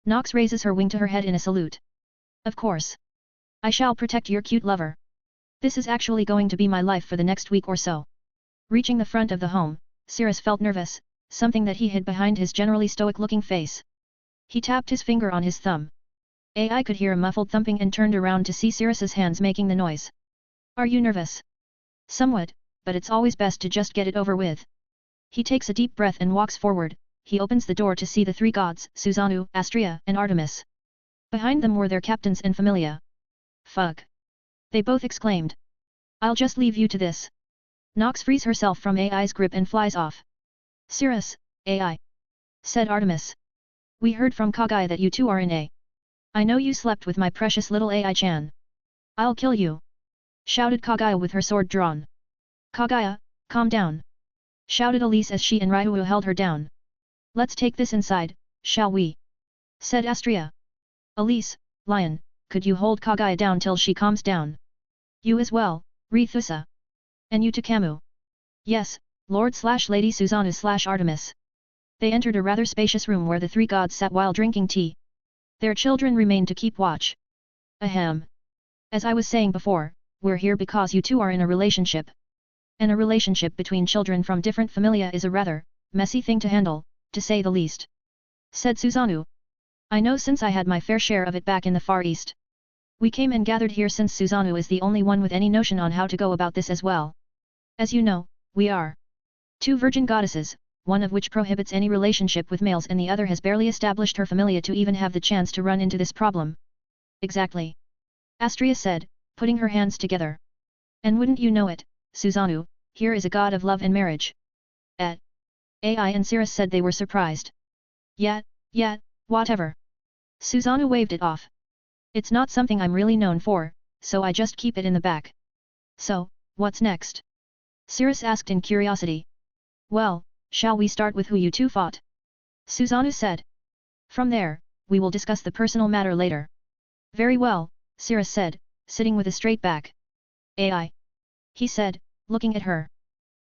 Nox raises her wing to her head in a salute. Of course. I shall protect your cute lover. This is actually going to be my life for the next week or so. Reaching the front of the home, Cirrus felt nervous, something that he hid behind his generally stoic-looking face. He tapped his finger on his thumb. AI could hear a muffled thumping and turned around to see Cirrus's hands making the noise. Are you nervous? Somewhat, but it's always best to just get it over with. He takes a deep breath and walks forward. He opens the door to see the three gods, Susanoo, Astrea, and Artemis. Behind them were their captains and familia. Fuck. They both exclaimed. I'll just leave you to this. Nox frees herself from AI's grip and flies off. Cirrus, AI. Said Artemis. We heard from Kagaya that you two are in a. I know you slept with my precious little AI-chan. I'll kill you. Shouted Kagaya with her sword drawn. Kagaya, calm down. Shouted Elise as she and Ryuo held her down. Let's take this inside, shall we? Said Astrea. Elise, lion, could you hold Kagaya down till she calms down? You as well, Rithusa. And you Takamu. Yes, Lord/Lady Susanoo/Artemis. They entered a rather spacious room where the three gods sat while drinking tea. Their children remained to keep watch. Ahem. As I was saying before, we're here because you two are in a relationship. And a relationship between children from different familia is a rather messy thing to handle, to say the least. Said Susanoo. I know since I had my fair share of it back in the Far East. We came and gathered here since Susanoo is the only one with any notion on how to go about this as well. As you know, we are two virgin goddesses, one of which prohibits any relationship with males and the other has barely established her familia to even have the chance to run into this problem. Exactly. Astrea said, putting her hands together. And wouldn't you know it, Susanoo, here is a god of love and marriage. AI and Cirrus said they were surprised. Yeah, whatever. Susanoo waved it off. It's not something I'm really known for, so I just keep it in the back. So, what's next? Cirrus asked in curiosity. Well, shall we start with who you two fought? Susanoo said. From there, we will discuss the personal matter later. Very well, Cirrus said, sitting with a straight back. AI. He said, looking at her.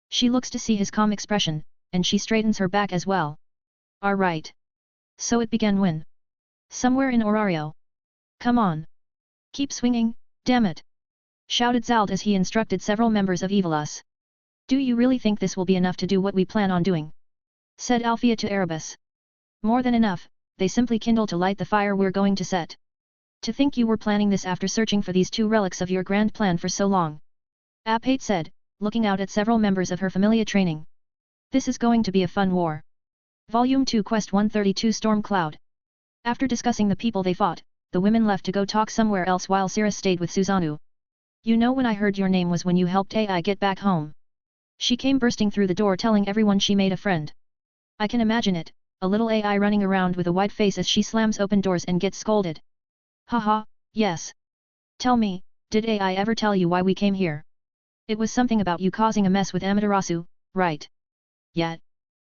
She looks to see his calm expression, and she straightens her back as well. Alright. So it began when? Somewhere in Orario. Come on. Keep swinging, damn it. Shouted Zald as he instructed several members of Evilus. Do you really think this will be enough to do what we plan on doing? Said Althea to Erebus. More than enough, they simply kindle to light the fire we're going to set. To think you were planning this after searching for these two relics of your grand plan for so long. Apate said, looking out at several members of her familia training. This is going to be a fun war. Volume 2 Quest 132 Storm Cloud. After discussing the people they fought, the women left to go talk somewhere else while Cirrus stayed with Susanoo. You know when I heard your name was when you helped AI get back home. She came bursting through the door telling everyone she made a friend. I can imagine it, a little AI running around with a white face as she slams open doors and gets scolded. Haha, yes. Tell me, did AI ever tell you why we came here? It was something about you causing a mess with Amaterasu, right? Yet.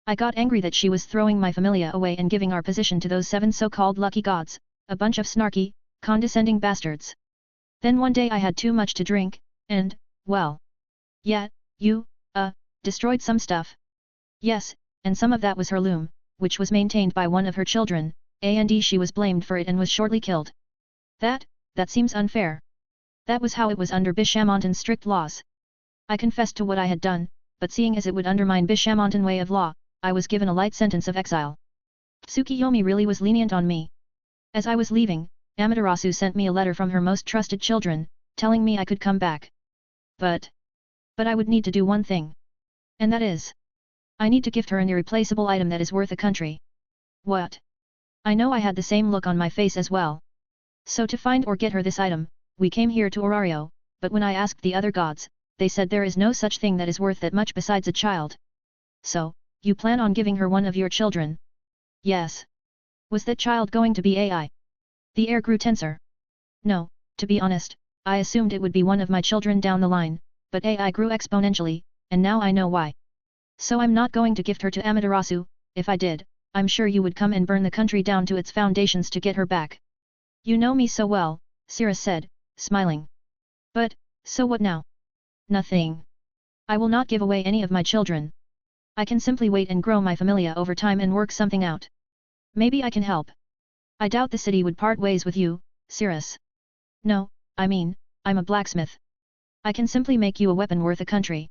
I got angry that she was throwing my familia away and giving our position to those 7 so-called lucky gods, a bunch of snarky, condescending bastards. Then one day I had too much to drink, and, well. Yeah, you, destroyed some stuff. Yes, and some of that was her loom, which was maintained by one of her children, and she was blamed for it and was shortly killed. That seems unfair. That was how it was under Bishamontan's strict laws. I confessed to what I had done, but seeing as it would undermine Bishamontan way of law, I was given a light sentence of exile. Tsukiyomi really was lenient on me. As I was leaving, Amaterasu sent me a letter from her most trusted children, telling me I could come back. But I would need to do one thing. And that is, I need to gift her an irreplaceable item that is worth a country. What? I know I had the same look on my face as well. So to find or get her this item, we came here to Orario, but when I asked the other gods, they said there is no such thing that is worth that much besides a child. So, you plan on giving her one of your children? Yes. Was that child going to be AI? The air grew tenser. No, to be honest, I assumed it would be one of my children down the line, but AI grew exponentially, and now I know why. So I'm not going to gift her to Amaterasu. If I did, I'm sure you would come and burn the country down to its foundations to get her back. You know me so well, Cirrus said, smiling. But, so what now? Nothing. I will not give away any of my children. I can simply wait and grow my familia over time and work something out. Maybe I can help. I doubt the city would part ways with you, Cirrus. No, I mean, I'm a blacksmith. I can simply make you a weapon worth a country.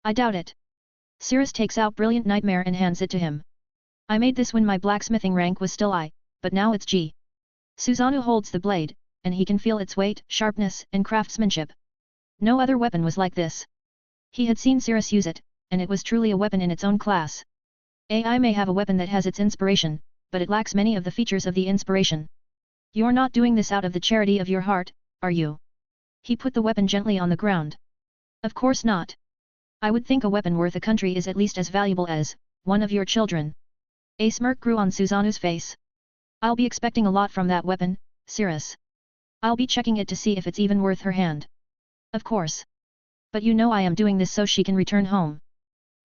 I doubt it. Cirrus takes out Brilliant Nightmare and hands it to him. I made this when my blacksmithing rank was still I, but now it's G. Susanoo holds the blade, and he can feel its weight, sharpness, and craftsmanship. No other weapon was like this. He had seen Cirrus use it, and it was truly a weapon in its own class. AI may have a weapon that has its inspiration, but it lacks many of the features of the inspiration. You're not doing this out of the charity of your heart, are you? He put the weapon gently on the ground. Of course not. I would think a weapon worth a country is at least as valuable as one of your children. A smirk grew on Susanoo's face. I'll be expecting a lot from that weapon, Cirrus. I'll be checking it to see if it's even worth her hand. Of course. But you know I am doing this so she can return home.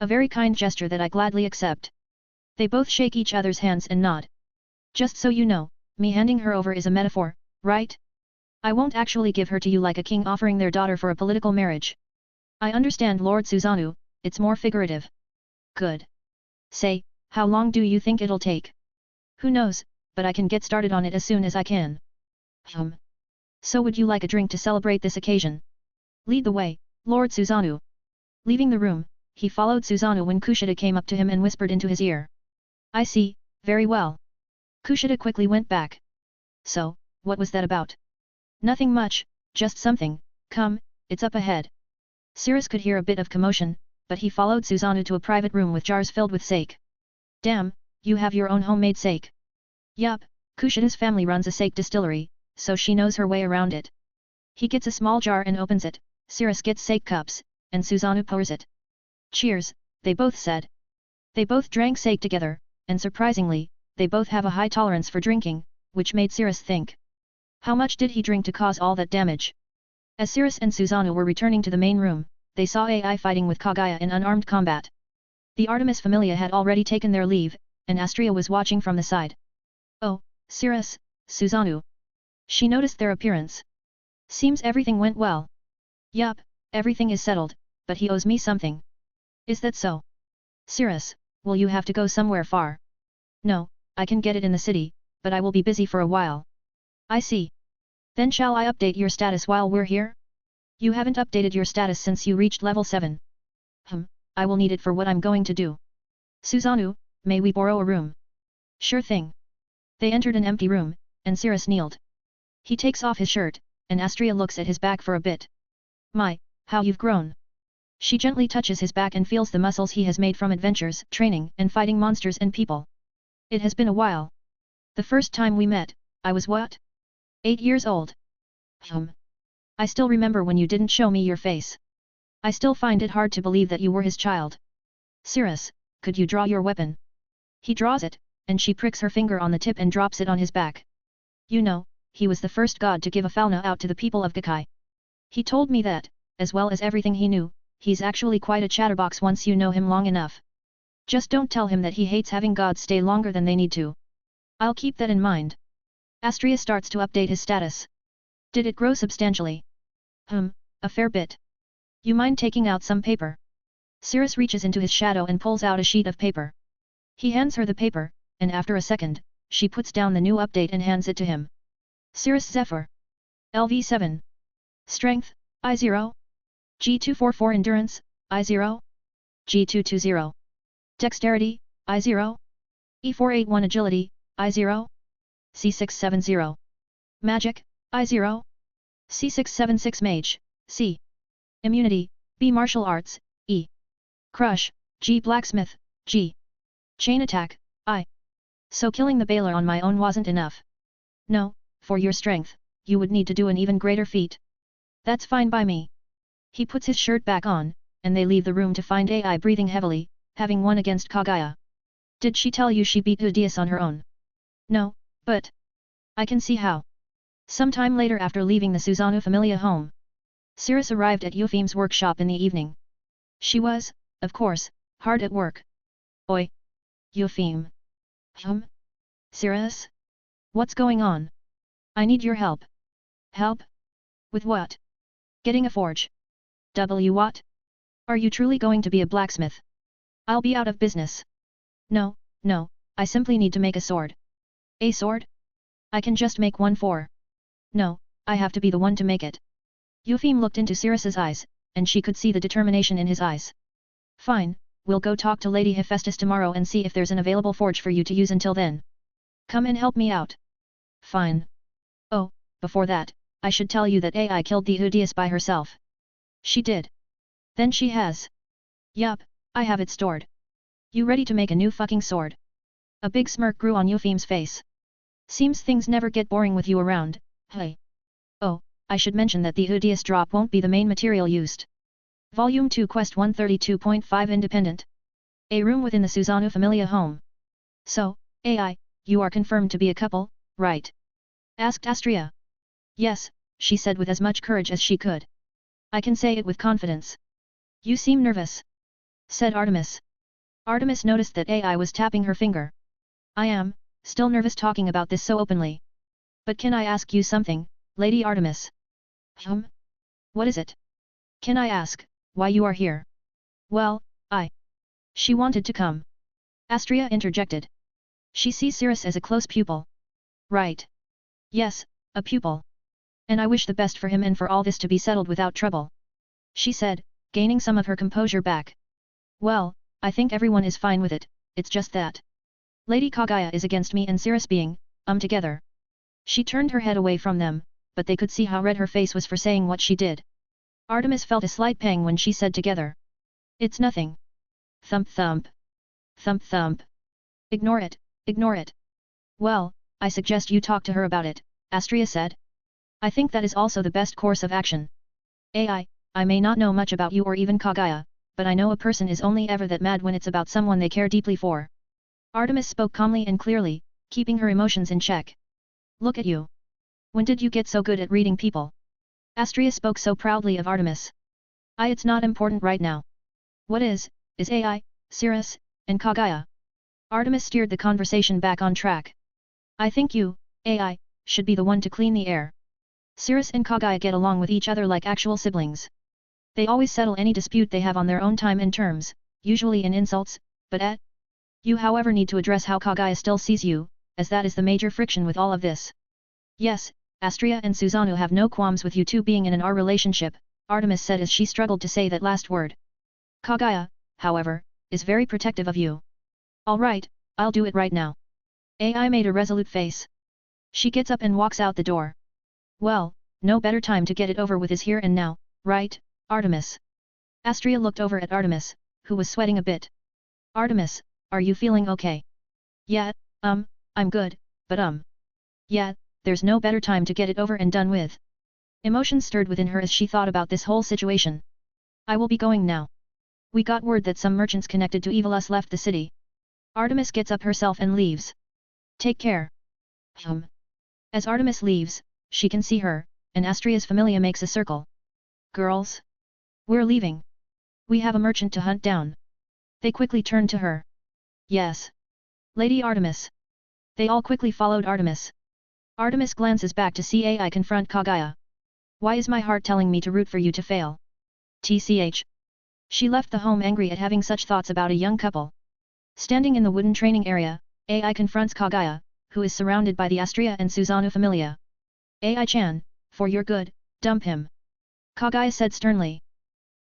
A very kind gesture that I gladly accept. They both shake each other's hands and nod. Just so you know, me handing her over is a metaphor, right? I won't actually give her to you like a king offering their daughter for a political marriage. I understand Lord Susanoo, it's more figurative. Good. Say, how long do you think it'll take? Who knows, but I can get started on it as soon as I can. So would you like a drink to celebrate this occasion? Lead the way, Lord Susanoo. Leaving the room, he followed Susanoo when Kushida came up to him and whispered into his ear. I see, very well. Kushida quickly went back. So, what was that about? Nothing much, just something, come, it's up ahead. Cirrus could hear a bit of commotion, but he followed Susanoo to a private room with jars filled with sake. Damn, you have your own homemade sake. Yup, Kushida's family runs a sake distillery, so she knows her way around it. He gets a small jar and opens it, Cirrus gets sake cups, and Susanoo pours it. Cheers, they both said. They both drank sake together, and surprisingly, they both have a high tolerance for drinking, which made Cirrus think. How much did he drink to cause all that damage? As Cirrus and Susanoo were returning to the main room, they saw AI fighting with Kaguya in unarmed combat. The Artemis Familia had already taken their leave, and Astria was watching from the side. Oh, Cirrus, Susanoo. She noticed their appearance. Seems everything went well. Yup, everything is settled, but he owes me something. Is that so? Cirrus, will you have to go somewhere far? No, I can get it in the city, but I will be busy for a while. I see. Then shall I update your status while we're here? You haven't updated your status since you reached level 7. I will need it for what I'm going to do. Susanoo, may we borrow a room? Sure thing. They entered an empty room, and Cirrus kneeled. He takes off his shirt, and Astria looks at his back for a bit. My, how you've grown. She gently touches his back and feels the muscles he has made from adventures, training, and fighting monsters and people. It has been a while. The first time we met, I was what? 8 years old. I still remember when you didn't show me your face. I still find it hard to believe that you were his child. Cirrus, could you draw your weapon? He draws it, and she pricks her finger on the tip and drops it on his back. You know, he was the first god to give a fauna out to the people of Gakai. He told me that, as well as everything he knew, he's actually quite a chatterbox once you know him long enough. Just don't tell him that he hates having gods stay longer than they need to. I'll keep that in mind. Astria starts to update his status. Did it grow substantially? A fair bit. You mind taking out some paper? Cirrus reaches into his shadow and pulls out a sheet of paper. He hands her the paper, and after a second, she puts down the new update and hands it to him. Cirrus Zephyr. LV7. Strength, I0. G244 Endurance, I0. G220. Dexterity, I0. E481 Agility, I0. C670. Magic, I0. C676 Mage, C. Immunity, B. Martial Arts, E. Crush, G. Blacksmith, G. Chain Attack, I. So killing the Baler on my own wasn't enough. No, for your strength, you would need to do an even greater feat. That's fine by me. He puts his shirt back on, and they leave the room to find AI breathing heavily, having won against Kaguya. Did she tell you she beat Udius on her own? No, but I can see how. Sometime later after leaving the Susanoo Familia home, Cirrus arrived at Eupheme's workshop in the evening. She was, of course, hard at work. Oi! Eupheme. Cirrus? What's going on? I need your help. Help? With what? Getting a forge. What? Are you truly going to be a blacksmith? I'll be out of business. No, I simply need to make a sword. A sword? I can just make one for. No, I have to be the one to make it. Eupheme looked into Cirrus's eyes, and she could see the determination in his eyes. Fine, we'll go talk to Lady Hephaestus tomorrow and see if there's an available forge for you to use until then. Come and help me out. Fine. Oh, before that, I should tell you that AI killed the Udius by herself. She did. Then she has. Yup, I have it stored. You ready to make a new fucking sword? A big smirk grew on Eupheme's face. Seems things never get boring with you around, hey. Oh, I should mention that the Udius drop won't be the main material used. Volume 2 Quest 132.5 Independent. A room within the Susanoo Familia home. So, AI, you are confirmed to be a couple, right? Asked Astria. Yes, she said with as much courage as she could. I can say it with confidence. You seem nervous, said Artemis. Artemis noticed that AI was tapping her finger. I am, still nervous talking about this so openly. But can I ask you something, Lady Artemis? What is it? Can I ask, why you are here? Well, She wanted to come. Astria interjected. She sees Cirrus as a close pupil. Right. Yes, a pupil. And I wish the best for him and for all this to be settled without trouble. She said, gaining some of her composure back. Well, I think everyone is fine with it, it's just that Lady Kaguya is against me and Cirrus being, together. She turned her head away from them, but they could see how red her face was for saying what she did. Artemis felt a slight pang when she said together. It's nothing. Thump thump. Thump thump. Ignore it, ignore it. Well, I suggest you talk to her about it, Astria said. I think that is also the best course of action. I may not know much about you or even Kaguya, but I know a person is only ever that mad when it's about someone they care deeply for. Artemis spoke calmly and clearly, keeping her emotions in check. Look at you. When did you get so good at reading people? Astria spoke so proudly of Artemis. It's not important right now. What is AI, Cirrus, and Kaguya. Artemis steered the conversation back on track. I think you, AI, should be the one to clean the air. Cirrus and Kaguya get along with each other like actual siblings. They always settle any dispute they have on their own time and terms, usually in insults, but you however need to address how Kaguya still sees you, as that is the major friction with all of this. Yes, Astria and Susanoo have no qualms with you two being in an R relationship, Artemis said as she struggled to say that last word. Kaguya, however, is very protective of you. Alright, I'll do it right now. AI made a resolute face. She gets up and walks out the door. Well, no better time to get it over with is here and now, right, Artemis? Astria looked over at Artemis, who was sweating a bit. Artemis, are you feeling okay? Yeah, I'm good, but yeah, there's no better time to get it over and done with. Emotions stirred within her as she thought about this whole situation. I will be going now. We got word that some merchants connected to Evilus left the city. Artemis gets up herself and leaves. Take care. As Artemis leaves, she can see her, and Astria's familia makes a circle. Girls? We're leaving. We have a merchant to hunt down. They quickly turn to her. Yes. Lady Artemis. They all quickly followed Artemis. Artemis glances back to see AI confront Kaguya. Why is my heart telling me to root for you to fail? TCH. She left the home angry at having such thoughts about a young couple. Standing in the wooden training area, AI confronts Kaguya, who is surrounded by the Astria and Susanoo familia. AI-chan, for your good, dump him. Kaguya said sternly.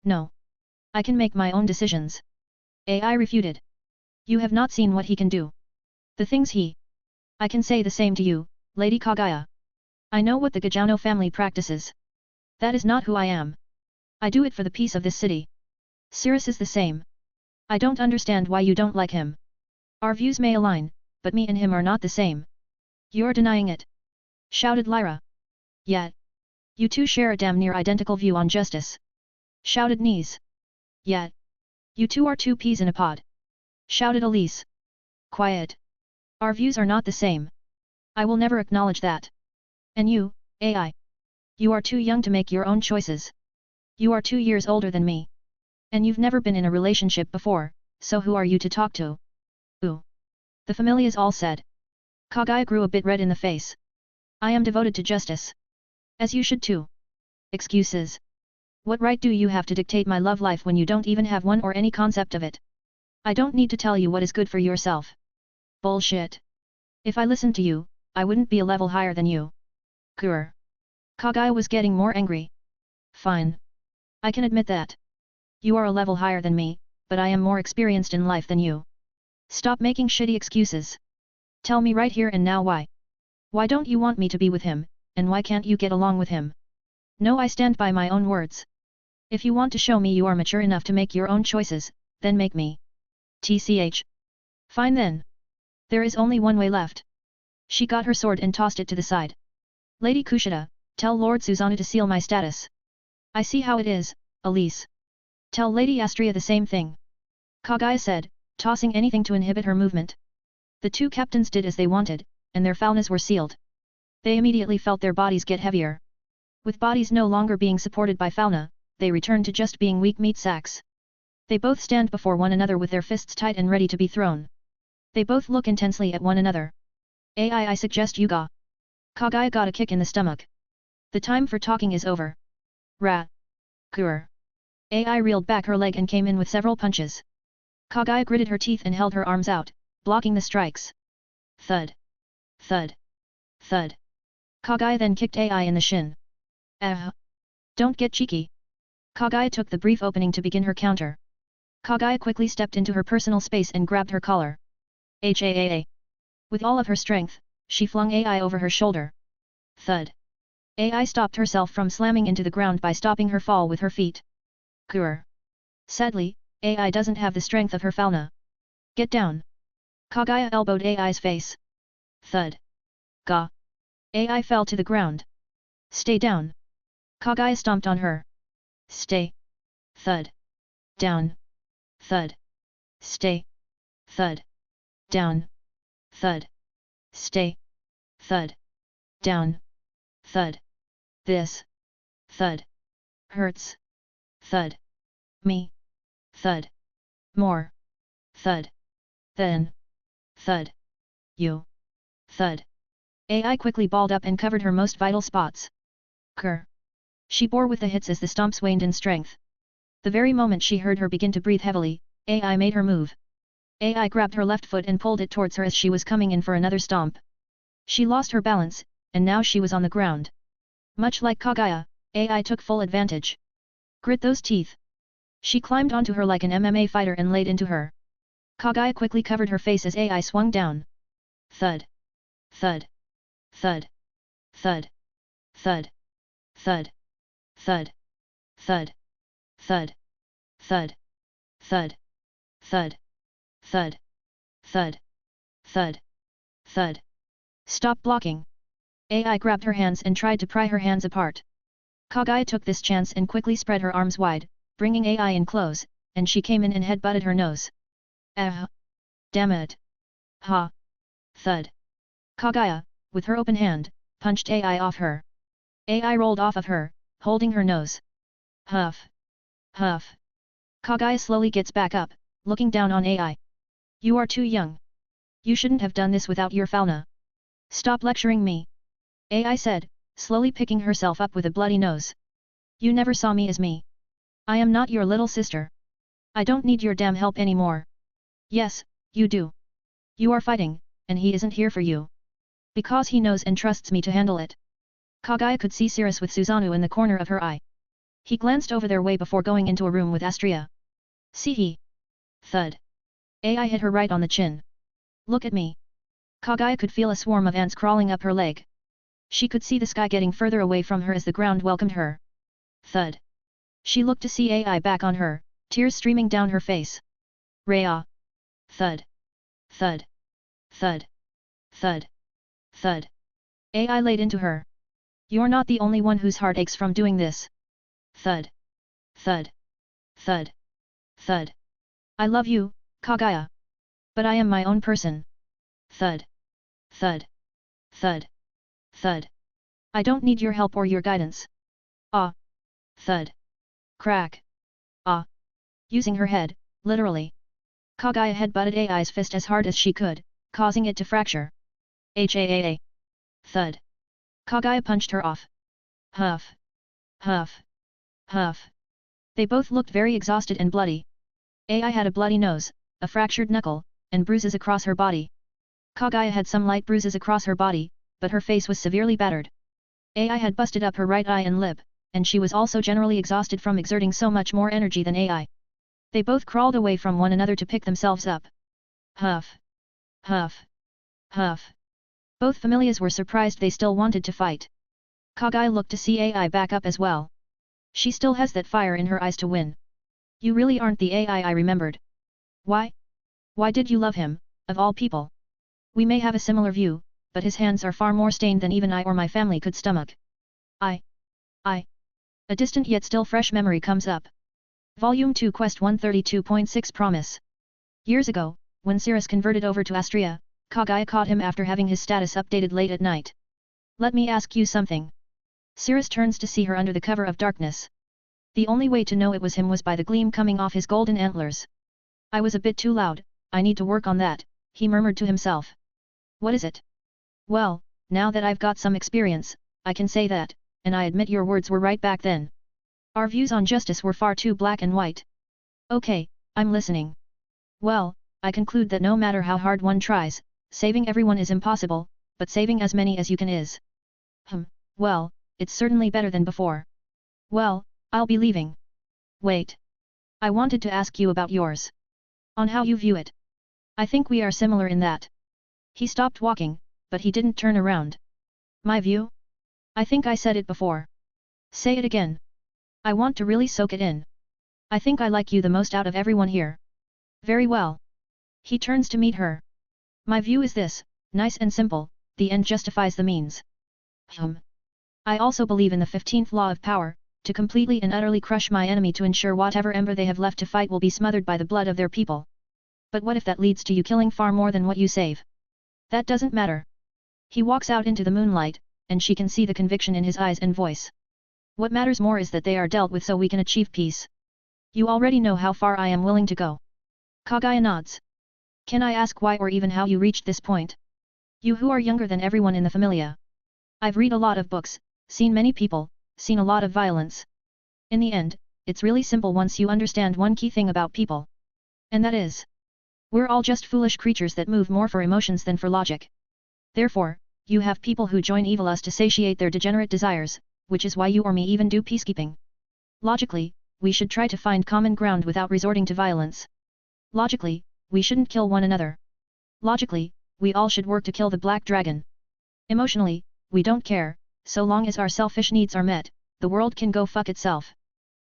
No. I can make my own decisions. AI refuted. You have not seen what he can do. The things he. I can say the same to you, Lady Kaguya. I know what the Gajano family practices. That is not who I am. I do it for the peace of this city. Cirrus is the same. I don't understand why you don't like him. Our views may align, but me and him are not the same. You're denying it. Shouted Lyra. Yet. You two share a damn near identical view on justice. Shouted Knees. Yet. You two are two peas in a pod. Shouted Elise. Quiet. Our views are not the same. I will never acknowledge that. And you, AI. You are too young to make your own choices. You are 2 years older than me. And you've never been in a relationship before, so who are you to talk to? Ooh. The familias all said. Kaguya grew a bit red in the face. I am devoted to justice. As you should too. Excuses. What right do you have to dictate my love life when you don't even have one or any concept of it? I don't need to tell you what is good for yourself. Bullshit. If I listened to you, I wouldn't be a level higher than you. Grr. Kaguya was getting more angry. Fine. I can admit that. You are a level higher than me, but I am more experienced in life than you. Stop making shitty excuses. Tell me right here and now why. Why don't you want me to be with him, and why can't you get along with him? No, I stand by my own words. If you want to show me you are mature enough to make your own choices, then make me. TCH. Fine then. There is only one way left. She got her sword and tossed it to the side. Lady Kushida, tell Lord Susanoo to seal my status. I see how it is, Elise. Tell Lady Astria the same thing. Kaguya said, tossing anything to inhibit her movement. The two captains did as they wanted, and their falnas were sealed. They immediately felt their bodies get heavier. With bodies no longer being supported by falna, they returned to just being weak meat sacks. They both stand before one another with their fists tight and ready to be thrown. They both look intensely at one another. I suggest you go. Kaguya got a kick in the stomach. The time for talking is over. Rat. Grr. AI reeled back her leg and came in with several punches. Kaguya gritted her teeth and held her arms out, blocking the strikes. Thud. Thud. Thud. Kaguya then kicked AI in the shin. Don't get cheeky. Kaguya took the brief opening to begin her counter. Kaguya quickly stepped into her personal space and grabbed her collar. HAAA. With all of her strength, she flung AI over her shoulder. Thud. AI stopped herself from slamming into the ground by stopping her fall with her feet. Grr. Sadly, AI doesn't have the strength of her falna. Get down. Kaguya elbowed AI's face. Thud. Ga. AI fell to the ground. Stay down. Kaguya stomped on her. Stay. Thud. Down. Thud. Stay. Thud. Down. Thud. Stay. Thud. Down. Thud. This. Thud. Hurts. Thud. Me. Thud. More. Thud. Then. Thud. You. Thud. AI quickly balled up and covered her most vital spots. Grr. She bore with the hits as the stomps waned in strength. The very moment she heard her begin to breathe heavily, AI made her move. AI grabbed her left foot and pulled it towards her as she was coming in for another stomp. She lost her balance, and now she was on the ground. Much like Kaguya, AI took full advantage. Grit those teeth. She climbed onto her like an MMA fighter and laid into her. Kaguya quickly covered her face as AI swung down. Thud. Thud. Thud. Thud. Thud. Thud. Thud. Thud. Thud. Thud. Thud. Thud. Thud. Thud. Thud. Thud. Stop blocking. AI grabbed her hands and tried to pry her hands apart. Kaguya took this chance and quickly spread her arms wide, bringing AI in close, and she came in and head-butted her nose. Damn it. Ha. Thud. Kaguya, with her open hand, punched AI off her. AI rolled off of her, holding her nose. Huff. Huff. Kaguya slowly gets back up, looking down on AI. You are too young. You shouldn't have done this without your fauna. Stop lecturing me. AI said, slowly picking herself up with a bloody nose. You never saw me as me. I am not your little sister. I don't need your damn help anymore. Yes, you do. You are fighting, and he isn't here for you. Because he knows and trusts me to handle it. Kaguya could see Cirrus with Susanoo in the corner of her eye. He glanced over their way before going into a room with Astria. See he. Thud. AI hit her right on the chin. Look at me. Kaguya could feel a swarm of ants crawling up her leg. She could see the sky getting further away from her as the ground welcomed her. Thud. She looked to see AI back on her, tears streaming down her face. Rhea. Thud. Thud. Thud. Thud. Thud. AI laid into her. You're not the only one whose heart aches from doing this. Thud. Thud. Thud. Thud. I love you, Kaguya. But I am my own person. Thud. Thud. Thud. Thud. I don't need your help or your guidance. Ah. Thud. Crack. Ah. Using her head, literally. Kaguya headbutted AI's fist as hard as she could, causing it to fracture. HAAA. Thud. Kaguya punched her off. Huff. Huff. Huff. They both looked very exhausted and bloody. AI had a bloody nose, a fractured knuckle, and bruises across her body. Kaguya had some light bruises across her body, but her face was severely battered. AI had busted up her right eye and lip, and she was also generally exhausted from exerting so much more energy than AI. They both crawled away from one another to pick themselves up. Huff. Huff. Huff. Both familiars were surprised they still wanted to fight. Kaguya looked to see AI back up as well. She still has that fire in her eyes to win. You really aren't the AI I remembered. Why? Why did you love him, of all people? We may have a similar view, but his hands are far more stained than even I or my family could stomach. I. A distant yet still fresh memory comes up. Volume 2 Quest 132.6 Promise. Years ago, when Cirrus converted over to Astria, Kaguya caught him after having his status updated late at night. Let me ask you something. Cirrus turns to see her under the cover of darkness. The only way to know it was him was by the gleam coming off his golden antlers. I was a bit too loud, I need to work on that, he murmured to himself. What is it? Well, now that I've got some experience, I can say that, and I admit your words were right back then. Our views on justice were far too black and white. Okay, I'm listening. Well, I conclude that no matter how hard one tries, saving everyone is impossible, but saving as many as you can is. Well, it's certainly better than before. Well, I'll be leaving. Wait. I wanted to ask you about yours. On how you view it. I think we are similar in that. He stopped walking, but he didn't turn around. My view? I think I said it before. Say it again. I want to really soak it in. I think I like you the most out of everyone here. Very well. He turns to meet her. My view is this, nice and simple, the end justifies the means. I also believe in the 15th law of power, to completely and utterly crush my enemy to ensure whatever ember they have left to fight will be smothered by the blood of their people. But what if that leads to you killing far more than what you save? That doesn't matter. He walks out into the moonlight, and she can see the conviction in his eyes and voice. What matters more is that they are dealt with so we can achieve peace. You already know how far I am willing to go. Kaguya nods. Can I ask why or even how you reached this point? You who are younger than everyone in the familia. I've read a lot of books, seen many people, seen a lot of violence. In the end, it's really simple once you understand one key thing about people. And that is, we're all just foolish creatures that move more for emotions than for logic. Therefore, you have people who join evil us to satiate their degenerate desires, which is why you or me even do peacekeeping. Logically, we should try to find common ground without resorting to violence. Logically, we shouldn't kill one another. Logically, we all should work to kill the black dragon. Emotionally, we don't care, so long as our selfish needs are met, the world can go fuck itself.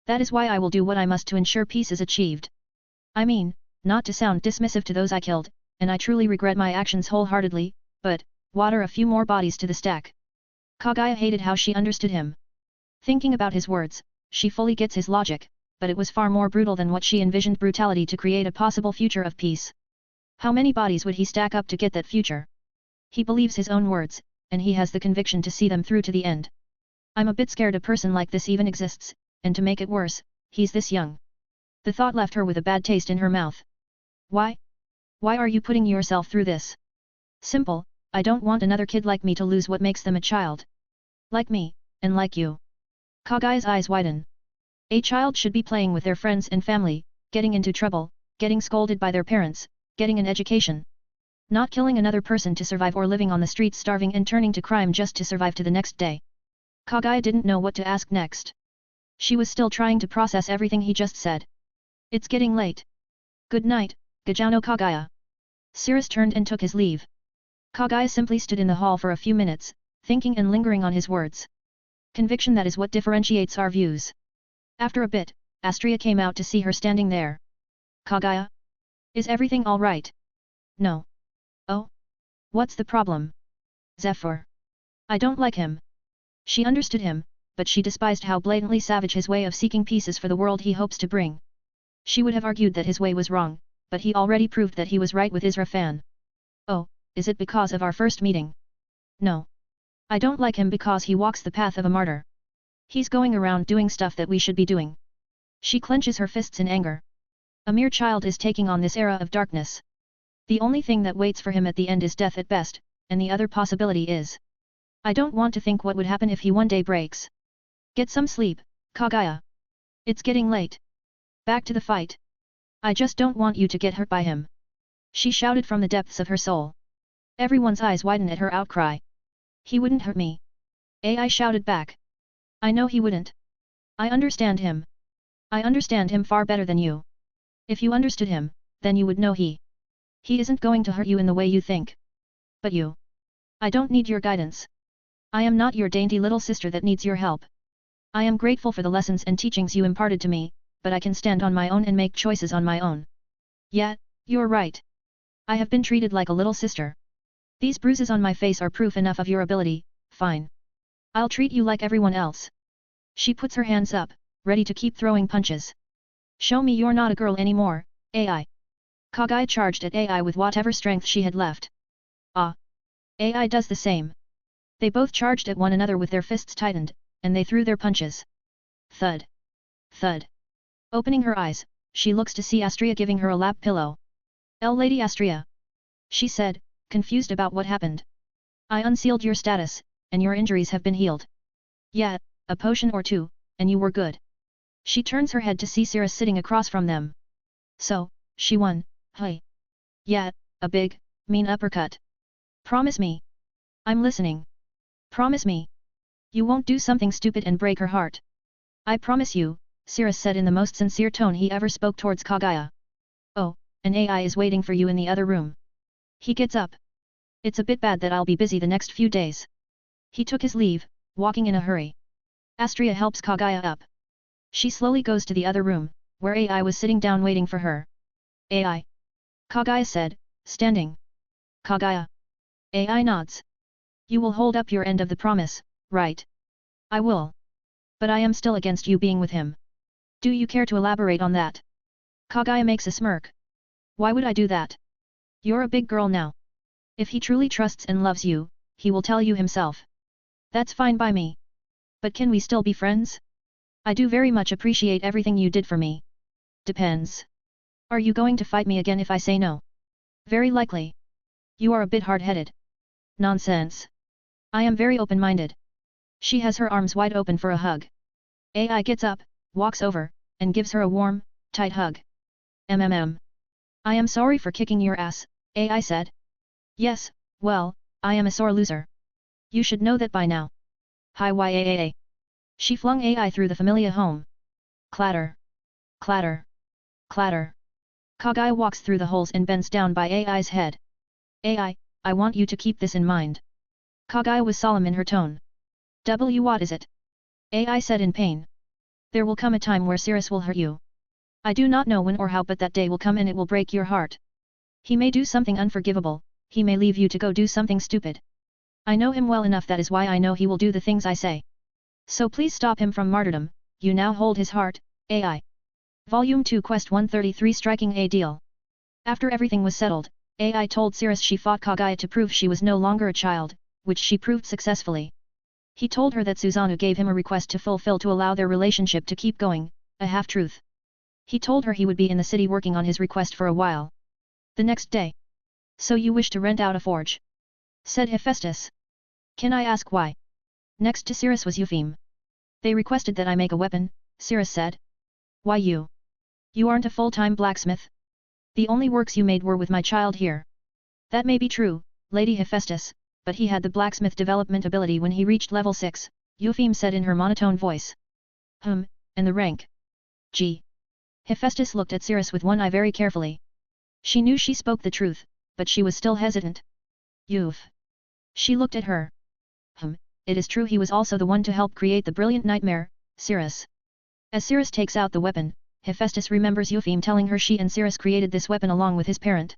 That is why I will do what I must to ensure peace is achieved. I mean, not to sound dismissive to those I killed, and I truly regret my actions wholeheartedly, but, water a few more bodies to the stack. Kaguya hated how she understood him. Thinking about his words, she fully gets his logic, but it was far more brutal than what she envisioned brutality to create a possible future of peace. How many bodies would he stack up to get that future? He believes his own words, and he has the conviction to see them through to the end. I'm a bit scared a person like this even exists, and to make it worse, he's this young. The thought left her with a bad taste in her mouth. Why? Why are you putting yourself through this? Simple, I don't want another kid like me to lose what makes them a child. Like me, and like you. Kagaya's eyes widen. A child should be playing with their friends and family, getting into trouble, getting scolded by their parents, getting an education. Not killing another person to survive or living on the streets starving and turning to crime just to survive to the next day. Kagaya didn't know what to ask next. She was still trying to process everything he just said. It's getting late. Good night, Gajano Kagaya. Cirrus turned and took his leave. Kagaya simply stood in the hall for a few minutes, thinking and lingering on his words. Conviction, that is what differentiates our views. After a bit, Astria came out to see her standing there. Kagaya? Is everything all right? No. Oh? What's the problem? Zephyr. I don't like him. She understood him, but she despised how blatantly savage his way of seeking peace is for the world he hopes to bring. She would have argued that his way was wrong, but he already proved that he was right with Israfan. Oh, is it because of our first meeting? No. I don't like him because he walks the path of a martyr. He's going around doing stuff that we should be doing. She clenches her fists in anger. A mere child is taking on this era of darkness. The only thing that waits for him at the end is death at best, and the other possibility is. I don't want to think what would happen if he one day breaks. Get some sleep, Kagaya. It's getting late. Back to the fight. I just don't want you to get hurt by him. She shouted from the depths of her soul. Everyone's eyes widened at her outcry. He wouldn't hurt me. I shouted back. I know he wouldn't. I understand him. I understand him far better than you. If you understood him, then you would know he isn't going to hurt you in the way you think. But you. I don't need your guidance. I am not your dainty little sister that needs your help. I am grateful for the lessons and teachings you imparted to me, but I can stand on my own and make choices on my own. Yeah, you're right. I have been treated like a little sister. These bruises on my face are proof enough of your ability. Fine. I'll treat you like everyone else. She puts her hands up, ready to keep throwing punches. Show me you're not a girl anymore, AI. Kagaya charged at AI with whatever strength she had left. Ah. AI does the same. They both charged at one another with their fists tightened, and they threw their punches. Thud. Thud. Opening her eyes, she looks to see Astria giving her a lap pillow. Lady Astria. She said, confused about what happened. I unsealed your status, and your injuries have been healed. Yeah, a potion or two, and you were good. She turns her head to see Cirrus sitting across from them. So, she won, hey. Yeah, a big, mean uppercut. Promise me. I'm listening. Promise me. You won't do something stupid and break her heart. I promise you, Cirrus said in the most sincere tone he ever spoke towards Kagaya. Oh, an AI is waiting for you in the other room. He gets up. It's a bit bad that I'll be busy the next few days. He took his leave, walking in a hurry. Astria helps Kagaya up. She slowly goes to the other room, where AI was sitting down waiting for her. AI. Kagaya said, standing. Kagaya. AI nods. You will hold up your end of the promise, right? I will. But I am still against you being with him. Do you care to elaborate on that? Kagaya makes a smirk. Why would I do that? You're a big girl now. If he truly trusts and loves you, he will tell you himself. That's fine by me. But can we still be friends? I do very much appreciate everything you did for me. Depends. Are you going to fight me again if I say no? Very likely. You are a bit hard-headed. Nonsense. I am very open-minded. She has her arms wide open for a hug. AI gets up, walks over, and gives her a warm, tight hug. I am sorry for kicking your ass, AI said. Yes, well, I am a sore loser. You should know that by now. Hi Yaa. She flung AI through the familiar home. Clatter. Clatter. Clatter. Kagaya walks through the holes and bends down by AI's head. AI, I want you to keep this in mind. Kagaya was solemn in her tone. What is it? AI said in pain. There will come a time where Cirrus will hurt you. I do not know when or how, but that day will come and it will break your heart. He may do something unforgivable, he may leave you to go do something stupid. I know him well enough, that is why I know he will do the things I say. So please stop him from martyrdom. You now hold his heart, AI. Volume 2 Quest 133 Striking a Deal. After everything was settled, AI told Cirrus she fought Kagaya to prove she was no longer a child, which she proved successfully. He told her that Susanoo gave him a request to fulfill to allow their relationship to keep going, a half-truth. He told her he would be in the city working on his request for a while. The next day. So you wish to rent out a forge? Said Hephaestus. Can I ask why? Next to Cirrus was Eupheme. They requested that I make a weapon, Cirrus said. Why you? You aren't a full-time blacksmith? The only works you made were with my child here. That may be true, Lady Hephaestus, but he had the blacksmith development ability when he reached level 6, Eupheme said in her monotone voice. And the rank? G. Hephaestus looked at Cirrus with one eye very carefully. She knew she spoke the truth, but she was still hesitant. She looked at her. It is true he was also the one to help create the brilliant nightmare, Cirrus. As Cirrus takes out the weapon, Hephaestus remembers Eupheme telling her she and Cirrus created this weapon along with his parent.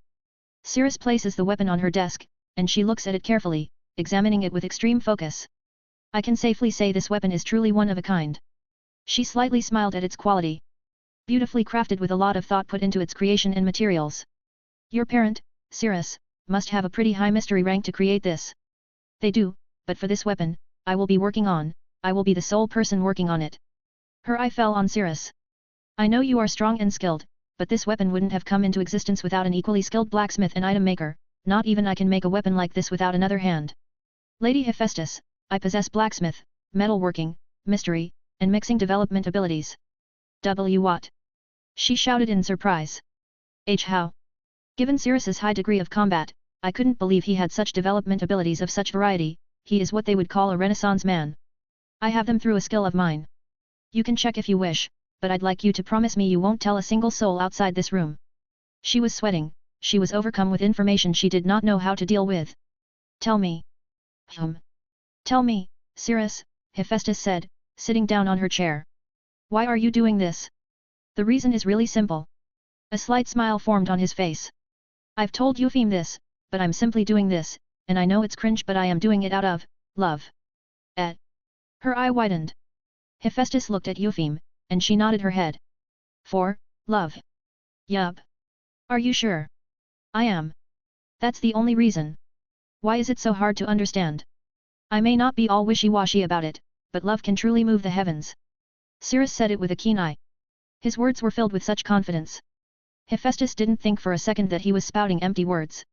Cirrus places the weapon on her desk, and she looks at it carefully, examining it with extreme focus. I can safely say this weapon is truly one of a kind. She slightly smiled at its quality. Beautifully crafted with a lot of thought put into its creation and materials. Your parent, Cirrus, must have a pretty high mystery rank to create this. They do, but for this weapon, I will be the sole person working on it. Her eye fell on Cirrus. I know you are strong and skilled, but this weapon wouldn't have come into existence without an equally skilled blacksmith and item maker, not even I can make a weapon like this without another hand. Lady Hephaestus, I possess blacksmith, metalworking, mystery, and mixing development abilities. What? She shouted in surprise. How? Given Cirrus's high degree of combat, I couldn't believe he had such development abilities of such variety. He is what they would call a Renaissance man. I have them through a skill of mine. You can check if you wish, but I'd like you to promise me you won't tell a single soul outside this room. She was sweating, she was overcome with information she did not know how to deal with. Tell me. Tell me, Cirrus, Hephaestus said, sitting down on her chair. Why are you doing this? The reason is really simple. A slight smile formed on his face. I've told Eupheme this, but I'm simply doing this, and I know it's cringe but I am doing it out of love. Her eye widened. Hephaestus looked at Eupheme, and she nodded her head. For love. Yup. Are you sure? I am. That's the only reason. Why is it so hard to understand? I may not be all wishy-washy about it, but love can truly move the heavens. Cirrus said it with a keen eye. His words were filled with such confidence. Hephaestus didn't think for a second that he was spouting empty words.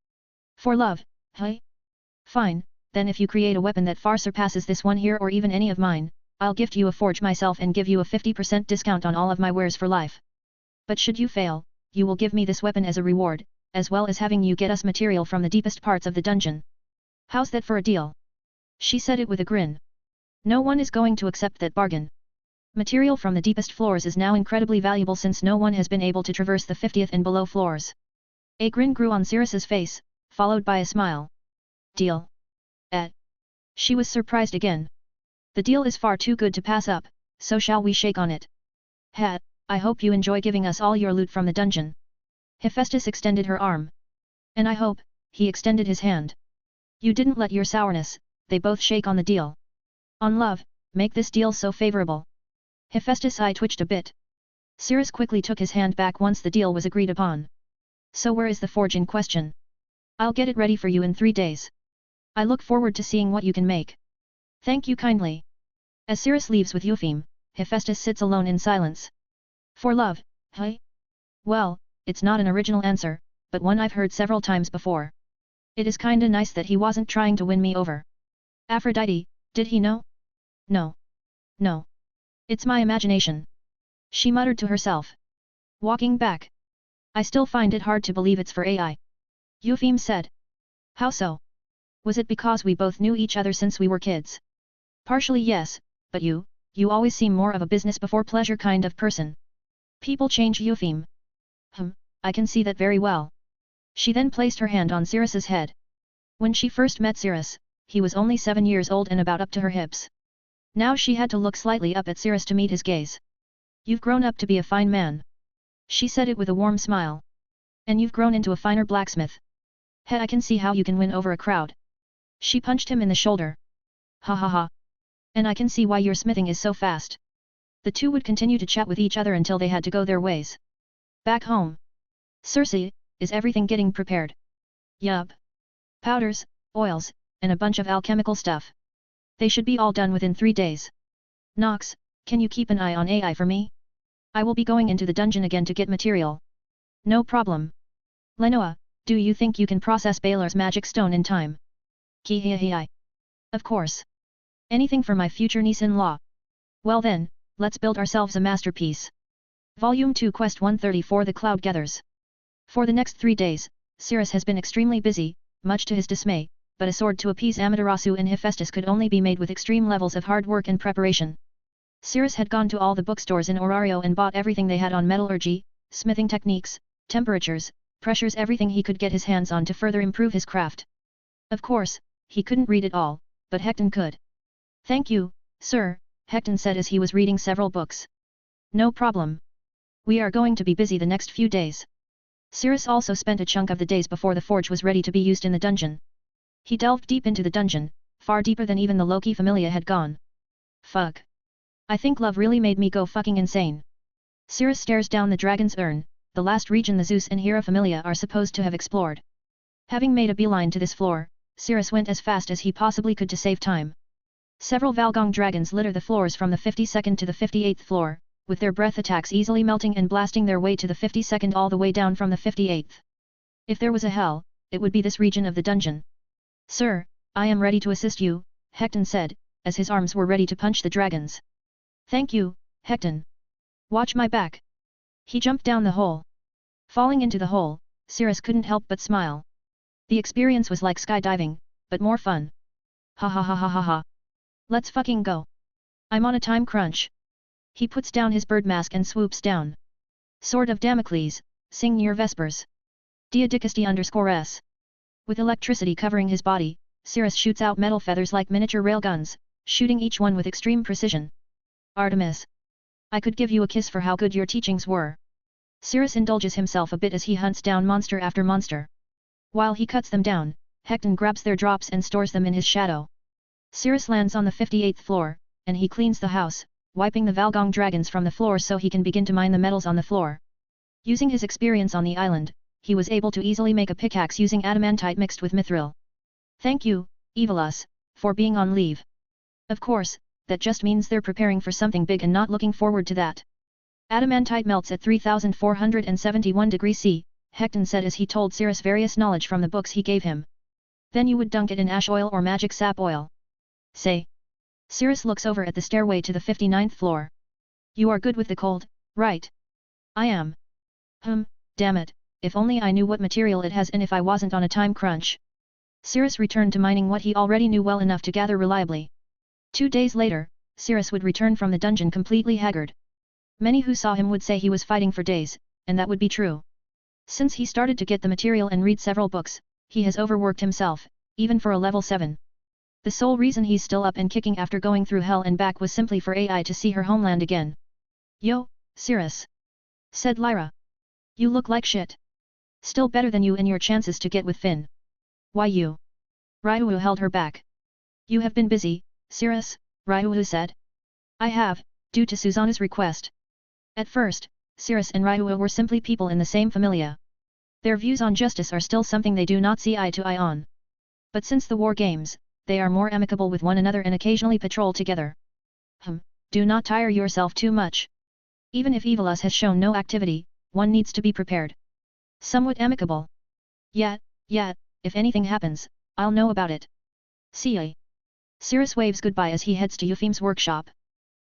For love, hey? Fine, then if you create a weapon that far surpasses this one here or even any of mine, I'll gift you a forge myself and give you a 50% discount on all of my wares for life. But should you fail, you will give me this weapon as a reward, as well as having you get us material from the deepest parts of the dungeon. How's that for a deal? She said it with a grin. No one is going to accept that bargain. Material from the deepest floors is now incredibly valuable since no one has been able to traverse the 50th and below floors. A grin grew on Cirrus's face, followed by a smile. Deal. She was surprised again. The deal is far too good to pass up, so shall we shake on it? I hope you enjoy giving us all your loot from the dungeon. Hephaestus extended her arm. And I hope, he extended his hand. You didn't let your sourness, they both shake on the deal. On love, make this deal so favorable. Hephaestus' eye twitched a bit. Cirrus quickly took his hand back once the deal was agreed upon. So where is the forge in question? I'll get it ready for you in 3 days. I look forward to seeing what you can make. Thank you kindly. As Cirrus leaves with Eupheme, Hephaestus sits alone in silence. For love, hey? Well, it's not an original answer, but one I've heard several times before. It is kinda nice that he wasn't trying to win me over. Aphrodite, did he know? No. No. It's my imagination. She muttered to herself. Walking back. I still find it hard to believe it's for AI. Eupheme said. How so? Was it because we both knew each other since we were kids? Partially yes, but you always seem more of a business before pleasure kind of person. People change, Eupheme. I can see that very well. She then placed her hand on Cirrus's head. When she first met Cirrus, he was only 7 years old and about up to her hips. Now she had to look slightly up at Cirrus to meet his gaze. You've grown up to be a fine man. She said it with a warm smile. And you've grown into a finer blacksmith. I can see how you can win over a crowd. She punched him in the shoulder. Ha ha ha. And I can see why your smithing is so fast. The two would continue to chat with each other until they had to go their ways. Back home. Circe, is everything getting prepared? Yup. Powders, oils, and a bunch of alchemical stuff. They should be all done within 3 days. Nox, can you keep an eye on AI for me? I will be going into the dungeon again to get material. No problem. Lenoa, Do you think you can process Baylor's magic stone in time? Ki. Of course. Anything for my future niece-in-law. Well then, let's build ourselves a masterpiece. Volume 2 Quest 134 The Cloud Gathers. For the next 3 days, Cirrus has been extremely busy, much to his dismay, but a sword to appease Amaterasu and Hephaestus could only be made with extreme levels of hard work and preparation. Cirrus had gone to all the bookstores in Orario and bought everything they had on metallurgy, smithing techniques, temperatures, pressures, everything he could get his hands on to further improve his craft. Of course, he couldn't read it all, but Hecton could. Thank you, sir, Hecton said as he was reading several books. No problem. We are going to be busy the next few days. Cirrus also spent a chunk of the days before the forge was ready to be used in the dungeon. He delved deep into the dungeon, far deeper than even the Loki Familia had gone. Fuck. I think love really made me go fucking insane. Cirrus stares down the dragon's urn, the last region the Zeus and Hera Familia are supposed to have explored. Having made a beeline to this floor, Cirrus went as fast as he possibly could to save time. Several Valgong dragons litter the floors from the 52nd to the 58th floor, with their breath attacks easily melting and blasting their way to the 52nd all the way down from the 58th. If there was a hell, it would be this region of the dungeon. Sir, I am ready to assist you, Hecton said, as his arms were ready to punch the dragons. Thank you, Hecton. Watch my back. He jumped down the hole. Falling into the hole, Cirrus couldn't help but smile. The experience was like skydiving, but more fun. Ha ha ha ha ha ha. Let's fucking go. I'm on a time crunch. He puts down his bird mask and swoops down. Sword of Damocles, sing your vespers. Diadicasti_s. With electricity covering his body, Cirrus shoots out metal feathers like miniature railguns, shooting each one with extreme precision. Artemis. I could give you a kiss for how good your teachings were. Cirrus indulges himself a bit as he hunts down monster after monster. While he cuts them down, Hecton grabs their drops and stores them in his shadow. Cirrus lands on the 58th floor, and he cleans the house, wiping the Valgong dragons from the floor so he can begin to mine the metals on the floor. Using his experience on the island, he was able to easily make a pickaxe using adamantite mixed with mithril. Thank you, Evilus, for being on leave. Of course, that just means they're preparing for something big and not looking forward to that. Adamantite melts at 3471 degrees C, Hecton said as he told Cirrus various knowledge from the books he gave him. Then you would dunk it in ash oil or magic sap oil. Say. Cirrus looks over at the stairway to the 59th floor. You are good with the cold, right? I am. Damn it, if only I knew what material it has and if I wasn't on a time crunch. Cirrus returned to mining what he already knew well enough to gather reliably. 2 days later, Cirrus would return from the dungeon completely haggard. Many who saw him would say he was fighting for days, and that would be true. Since he started to get the material and read several books, he has overworked himself, even for a level 7. The sole reason he's still up and kicking after going through hell and back was simply for AI to see her homeland again. Yo, Cirrus, said Lyra. You look like shit. Still better than you and your chances to get with Finn. Why you? Ryuhu held her back. You have been busy, Cirrus, Ryuhu said. I have, due to Susanna's request. At first, Cirrus and Ryuhu were simply people in the same familia. Their views on justice are still something they do not see eye to eye on. But since the war games, they are more amicable with one another and occasionally patrol together. Do not tire yourself too much. Even if Evilus has shown no activity, one needs to be prepared. Somewhat amicable. Yet, if anything happens, I'll know about it. See ya. Cirrus waves goodbye as he heads to Euphem's workshop.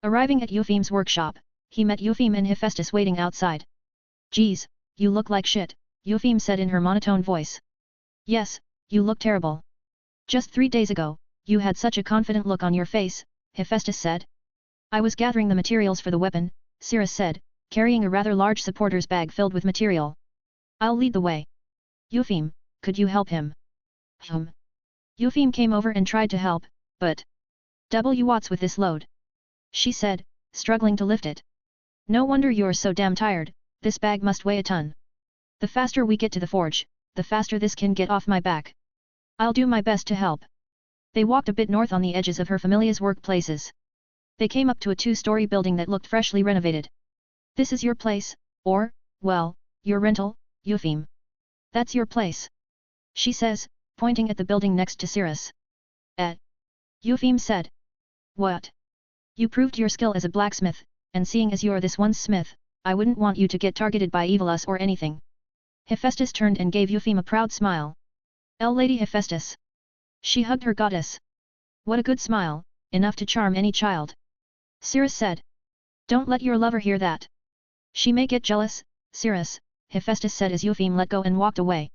Arriving at Euphem's workshop, he met Eupheme and Hephaestus waiting outside. Geez, you look like shit, Eupheme said in her monotone voice. Yes, you look terrible. Just 3 days ago, you had such a confident look on your face, Hephaestus said. I was gathering the materials for the weapon, Cirrus said, carrying a rather large supporter's bag filled with material. I'll lead the way. Eupheme, could you help him? Eupheme came over and tried to help, but... What's with this load? She said, struggling to lift it. No wonder you're so damn tired, this bag must weigh a ton. The faster we get to the forge, the faster this can get off my back. I'll do my best to help. They walked a bit north on the edges of her familia's workplaces. They came up to a 2-story building that looked freshly renovated. This is your place, or, well, your rental, Eupheme. That's your place. She says, pointing at the building next to Cirrus. Eupheme said. What? You proved your skill as a blacksmith, and seeing as you're this one's smith, I wouldn't want you to get targeted by Evilus or anything. Hephaestus turned and gave Eupheme a proud smile. Lady Hephaestus. She hugged her goddess. What a good smile, enough to charm any child. Cirrus said. Don't let your lover hear that. She may get jealous, Cirrus, Hephaestus said as Eupheme let go and walked away.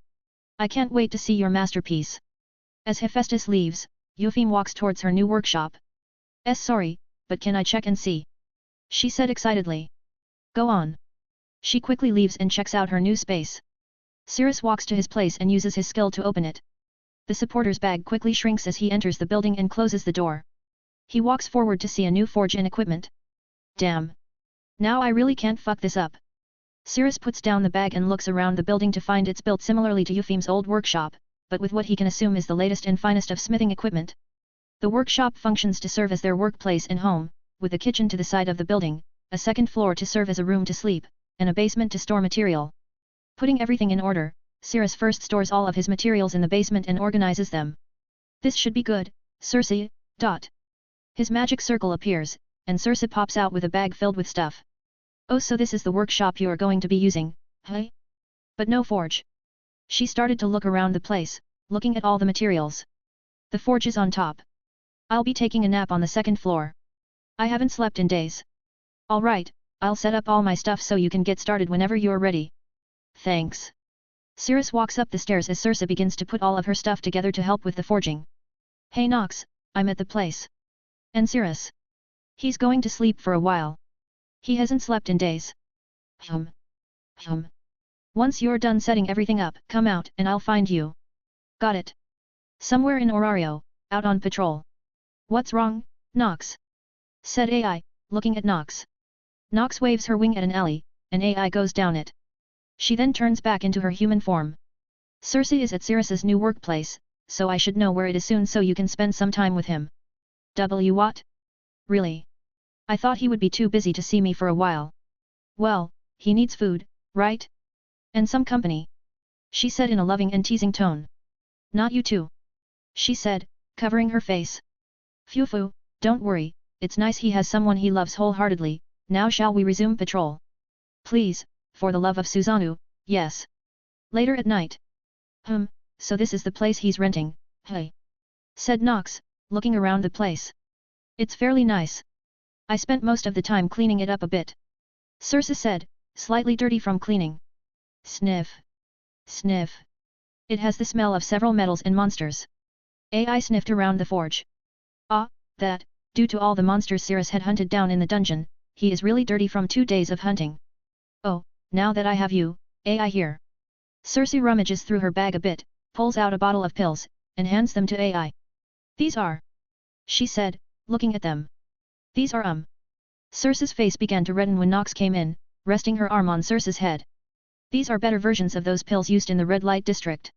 I can't wait to see your masterpiece. As Hephaestus leaves, Eupheme walks towards her new workshop. Sorry, but can I check and see? She said excitedly. Go on. She quickly leaves and checks out her new space. Cirrus walks to his place and uses his skill to open it. The supporter's bag quickly shrinks as he enters the building and closes the door. He walks forward to see a new forge and equipment. Damn. Now I really can't fuck this up. Cirrus puts down the bag and looks around the building to find it's built similarly to Eupheme's old workshop, but with what he can assume is the latest and finest of smithing equipment. The workshop functions to serve as their workplace and home, with a kitchen to the side of the building, a second floor to serve as a room to sleep, and a basement to store material. Putting everything in order, Cirrus first stores all of his materials in the basement and organizes them. This should be good, Circe. His magic circle appears, and Circe pops out with a bag filled with stuff. Oh, so this is the workshop you are going to be using, hey? But no forge. She started to look around the place, looking at all the materials. The forge is on top. I'll be taking a nap on the second floor. I haven't slept in days. Alright, I'll set up all my stuff so you can get started whenever you're ready. Thanks. Cirrus walks up the stairs as Circe begins to put all of her stuff together to help with the forging. Hey Nox, I'm at the place. And Cirrus? He's going to sleep for a while. He hasn't slept in days. Once you're done setting everything up, come out and I'll find you. Got it. Somewhere in Orario, out on patrol. What's wrong, Nox? Said AI, looking at Nox. Nox waves her wing at an alley, and AI goes down it. She then turns back into her human form. Circe is at Cirrus's new workplace, so I should know where it is soon so you can spend some time with him. What? Really? I thought he would be too busy to see me for a while. Well, he needs food, right? And some company. She said in a loving and teasing tone. Not you too. She said, covering her face. Phew, don't worry, it's nice he has someone he loves wholeheartedly. Now shall we resume patrol? Please, for the love of Susanoo, yes. Later at night. So this is the place he's renting, hey? Said Nox, looking around the place. It's fairly nice. I spent most of the time cleaning it up a bit. Circe said, slightly dirty from cleaning. Sniff. Sniff. It has the smell of several metals and monsters. AI sniffed around the forge. That, due to all the monsters Cirrus had hunted down in the dungeon, he is really dirty from 2 days of hunting. Oh, now that I have you, AI here. Circe rummages through her bag a bit, pulls out a bottle of pills, and hands them to AI. These are. She said, looking at them. These are Circe's face began to redden when Nox came in, resting her arm on Circe's head. These are better versions of those pills used in the red light district.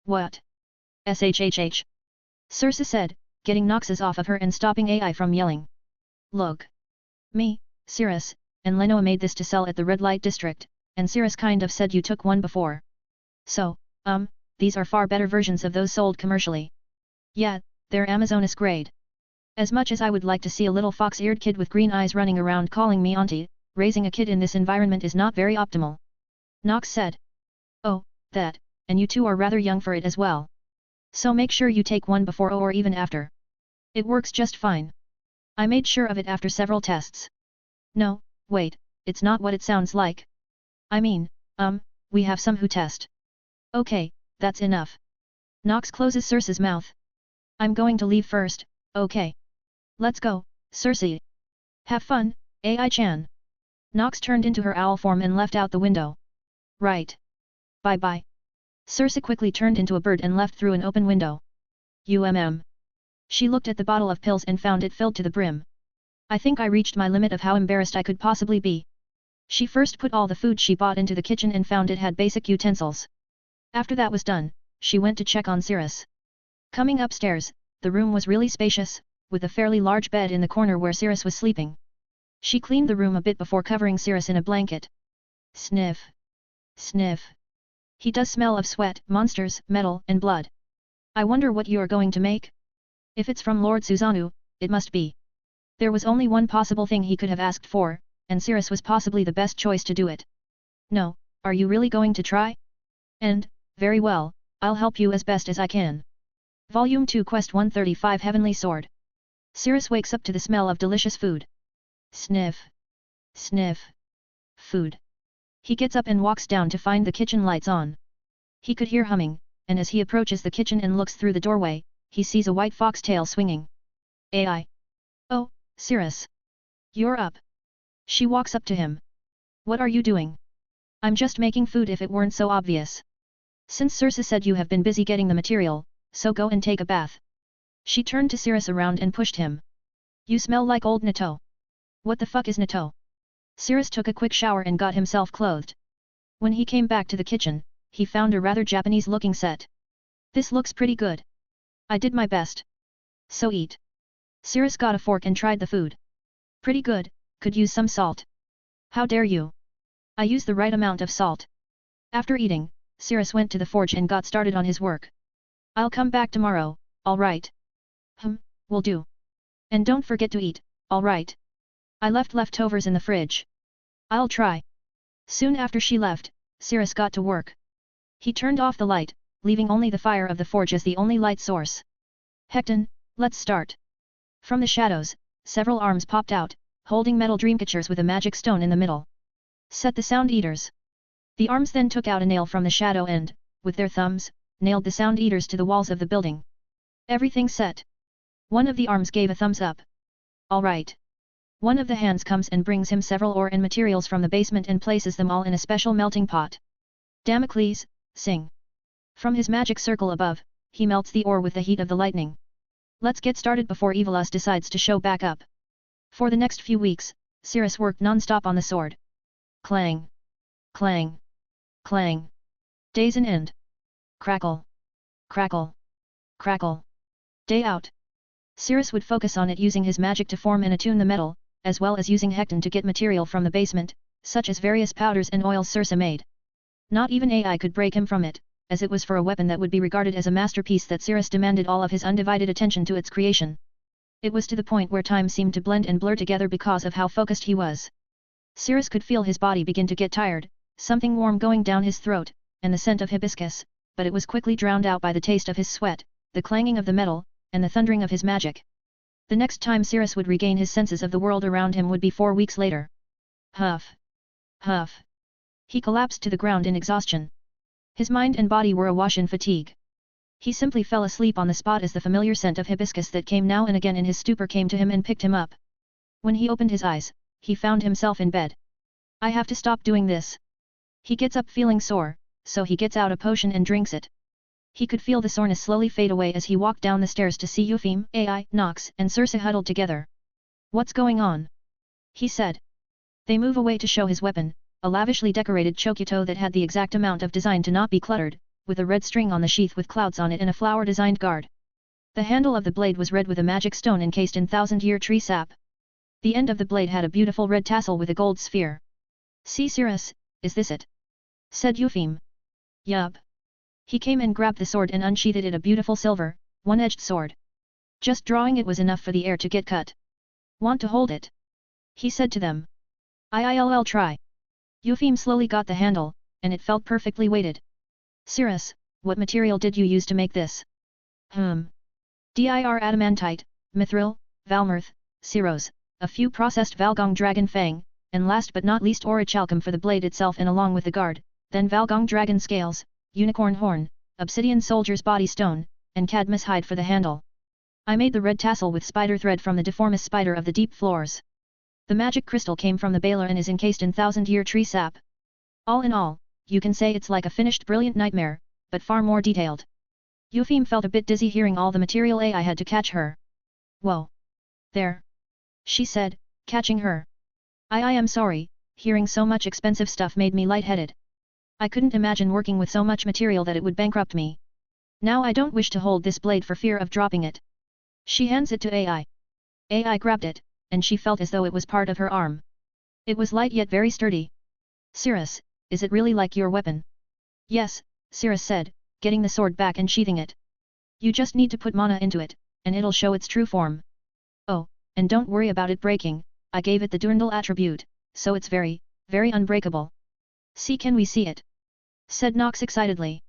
What? SHHH. Circe said, getting Nox's off of her and stopping AI from yelling. Look. Me, Cirrus, and Lenoa made this to sell at the red light district, and Cirrus kind of said you took one before. So, these are far better versions of those sold commercially. Yeah, they're Amazonas grade. As much as I would like to see a little fox-eared kid with green eyes running around calling me auntie, raising a kid in this environment is not very optimal. Nox said. Oh, that, and you two are rather young for it as well. So make sure you take one before or even after. It works just fine. I made sure of it after several tests. No, wait, it's not what it sounds like. I mean, we have some who test. Okay, that's enough. Nox closes Circe's mouth. I'm going to leave first, okay. Let's go, Circe. Have fun, AI-chan. Nox turned into her owl form and left out the window. Right. Bye-bye. Circe quickly turned into a bird and left through an open window. She looked at the bottle of pills and found it filled to the brim. I think I reached my limit of how embarrassed I could possibly be. She first put all the food she bought into the kitchen and found it had basic utensils. After that was done, she went to check on Cirrus. Coming upstairs, the room was really spacious, with a fairly large bed in the corner where Cirrus was sleeping. She cleaned the room a bit before covering Cirrus in a blanket. Sniff. Sniff. He does smell of sweat, monsters, metal, and blood. I wonder what you are going to make? If it's from Lord Susanoo, it must be. There was only one possible thing he could have asked for, and Cirrus was possibly the best choice to do it. No, are you really going to try? And, very well, I'll help you as best as I can. Volume 2 Quest 135 Heavenly Sword. Cirrus wakes up to the smell of delicious food. Sniff. Sniff. Food. He gets up and walks down to find the kitchen lights on. He could hear humming, and as he approaches the kitchen and looks through the doorway, he sees a white foxtail swinging. AI. Oh, Cirrus. You're up. She walks up to him. What are you doing? I'm just making food if it weren't so obvious. Since Circe said you have been busy getting the material, so go and take a bath. She turned to Cirrus around and pushed him. You smell like old Nato. What the fuck is Nato? Cirrus took a quick shower and got himself clothed. When he came back to the kitchen, he found a rather Japanese-looking set. This looks pretty good. I did my best. So eat. Cirrus got a fork and tried the food. Pretty good, could use some salt. How dare you? I use the right amount of salt. After eating, Cirrus went to the forge and got started on his work. I'll come back tomorrow, alright? Will do. And don't forget to eat, alright? I left leftovers in the fridge. I'll try. Soon after she left, Cirrus got to work. He turned off the light, leaving only the fire of the forge as the only light source. Hecton, let's start. From the shadows, several arms popped out, holding metal dreamcatchers with a magic stone in the middle. Set the sound eaters. The arms then took out a nail from the shadow and, with their thumbs, nailed the sound eaters to the walls of the building. Everything set. One of the arms gave a thumbs up. All right. One of the hands comes and brings him several ore and materials from the basement and places them all in a special melting pot. Damocles, sing. From his magic circle above, he melts the ore with the heat of the lightning. Let's get started before Evilus decides to show back up. For the next few weeks, Cirrus worked non-stop on the sword. Clang. Clang. Clang. Days in end. Crackle. Crackle. Crackle. Day out. Cirrus would focus on it using his magic to form and attune the metal, as well as using Hecton to get material from the basement, such as various powders and oils Circe made. Not even AI could break him from it, as it was for a weapon that would be regarded as a masterpiece that Cirrus demanded all of his undivided attention to its creation. It was to the point where time seemed to blend and blur together because of how focused he was. Cirrus could feel his body begin to get tired, something warm going down his throat, and the scent of hibiscus, but it was quickly drowned out by the taste of his sweat, the clanging of the metal, and the thundering of his magic. The next time Cirrus would regain his senses of the world around him would be 4 weeks later. Huff. Huff. He collapsed to the ground in exhaustion. His mind and body were awash in fatigue. He simply fell asleep on the spot as the familiar scent of hibiscus that came now and again in his stupor came to him and picked him up. When he opened his eyes, he found himself in bed. I have to stop doing this. He gets up feeling sore, so he gets out a potion and drinks it. He could feel the soreness slowly fade away as he walked down the stairs to see Eupheme, AI, Nox, and Circe huddled together. What's going on? He said. They move away to show his weapon, a lavishly decorated chokuto that had the exact amount of design to not be cluttered, with a red string on the sheath with clouds on it and a flower-designed guard. The handle of the blade was red with a magic stone encased in thousand-year tree sap. The end of the blade had a beautiful red tassel with a gold sphere. See Cirrus, is this it? Said Eupheme. Yup. He came and grabbed the sword and unsheathed it, a beautiful silver, one-edged sword. Just drawing it was enough for the air to get cut. Want to hold it? He said to them. I'll try. Eupheme slowly got the handle, and it felt perfectly weighted. Cirrus, what material did you use to make this? Dir adamantite, mithril, valmirth, cirrose, a few processed valgong dragon fang, and last but not least orichalcum for the blade itself and along with the guard, then valgong dragon scales, unicorn horn, obsidian soldier's body stone, and cadmus hide for the handle. I made the red tassel with spider thread from the deformis spider of the deep floors. The magic crystal came from the Baler and is encased in thousand-year tree sap. All in all, you can say it's like a finished brilliant nightmare, but far more detailed. Eupheme felt a bit dizzy hearing all the material AI had to catch her. Whoa. There. She said, catching her. I am sorry, hearing so much expensive stuff made me lightheaded. I couldn't imagine working with so much material that it would bankrupt me. Now I don't wish to hold this blade for fear of dropping it. She hands it to AI. AI grabbed it, and she felt as though it was part of her arm. It was light yet very sturdy. Cirrus, is it really like your weapon? Yes, Cirrus said, getting the sword back and sheathing it. You just need to put mana into it, and it'll show its true form. Oh, and don't worry about it breaking, I gave it the Durandal attribute, so it's very, very unbreakable. See, can we see it? said Nox excitedly.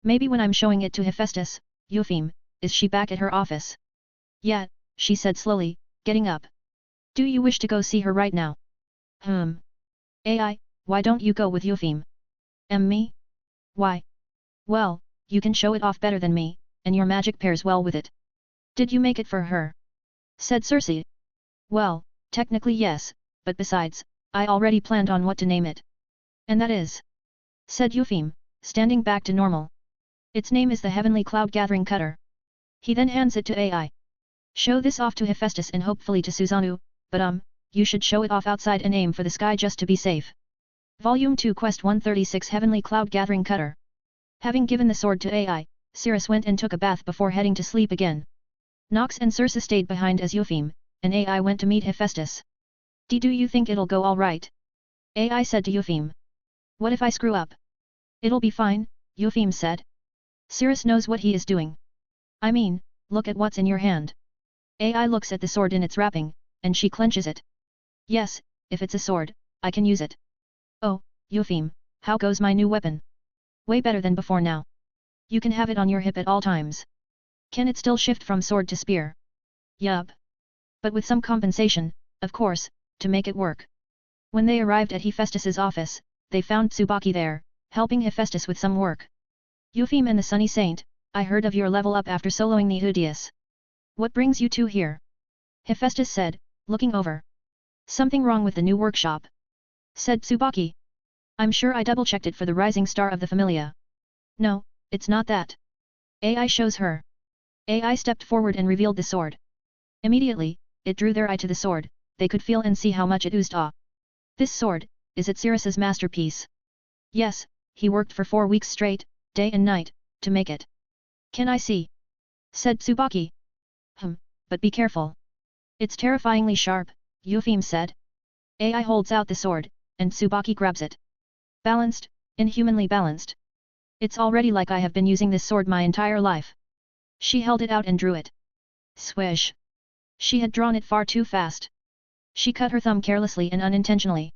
Maybe when I'm showing it to Hephaestus, Eupheme, is she back at her office? Yeah, she said slowly, getting up. Do you wish to go see her right now? AI, why don't you go with Eupheme? Me? Why? Well, you can show it off better than me, and your magic pairs well with it. Did you make it for her? Said Circe. Well, technically yes, but besides, I already planned on what to name it. And that is? Said Eupheme, standing back to normal. Its name is the Heavenly Cloud Gathering Cutter. He then hands it to AI. Show this off to Hephaestus and hopefully to Susanoo, but you should show it off outside and aim for the sky just to be safe. Volume 2 Quest 136 Heavenly Cloud Gathering Cutter. Having given the sword to AI, Cirrus went and took a bath before heading to sleep again. Nox and Circe stayed behind as Eupheme, and AI went to meet Hephaestus. Do you think it'll go alright? AI said to Eupheme. What if I screw up? It'll be fine, Eupheme said. Cirrus knows what he is doing. I mean, look at what's in your hand. AI looks at the sword in its wrapping, and she clenches it. Yes, if it's a sword, I can use it. Oh, Eupheme, how goes my new weapon? Way better than before now. You can have it on your hip at all times. Can it still shift from sword to spear? Yup. But with some compensation, of course, to make it work. When they arrived at Hephaestus's office, they found Tsubaki there, helping Hephaestus with some work. Eupheme and the Sunny Saint, I heard of your level up after soloing the Udius. What brings you two here? Hephaestus said, looking over. Something wrong with the new workshop? Said Tsubaki. I'm sure I double-checked it for the rising star of the Familia. No, it's not that. AI shows her. AI stepped forward and revealed the sword. Immediately, it drew their eye to the sword, they could feel and see how much it oozed awe. This sword, is it Cirrus's masterpiece? Yes, he worked for 4 weeks straight, day and night, to make it. Can I see? Said Tsubaki. But be careful. It's terrifyingly sharp, Eupheme said. AI holds out the sword, and Tsubaki grabs it. Balanced, inhumanly balanced. It's already like I have been using this sword my entire life. She held it out and drew it. Swish. She had drawn it far too fast. She cut her thumb carelessly and unintentionally.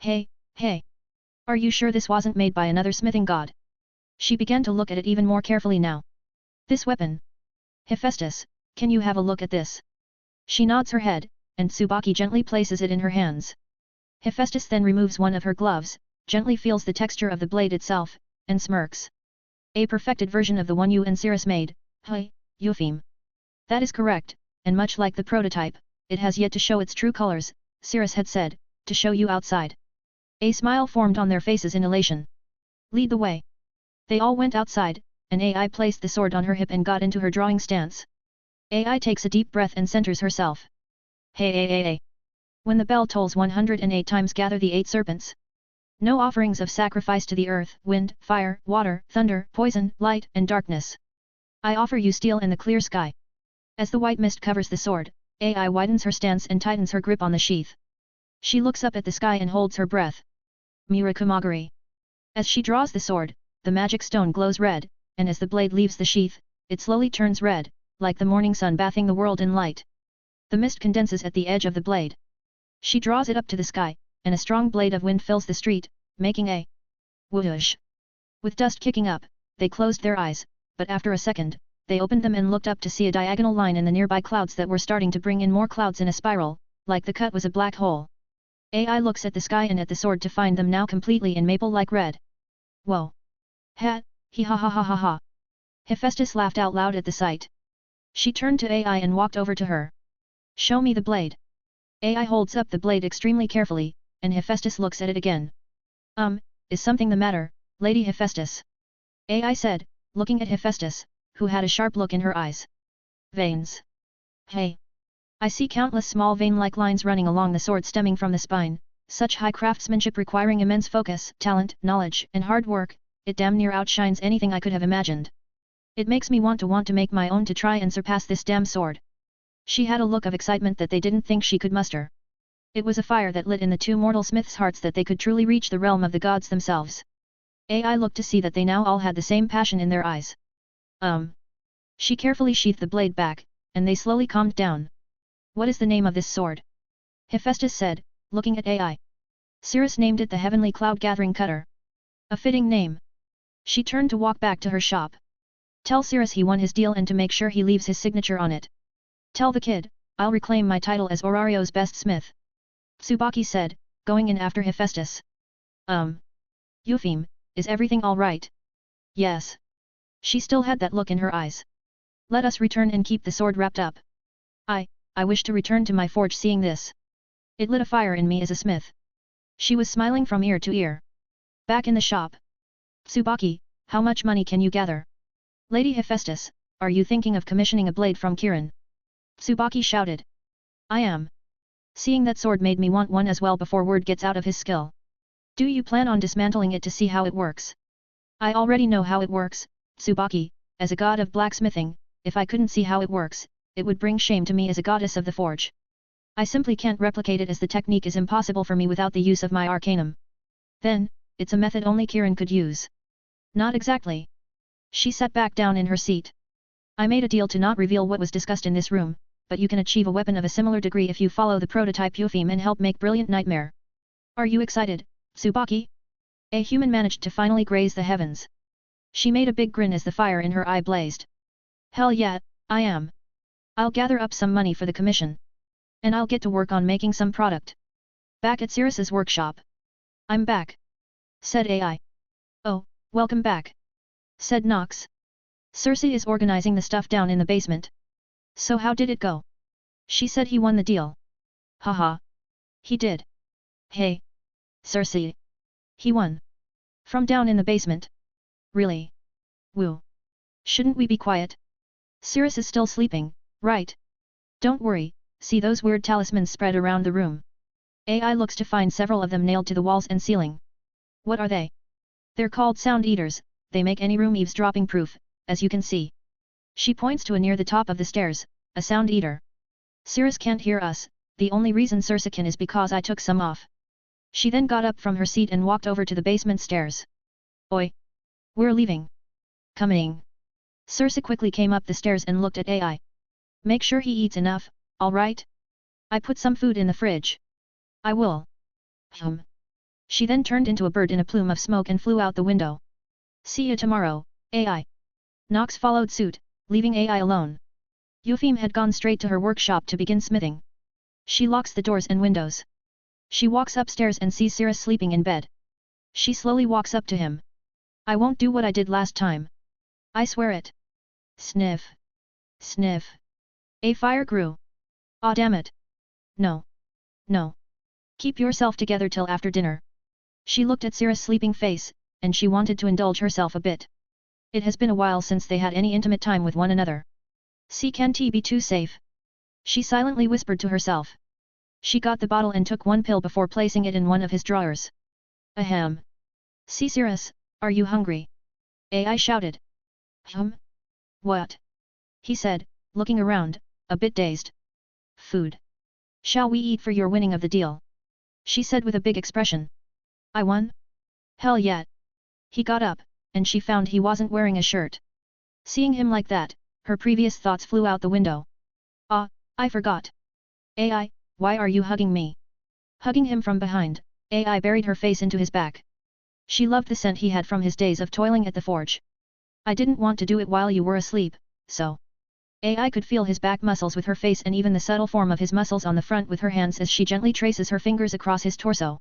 Hey. Are you sure this wasn't made by another smithing god? She began to look at it even more carefully now. This weapon. Hephaestus, can you have a look at this? She nods her head, and Tsubaki gently places it in her hands. Hephaestus then removes one of her gloves, gently feels the texture of the blade itself, and smirks. A perfected version of the one you and Cirrus made, hey, Eupheme. That is correct, and much like the prototype, it has yet to show its true colors, Cirrus had said, to show you outside. A smile formed on their faces in elation. Lead the way. They all went outside, and AI placed the sword on her hip and got into her drawing stance. AI takes a deep breath and centers herself. Hey. When the bell tolls 108 times, gather the 8 serpents. No offerings of sacrifice to the earth, wind, fire, water, thunder, poison, light, and darkness. I offer you steel and the clear sky. As the white mist covers the sword, AI widens her stance and tightens her grip on the sheath. She looks up at the sky and holds her breath. Mirakumagari. As she draws the sword, the magic stone glows red, and as the blade leaves the sheath, it slowly turns red, like the morning sun bathing the world in light. The mist condenses at the edge of the blade. She draws it up to the sky, and a strong blade of wind fills the street, making a whoosh. With dust kicking up, they closed their eyes, but after a second, they opened them and looked up to see a diagonal line in the nearby clouds that were starting to bring in more clouds in a spiral, like the cut was a black hole. AI looks at the sky and at the sword to find them now completely in maple-like red. Whoa! Ha! He ha ha ha ha ha! Hephaestus laughed out loud at the sight. She turned to AI and walked over to her. Show me the blade. AI holds up the blade extremely carefully, and Hephaestus looks at it again. Is something the matter, Lady Hephaestus? AI said, looking at Hephaestus, who had a sharp look in her eyes. Veins. Hey! I see countless small vein-like lines running along the sword stemming from the spine, such high craftsmanship requiring immense focus, talent, knowledge, and hard work, it damn near outshines anything I could have imagined. It makes me want to make my own to try and surpass this damn sword. She had a look of excitement that they didn't think she could muster. It was a fire that lit in the 2 mortal smiths' hearts that they could truly reach the realm of the gods themselves. AI looked to see that they now all had the same passion in their eyes. She carefully sheathed the blade back, and they slowly calmed down. What is the name of this sword? Hephaestus said, looking at AI. Cirrus named it the Heavenly Cloud Gathering Cutter. A fitting name. She turned to walk back to her shop. Tell Cyrus he won his deal and to make sure he leaves his signature on it. Tell the kid, I'll reclaim my title as Orario's best smith. Tsubaki said, going in after Hephaestus. Eupheme, is everything all right? Yes. She still had that look in her eyes. Let us return and keep the sword wrapped up. I wish to return to my forge seeing this. It lit a fire in me as a smith. She was smiling from ear to ear. Back in the shop. Tsubaki, how much money can you gather? Lady Hephaestus, are you thinking of commissioning a blade from Kirin? Tsubaki shouted. I am. Seeing that sword made me want one as well before word gets out of his skill. Do you plan on dismantling it to see how it works? I already know how it works, Tsubaki, as a god of blacksmithing, if I couldn't see how it works, it would bring shame to me as a goddess of the forge. I simply can't replicate it as the technique is impossible for me without the use of my arcanum. Then, it's a method only Kirin could use. Not exactly. She sat back down in her seat. I made a deal to not reveal what was discussed in this room, but you can achieve a weapon of a similar degree if you follow the prototype Eupheme and help make Brilliant Nightmare. Are you excited, Tsubaki? A human managed to finally graze the heavens. She made a big grin as the fire in her eye blazed. Hell yeah, I am. I'll gather up some money for the commission. And I'll get to work on making some product. Back at Cyrus's workshop. I'm back. Said AI. Oh, welcome back. Said Nox. Circe is organizing the stuff down in the basement. So how did it go? She said he won the deal. Haha. He did. Hey. Circe. He won. From down in the basement. Really? Woo. Shouldn't we be quiet? Cyrus is still sleeping, right? Don't worry, see those weird talismans spread around the room. AI looks to find several of them nailed to the walls and ceiling. What are they? They're called sound eaters, they make any room eavesdropping proof, as you can see. She points to a near the top of the stairs, a sound eater. Cyrus can't hear us, the only reason Circe can is because I took some off. She then got up from her seat and walked over to the basement stairs. Oi! We're leaving. Coming. Circe quickly came up the stairs and looked at AI. Make sure he eats enough, alright? I put some food in the fridge. I will. She then turned into a bird in a plume of smoke and flew out the window. See you tomorrow, AI. Nox followed suit, leaving AI alone. Eupheme had gone straight to her workshop to begin smithing. She locks the doors and windows. She walks upstairs and sees Cyrus sleeping in bed. She slowly walks up to him. I won't do what I did last time. I swear it. Sniff. Sniff. A fire grew. Aw damn it. No. No. Keep yourself together till after dinner. She looked at Cyrus' sleeping face, and she wanted to indulge herself a bit. It has been a while since they had any intimate time with one another. Can't he be too safe? She silently whispered to herself. She got the bottle and took one pill before placing it in one of his drawers. Ahem. See Cyrus, are you hungry? AI shouted. What? He said, looking around, a bit dazed. Food. Shall we eat for your winning of the deal? She said with a big expression. I won? Hell yeah. He got up, and she found he wasn't wearing a shirt. Seeing him like that, her previous thoughts flew out the window. Ah, I forgot. AI, why are you hugging me? Hugging him from behind, AI buried her face into his back. She loved the scent he had from his days of toiling at the forge. I didn't want to do it while you were asleep, so. AI could feel his back muscles with her face and even the subtle form of his muscles on the front with her hands as she gently traces her fingers across his torso.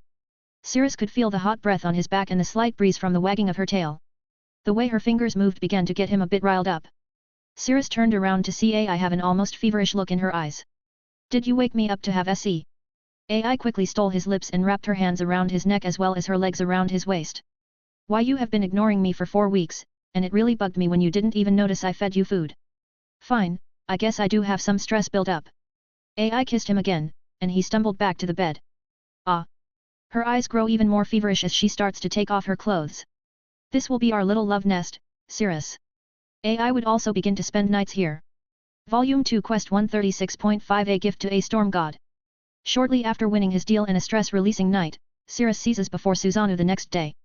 Cyrus could feel the hot breath on his back and the slight breeze from the wagging of her tail. The way her fingers moved began to get him a bit riled up. Cyrus turned around to see AI have an almost feverish look in her eyes. Did you wake me up to have SE? AI quickly stole his lips and wrapped her hands around his neck as well as her legs around his waist. Why you have been ignoring me for 4 weeks, and it really bugged me when you didn't even notice I fed you food. Fine, I guess I do have some stress built up. AI kissed him again, and he stumbled back to the bed. Ah. Her eyes grow even more feverish as she starts to take off her clothes. This will be our little love nest, Cyrus. AI would also begin to spend nights here. Volume 2 Quest 136.5 A Gift to a Storm God. Shortly after winning his deal and a stress-releasing night, Cyrus seizes before Susanoo the next day.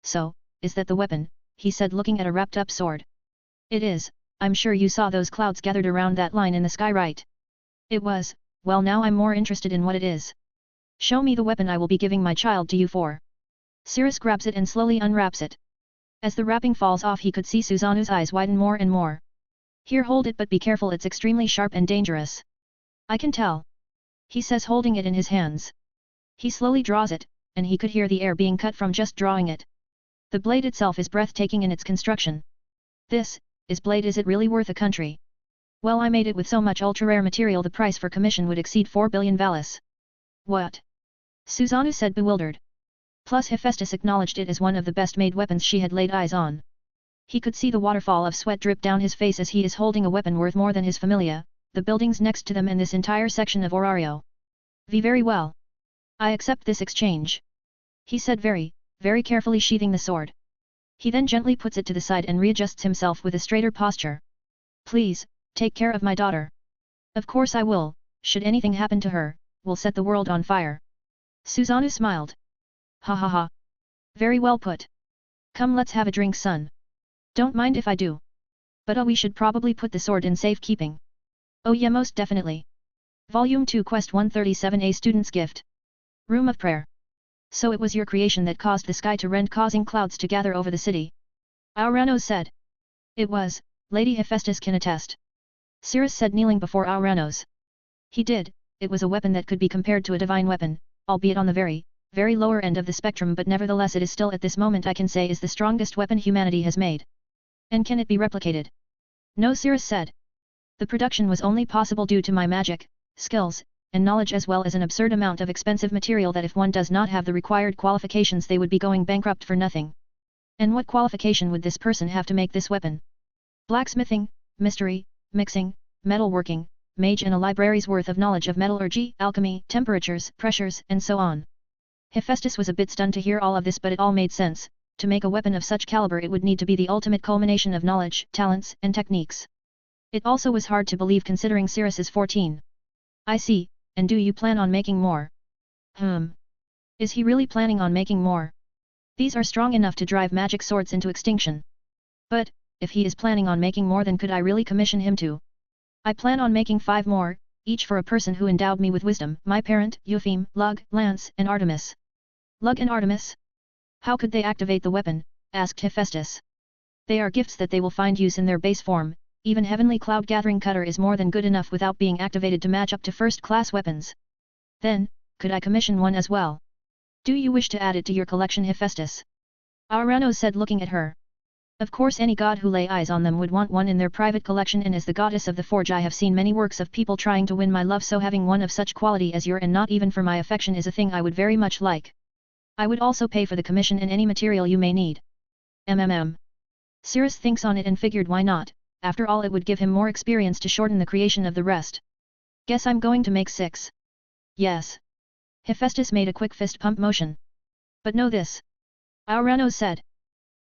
So, is that the weapon? He said looking at a wrapped-up sword. It is, I'm sure you saw those clouds gathered around that line in the sky, right? It was, well now I'm more interested in what it is. Show me the weapon I will be giving my child to you for. Cirrus grabs it and slowly unwraps it. As the wrapping falls off he could see Suzanu's eyes widen more and more. Here, hold it, but be careful, it's extremely sharp and dangerous. I can tell. He says, holding it in his hands. He slowly draws it, and he could hear the air being cut from just drawing it. The blade itself is breathtaking in its construction. This blade, is it really worth a country? Well, I made it with so much ultra-rare material the price for commission would exceed 4 billion valis. What? Suzanu said, bewildered. Plus Hephaestus acknowledged it as one of the best-made weapons she had laid eyes on. He could see the waterfall of sweat drip down his face as he is holding a weapon worth more than his familia, the buildings next to them and this entire section of Orario. Very well. I accept this exchange. He said, very carefully sheathing the sword. He then gently puts it to the side and readjusts himself with a straighter posture. Please, take care of my daughter. Of course I will, should anything happen to her, we'll set the world on fire. Suzanu smiled. Ha ha ha. Very well put. Come, let's have a drink, son. Don't mind if I do. But we should probably put the sword in safekeeping. Oh yeah, most definitely. Volume 2 Quest 137A Student's Gift. Room of Prayer. So it was your creation that caused the sky to rend, causing clouds to gather over the city? Auranos said. It was, Lady Hephaestus can attest. Cirrus said, kneeling before Auranos. He did, it was a weapon that could be compared to a divine weapon, albeit on the very lower end of the spectrum, but nevertheless it is still at this moment I can say is the strongest weapon humanity has made. And can it be replicated? No, Cirrus said. The production was only possible due to my magic, skills, and knowledge, as well as an absurd amount of expensive material that if one does not have the required qualifications they would be going bankrupt for nothing. And what qualification would this person have to make this weapon? Blacksmithing, mystery, mixing, metalworking, mage, and a library's worth of knowledge of metallurgy, alchemy, temperatures, pressures, and so on. Hephaestus was a bit stunned to hear all of this, but it all made sense. To make a weapon of such caliber it would need to be the ultimate culmination of knowledge, talents, and techniques. It also was hard to believe considering Cirrus is 14. I see. And do you plan on making more? Is he really planning on making more? These are strong enough to drive magic swords into extinction. But, if he is planning on making more, then could I really commission him to? I plan on making 5 more, each for a person who endowed me with wisdom, my parent, Eupheme, Lug, Lance, and Artemis. Lug and Artemis? How could they activate the weapon? Asked Hephaestus. They are gifts that they will find use in their base form. Even Heavenly Cloud Gathering Cutter is more than good enough without being activated to match up to first-class weapons. Then, could I commission one as well? Do you wish to add it to your collection, Hephaestus? Auranos said, looking at her. Of course, any god who lay eyes on them would want one in their private collection, and as the goddess of the forge I have seen many works of people trying to win my love, so having one of such quality as your and not even for my affection is a thing I would very much like. I would also pay for the commission and any material you may need. Cirrus thinks on it and figured why not. After all, it would give him more experience to shorten the creation of the rest. Guess I'm going to make 6. Yes. Hephaestus made a quick fist pump motion. But know this. Auranos said.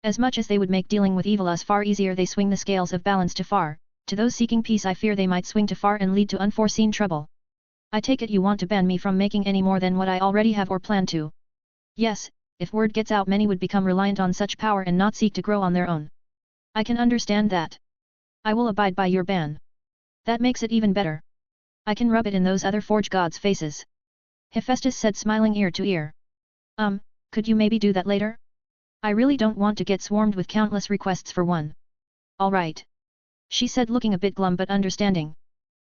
As much as they would make dealing with evil us far easier, they swing the scales of balance too far. To those seeking peace I fear they might swing too far and lead to unforeseen trouble. I take it you want to ban me from making any more than what I already have or plan to. Yes, if word gets out many would become reliant on such power and not seek to grow on their own. I can understand that. I will abide by your ban. That makes it even better. I can rub it in those other forge gods' faces. Hephaestus said, smiling ear to ear. Could you maybe do that later? I really don't want to get swarmed with countless requests for one. All right. She said, looking a bit glum but understanding.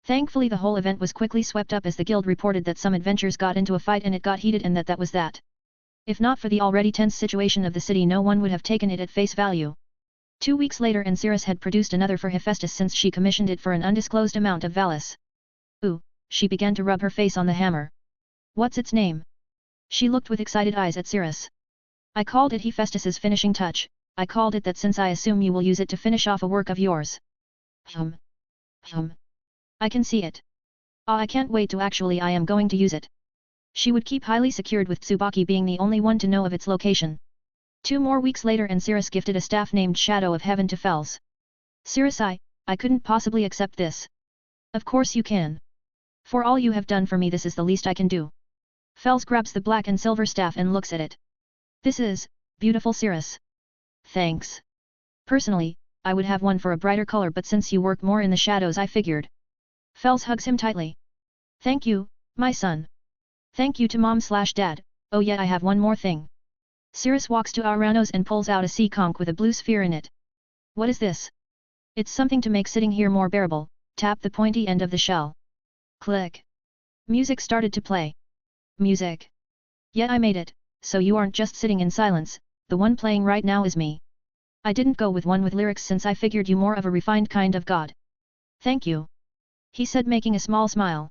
Thankfully the whole event was quickly swept up as the guild reported that some adventurers got into a fight and it got heated, and that was that. If not for the already tense situation of the city, no one would have taken it at face value. 2 weeks later, and Cirrus had produced another for Hephaestus since she commissioned it for an undisclosed amount of valis. Ooh, she began to rub her face on the hammer. What's its name? She looked with excited eyes at Cirrus. I called it Hephaestus's finishing touch. I called it that since I assume you will use it to finish off a work of yours. I can see it. I can't wait to I am going to use it. She would keep highly secured with Tsubaki being the only one to know of its location. 2 more weeks later, and Cirrus gifted a staff named Shadow of Heaven to Fels. Cirrus, I couldn't possibly accept this. Of course you can. For all you have done for me, this is the least I can do. Fels grabs the black and silver staff and looks at it. This is beautiful, Cirrus. Thanks. Personally, I would have one for a brighter color, but since you work more in the shadows, I figured. Fels hugs him tightly. Thank you, my son. Thank you to Mom/Dad. Oh yeah, I have one more thing. Cirrus walks to Aranos and pulls out a sea conch with a blue sphere in it. What is this? It's something to make sitting here more bearable. Tap the pointy end of the shell. Click. Music started to play. Music. Yeah, I made it, so you aren't just sitting in silence, the one playing right now is me. I didn't go with one with lyrics since I figured you more of a refined kind of god. Thank you. He said, making a small smile.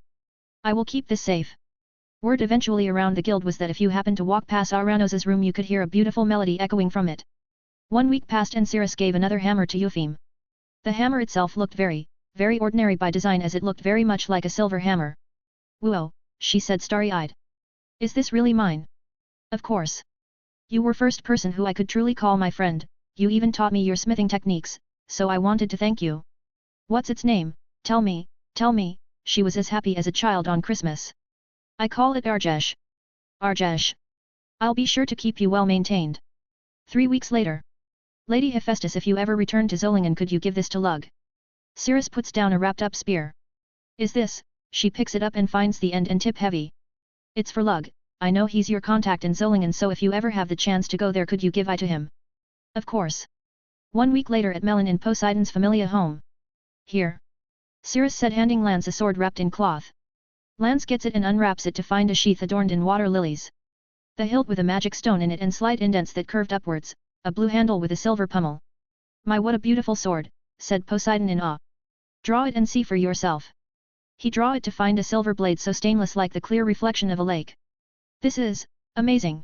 I will keep this safe. Word eventually around the guild was that if you happened to walk past Aranos's room you could hear a beautiful melody echoing from it. 1 week passed and Cirrus gave another hammer to Eupheme. The hammer itself looked very ordinary by design, as it looked very much like a silver hammer. Whoa, she said, starry-eyed. Is this really mine? Of course. You were first person who I could truly call my friend, you even taught me your smithing techniques, so I wanted to thank you. What's its name? Tell me, she was as happy as a child on Christmas. I call it Arjesh. Arjesh. I'll be sure to keep you well maintained. 3 weeks later. Lady Hephaestus, if you ever return to Zolingen, could you give this to Lug? Cirrus puts down a wrapped up spear. Is this? She picks it up and finds the end and tip heavy. It's for Lug. I know he's your contact in Zolingen, so if you ever have the chance to go there, could you give it to him? Of course. 1 week later at Melon in Poseidon's familia home. Here. Cirrus said, handing Lance a sword wrapped in cloth. Lance gets it and unwraps it to find a sheath adorned in water lilies. The hilt with a magic stone in it and slight indents that curved upwards, a blue handle with a silver pommel. My, what a beautiful sword, said Poseidon in awe. Draw it and see for yourself. He draw it to find a silver blade so stainless like the clear reflection of a lake. This is amazing,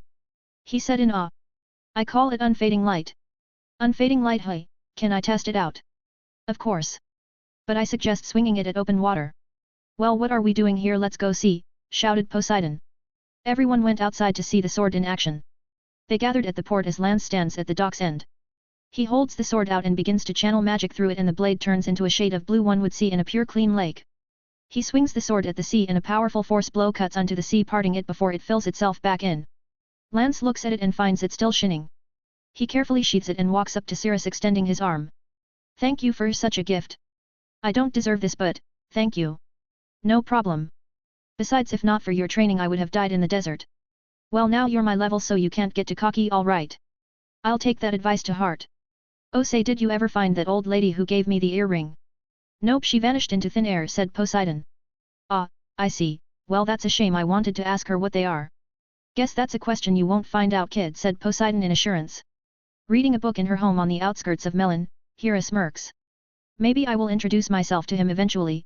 he said in awe. I call it unfading light. Unfading light, hey, can I test it out? Of course. But I suggest swinging it at open water. Well, what are we doing here? Let's go see, shouted Poseidon. Everyone went outside to see the sword in action. They gathered at the port as Lance stands at the dock's end. He holds the sword out and begins to channel magic through it, and the blade turns into a shade of blue one would see in a pure clean lake. He swings the sword at the sea and a powerful force blow cuts onto the sea, parting it before it fills itself back in. Lance looks at it and finds it still shining. He carefully sheathes it and walks up to Cirrus, extending his arm. Thank you for such a gift. I don't deserve this, but, thank you. No problem. Besides, if not for your training I would have died in the desert. Well, now you're my level, so you can't get too cocky, all right. I'll take that advice to heart. Oh, say, did you ever find that old lady who gave me the earring? Nope, she vanished into thin air, said Poseidon. Ah, I see. Well, that's a shame. I wanted to ask her what they are. Guess that's a question you won't find out, kid, said Poseidon in assurance. Reading a book in her home on the outskirts of Melon, Hera smirks. Maybe I will introduce myself to him eventually,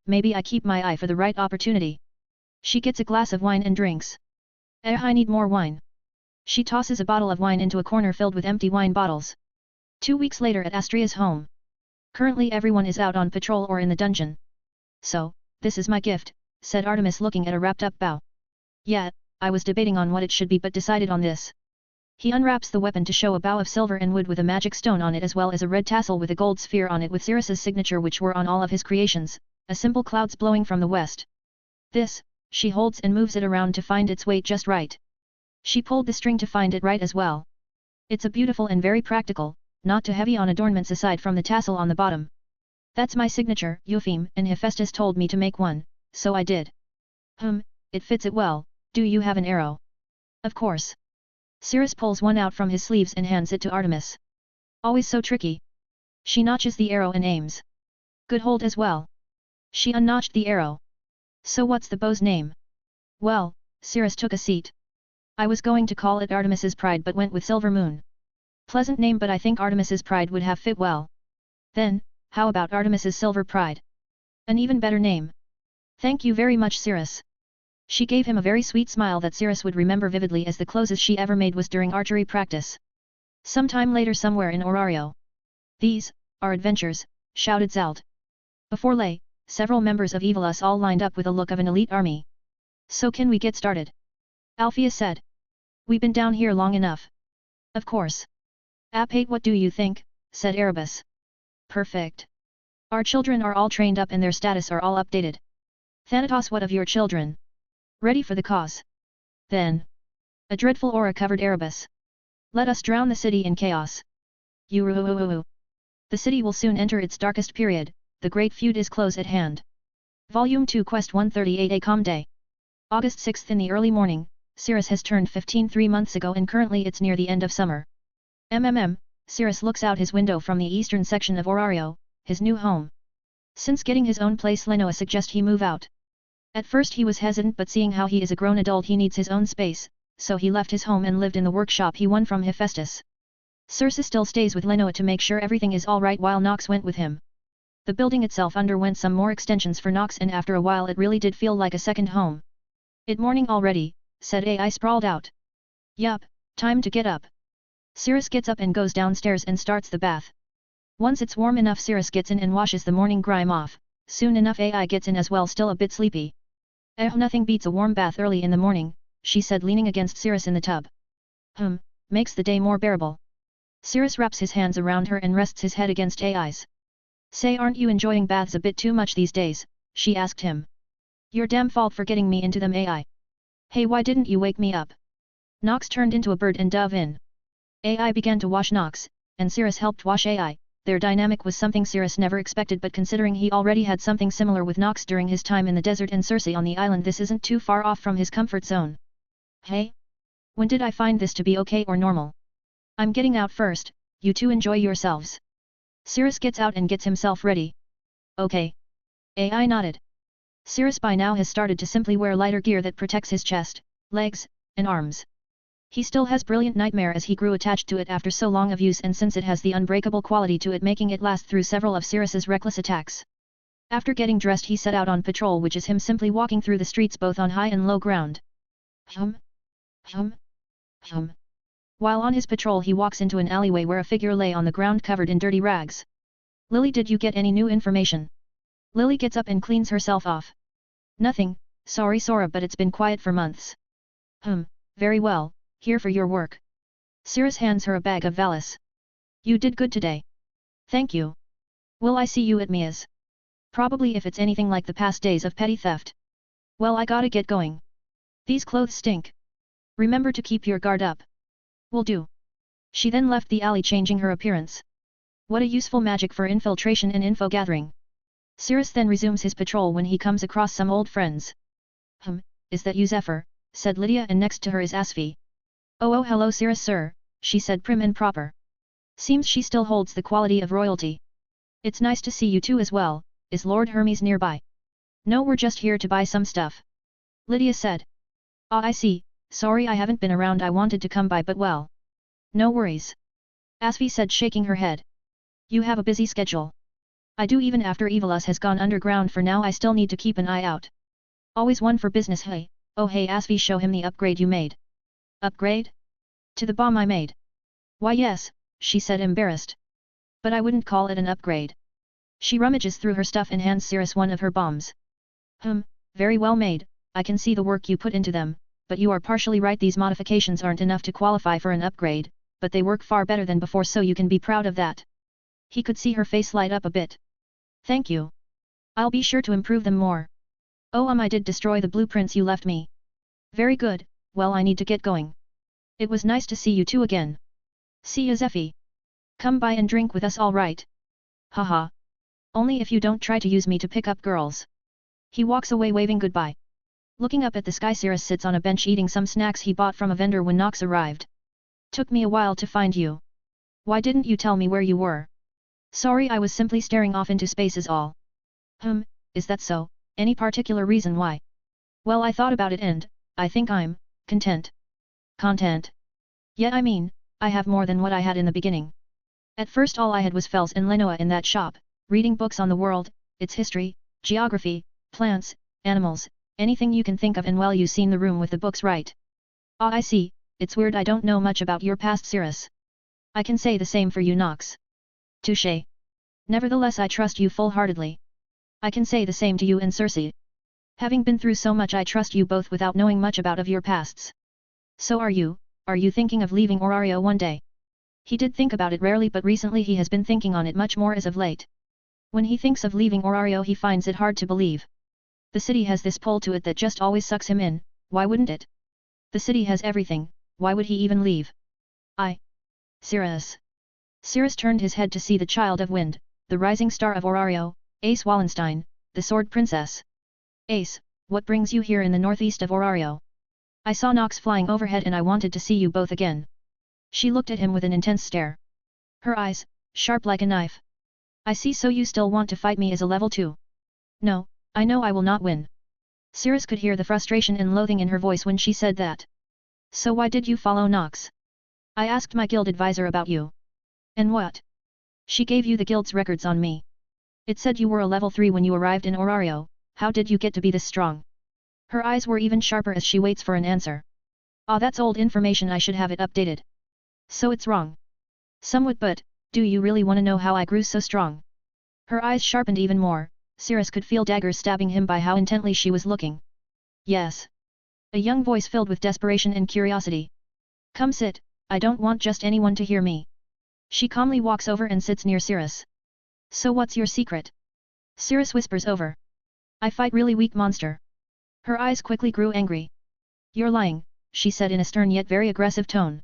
maybe I keep my eye for the right opportunity. She gets a glass of wine and drinks. I need more wine. She tosses a bottle of wine into a corner filled with empty wine bottles. 2 weeks later at Astria's home. Currently everyone is out on patrol or in the dungeon. So, this is my gift, said Artemis, looking at a wrapped up bow. Yeah, I was debating on what it should be but decided on this. He unwraps the weapon to show a bow of silver and wood with a magic stone on it, as well as a red tassel with a gold sphere on it with Cirrus's signature, which were on all of his creations, a simple clouds blowing from the west. This, she holds and moves it around to find its weight just right. She pulled the string to find it right as well. It's a beautiful and very practical, not too heavy on adornments aside from the tassel on the bottom. That's my signature, Eupheme, and Hephaestus told me to make one, so I did. It fits it well. Do you have an arrow? Of course. Cirrus pulls one out from his sleeves and hands it to Artemis. Always so tricky. She notches the arrow and aims. Good hold as well. She unnotched the arrow. So what's the bow's name? Well, Cirrus took a seat. I was going to call it Artemis's Pride but went with Silver Moon. Pleasant name, but I think Artemis's Pride would have fit well. Then, how about Artemis's Silver Pride? An even better name. Thank you very much, Cirrus. She gave him a very sweet smile that Cirrus would remember vividly, as the closest she ever made was during archery practice. Sometime later somewhere in Orario. These are adventures, shouted Zalt. Before lay, several members of Evilus all lined up with a look of an elite army. So can we get started? Althea said. We've been down here long enough. Of course. Apate, what do you think? Said Erebus. Perfect. Our children are all trained up and their status are all updated. Thanatos, what of your children? Ready for the cause. Then. A dreadful aura covered Erebus. Let us drown the city in chaos. The city will soon enter its darkest period, the great feud is close at hand. Volume 2 Quest 138 A calm day. August 6th in the early morning, Cirrus has turned 15 3 months ago and currently it's near the end of summer. Cirrus looks out his window from the eastern section of Orario, his new home. Since getting his own place, Lenoa suggests he move out. At first he was hesitant, but seeing how he is a grown adult he needs his own space, so he left his home and lived in the workshop he won from Hephaestus. Circe still stays with Lenoa to make sure everything is alright while Nox went with him. The building itself underwent some more extensions for Nox and after a while it really did feel like a second home. "It morning already," said AI sprawled out. "Yup, time to get up." Cirrus gets up and goes downstairs and starts the bath. Once it's warm enough Cirrus gets in and washes the morning grime off. Soon enough AI gets in as well, still a bit sleepy. Nothing beats a warm bath early in the morning," she said leaning against Cirrus in the tub. Makes the day more bearable." Cirrus wraps his hands around her and rests his head against AI's. "Say, aren't you enjoying baths a bit too much these days?" she asked him. "Your damn fault for getting me into them, AI. Hey, why didn't you wake me up?" Nox turned into a bird and dove in. AI began to wash Nox, and Cirrus helped wash AI. Their dynamic was something Cirrus never expected, but considering he already had something similar with Nox during his time in the desert and Circe on the island, this isn't too far off from his comfort zone. "Hey? When did I find this to be okay or normal? I'm getting out first, you two enjoy yourselves." Cirrus gets out and gets himself ready. "Okay." AI nodded. Cirrus by now has started to simply wear lighter gear that protects his chest, legs, and arms. He still has brilliant nightmare as he grew attached to it after so long of use, and since it has the unbreakable quality to it, making it last through several of Cirrus's reckless attacks. After getting dressed he set out on patrol, which is him simply walking through the streets both on high and low ground. While on his patrol he walks into an alleyway where a figure lay on the ground covered in dirty rags. "Lily, did you get any new information?" Lily gets up and cleans herself off. "Nothing, sorry Sora, but it's been quiet for months." Very well. Here for your work." Cirrus hands her a bag of Valis. "You did good today." "Thank you. Will I see you at Mia's?" "Probably, if it's anything like the past days of petty theft." "Well, I gotta get going. These clothes stink. Remember to keep your guard up." "Will do." She then left the alley, changing her appearance. What a useful magic for infiltration and info gathering. Cirrus then resumes his patrol when he comes across some old friends. Is that you, Zephyr?" said Lydia, and next to her is Asfi. Oh hello Cirrus sir," she said prim and proper. Seems she still holds the quality of royalty. "It's nice to see you too as well. Is Lord Hermes nearby?" "No, we're just here to buy some stuff," Lydia said. "Ah, I see, sorry I haven't been around, I wanted to come by but well." "No worries," Asfi said shaking her head. "You have a busy schedule." "I do, even after Evilus has gone underground for now I still need to keep an eye out. Always one for business." "Hey, oh hey Asfi, show him the upgrade you made." "Upgrade? To the bomb I made?" "Why yes," she said embarrassed. "But I wouldn't call it an upgrade." She rummages through her stuff and hands Cirrus one of her bombs. Very well made, I can see the work you put into them, but you are partially right, these modifications aren't enough to qualify for an upgrade, but they work far better than before, so you can be proud of that." He could see her face light up a bit. "Thank you. I'll be sure to improve them more." "Oh I did destroy the blueprints you left me." "Very good, well I need to get going. It was nice to see you two again." "See ya Zeffy. Come by and drink with us, all right?" "Haha. Only if you don't try to use me to pick up girls." He walks away waving goodbye. Looking up at the sky, Cirrus sits on a bench eating some snacks he bought from a vendor when Nox arrived. "Took me a while to find you. Why didn't you tell me where you were?" "Sorry, I was simply staring off into space is all." Is that so? Any particular reason why?" "Well, I thought about it and I think I'm content." "Content? Yeah, I mean, I have more than what I had in the beginning. At first all I had was Fels and Lenoa in that shop, reading books on the world, its history, geography, plants, animals, anything you can think of, and well, you seen the room with the books, right?" "Ah, I see, it's weird I don't know much about your past, Cirrus." "I can say the same for you, Nox." "Touché. Nevertheless I trust you full-heartedly." "I can say the same to you and Circe. Having been through so much I trust you both without knowing much about of your pasts." "So are you thinking of leaving Orario one day?" He did think about it rarely, but recently he has been thinking on it much more as of late. When he thinks of leaving Orario he finds it hard to believe. The city has this pull to it that just always sucks him in, why wouldn't it? The city has everything, why would he even leave? Cirrus. Cirrus turned his head to see the Child of Wind, the rising star of Orario, Ace Wallenstein, the Sword Princess. "Ace, what brings you here in the northeast of Orario?" I saw Nox flying overhead and I wanted to see you both again. She looked at him with an intense stare. Her eyes, sharp like a knife. I see, so you still want to fight me as a level 2? No, I know I will not win. Cirrus could hear the frustration and loathing in her voice when she said that. So why did you follow Nox? I asked my guild advisor about you. And what? She gave you the guild's records on me. It said you were a level 3 when you arrived in Orario. How did you get to be this strong? Her eyes were even sharper as she waits for an answer. Ah, that's old information, I should have it updated. So it's wrong. Somewhat, but, do you really want to know how I grew so strong? Her eyes sharpened even more. Cirrus could feel daggers stabbing him by how intently she was looking. Yes. A young voice filled with desperation and curiosity. Come sit, I don't want just anyone to hear me. She calmly walks over and sits near Cirrus. So what's your secret? Cirrus whispers over. I fight really weak monster. Her eyes quickly grew angry. You're lying, she said in a stern yet very aggressive tone.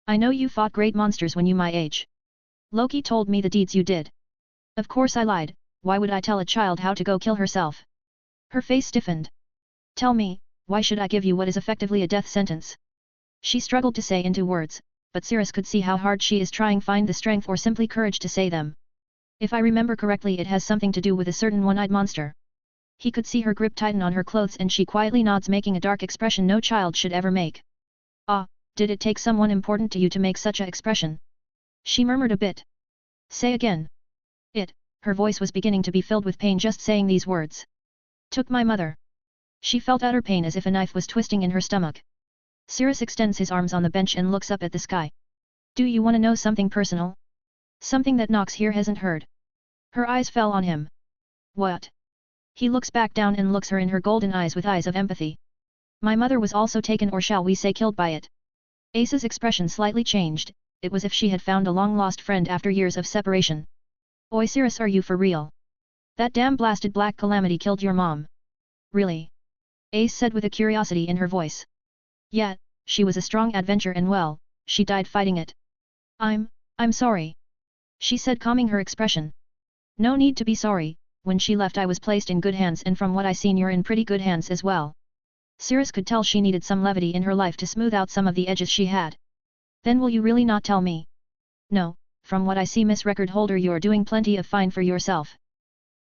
I know you fought great monsters when you my age. Loki told me the deeds you did. Of course I lied, why would I tell a child how to go kill herself? Her face stiffened. Tell me, why should I give you what is effectively a death sentence? She struggled to say into words, but Cirrus could see how hard she is trying to find the strength or simply courage to say them. If I remember correctly, it has something to do with a certain one-eyed monster. He could see her grip tighten on her clothes and she quietly nods, making a dark expression no child should ever make. Ah, did it take someone important to you to make such a expression? She murmured a bit. Say again. It, her voice was beginning to be filled with pain just saying these words. Took my mother. She felt utter pain as if a knife was twisting in her stomach. Cirrus extends his arms on the bench and looks up at the sky. Do you want to know something personal? Something that Nox here hasn't heard. Her eyes fell on him. What? He looks back down and looks her in her golden eyes with eyes of empathy. My mother was also taken, or shall we say killed, by it. Ace's expression slightly changed. It was as if she had found a long-lost friend after years of separation. Oi Cirrus, are you for real? That damn blasted black calamity killed your mom. Really? Ace said with a curiosity in her voice. Yeah, she was a strong adventure and well, she died fighting it. I'm sorry. She said, calming her expression. No need to be sorry, when she left I was placed in good hands, and from what I seen you're in pretty good hands as well. Cirrus could tell she needed some levity in her life to smooth out some of the edges she had. Then will you really not tell me? No, from what I see, Miss Record Holder, you're doing plenty of fine for yourself.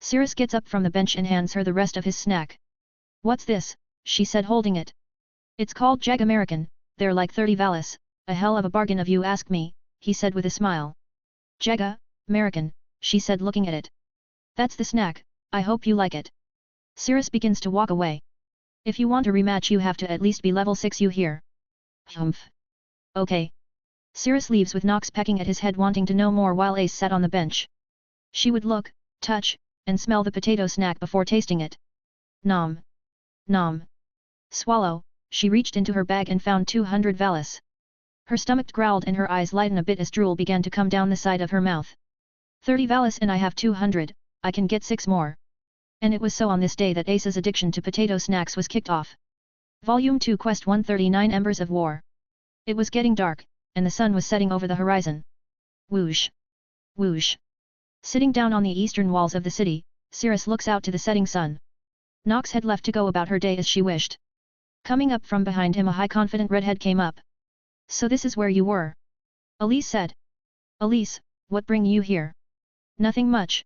Cirrus gets up from the bench and hands her the rest of his snack. What's this? She said, holding it. It's called Jag American, they're like 30 valis, a hell of a bargain if you ask me, he said with a smile. Jaga, American, she said looking at it. That's the snack, I hope you like it. Cirrus begins to walk away. If you want a rematch you have to at least be level 6, you hear? Humph. Okay. Cirrus leaves with Nox pecking at his head wanting to know more while Ace sat on the bench. She would look, touch, and smell the potato snack before tasting it. Nom. Nom. Swallow, she reached into her bag and found 200 valis. Her stomach growled and her eyes lightened a bit as drool began to come down the side of her mouth. 30 valis and I have 200, I can get 6 more. And it was so on this day that Ace's addiction to potato snacks was kicked off. Volume 2 Quest 139 Embers of War. It was getting dark, and the sun was setting over the horizon. Whoosh. Whoosh. Sitting down on the eastern walls of the city, Cirrus looks out to the setting sun. Nox had left to go about her day as she wished. Coming up from behind him, a high confident redhead came up. So this is where you were? Elise said. Elise, what bring you here? Nothing much.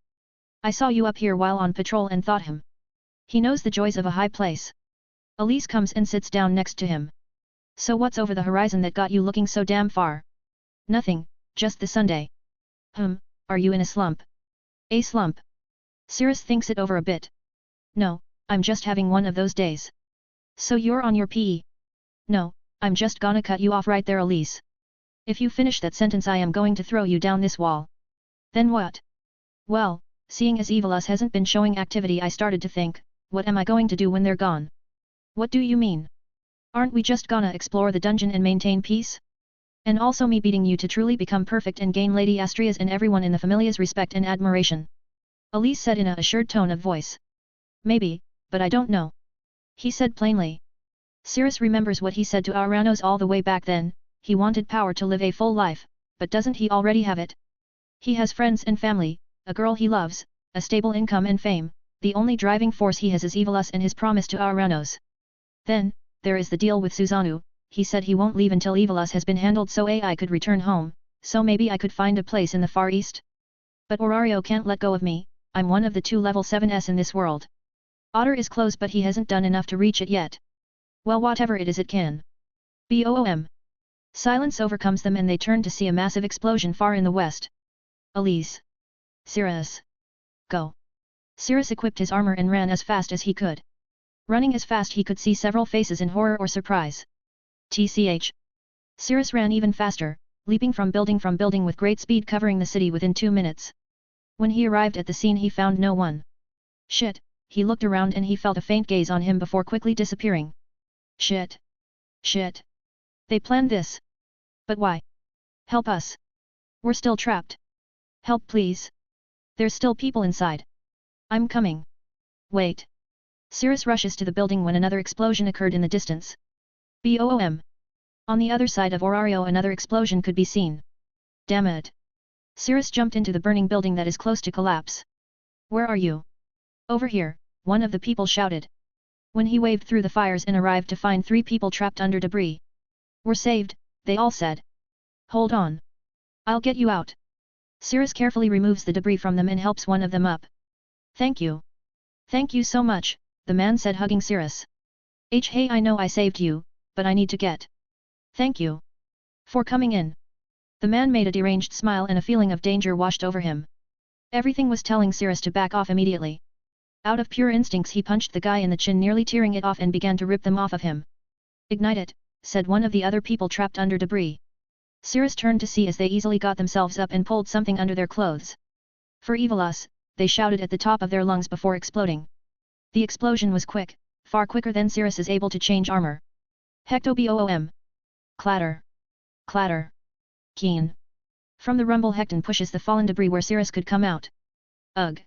I saw you up here while on patrol and thought him. He knows the joys of a high place. Elise comes and sits down next to him. So what's over the horizon that got you looking so damn far? Nothing, just the Sunday. Are you in a slump? A slump? Cirrus thinks it over a bit. No, I'm just having one of those days. So you're on your PE? No, I'm just gonna cut you off right there, Elise. If you finish that sentence I am going to throw you down this wall. Then what? Well, seeing as Evilus hasn't been showing activity I started to think, what am I going to do when they're gone? What do you mean? Aren't we just gonna explore the dungeon and maintain peace? And also me beating you to truly become perfect and gain Lady Astria's and everyone in the familia's respect and admiration. Elise said in a assured tone of voice. Maybe, but I don't know. He said plainly. Cirrus remembers what he said to Auranos all the way back then, he wanted power to live a full life, but doesn't he already have it? He has friends and family, a girl he loves, a stable income and fame, the only driving force he has is Evilus and his promise to Auranos. Then, there is the deal with Susanoo, he said he won't leave until Evilus has been handled so I could return home, so maybe I could find a place in the Far East? But Orario can't let go of me, I'm one of the 2 level 7s in this world. Otter is close but he hasn't done enough to reach it yet. Well, whatever it is it can. Boom. Silence overcomes them and they turn to see a massive explosion far in the west. Elise. Cirrus. Go. Cirrus equipped his armor and ran as fast as he could. Running as fast he could see several faces in horror or surprise. TCH. Cirrus ran even faster, leaping from building with great speed covering the city within 2 minutes. When he arrived at the scene he found no one. Shit, he looked around and he felt a faint gaze on him before quickly disappearing. Shit. Shit. They planned this. But why? Help us. We're still trapped. Help please. There's still people inside. I'm coming. Wait. Cirrus rushes to the building when another explosion occurred in the distance. Boom. On the other side of Orario another explosion could be seen. Damn it. Cirrus jumped into the burning building that is close to collapse. Where are you? Over here, one of the people shouted. When he waved through the fires and arrived to find 3 people trapped under debris. We're saved, they all said. Hold on. I'll get you out. Cirrus carefully removes the debris from them and helps one of them up. Thank you. Thank you so much, the man said hugging Cirrus. Hey, I know I saved you, but I need to get. Thank you. For coming in. The man made a deranged smile and a feeling of danger washed over him. Everything was telling Cirrus to back off immediately. Out of pure instincts he punched the guy in the chin, nearly tearing it off, and began to rip them off of him. Ignite it, said one of the other people trapped under debris. Cirrus turned to see as they easily got themselves up and pulled something under their clothes. For Evilus, they shouted at the top of their lungs before exploding. The explosion was quick, far quicker than Cirrus is able to change armor. Hecto boom. Clatter. Clatter. Keen. From the rumble Hecton pushes the fallen debris where Cirrus could come out. Ugh.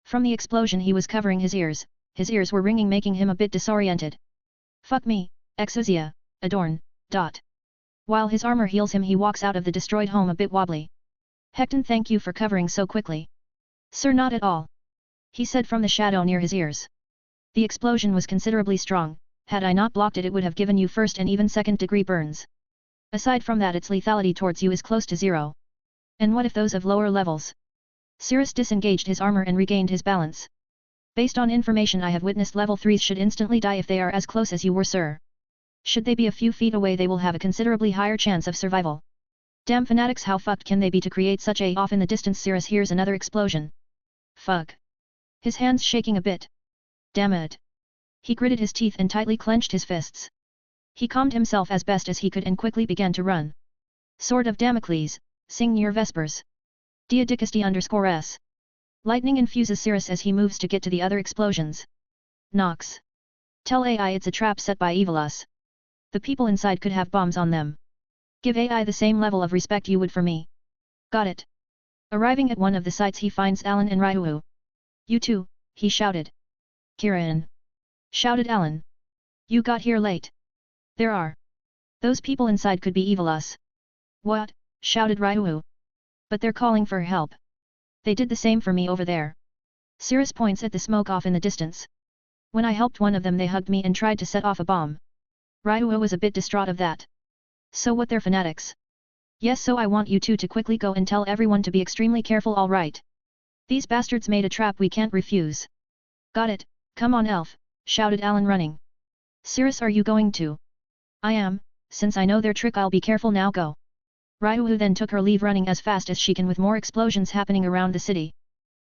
From the explosion he was covering his ears were ringing, making him a bit disoriented. Fuck me, Exousia, Adorn, dot. While his armor heals him he walks out of the destroyed home a bit wobbly. Hecton, thank you for covering so quickly. Sir, not at all. He said from the shadow near his ears. The explosion was considerably strong, had I not blocked it would have given you first and even second degree burns. Aside from that its lethality towards you is close to 0. And what if those of lower levels? Cirrus disengaged his armor and regained his balance. Based on information I have witnessed, level 3s should instantly die if they are as close as you were, sir. Should they be a few feet away they will have a considerably higher chance of survival. Damn fanatics, how fucked can they be to create such a off in the distance? Cirrus hears another explosion. Fuck. His hands shaking a bit. Damn it. He gritted his teeth and tightly clenched his fists. He calmed himself as best as he could and quickly began to run. Sword of Damocles, sing near Vespers. Diadicusty_s. Lightning infuses Cirrus as he moves to get to the other explosions. Nox. Tell AI it's a trap set by Evilus. The people inside could have bombs on them. Give AI the same level of respect you would for me. Got it. Arriving at one of the sites he finds Alan and Ryuu. You too, he shouted. Kiran. Shouted Alan. You got here late. There are. Those people inside could be Evilus. What? Shouted Ryuu. But they're calling for help. They did the same for me over there. Cirrus points at the smoke off in the distance. When I helped one of them they hugged me and tried to set off a bomb. Ryuu was a bit distraught of that. So what, they're fanatics? Yes, so I want you two to quickly go and tell everyone to be extremely careful, all right? These bastards made a trap we can't refuse. Got it, come on elf, shouted Alan running. Cirrus, are you going to? I am, since I know their trick I'll be careful now, go. Ryuu then took her leave running as fast as she can with more explosions happening around the city.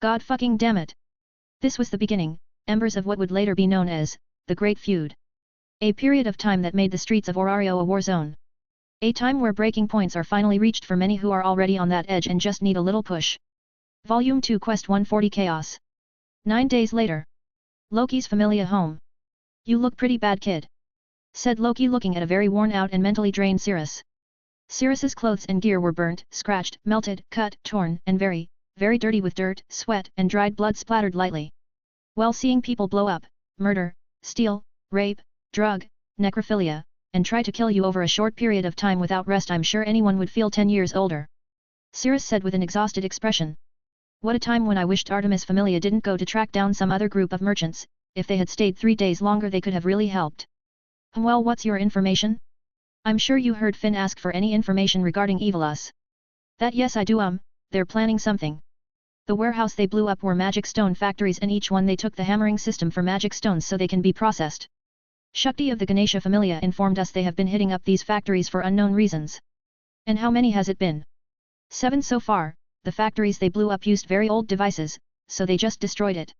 God fucking damn it. This was the beginning, embers of what would later be known as, the Great Feud. A period of time that made the streets of Orario a war zone. A time where breaking points are finally reached for many who are already on that edge and just need a little push. Volume 2 Quest 140 Chaos. 9 days later. Loki's familiar home. You look pretty bad, kid. Said Loki, looking at a very worn out and mentally drained Cirrus. Cirrus's clothes and gear were burnt, scratched, melted, cut, torn, and very, very dirty with dirt, sweat, and dried blood splattered lightly. Well, seeing people blow up, murder, steal, rape, drug, necrophilia, and try to kill you over a short period of time without rest, I'm sure anyone would feel 10 years older. Cirrus said with an exhausted expression. What a time when I wished Artemis Familia didn't go to track down some other group of merchants. If they had stayed 3 days longer they could have really helped. Well, what's your information? I'm sure you heard Finn ask for any information regarding Evilus. That yes I do they're planning something. The warehouse they blew up were magic stone factories and each one they took the hammering system for magic stones so they can be processed. Shakti of the Ganesha Familia informed us they have been hitting up these factories for unknown reasons. And how many has it been? 7 so far. The factories they blew up used very old devices, so they just destroyed it.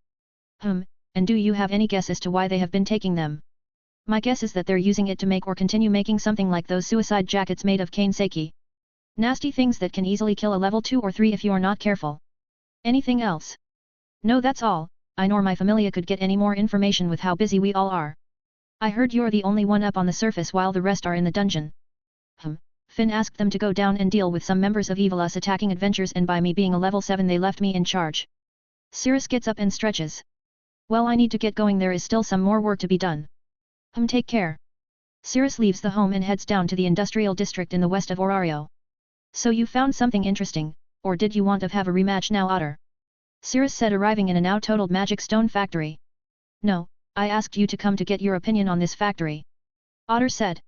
And do you have any guess as to why they have been taking them? My guess is that they're using it to make or continue making something like those suicide jackets made of cane seki. Nasty things that can easily kill a level 2 or 3 if you're not careful. Anything else? No, that's all. I nor my familia could get any more information with how busy we all are. I heard you're the only one up on the surface while the rest are in the dungeon. Finn asked them to go down and deal with some members of Evilus attacking adventurers, and by me being a level 7 they left me in charge. Cirrus gets up and stretches. Well, I need to get going, there is still some more work to be done. Take care. Cirrus leaves the home and heads down to the industrial district in the west of Orario. So you found something interesting, or did you want to have a rematch now, Otter? Cirrus said, arriving in a now totaled magic stone factory. No, I asked you to come to get your opinion on this factory. Otter said.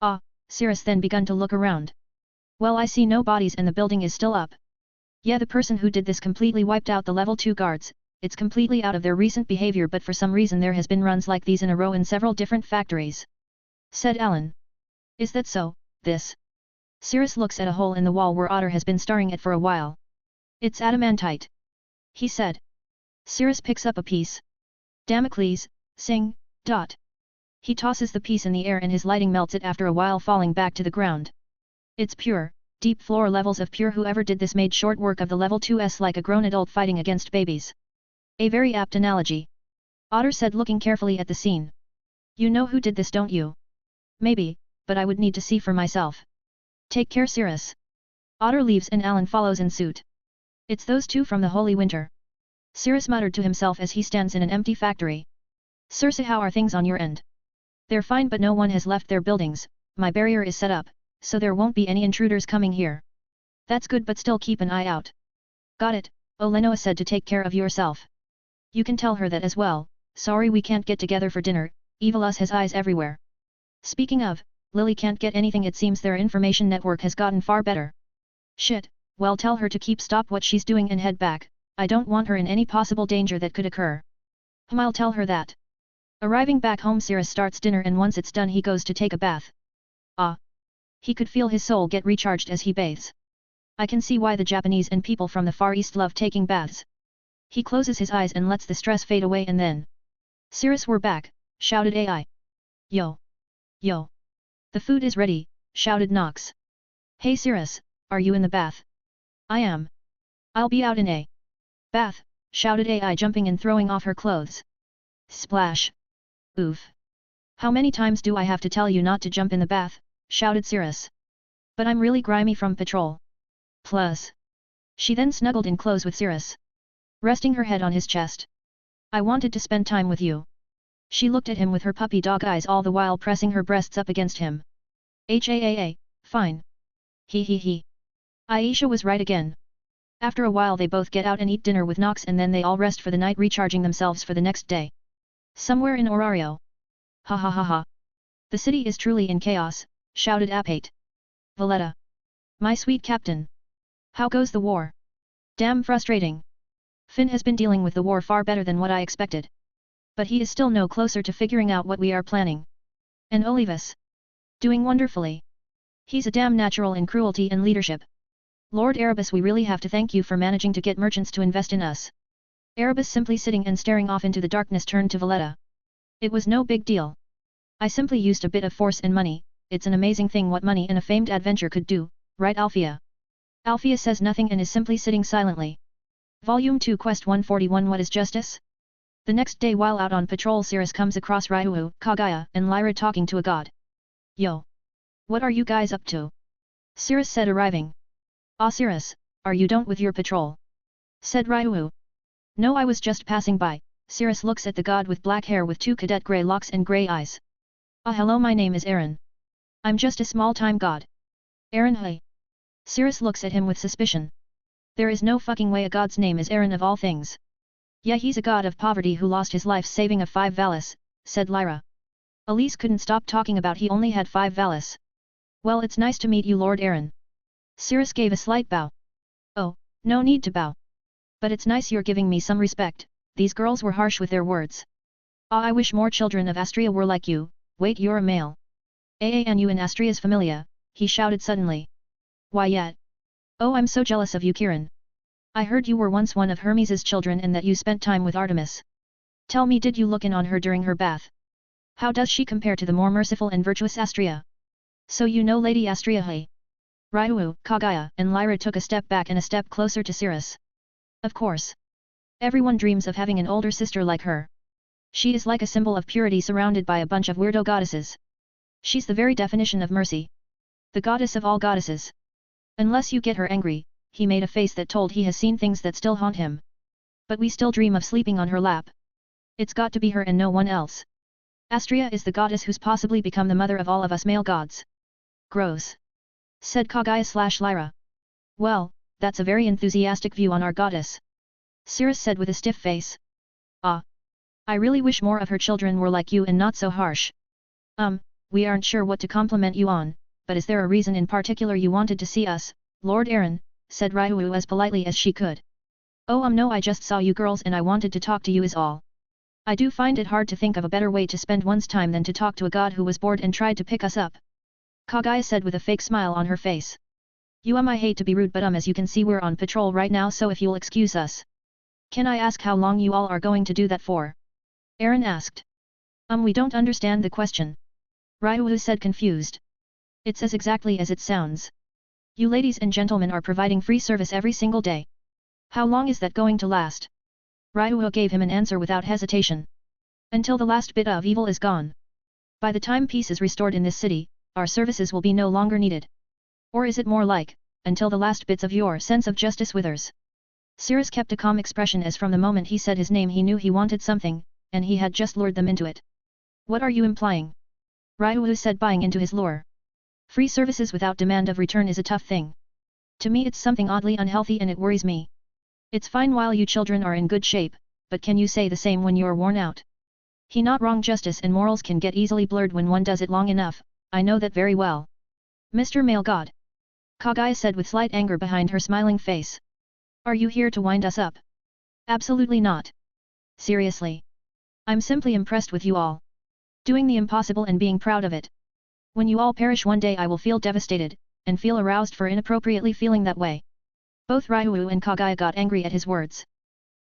Ah, Cirrus then begun to look around. Well, I see no bodies and the building is still up. Yeah, the person who did this completely wiped out the level 2 guards. It's completely out of their recent behavior, but for some reason there has been runs like these in a row in several different factories. Said Alan. Is that so? This. Cirrus looks at a hole in the wall where Otter has been staring at for a while. It's adamantite. He said. Cirrus picks up a piece. Damocles, sing, dot. He tosses the piece in the air and his lighting melts it after a while, falling back to the ground. It's pure, deep floor levels of pure. Whoever did this made short work of the level 2s like a grown adult fighting against babies. A very apt analogy. Otter said, looking carefully at the scene. You know who did this, don't you? Maybe, but I would need to see for myself. Take care, Cirrus. Otter leaves and Alan follows in suit. It's those two from the Holy Winter. Cirrus muttered to himself as he stands in an empty factory. Circe, how are things on your end? They're fine, but no one has left their buildings. My barrier is set up, so there won't be any intruders coming here. That's good, but still keep an eye out. Got it, Olenoa said, to take care of yourself. You can tell her that as well. Sorry we can't get together for dinner. Evilus has eyes everywhere. Speaking of, Lily can't get anything. It seems their information network has gotten far better. Shit, well, tell her to stop what she's doing and head back. I don't want her in any possible danger that could occur. I'll tell her that. Arriving back home, Cirrus starts dinner, and once it's done he goes to take a bath. Ah! He could feel his soul get recharged as he bathes. I can see why the Japanese and people from the Far East love taking baths. He closes his eyes and lets the stress fade away, and then... Cirrus, we're back, shouted AI. Yo! Yo! The food is ready, shouted Nox. Hey Cirrus, are you in the bath? I am. I'll be out in a bath, shouted AI, jumping and throwing off her clothes. Splash! Oof! How many times do I have to tell you not to jump in the bath, shouted Cirrus. But I'm really grimy from patrol. Plus. She then snuggled in close with Cirrus, resting her head on his chest. I wanted to spend time with you. She looked at him with her puppy dog eyes, all the while pressing her breasts up against him. Fine. He. Aisha was right again. After a while they both get out and eat dinner with Nox, and then they all rest for the night, recharging themselves for the next day. Somewhere in Orario. Ha ha ha ha. The city is truly in chaos, shouted Apate. Valletta. My sweet captain. How goes the war? Damn frustrating. Finn has been dealing with the war far better than what I expected. But he is still no closer to figuring out what we are planning. And Olivus? Doing wonderfully. He's a damn natural in cruelty and leadership. Lord Erebus, we really have to thank you for managing to get merchants to invest in us. Erebus, simply sitting and staring off into the darkness, turned to Valletta. It was no big deal. I simply used a bit of force and money. It's an amazing thing what money and a famed adventure could do, right Alfea? Alfea says nothing and is simply sitting silently. Volume 2 Quest 141 What is Justice? The next day, while out on patrol, Cirrus comes across Ryuhu, Kagaya, and Lyra talking to a god. Yo! What are you guys up to? Cirrus said, arriving. Ah Cirrus, are you done with your patrol? Said Ryuhu. No, I was just passing by. Cirrus looks at the god with black hair with two cadet grey locks and grey eyes. Ah hello, my name is Aaron. I'm just a small-time god. Aaron, hey. Cirrus looks at him with suspicion. There is no fucking way a god's name is Aaron of all things. Yeah, he's a god of poverty who lost his life saving a 5 Valis, said Lyra. Elise couldn't stop talking about he only had 5 valis. Well, it's nice to meet you, Lord Aaron. Cirrus gave a slight bow. Oh, no need to bow. But it's nice you're giving me some respect. These girls were harsh with their words. Ah, I wish more children of Astria were like you. Wait, you're a male. Aanu in Astria's familia, he shouted suddenly. Why yet? Oh, I'm so jealous of you, Kiran. I heard you were once one of Hermes's children and that you spent time with Artemis. Tell me, did you look in on her during her bath? How does she compare to the more merciful and virtuous Astria? So you know Lady Astria, hey? Ryu, Kagaya, and Lyra took a step back and a step closer to Cirrus. Of course. Everyone dreams of having an older sister like her. She is like a symbol of purity surrounded by a bunch of weirdo goddesses. She's the very definition of mercy. The goddess of all goddesses. Unless you get her angry, he made a face that told he has seen things that still haunt him. But we still dream of sleeping on her lap. It's got to be her and no one else. Astria is the goddess who's possibly become the mother of all of us male gods. Gross. Said Kagaya/Lyra. Well, that's a very enthusiastic view on our goddess. Cirrus said with a stiff face. Ah. I really wish more of her children were like you and not so harsh. We aren't sure what to compliment you on, but is there a reason in particular you wanted to see us, Lord Aaron? Said Ryu as politely as she could. Oh no, I just saw you girls and I wanted to talk to you is all. I do find it hard to think of a better way to spend one's time than to talk to a god who was bored and tried to pick us up. Kagaya said with a fake smile on her face. I hate to be rude but as you can see we're on patrol right now, so if you'll excuse us. Can I ask how long you all are going to do that for? Aaron asked. We don't understand the question. Ryu said confused. It's as exactly as it sounds. You ladies and gentlemen are providing free service every single day. How long is that going to last? Ryu gave him an answer without hesitation. Until the last bit of evil is gone. By the time peace is restored in this city, our services will be no longer needed. Or is it more like, until the last bits of your sense of justice withers? Cirrus kept a calm expression as from the moment he said his name he knew he wanted something, and he had just lured them into it. What are you implying? Ryu said, buying into his lure. Free services without demand of return is a tough thing. To me it's something oddly unhealthy and it worries me. It's fine while you children are in good shape, but can you say the same when you're worn out? He not wrong. Justice and morals can get easily blurred when one does it long enough, I know that very well. Mr. Male God. Kagaya said with slight anger behind her smiling face. Are you here to wind us up? Absolutely not. Seriously. I'm simply impressed with you all. Doing the impossible and being proud of it. When you all perish one day I will feel devastated, and feel aroused for inappropriately feeling that way. Both Ryu and Kagaya got angry at his words.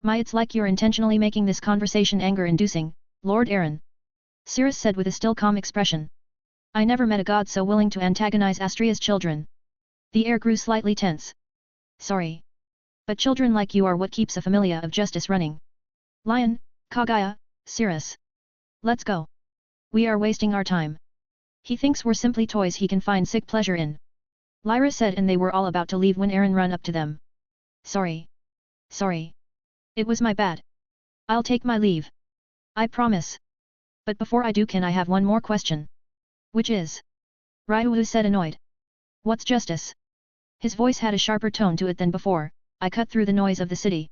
It's like you're intentionally making this conversation anger-inducing, Lord Aaron. Cirrus said with a still calm expression. I never met a god so willing to antagonize Astria's children. The air grew slightly tense. Sorry. But children like you are what keeps a familia of justice running. Lion, Kagaya, Cirrus. Let's go. We are wasting our time. He thinks we're simply toys he can find sick pleasure in. Lyra said, and they were all about to leave when Aaron ran up to them. Sorry. Sorry. It was my bad. I'll take my leave. I promise. But before I do, can I have one more question? Which is? Ryu said, annoyed. What's justice? His voice had a sharper tone to it than before. I cut through the noise of the city.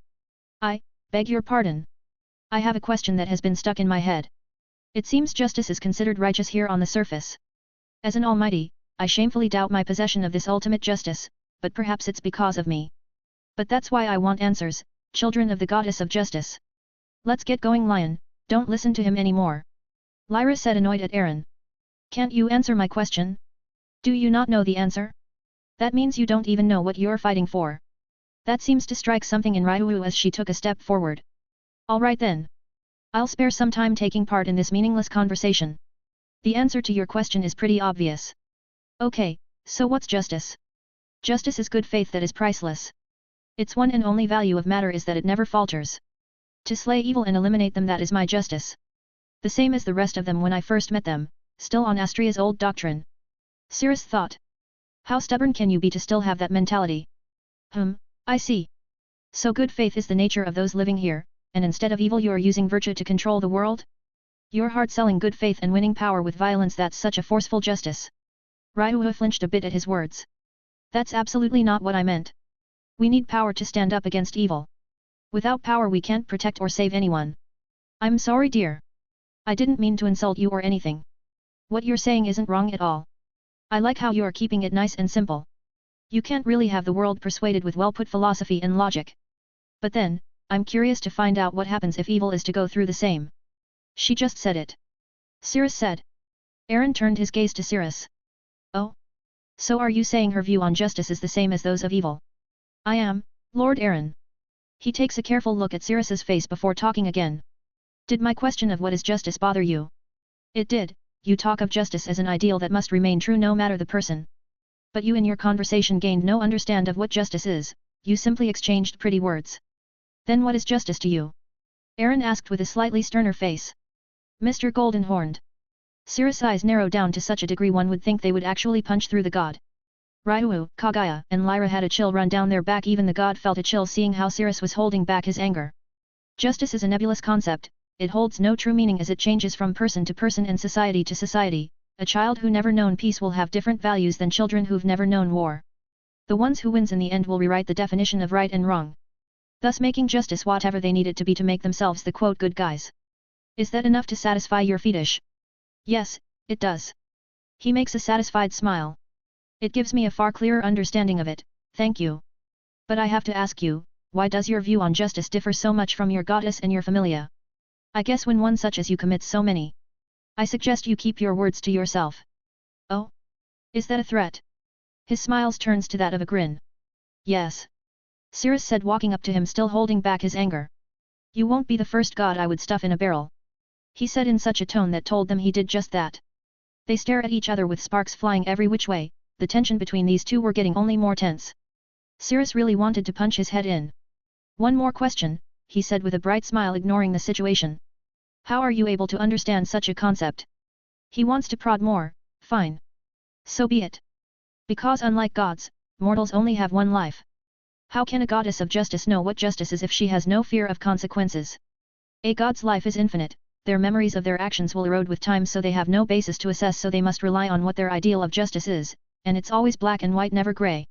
I beg your pardon. I have a question that has been stuck in my head. It seems justice is considered righteous here on the surface. As an almighty, I shamefully doubt my possession of this ultimate justice, but perhaps it's because of me. But that's why I want answers, children of the goddess of justice. Let's get going, Lion, don't listen to him anymore. Lyra said, annoyed at Aaron. Can't you answer my question? Do you not know the answer? That means you don't even know what you're fighting for. That seems to strike something in Ryu as she took a step forward. Alright then. I'll spare some time taking part in this meaningless conversation. The answer to your question is pretty obvious. Okay, so what's justice? Justice is good faith that is priceless. Its one and only value of matter is that it never falters. To slay evil and eliminate them, that is my justice. The same as the rest of them when I first met them, still on Astria's old doctrine. Cirrus thought. How stubborn can you be to still have that mentality? I see. So good faith is the nature of those living here, and instead of evil you are using virtue to control the world? You're hard-selling good faith and winning power with violence. That's such a forceful justice. Ryu flinched a bit at his words. That's absolutely not what I meant. We need power to stand up against evil. Without power we can't protect or save anyone. I'm sorry, dear. I didn't mean to insult you or anything. What you're saying isn't wrong at all. I like how you are keeping it nice and simple. You can't really have the world persuaded with well-put philosophy and logic. But then, I'm curious to find out what happens if evil is to go through the same. She just said it. Cirrus said. Aaron turned his gaze to Cirrus. Oh? So are you saying her view on justice is the same as those of evil? I am, Lord Aaron. He takes a careful look at Cirrus's face before talking again. Did my question of what is justice bother you? It did. You talk of justice as an ideal that must remain true no matter the person. But you in your conversation gained no understand of what justice is, you simply exchanged pretty words. Then what is justice to you? Aaron asked with a slightly sterner face. Mr. Goldenhorned. Cirrus' eyes narrowed down to such a degree one would think they would actually punch through the god. Ryuu, Kagaya and Lyra had a chill run down their back. Even the god felt a chill seeing how Cirrus was holding back his anger. Justice is a nebulous concept, it holds no true meaning as it changes from person to person and society to society. A child who never known peace will have different values than children who've never known war. The ones who wins in the end will rewrite the definition of right and wrong, thus making justice whatever they need it to be to make themselves the quote good guys. Is that enough to satisfy your fetish? Yes, it does. He makes a satisfied smile. It gives me a far clearer understanding of it, thank you. But I have to ask you, why does your view on justice differ so much from your goddess and your familia? I guess when one such as you commits so many. I suggest you keep your words to yourself. Oh? Is that a threat? His smiles turns to that of a grin. Yes. Cirrus said walking up to him still holding back his anger. You won't be the first god I would stuff in a barrel. He said in such a tone that told them he did just that. They stare at each other with sparks flying every which way, the tension between these two were getting only more tense. Cirrus really wanted to punch his head in. One more question, he said with a bright smile ignoring the situation. How are you able to understand such a concept? He wants to prod more, fine. So be it. Because unlike gods, mortals only have one life. How can a goddess of justice know what justice is if she has no fear of consequences? A god's life is infinite, their memories of their actions will erode with time so they have no basis to assess so they must rely on what their ideal of justice is, and it's always black and white never grey.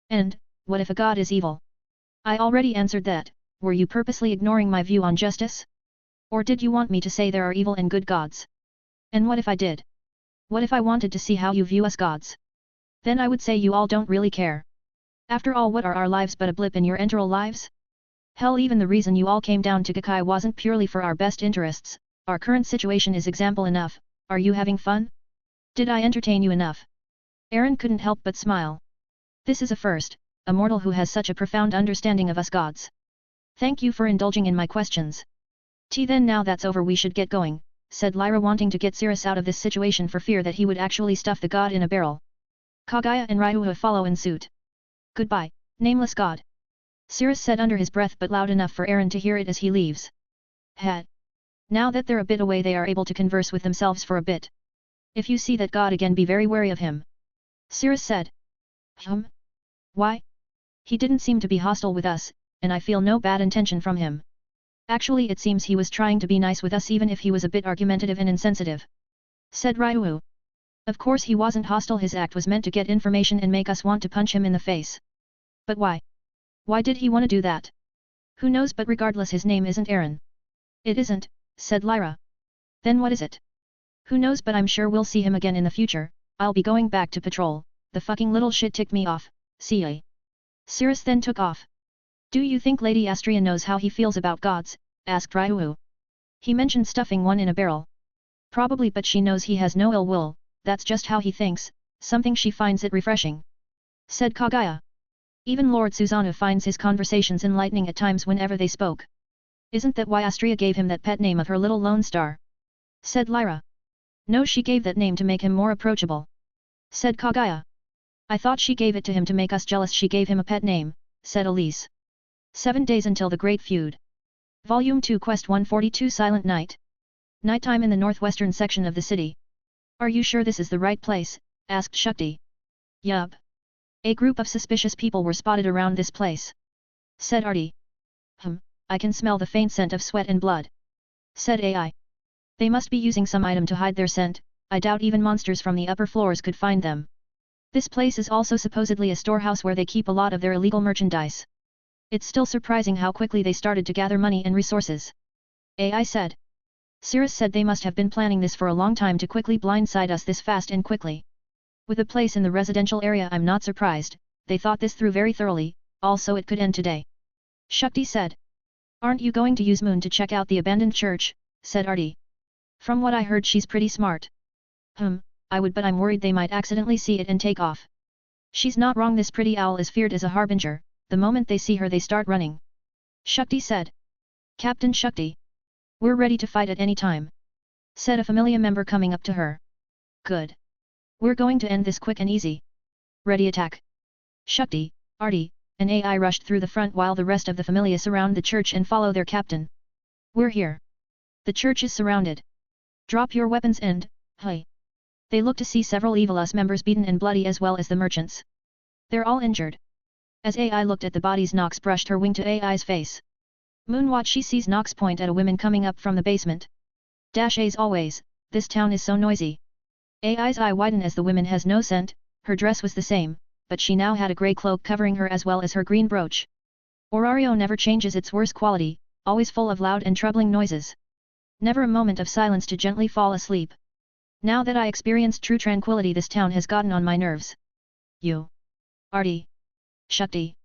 And, what if a god is evil? I already answered that, were you purposely ignoring my view on justice? Or did you want me to say there are evil and good gods? And what if I did? What if I wanted to see how you view us gods? Then I would say you all don't really care. After all, what are our lives but a blip in your enteral lives? Hell, even the reason you all came down to Gakai wasn't purely for our best interests. Our current situation is example enough. Are you having fun? Did I entertain you enough? Aaron couldn't help but smile. This is a first, a mortal who has such a profound understanding of us gods. Thank you for indulging in my questions. Then now that's over we should get going, said Lyra wanting to get Cirrus out of this situation for fear that he would actually stuff the god in a barrel. Kagaya and Ryuha follow in suit. Goodbye, nameless god. Cirrus said under his breath but loud enough for Aaron to hear it as he leaves. Hat. Now that they're a bit away they are able to converse with themselves for a bit. If you see that god again be very wary of him. Cirrus said. Why? He didn't seem to be hostile with us, and I feel no bad intention from him. Actually it seems he was trying to be nice with us even if he was a bit argumentative and insensitive. Said Ryuu. Of course he wasn't hostile, his act was meant to get information and make us want to punch him in the face. But why? Why did he want to do that? Who knows, but regardless his name isn't Aaron. It isn't, said Lyra. Then what is it? Who knows, but I'm sure we'll see him again in the future. I'll be going back to patrol, the fucking little shit ticked me off, see ya. Cirrus then took off. Do you think Lady Astria knows how he feels about gods? Asked Ryuu. He mentioned stuffing one in a barrel. Probably, but she knows he has no ill will, that's just how he thinks, something she finds it refreshing. Said Kagaya. Even Lord Susanoo finds his conversations enlightening at times whenever they spoke. Isn't that why Astria gave him that pet name of her little lone star? Said Lyra. No, she gave that name to make him more approachable. Said Kagaya. I thought she gave it to him to make us jealous. She gave him a pet name, said Elise. 7 days until the Great Feud. Volume 2 Quest 142 Silent Night. Nighttime in the northwestern section of the city. Are you sure this is the right place? Asked Shakti. Yup. A group of suspicious people were spotted around this place. Said Artie. I can smell the faint scent of sweat and blood. Said AI. They must be using some item to hide their scent, I doubt even monsters from the upper floors could find them. This place is also supposedly a storehouse where they keep a lot of their illegal merchandise. It's still surprising how quickly they started to gather money and resources. AI said. Cirrus said they must have been planning this for a long time to quickly blindside us this fast and quickly. With a place in the residential area, I'm not surprised, they thought this through very thoroughly, also it could end today. Shakti said. Aren't you going to use Moon to check out the abandoned church, said Artie. From what I heard she's pretty smart. I would, but I'm worried they might accidentally see it and take off. She's not wrong, this pretty owl is feared as a harbinger, the moment they see her they start running. Shakti said. Captain Shakti. We're ready to fight at any time, said a familiar member coming up to her. Good. We're going to end this quick and easy. Ready, attack. Shakti, Artie, and AI rushed through the front while the rest of the familia surround the church and follow their captain. We're here. The church is surrounded. Drop your weapons and, hey. They look to see several Evil Us members beaten and bloody as well as the merchants. They're all injured. As AI looked at the bodies, Nox brushed her wing to AI's face. Moonwatch, she sees Nox point at a woman coming up from the basement. As always, this town is so noisy. AI's eye widened as the woman has no scent, her dress was the same, but she now had a grey cloak covering her as well as her green brooch. Orario never changes its worst quality, always full of loud and troubling noises. Never a moment of silence to gently fall asleep. Now that I experienced true tranquility, this town has gotten on my nerves. You. Artie. Shakti.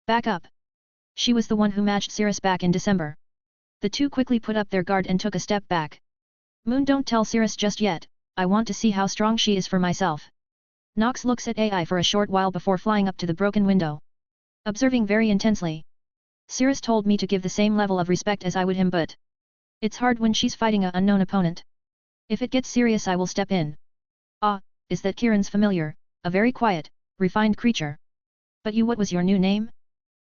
Back up. She was the one who matched Cirrus back in December. The two quickly put up their guard and took a step back. Moon, don't tell Cirrus just yet, I want to see how strong she is for myself. Nox looks at AI for a short while before flying up to the broken window. Observing very intensely. Cirrus told me to give the same level of respect as I would him, but it's hard when she's fighting an unknown opponent. If it gets serious I will step in. Ah, is that Kiran's familiar, a very quiet, refined creature. But you, what was your new name?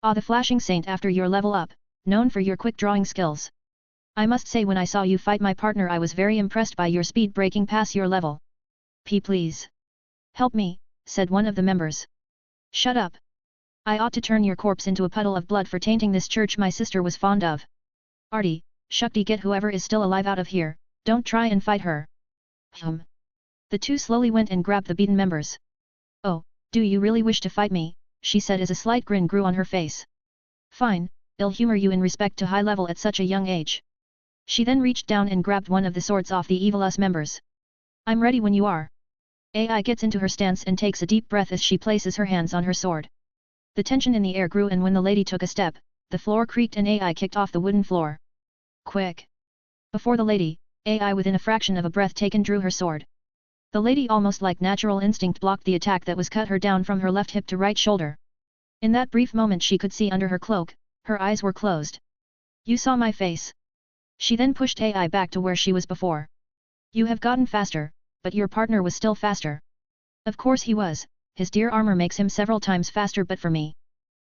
Ah, the Flashing Saint, after your level up, known for your quick drawing skills. I must say when I saw you fight my partner I was very impressed by your speed breaking past your level. Please. Help me, said one of the members. Shut up. I ought to turn your corpse into a puddle of blood for tainting this church my sister was fond of. Artie, Shakti, get whoever is still alive out of here, don't try and fight her. The two slowly went and grabbed the beaten members. Oh, do you really wish to fight me? She said as a slight grin grew on her face. Fine, I'll humor you in respect to high level at such a young age. She then reached down and grabbed one of the swords off the Evil Us members. I'm ready when you are. AI gets into her stance and takes a deep breath as she places her hands on her sword. The tension in the air grew, and when the lady took a step, the floor creaked and AI kicked off the wooden floor. Quick! Before the lady, AI within a fraction of a breath taken drew her sword. The lady, almost like natural instinct, blocked the attack that was cut her down from her left hip to right shoulder. In that brief moment she could see under her cloak, her eyes were closed. You saw my face. She then pushed AI back to where she was before. You have gotten faster, but your partner was still faster. Of course he was, his dear armor makes him several times faster, but for me.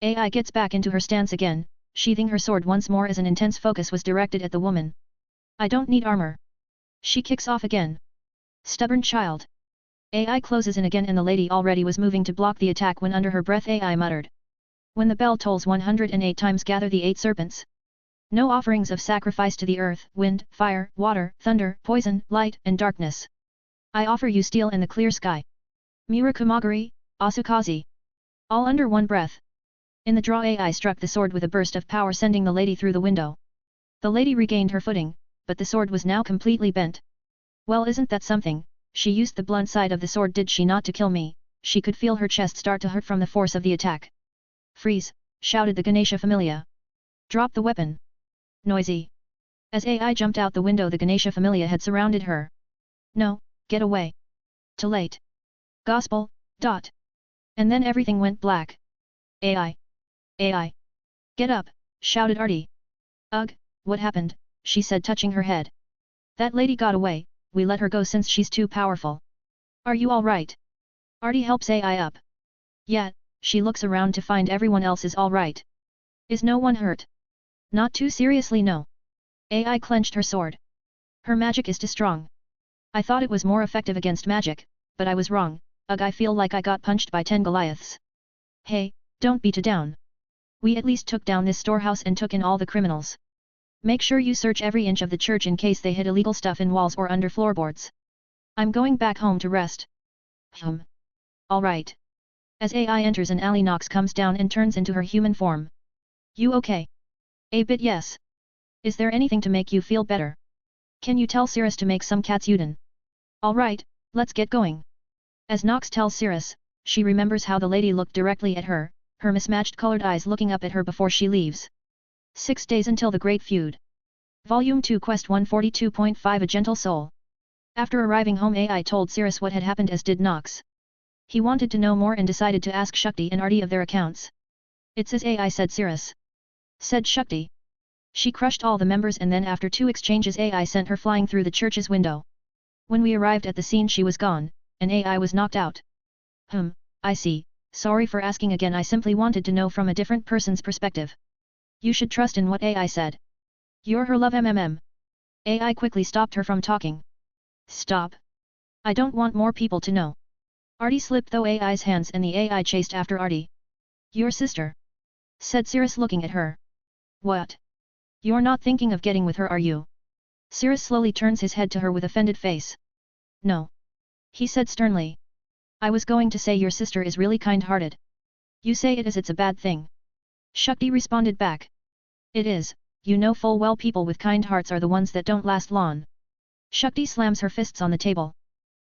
AI gets back into her stance again, sheathing her sword once more as an intense focus was directed at the woman. I don't need armor. She kicks off again. Stubborn child. AI closes in again, and the lady already was moving to block the attack when under her breath AI muttered. When the bell tolls 108 times, gather the 8 serpents. No offerings of sacrifice to the earth, wind, fire, water, thunder, poison, light, and darkness. I offer you steel and the clear sky. Murakumagari, Asukazi. All under one breath. In the draw, AI struck the sword with a burst of power, sending the lady through the window. The lady regained her footing, but the sword was now completely bent. Well, isn't that something? She used the blunt side of the sword, did she not, to kill me? She could feel her chest start to hurt from the force of the attack. Freeze! Shouted the Ganesha Familia. Drop the weapon. Noisy. As AI jumped out the window, the Ganesha Familia had surrounded her. No, get away. Too late. Gospel, dot. And then everything went black. AI. AI. Get up, shouted Artie. Ugh, what happened? She said, touching her head. That lady got away, we let her go since she's too powerful. Are you all right? Artie helps AI up. Yeah, she looks around to find everyone else is all right. Is no one hurt? Not too seriously, no. AI clenched her sword. Her magic is too strong. I thought it was more effective against magic, but I was wrong. Ugh, I feel like I got punched by 10 Goliaths. Hey, don't be too down. We at least took down this storehouse and took in all the criminals. Make sure you search every inch of the church in case they hid illegal stuff in walls or under floorboards. I'm going back home to rest. All right. As AI enters, an alley, Nox comes down and turns into her human form. You okay? A bit, yes. Is there anything to make you feel better? Can you tell Cirrus to make some katsudon? Alright, let's get going. As Nox tells Cirrus, she remembers how the lady looked directly at her, her mismatched colored eyes looking up at her before she leaves. 6 days until the Great Feud. Volume 2 Quest 142.5 A Gentle Soul. After arriving home, AI told Cirrus what had happened, as did Nox. He wanted to know more and decided to ask Shakti and Arti of their accounts. It's as AI said, Cirrus. Said Shakti. She crushed all the members, and then after 2 exchanges AI sent her flying through the church's window. When we arrived at the scene, she was gone, and AI was knocked out. I see, sorry for asking again, I simply wanted to know from a different person's perspective. You should trust in what AI said. You're her love AI quickly stopped her from talking. Stop. I don't want more people to know. Arti slipped through AI's hands and the AI chased after Arti. Your sister? Said Cirrus looking at her. What? You're not thinking of getting with her, are you? Cirrus slowly turns his head to her with offended face. No. He said sternly. I was going to say your sister is really kind-hearted. You say it as it's a bad thing. Shakti responded back. It is, you know full well people with kind hearts are the ones that don't last long. Shakti slams her fists on the table.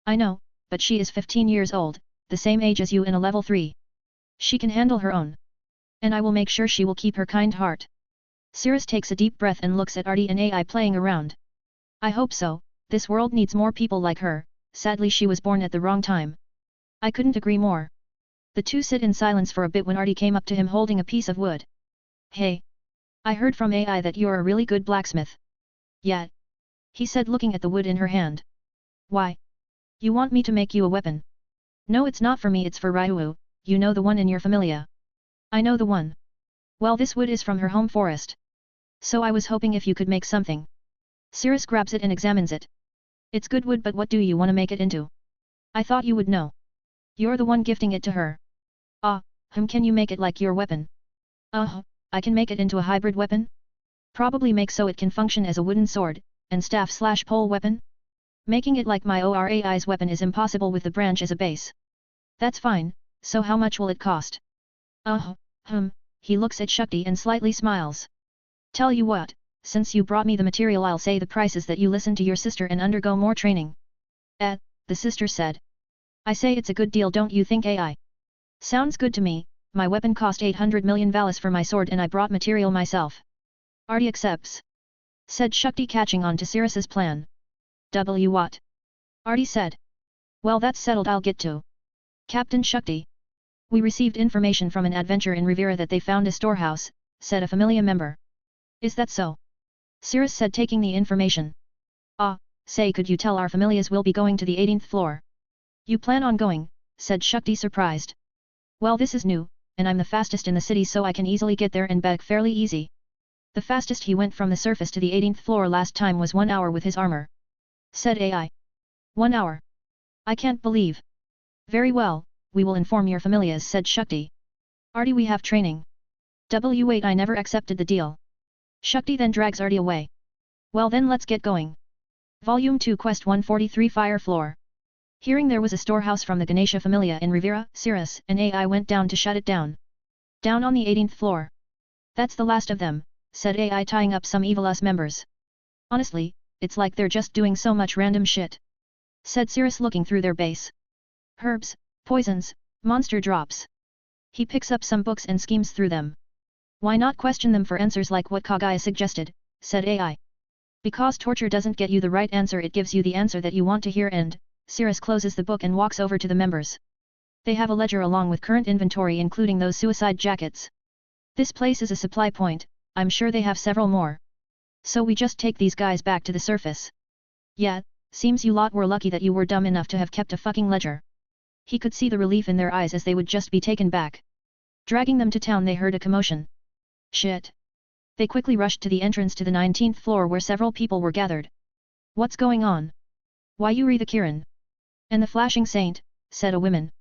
I know, but she is 15 years old, the same age as you in a level 3. She can handle her own. And I will make sure she will keep her kind heart. Cirrus takes a deep breath and looks at Arti and AI playing around. I hope so, this world needs more people like her, sadly she was born at the wrong time. I couldn't agree more. The two sit in silence for a bit when Arti came up to him holding a piece of wood. Hey! I heard from AI that you're a really good blacksmith. Yeah. He said looking at the wood in her hand. Why? You want me to make you a weapon? No, it's not for me, it's for Ryuu, you know the one in your familia. I know the one. Well, this wood is from her home forest. So I was hoping if you could make something. Cirrus grabs it and examines it. It's good wood, but what do you want to make it into? I thought you would know. You're the one gifting it to her. Can you make it like your weapon? I can make it into a hybrid weapon? Probably make so it can function as a wooden sword, and staff/pole weapon? Making it like my ORAI's weapon is impossible with the branch as a base. That's fine, so how much will it cost? He looks at Shakti and slightly smiles. Tell you what, since you brought me the material, I'll say the price is that you listen to your sister and undergo more training. The sister said. I say it's a good deal, don't you think, AI? Sounds good to me. My weapon cost 800 million valis for my sword and I brought material myself. Arti accepts. Said Shakti, catching on to Cirrus's plan. What? Arti said. Well, that's settled, I'll get to. Captain Shakti. We received information from an adventure in Rivera that they found a storehouse, said a familiar member. Is that so? Cirrus said, taking the information. Say, could you tell our familiars will be going to the 18th floor? You plan on going, said Shakti, surprised. Well, this is new, and I'm the fastest in the city, so I can easily get there and back fairly easy. The fastest he went from the surface to the 18th floor last time was 1 hour with his armor. Said AI. 1 hour. I can't believe. Very well, we will inform your familiars, said Shakti. Arti, we have training. Wait, I never accepted the deal. Shakti then drags Arti away. Well then, let's get going. Volume 2 Quest 143 Fire Floor. Hearing there was a storehouse from the Ganesha familia in Rivera, Cirrus and AI went down to shut it down. Down on the 18th floor. That's the last of them, said AI, tying up some Evilus members. Honestly, it's like they're just doing so much random shit. Said Cirrus looking through their base. Herbs, poisons, monster drops. He picks up some books and schemes through them. Why not question them for answers like what Kagaya suggested, said AI. Because torture doesn't get you the right answer, it gives you the answer that you want to hear. And Cirrus closes the book and walks over to the members. They have a ledger along with current inventory, including those suicide jackets. This place is a supply point, I'm sure they have several more. So we just take these guys back to the surface. Yeah, seems you lot were lucky that you were dumb enough to have kept a fucking ledger. He could see the relief in their eyes as they would just be taken back. Dragging them to town, they heard a commotion. Shit. They quickly rushed to the entrance to the 19th floor where several people were gathered. What's going on? Why you re the Kiran? And the flashing saint, said a woman.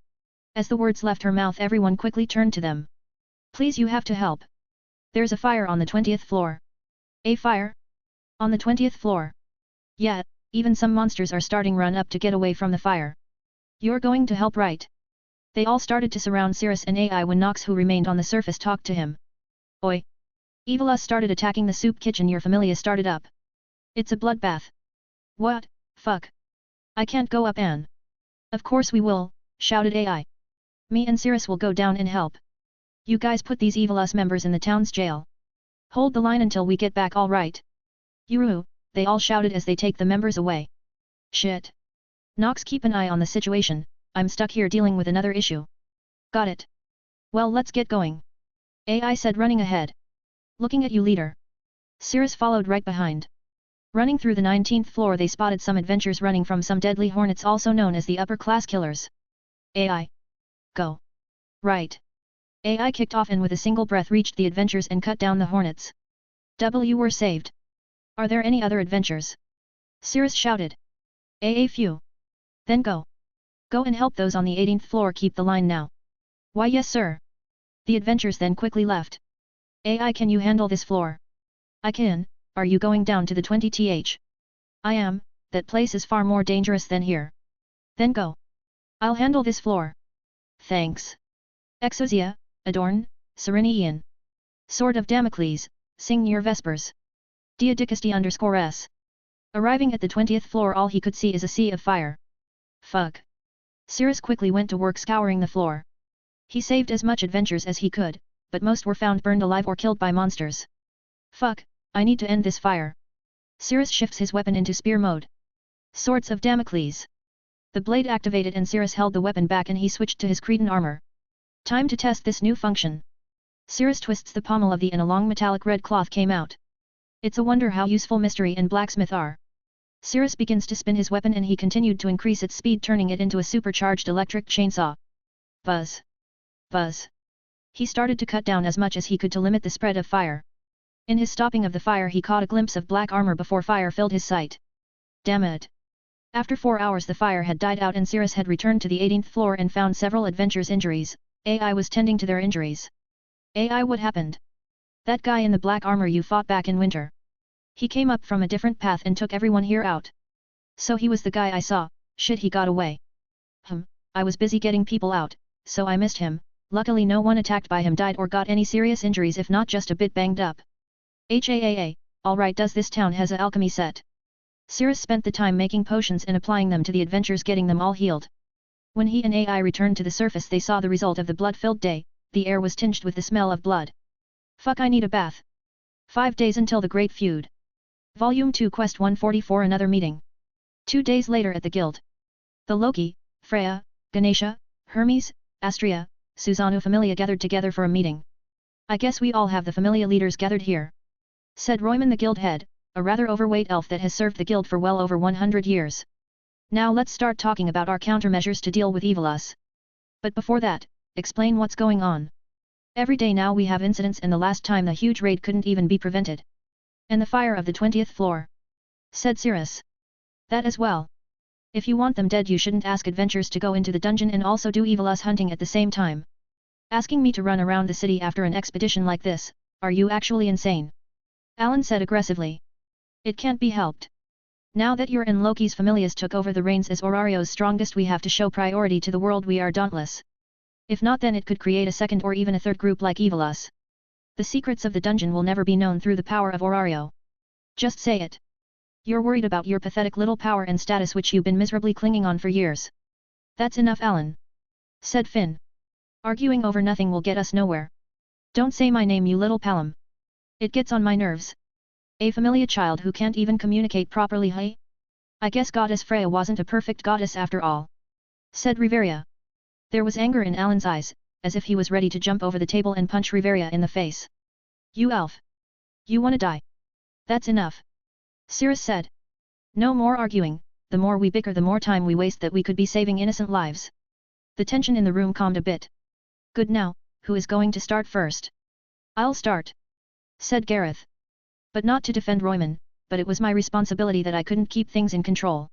As the words left her mouth, everyone quickly turned to them. Please, you have to help. There's a fire on the 20th floor. A fire? On the 20th floor? Yeah, even some monsters are starting run up to get away from the fire. You're going to help, right? They all started to surround Cirrus and AI when Nox, who remained on the surface, talked to him. Oi! Evilus started attacking the soup kitchen your familia started up. It's a bloodbath. What, fuck? I can't go up An. Of course we will, shouted AI. Me and Cirrus will go down and help. You guys put these evil us members in the town's jail. Hold the line until we get back, all right? Yuru, they all shouted as they take the members away. Shit. Nox, keep an eye on the situation, I'm stuck here dealing with another issue. Got it. Well, let's get going. AI said, running ahead. Looking at you, leader. Cirrus followed right behind. Running through the 19th floor, they spotted some adventurers running from some deadly hornets, also known as the upper-class killers. AI. Go. Right. AI kicked off and with a single breath reached the adventurers and cut down the hornets. W were saved. Are there any other adventures? Cirrus shouted. AA few. Then go. Go and help those on the 18th floor keep the line now. Why yes sir. The adventurers then quickly left. AI, can you handle this floor? I can. Are you going down to the 20th? I am, that place is far more dangerous than here. Then go. I'll handle this floor. Thanks. Exosia, Adorn, Serenian. Sword of Damocles, sing your vespers. Diadicusty_s. Arriving at the 20th floor, all he could see is a sea of fire. Fuck. Cirrus quickly went to work scouring the floor. He saved as much adventurers as he could, but most were found burned alive or killed by monsters. Fuck, I need to end this fire. Cirrus shifts his weapon into spear mode. Swords of Damocles. The blade activated and Cirrus held the weapon back and he switched to his Cretan armor. Time to test this new function. Cirrus twists the pommel of the and a long metallic red cloth came out. It's a wonder how useful mystery and blacksmith are. Cirrus begins to spin his weapon and he continued to increase its speed, turning it into a supercharged electric chainsaw. Buzz. Buzz. He started to cut down as much as he could to limit the spread of fire. In his stopping of the fire he caught a glimpse of black armor before fire filled his sight. Damn it. After 4 hours the fire had died out and Cirrus had returned to the 18th floor and found several adventurers' injuries. AI was tending to their injuries. AI, what happened? That guy in the black armor you fought back in winter. He came up from a different path and took everyone here out. So he was the guy I saw. Shit, he got away. I was busy getting people out, so I missed him. Luckily no one attacked by him died or got any serious injuries, if not just a bit banged up. HAAA, alright, does this town has a alchemy set? Cirrus spent the time making potions and applying them to the adventurers, getting them all healed. When he and AI returned to the surface they saw the result of the blood-filled day. The air was tinged with the smell of blood. Fuck, I need a bath. 5 days until the Great Feud. Volume 2 Quest 144. Another meeting. 2 days later at the guild. The Loki, Freya, Ganesha, Hermes, Astria, Susanoo familia gathered together for a meeting. I guess we all have the familia leaders gathered here. Said Royman, the guild head, a rather overweight elf that has served the guild for well over 100 years. Now let's start talking about our countermeasures to deal with evil us. But before that, explain what's going on. Every day now we have incidents, and the last time the huge raid couldn't even be prevented. And the fire of the 20th floor. Said Cirrus. That as well. If you want them dead you shouldn't ask adventurers to go into the dungeon and also do evil us hunting at the same time. Asking me to run around the city after an expedition like this, are you actually insane? Alan said aggressively. It can't be helped. Now that your and Loki's familias took over the reins as Orario's strongest, we have to show priority to the world. We are dauntless. If not, then it could create a second or even a third group like evil us. The secrets of the dungeon will never be known through the power of Orario. Just say it. You're worried about your pathetic little power and status which you've been miserably clinging on for years. That's enough, Alan. Said Finn. Arguing over nothing will get us nowhere. Don't say my name, you little palom. It gets on my nerves. A familia child who can't even communicate properly, hey? I guess Goddess Freya wasn't a perfect goddess after all. Said Riveria. There was anger in Alan's eyes, as if he was ready to jump over the table and punch Riveria in the face. You elf. You wanna die? That's enough. Cirrus said. No more arguing, the more we bicker the more time we waste that we could be saving innocent lives. The tension in the room calmed a bit. Good, now, who is going to start first? I'll start. Said Gareth. But not to defend Royman, but it was my responsibility that I couldn't keep things in control.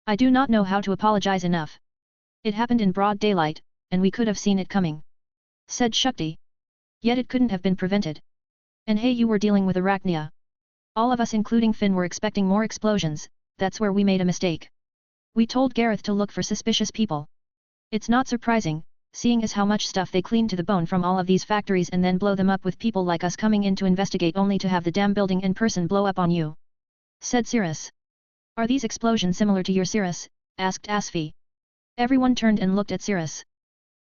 I do not know how to apologize enough. It happened in broad daylight, and we could have seen it coming. Said Shukti. Yet it couldn't have been prevented. And hey, you were dealing with Arachnia. All of us including Finn were expecting more explosions, that's where we made a mistake. We told Gareth to look for suspicious people. It's not surprising, seeing as how much stuff they clean to the bone from all of these factories and then blow them up with people like us coming in to investigate only to have the damn building and person blow up on you. Said Cirrus. Are these explosions similar to your Cirrus? Asked Asfi. Everyone turned and looked at Cirrus.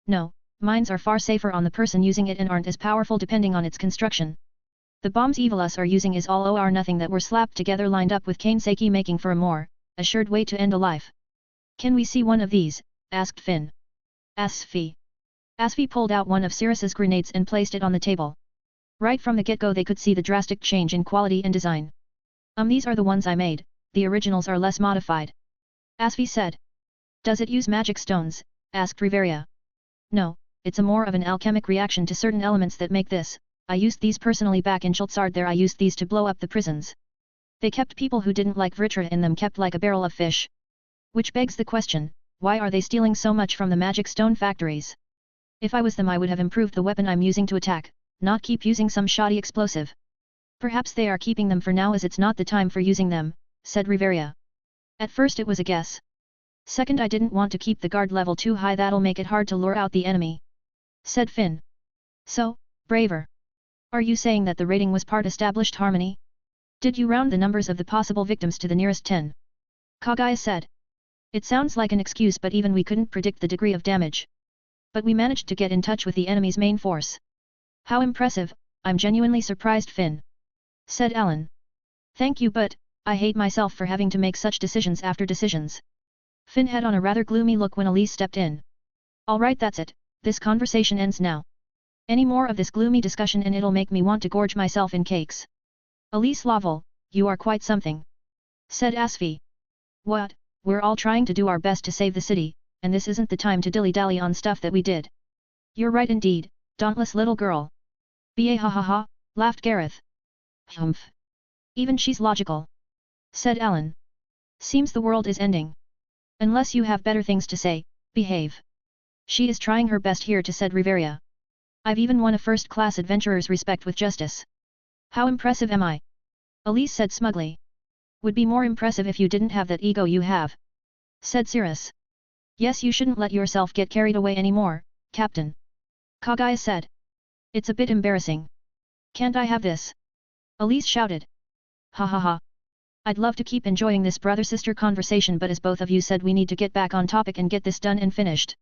No, mines are far safer on the person using it and aren't as powerful depending on its construction. The bombs Evilus are using is all or nothing that were slapped together lined up with Kaneseki making for a more assured way to end a life. Can we see one of these? Asked Finn. Asfi. Asfi pulled out one of Cirrus's grenades and placed it on the table. Right from the get-go they could see the drastic change in quality and design. These are the ones I made, the originals are less modified. Asfi said. Does it use magic stones? Asked Riveria. No, it's a more of an alchemic reaction to certain elements that make this. I used these personally back in Chultsard there I used these to blow up the prisons. They kept people who didn't like Vritra in them kept like a barrel of fish. Which begs the question, why are they stealing so much from the magic stone factories? If I was them I would have improved the weapon I'm using to attack, not keep using some shoddy explosive. Perhaps they are keeping them for now as it's not the time for using them, said Riveria. At first it was a guess. Second I didn't want to keep the guard level too high that'll make it hard to lure out the enemy. Said Finn. So, braver. Are you saying that the rating was part established harmony? Did you round the numbers of the possible victims to the nearest 10? Kagaya said. It sounds like an excuse but even we couldn't predict the degree of damage. But we managed to get in touch with the enemy's main force. How impressive, I'm genuinely surprised Finn. Said Alan. Thank you but, I hate myself for having to make such decisions after decisions. Finn had on a rather gloomy look when Elise stepped in. Alright that's it, this conversation ends now. Any more of this gloomy discussion and it'll make me want to gorge myself in cakes. Elise Laval, you are quite something. Said Asfi. What, we're all trying to do our best to save the city, and this isn't the time to dilly-dally on stuff that we did. You're right indeed, dauntless little girl. Ba ha ha ha, laughed Gareth. Humph. Even she's logical. Said Alan. Seems the world is ending. Unless you have better things to say, behave. She is trying her best here to said Riveria. I've even won a first-class adventurer's respect with justice. How impressive am I? Elise said smugly. Would be more impressive if you didn't have that ego you have. Said Cirrus. Yes you shouldn't let yourself get carried away anymore, Captain. Kagaya said. It's a bit embarrassing. Can't I have this? Elise shouted. Ha ha ha. I'd love to keep enjoying this brother-sister conversation but as both of you said we need to get back on topic and get this done and finished.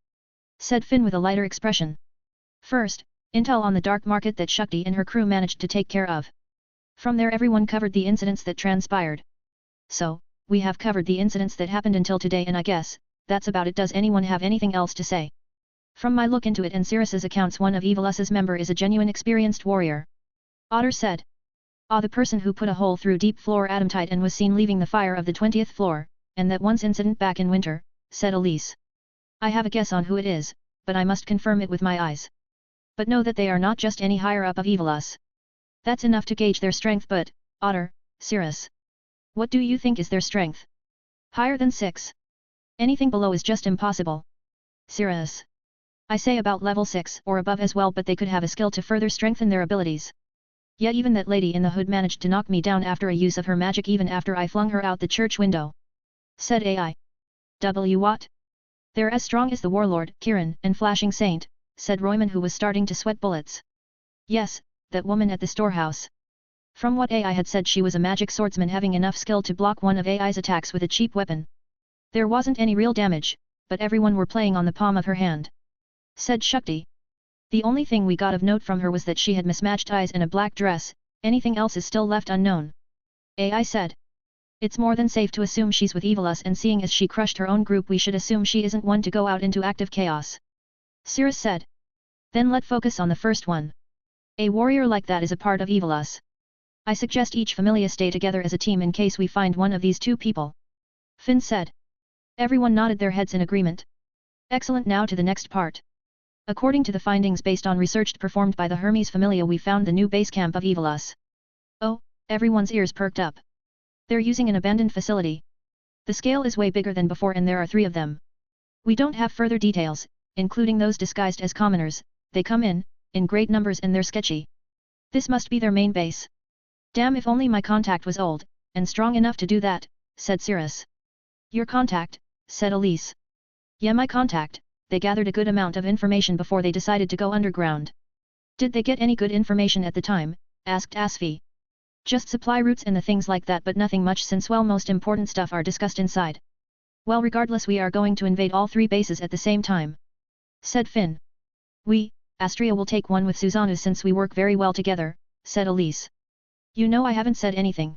Said Finn with a lighter expression. First, intel on the dark market that Shakti and her crew managed to take care of. From there everyone covered the incidents that transpired. So, we have covered the incidents that happened until today and I guess, that's about it. Does anyone have anything else to say? From my look into it and Cirrus's accounts one of Evilus's member is a genuine experienced warrior. Otter said. The person who put a hole through deep floor atomtite and was seen leaving the fire of the 20th floor, and that once incident back in winter, said Elise. I have a guess on who it is, but I must confirm it with my eyes. But know that they are not just any higher up of Evilus. That's enough to gauge their strength but, Otter, Cirrus. What do you think is their strength? Higher than 6. Anything below is just impossible. Cirrus. I say about level 6 or above as well but they could have a skill to further strengthen their abilities. Yet even that lady in the hood managed to knock me down after a use of her magic even after I flung her out the church window. Said AI. What? They're as strong as the warlord, Kiran, and Flashing Saint, said Royman who was starting to sweat bullets. Yes, that woman at the storehouse. From what AI had said she was a magic swordsman having enough skill to block one of AI's attacks with a cheap weapon. There wasn't any real damage, but everyone were playing on the palm of her hand. Said Shakti. The only thing we got of note from her was that she had mismatched eyes and a black dress, anything else is still left unknown. AI said. It's more than safe to assume she's with Evilus and seeing as she crushed her own group we should assume she isn't one to go out into active chaos. Cirrus said. Then let's focus on the first one. A warrior like that is a part of Evilus. I suggest each familia stay together as a team in case we find one of these two people. Finn said. Everyone nodded their heads in agreement. Excellent now to the next part. According to the findings based on research performed by the Hermes Familia we found the new base camp of Evilus. Oh, everyone's ears perked up. They're using an abandoned facility. The scale is way bigger than before and there are 3 of them. We don't have further details, including those disguised as commoners, they come in great numbers and they're sketchy. This must be their main base. Damn if only my contact was old, and strong enough to do that, said Cirrus. Your contact, said Elise. Yeah my contact. They gathered a good amount of information before they decided to go underground. Did they get any good information at the time? Asked Asfi. Just supply routes and the things like that, but nothing much, since well, most important stuff are discussed inside. Well, regardless, we are going to invade all 3 bases at the same time, said Finn. We, Astria, will take one with Susanoo since we work very well together, said Elise. You know I haven't said anything.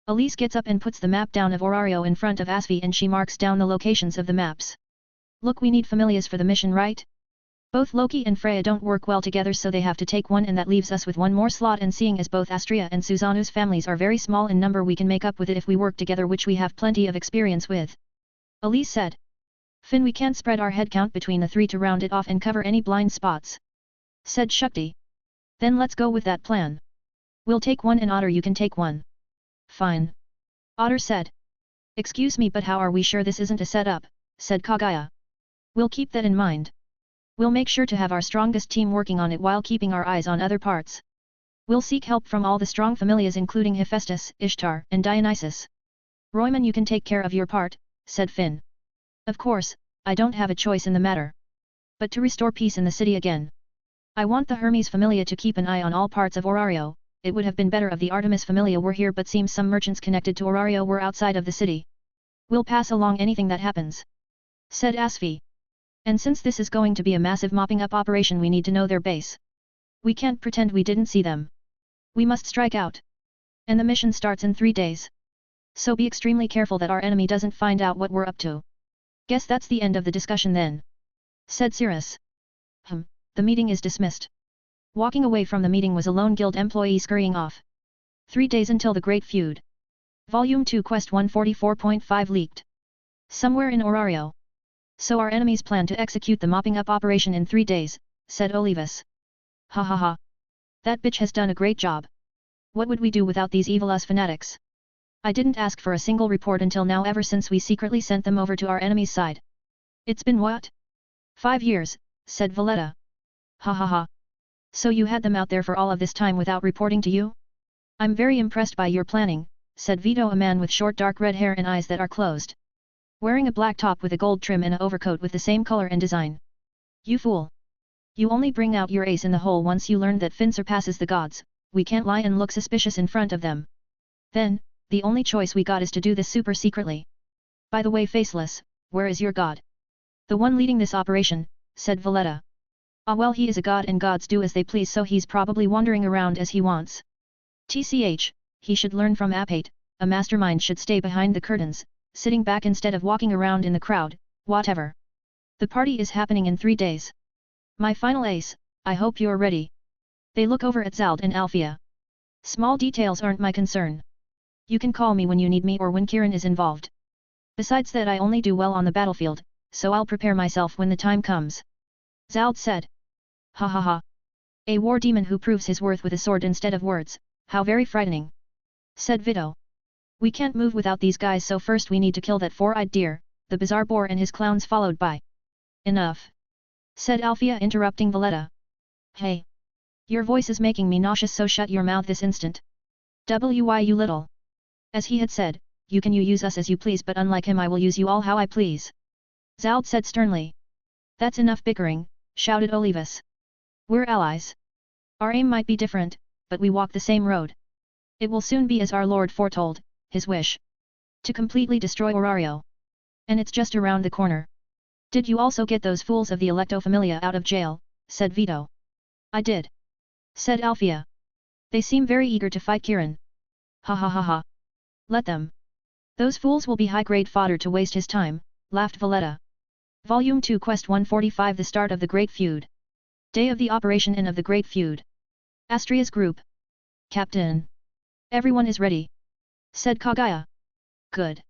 Elise gets up and puts the map down of Orario in front of Asvi and she marks down the locations of the maps. Look, we need familiars for the mission, right? Both Loki and Freya don't work well together, so they have to take one, and that leaves us with one more slot, and seeing as both Astria and Susanoo's families are very small in number, we can make up with it if we work together, which we have plenty of experience with. Elise said. Finn, we can't spread our headcount between the 3 to round it off and cover any blind spots, said Shakti. Then let's go with that plan. We'll take one, and Otter, you can take one. Fine. Otter said. Excuse me, but how are we sure this isn't a setup, said Kagaya. We'll keep that in mind. We'll make sure to have our strongest team working on it while keeping our eyes on other parts. We'll seek help from all the strong familiars, including Hephaestus, Ishtar, and Dionysus. Royman, you can take care of your part, said Finn. Of course, I don't have a choice in the matter. But to restore peace in the city again, I want the Hermes Familia to keep an eye on all parts of Orario. It would have been better if the Artemis Familia were here, but seems some merchants connected to Orario were outside of the city. We'll pass along anything that happens, said Asvi. And since this is going to be a massive mopping up operation, we need to know their base. We can't pretend we didn't see them. We must strike out. And the mission starts in 3 days. So be extremely careful that our enemy doesn't find out what we're up to. Guess that's the end of the discussion then, said Cirrus. The meeting is dismissed. Walking away from the meeting was a lone guild employee scurrying off. 3 days until the Great Feud. Volume 2 Quest 144.5 leaked. Somewhere in Orario. So our enemies plan to execute the mopping up operation in 3 days, said Olivas. Ha ha ha. That bitch has done a great job. What would we do without these evil us fanatics? I didn't ask for a single report until now, ever since we secretly sent them over to our enemy's side. It's been what? 5 years, said Valletta. Ha ha ha. So you had them out there for all of this time without reporting to you? I'm very impressed by your planning, said Vito, a man with short dark red hair and eyes that are closed. Wearing a black top with a gold trim and an overcoat with the same color and design. You fool. You only bring out your ace in the hole once you learn that Finn surpasses the gods. We can't lie and look suspicious in front of them. Then, the only choice we got is to do this super secretly. By the way, Faceless, where is your god? The one leading this operation, said Valletta. Ah well, he is a god and gods do as they please, so he's probably wandering around as he wants. TCH, he should learn from Apate, a mastermind should stay behind the curtains, sitting back instead of walking around in the crowd, whatever. The party is happening in 3 days. My final ace, I hope you're ready. They look over at Zald and Althea. Small details aren't my concern. You can call me when you need me or when Kiran is involved. Besides that, I only do well on the battlefield, so I'll prepare myself when the time comes. Zald said. Ha ha ha. A war demon who proves his worth with a sword instead of words, how very frightening, said Vito. We can't move without these guys, so first we need to kill that 4-eyed deer, the bizarre boar and his clowns, followed by... Enough, said Althea, interrupting Valletta. Hey. Your voice is making me nauseous, so shut your mouth this instant. Why, you little. As he had said, you can use us as you please, but unlike him I will use you all how I please. Zald said sternly. That's enough bickering, shouted Olivas. We're allies. Our aim might be different, but we walk the same road. It will soon be as our Lord foretold, his wish. To completely destroy Orario. And it's just around the corner. Did you also get those fools of the Electo Familia out of jail, said Vito. I did, said Althea. They seem very eager to fight Kiran. Ha ha ha ha. Let them. Those fools will be high-grade fodder to waste his time, laughed Valletta. Volume 2 Quest 145 The Start of the Great Feud. Day of the Operation and of the Great Feud. Astria's group. Captain. Everyone is ready, said Kagaya. Good.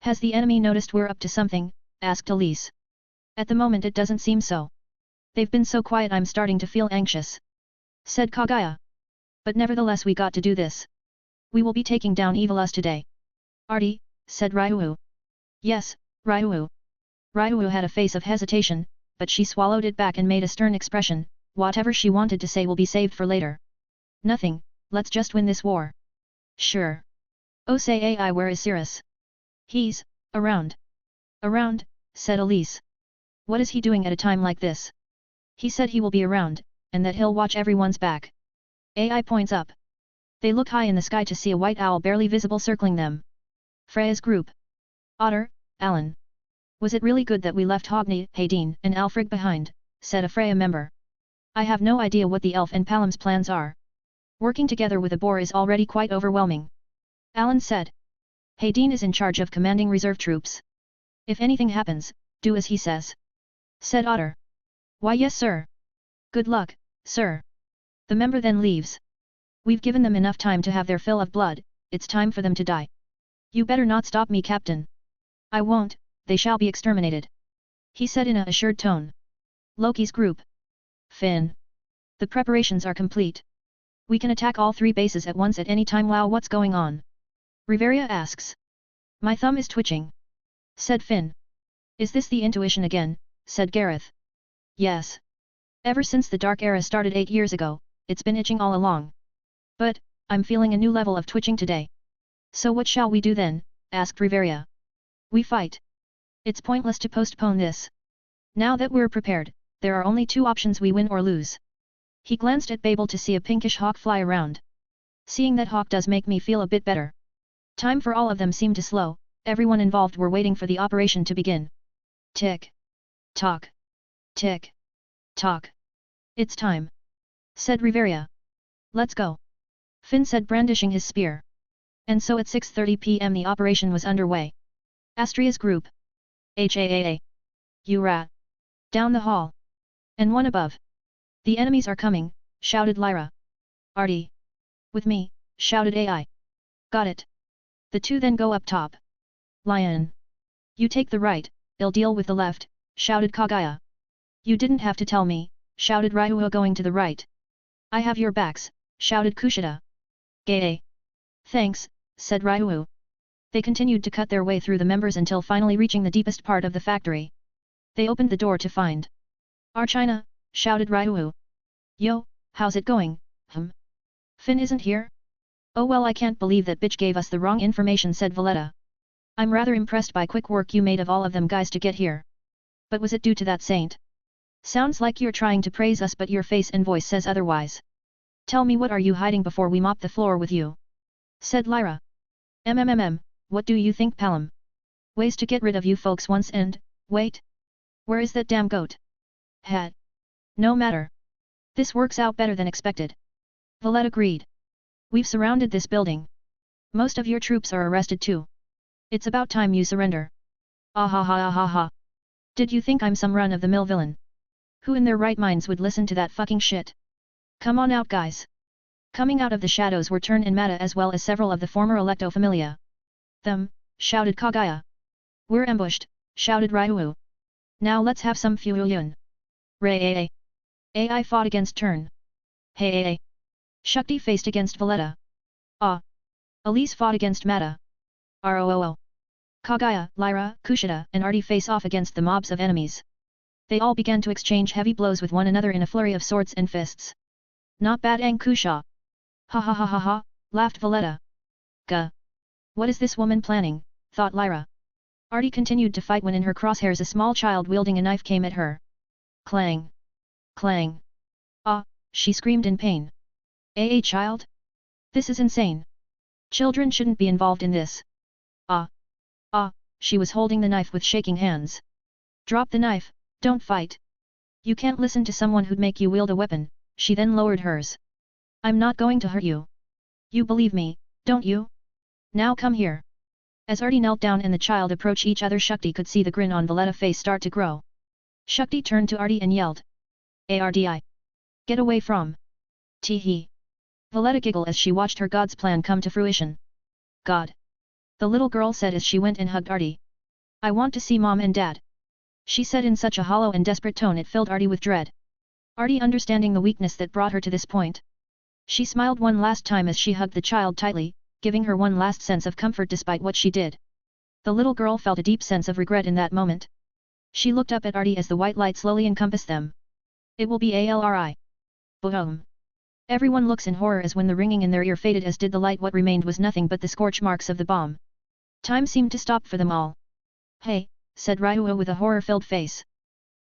Has the enemy noticed we're up to something, asked Elise. At the moment it doesn't seem so. They've been so quiet I'm starting to feel anxious, said Kagaya. But nevertheless we got to do this. We will be taking down Evil Us today. Artie, said Ryuu. Yes, Ryuu. Ryuu had a face of hesitation, but she swallowed it back and made a stern expression. Whatever she wanted to say will be saved for later. Nothing, let's just win this war. Sure. Oh, say AI, where is Cirrus? He's around. Around, said Elise. What is he doing at a time like this? He said he will be around, and that he'll watch everyone's back. AI points up. They look high in the sky to see a white owl barely visible circling them. Freya's group. Otter, Alan. Was it really good that we left Hogni, Haydeen, and Alfred behind, said a Freya member. I have no idea what the elf and Palam's plans are. Working together with a boar is already quite overwhelming. Alan said. Haydeen is in charge of commanding reserve troops. If anything happens, do as he says. Said Otter. Why yes sir. Good luck, sir. The member then leaves. We've given them enough time to have their fill of blood, it's time for them to die. You better not stop me, Captain. I won't, they shall be exterminated. He said in a assured tone. Loki's group. Finn. The preparations are complete. We can attack all 3 bases at once at any time. Wow, what's going on? Riveria asks. My thumb is twitching. Said Finn. Is this the intuition again? Said Gareth. Yes. Ever since the Dark Era started 8 years ago, it's been itching all along. But, I'm feeling a new level of twitching today. So what shall we do then? Asked Riveria. We fight. It's pointless to postpone this. Now that we're prepared, there are only 2 options: we win or lose. He glanced at Babel to see a pinkish hawk fly around. Seeing that hawk does make me feel a bit better. Time for all of them seemed to slow, everyone involved were waiting for the operation to begin. Tick. Tock. Tick. Tock. It's time. Said Riveria. Let's go. Finn said, brandishing his spear. And so at 6:30 p.m. the operation was underway. Astria's group. HAAA. You rat. Down the hall. And one above. The enemies are coming, shouted Lyra. Artie. With me, shouted AI. Got it. The 2 then go up top. Lion. You take the right, I'll deal with the left, shouted Kagaya. You didn't have to tell me, shouted Ryuo going to the right. I have your backs, shouted Kushida. Gay. Thanks, said Ryuo. They continued to cut their way through the members until finally reaching the deepest part of the factory. They opened the door to find Archina, shouted Ryuo. Yo, how's it going, Finn isn't here? Oh well, I can't believe that bitch gave us the wrong information, said Valletta. I'm rather impressed by quick work you made of all of them guys to get here. But was it due to that saint? Sounds like you're trying to praise us, but your face and voice says otherwise. Tell me, what are you hiding before we mop the floor with you? Said Lyra. What do you think, Palam? Ways to get rid of you folks once and, wait. Where is that damn goat? Hat. No matter. This works out better than expected. Valletta agreed. We've surrounded this building. Most of your troops are arrested too. It's about time you surrender. Ah ha ha ah ha ha. Did you think I'm some run-of-the-mill villain? Who in their right minds would listen to that fucking shit? Come on out, guys. Coming out of the shadows were Turn and Mata, as well as several of the former Electo Familia. Them, shouted Kagaya. We're ambushed, shouted Ryuo. Now let's have some Fuyun. Ray. AI fought against Turn. Hey. Shakti faced against Valletta. Ah. Elise fought against Mata. Roo. Kagaya, Lyra, Kushida, and Artie face off against the mobs of enemies. They all began to exchange heavy blows with one another in a flurry of swords and fists. Not bad, Ankusha. Ha ha ha ha ha, laughed Valletta. Gah. What is this woman planning, thought Lyra. Artie continued to fight when in her crosshairs a small child wielding a knife came at her. Clang. Clang. Ah, she screamed in pain. Child? This is insane. Children shouldn't be involved in this. Ah, she was holding the knife with shaking hands. Drop the knife, don't fight. You can't listen to someone who'd make you wield a weapon, she then lowered hers. I'm not going to hurt you. You believe me, don't you? Now come here. As Artie knelt down and the child approached each other, Shakti could see the grin on Valletta's face start to grow. Shakti turned to Artie and yelled. Ardi. Get away from. Tee-hee. Valletta giggled as she watched her god's plan come to fruition. God. The little girl said as she went and hugged Artie. I want to see Mom and Dad. She said in such a hollow and desperate tone it filled Artie with dread. Artie, understanding the weakness that brought her to this point. She smiled one last time as she hugged the child tightly, giving her one last sense of comfort despite what she did. The little girl felt a deep sense of regret in that moment. She looked up at Artie as the white light slowly encompassed them. It will be ALRI. Boom. Everyone looks in horror as when the ringing in their ear faded, as did the light. What remained was nothing but the scorch marks of the bomb. Time seemed to stop for them all. Hey, said Ryuo with a horror-filled face.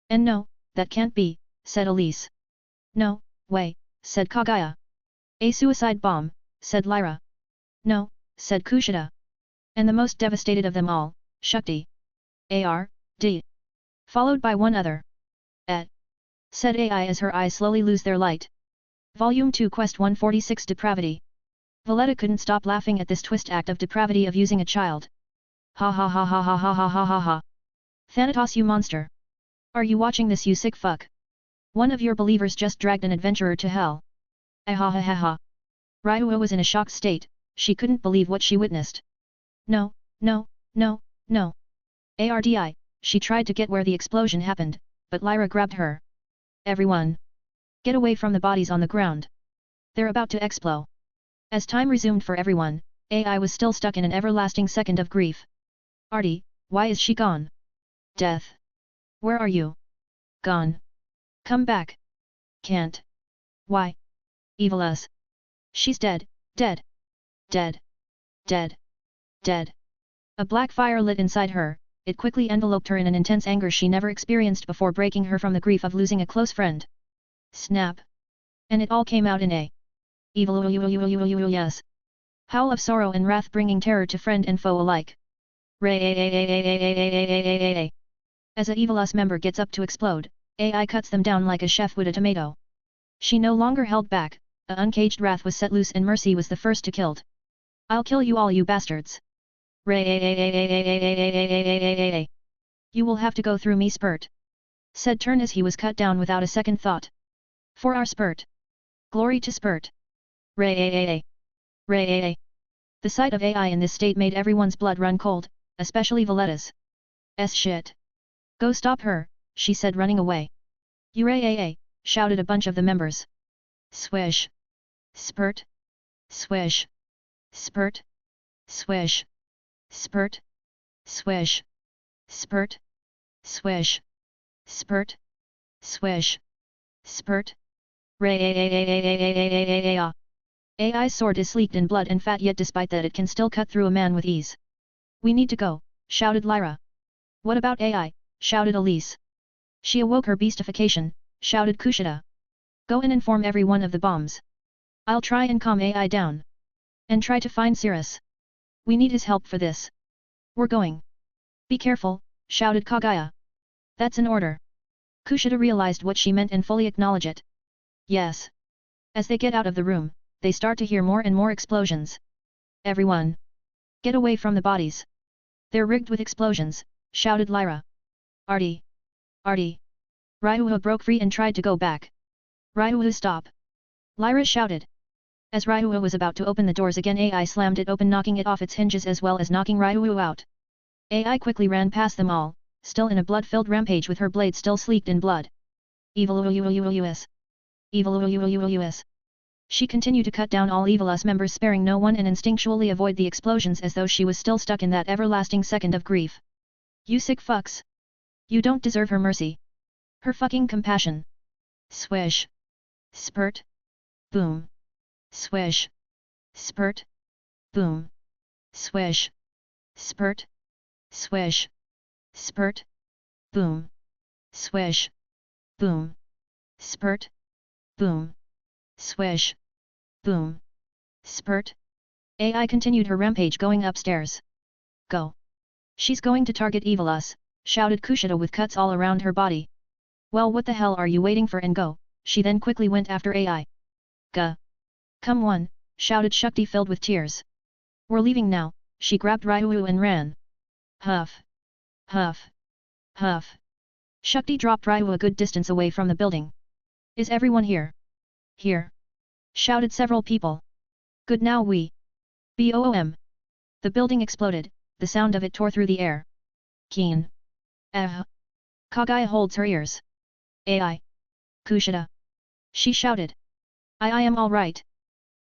And no, that can't be, said Elise. No, way, said Kagaya. A suicide bomb, said Lyra. No, said Kushida. And the most devastated of them all, Shakti. A.R.D. Followed by one other. Said AI as her eyes slowly lose their light. Volume 2 Quest 146 Depravity. Valletta couldn't stop laughing at this twist act of depravity of using a child. Ha ha ha ha ha ha ha ha ha ha. Thanatos, you monster. Are you watching this, you sick fuck? One of your believers just dragged an adventurer to hell. Ah ha ha ha ha. Ryua was in a shocked state, she couldn't believe what she witnessed. No, no, no, no. ARDI, she tried to get where the explosion happened, but Lyra grabbed her. Everyone! Get away from the bodies on the ground. They're about to explode. As time resumed for everyone, AI was still stuck in an everlasting second of grief. Artie, why is she gone? Death. Where are you? Gone. Come back. Can't. Why? Evil us. She's dead, dead. Dead. Dead. Dead. A black fire lit inside her, it quickly enveloped her in an intense anger she never experienced before, breaking her from the grief of losing a close friend. Snap. And it all came out in a evil yes. Howl of sorrow and wrath, bringing terror to friend and foe alike. As a Evil Us member gets up to explode, AI cuts them down like a chef would a tomato. She no longer held back, a uncaged wrath was set loose and mercy was the first to killed. I'll kill you all, you bastards. You will have to go through me, Spurt. Said Turn as he was cut down without a second thought. For our Spurt. Glory to Spurt. The sight of AI in this state made everyone's blood run cold, especially Valletta's. Shit. Go stop her, she said, running away. Ura! Shouted a bunch of the members. Swish. Spurt. Swish. Spurt. Swish. Spurt. Swish. Spurt. Swish. Spurt. Swish. Spurt. AI's sword is sleeked in blood and fat, yet despite that it can still cut through a man with ease. We need to go, shouted Lyra. What about AI? Shouted Elise. She awoke her beastification, shouted Kushida. Go and inform everyone of the bombs. I'll try and calm AI down. And try to find Cirrus. We need his help for this. We're going. Be careful, shouted Kagaya. That's an order. Kushida realized what she meant and fully acknowledged it. Yes. As they get out of the room, they start to hear more and more explosions. Everyone! Get away from the bodies. They're rigged with explosions, shouted Lyra. Artie! Artie! Ryua broke free and tried to go back. Ryua, stop! Lyra shouted. As Ryua was about to open the doors again, AI slammed it open, knocking it off its hinges as well as knocking Ryua out. AI quickly ran past them all, still in a blood-filled rampage with her blade still sleeked in blood. Evil us. Evil us. She continued to cut down all Evil Us members, sparing no one, and instinctually avoid the explosions as though she was still stuck in that everlasting second of grief. You sick fucks! You don't deserve her mercy. Her fucking compassion. Swish. Spurt. Boom. Swish. Spurt. Boom. Swish. Spurt. Swish. Spurt. Boom. Swish. Boom. Spurt. Boom. Swish. Boom. Spurt. AI continued her rampage, going upstairs. Go. She's going to target Evil Us, shouted Kushida with cuts all around her body. Well, what the hell are you waiting for, and go? She then quickly went after AI. Gah. Come on, shouted Shakti filled with tears. We're leaving now, she grabbed Ryuu and ran. Huff. Huff. Huff. Shakti dropped Ryuu a good distance away from the building. Is everyone here? Here. Shouted several people. Good, now we. Boom. The building exploded, the sound of it tore through the air. Keen. Kagaya holds her ears. AI. Kushida. She shouted. I am all right.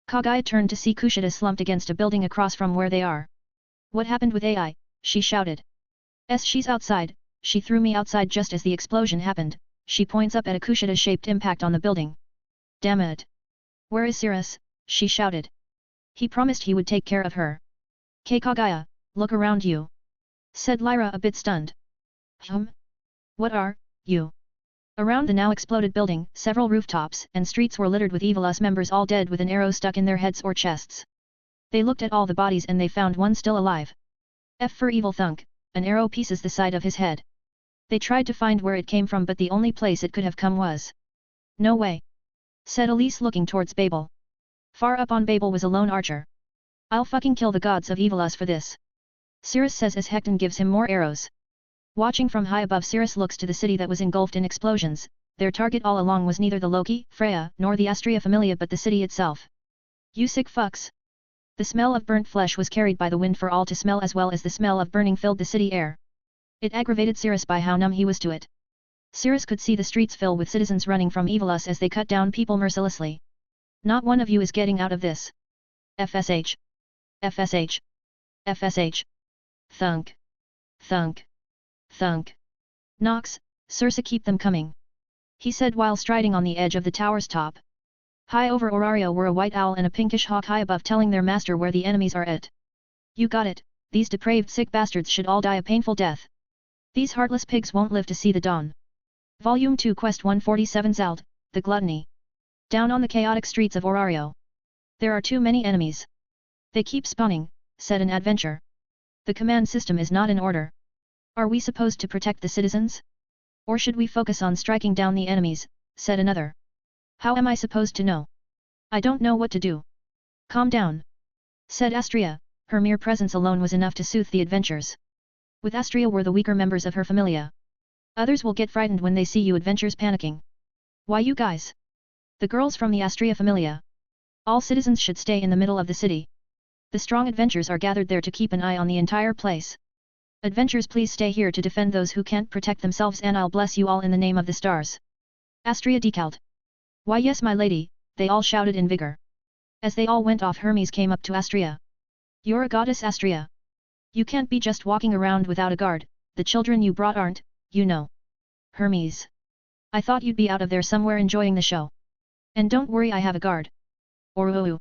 Kagaya turned to see Kushida slumped against a building across from where they are. What happened with AI? She shouted. She's outside, she threw me outside just as the explosion happened, she points up at a Kushida-shaped impact on the building. Damn it. Where is Cirrus? She shouted. He promised he would take care of her. Kagaya, look around you. Said Lyra, a bit stunned. What are you Around the now exploded building, several rooftops and streets were littered with Evilus members, all dead with an arrow stuck in their heads or chests. They looked at all the bodies and they found one still alive. F for evil thunk, an arrow pierces the side of his head. They tried to find where it came from, but the only place it could have come was. No way, said Elise, looking towards Babel. Far up on Babel was a lone archer. I'll fucking kill the gods of Evilus for this, Cirrus says as Hecton gives him more arrows. Watching from high above, Cirrus looks to the city that was engulfed in explosions. Their target all along was neither the Loki, Freya, nor the Astrea Familia but the city itself. You sick fucks. The smell of burnt flesh was carried by the wind for all to smell, as well as the smell of burning filled the city air. It aggravated Cirrus by how numb he was to it. Cirrus could see the streets fill with citizens running from Evilus as they cut down people mercilessly. Not one of you is getting out of this. FSH. FSH. FSH. Thunk. Thunk. Thunk. Nox, Circe, keep them coming, he said while striding on the edge of the tower's top. High over Orario were a white owl and a pinkish hawk high above, telling their master where the enemies are at. You got it, these depraved sick bastards should all die a painful death. These heartless pigs won't live to see the dawn. Volume 2 Quest 147 Zald, the Gluttony. Down on the chaotic streets of Orario. There are too many enemies. They keep spawning, said an adventurer. The command system is not in order. Are we supposed to protect the citizens? Or should we focus on striking down the enemies, said another. How am I supposed to know? I don't know what to do. Calm down, said Astrea, her mere presence alone was enough to soothe the adventurers. With Astrea were the weaker members of her familia. Others will get frightened when they see you adventurers panicking. Why you guys? The girls from the Astrea Familia. All citizens should stay in the middle of the city. The strong adventurers are gathered there to keep an eye on the entire place. Adventurers, please stay here to defend those who can't protect themselves, and I'll bless you all in the name of the stars. Astrea decaled. Why yes my lady, they all shouted in vigor. As they all went off, Hermes came up to Astrea. You're a goddess, Astrea. You can't be just walking around without a guard, the children you brought aren't, you know. Hermes. I thought you'd be out of there somewhere enjoying the show. And don't worry, I have a guard. Oroo.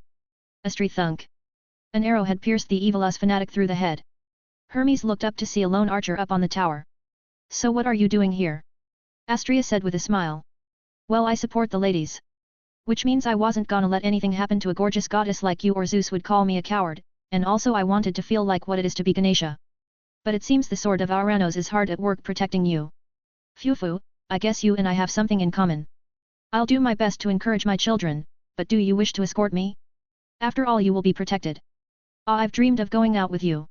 Astrea thunk. An arrow had pierced the Evilus fanatic through the head. Hermes looked up to see a lone archer up on the tower. So what are you doing here? Astrea said with a smile. Well, I support the ladies. Which means I wasn't gonna let anything happen to a gorgeous goddess like you, or Zeus would call me a coward, and also I wanted to feel like what it is to be Ganesha. But it seems the sword of Aranos is hard at work protecting you. Phew, I guess you and I have something in common. I'll do my best to encourage my children, but do you wish to escort me? After all, you will be protected. I've dreamed of going out with you.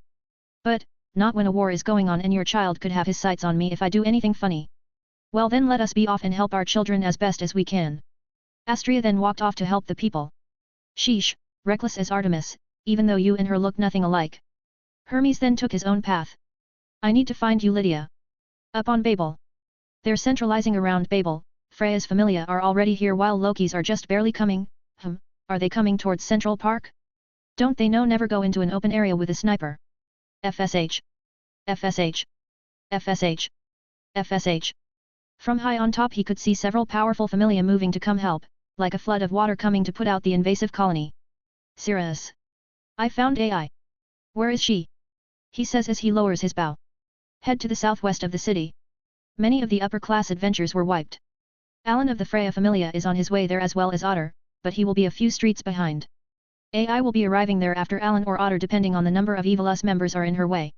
But, not when a war is going on and your child could have his sights on me if I do anything funny. Well then let us be off and help our children as best as we can. Astrea then walked off to help the people. Sheesh, reckless as Artemis, even though you and her look nothing alike. Hermes then took his own path. I need to find you, Lydia. Up on Babel. They're centralizing around Babel. Freya's familia are already here while Loki's are just barely coming. Are they coming towards Central Park? Don't they know never go into an open area with a sniper? FSH. FSH. FSH. FSH. From high on top he could see several powerful familia moving to come help, like a flood of water coming to put out the invasive colony. Cirrus. I found AI. Where is she? He says as he lowers his bow. Head to the southwest of the city. Many of the upper-class adventurers were wiped. Alan of the Freya Familia is on his way there as well as Otter, but he will be a few streets behind. AI will be arriving there after Alan or Otter depending on the number of Evilus members are in her way.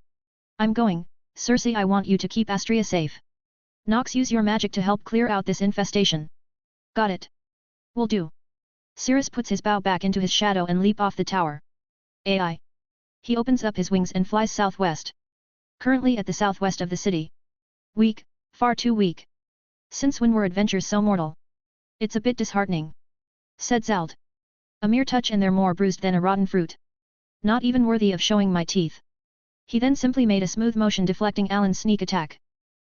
I'm going, Circe. I want you to keep Astrea safe. Nox, use your magic to help clear out this infestation. Got it. Will do. Cirrus puts his bow back into his shadow and leap off the tower. AI. He opens up his wings and flies southwest. Currently at the southwest of the city. Weak, far too weak. Since when were adventures so mortal? It's a bit disheartening, said Zald. A mere touch and they're more bruised than a rotten fruit. Not even worthy of showing my teeth. He then simply made a smooth motion deflecting Alan's sneak attack.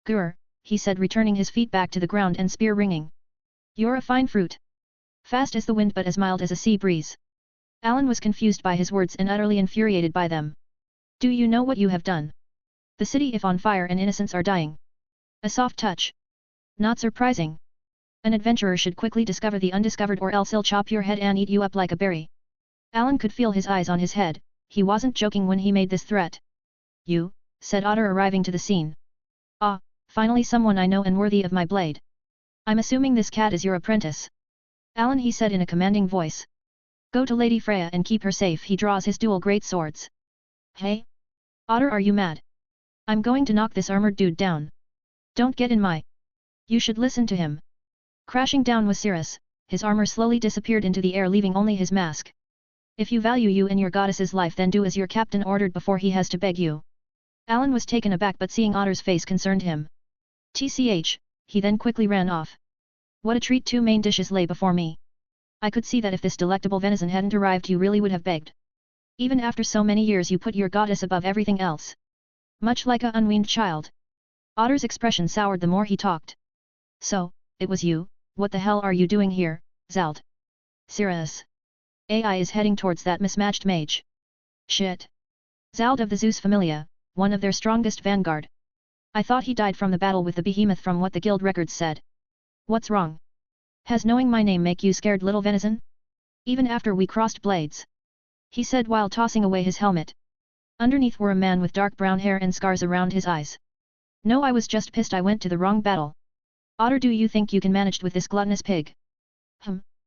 Grr, he said, returning his feet back to the ground and spear ringing. You're a fine fruit. Fast as the wind but as mild as a sea breeze. Alan was confused by his words and utterly infuriated by them. Do you know what you have done? The city is on fire and innocents are dying. A soft touch. Not surprising. An adventurer should quickly discover the undiscovered or else he'll chop your head and eat you up like a berry. Alan could feel his eyes on his head. He wasn't joking when he made this threat. You, said Otter arriving to the scene. Ah, finally someone I know and worthy of my blade. I'm assuming this cat is your apprentice. Alan, he said in a commanding voice. Go to Lady Freya and keep her safe. He draws his dual great swords. Hey? Otter, are you mad? I'm going to knock this armored dude down. Don't get in my... You should listen to him. Crashing down was Cirrus, his armor slowly disappeared into the air leaving only his mask. If you value you and your goddess's life, then do as your captain ordered before he has to beg you. Alan was taken aback, but seeing Otter's face concerned him. TCH, he then quickly ran off. What a treat, 2 main dishes lay before me. I could see that if this delectable venison hadn't arrived you really would have begged. Even after so many years you put your goddess above everything else. Much like a unweaned child. Otter's expression soured the more he talked. So, it was you, what the hell are you doing here, Zald? Cirrus. AI is heading towards that mismatched mage. Shit. Zald of the Zeus Familia, one of their strongest vanguard. I thought he died from the battle with the behemoth from what the guild records said. What's wrong? Has knowing my name make you scared, little venison? Even after we crossed blades? He said while tossing away his helmet. Underneath were a man with dark brown hair and scars around his eyes. No, I was just pissed I went to the wrong battle. Otter, do you think you can manage with this gluttonous pig?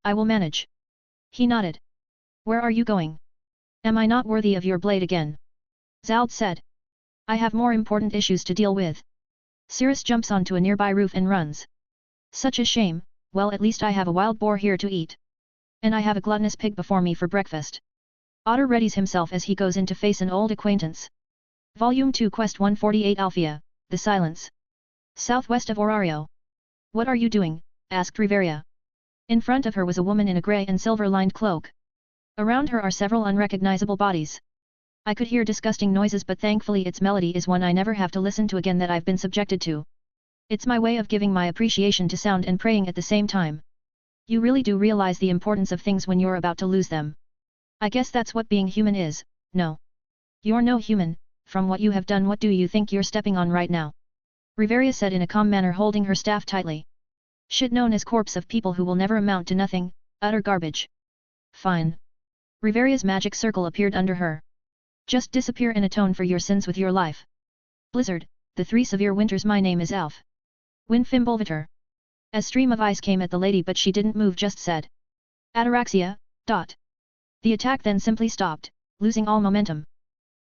I will manage. He nodded. Where are you going? Am I not worthy of your blade again? Zald said. I have more important issues to deal with. Cirrus jumps onto a nearby roof and runs. Such a shame. Well, at least I have a wild boar here to eat. And I have a gluttonous pig before me for breakfast. Otter readies himself as he goes in to face an old acquaintance. Volume 2 Quest 148 Althea, The Silence. Southwest of Orario. What are you doing? Asked Riveria. In front of her was a woman in a grey and silver-lined cloak. Around her are several unrecognizable bodies. I could hear disgusting noises, but thankfully its melody is one I never have to listen to again that I've been subjected to. It's my way of giving my appreciation to sound and praying at the same time. You really do realize the importance of things when you're about to lose them. I guess that's what being human is. No. You're no human. From what you have done, what do you think you're stepping on right now? Riveria said in a calm manner, holding her staff tightly. Shit, known as corpse of people who will never amount to nothing, utter garbage. Fine. Riveria's magic circle appeared under her. Just disappear and atone for your sins with your life. Blizzard, the 3 severe winters. My name is Elf. Win Fimbulvator. A stream of ice came at the lady, but she didn't move, just said. Ataraxia. The attack then simply stopped, losing all momentum.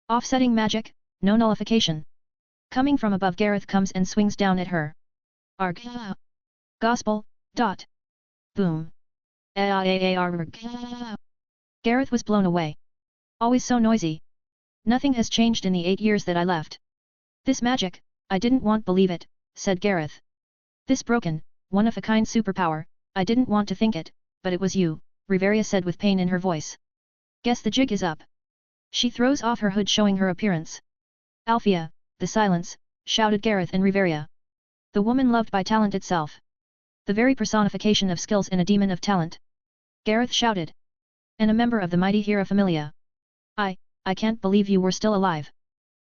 Offsetting magic, no nullification. Coming from above, Gareth comes and swings down at her. Arg. Gospel. Boom. Gareth was blown away. Always so noisy. Nothing has changed in the 8 years that I left. This magic, I didn't want believe it, said Gareth. This broken, one-of-a-kind superpower, I didn't want to think it, but it was you, Riveria said with pain in her voice. Guess the jig is up. She throws off her hood, showing her appearance. Althea, the silence, shouted Gareth and Riveria. The woman loved by talent itself. The very personification of skills and a demon of talent. Gareth shouted. And a member of the mighty Hera Familia. I can't believe you were still alive.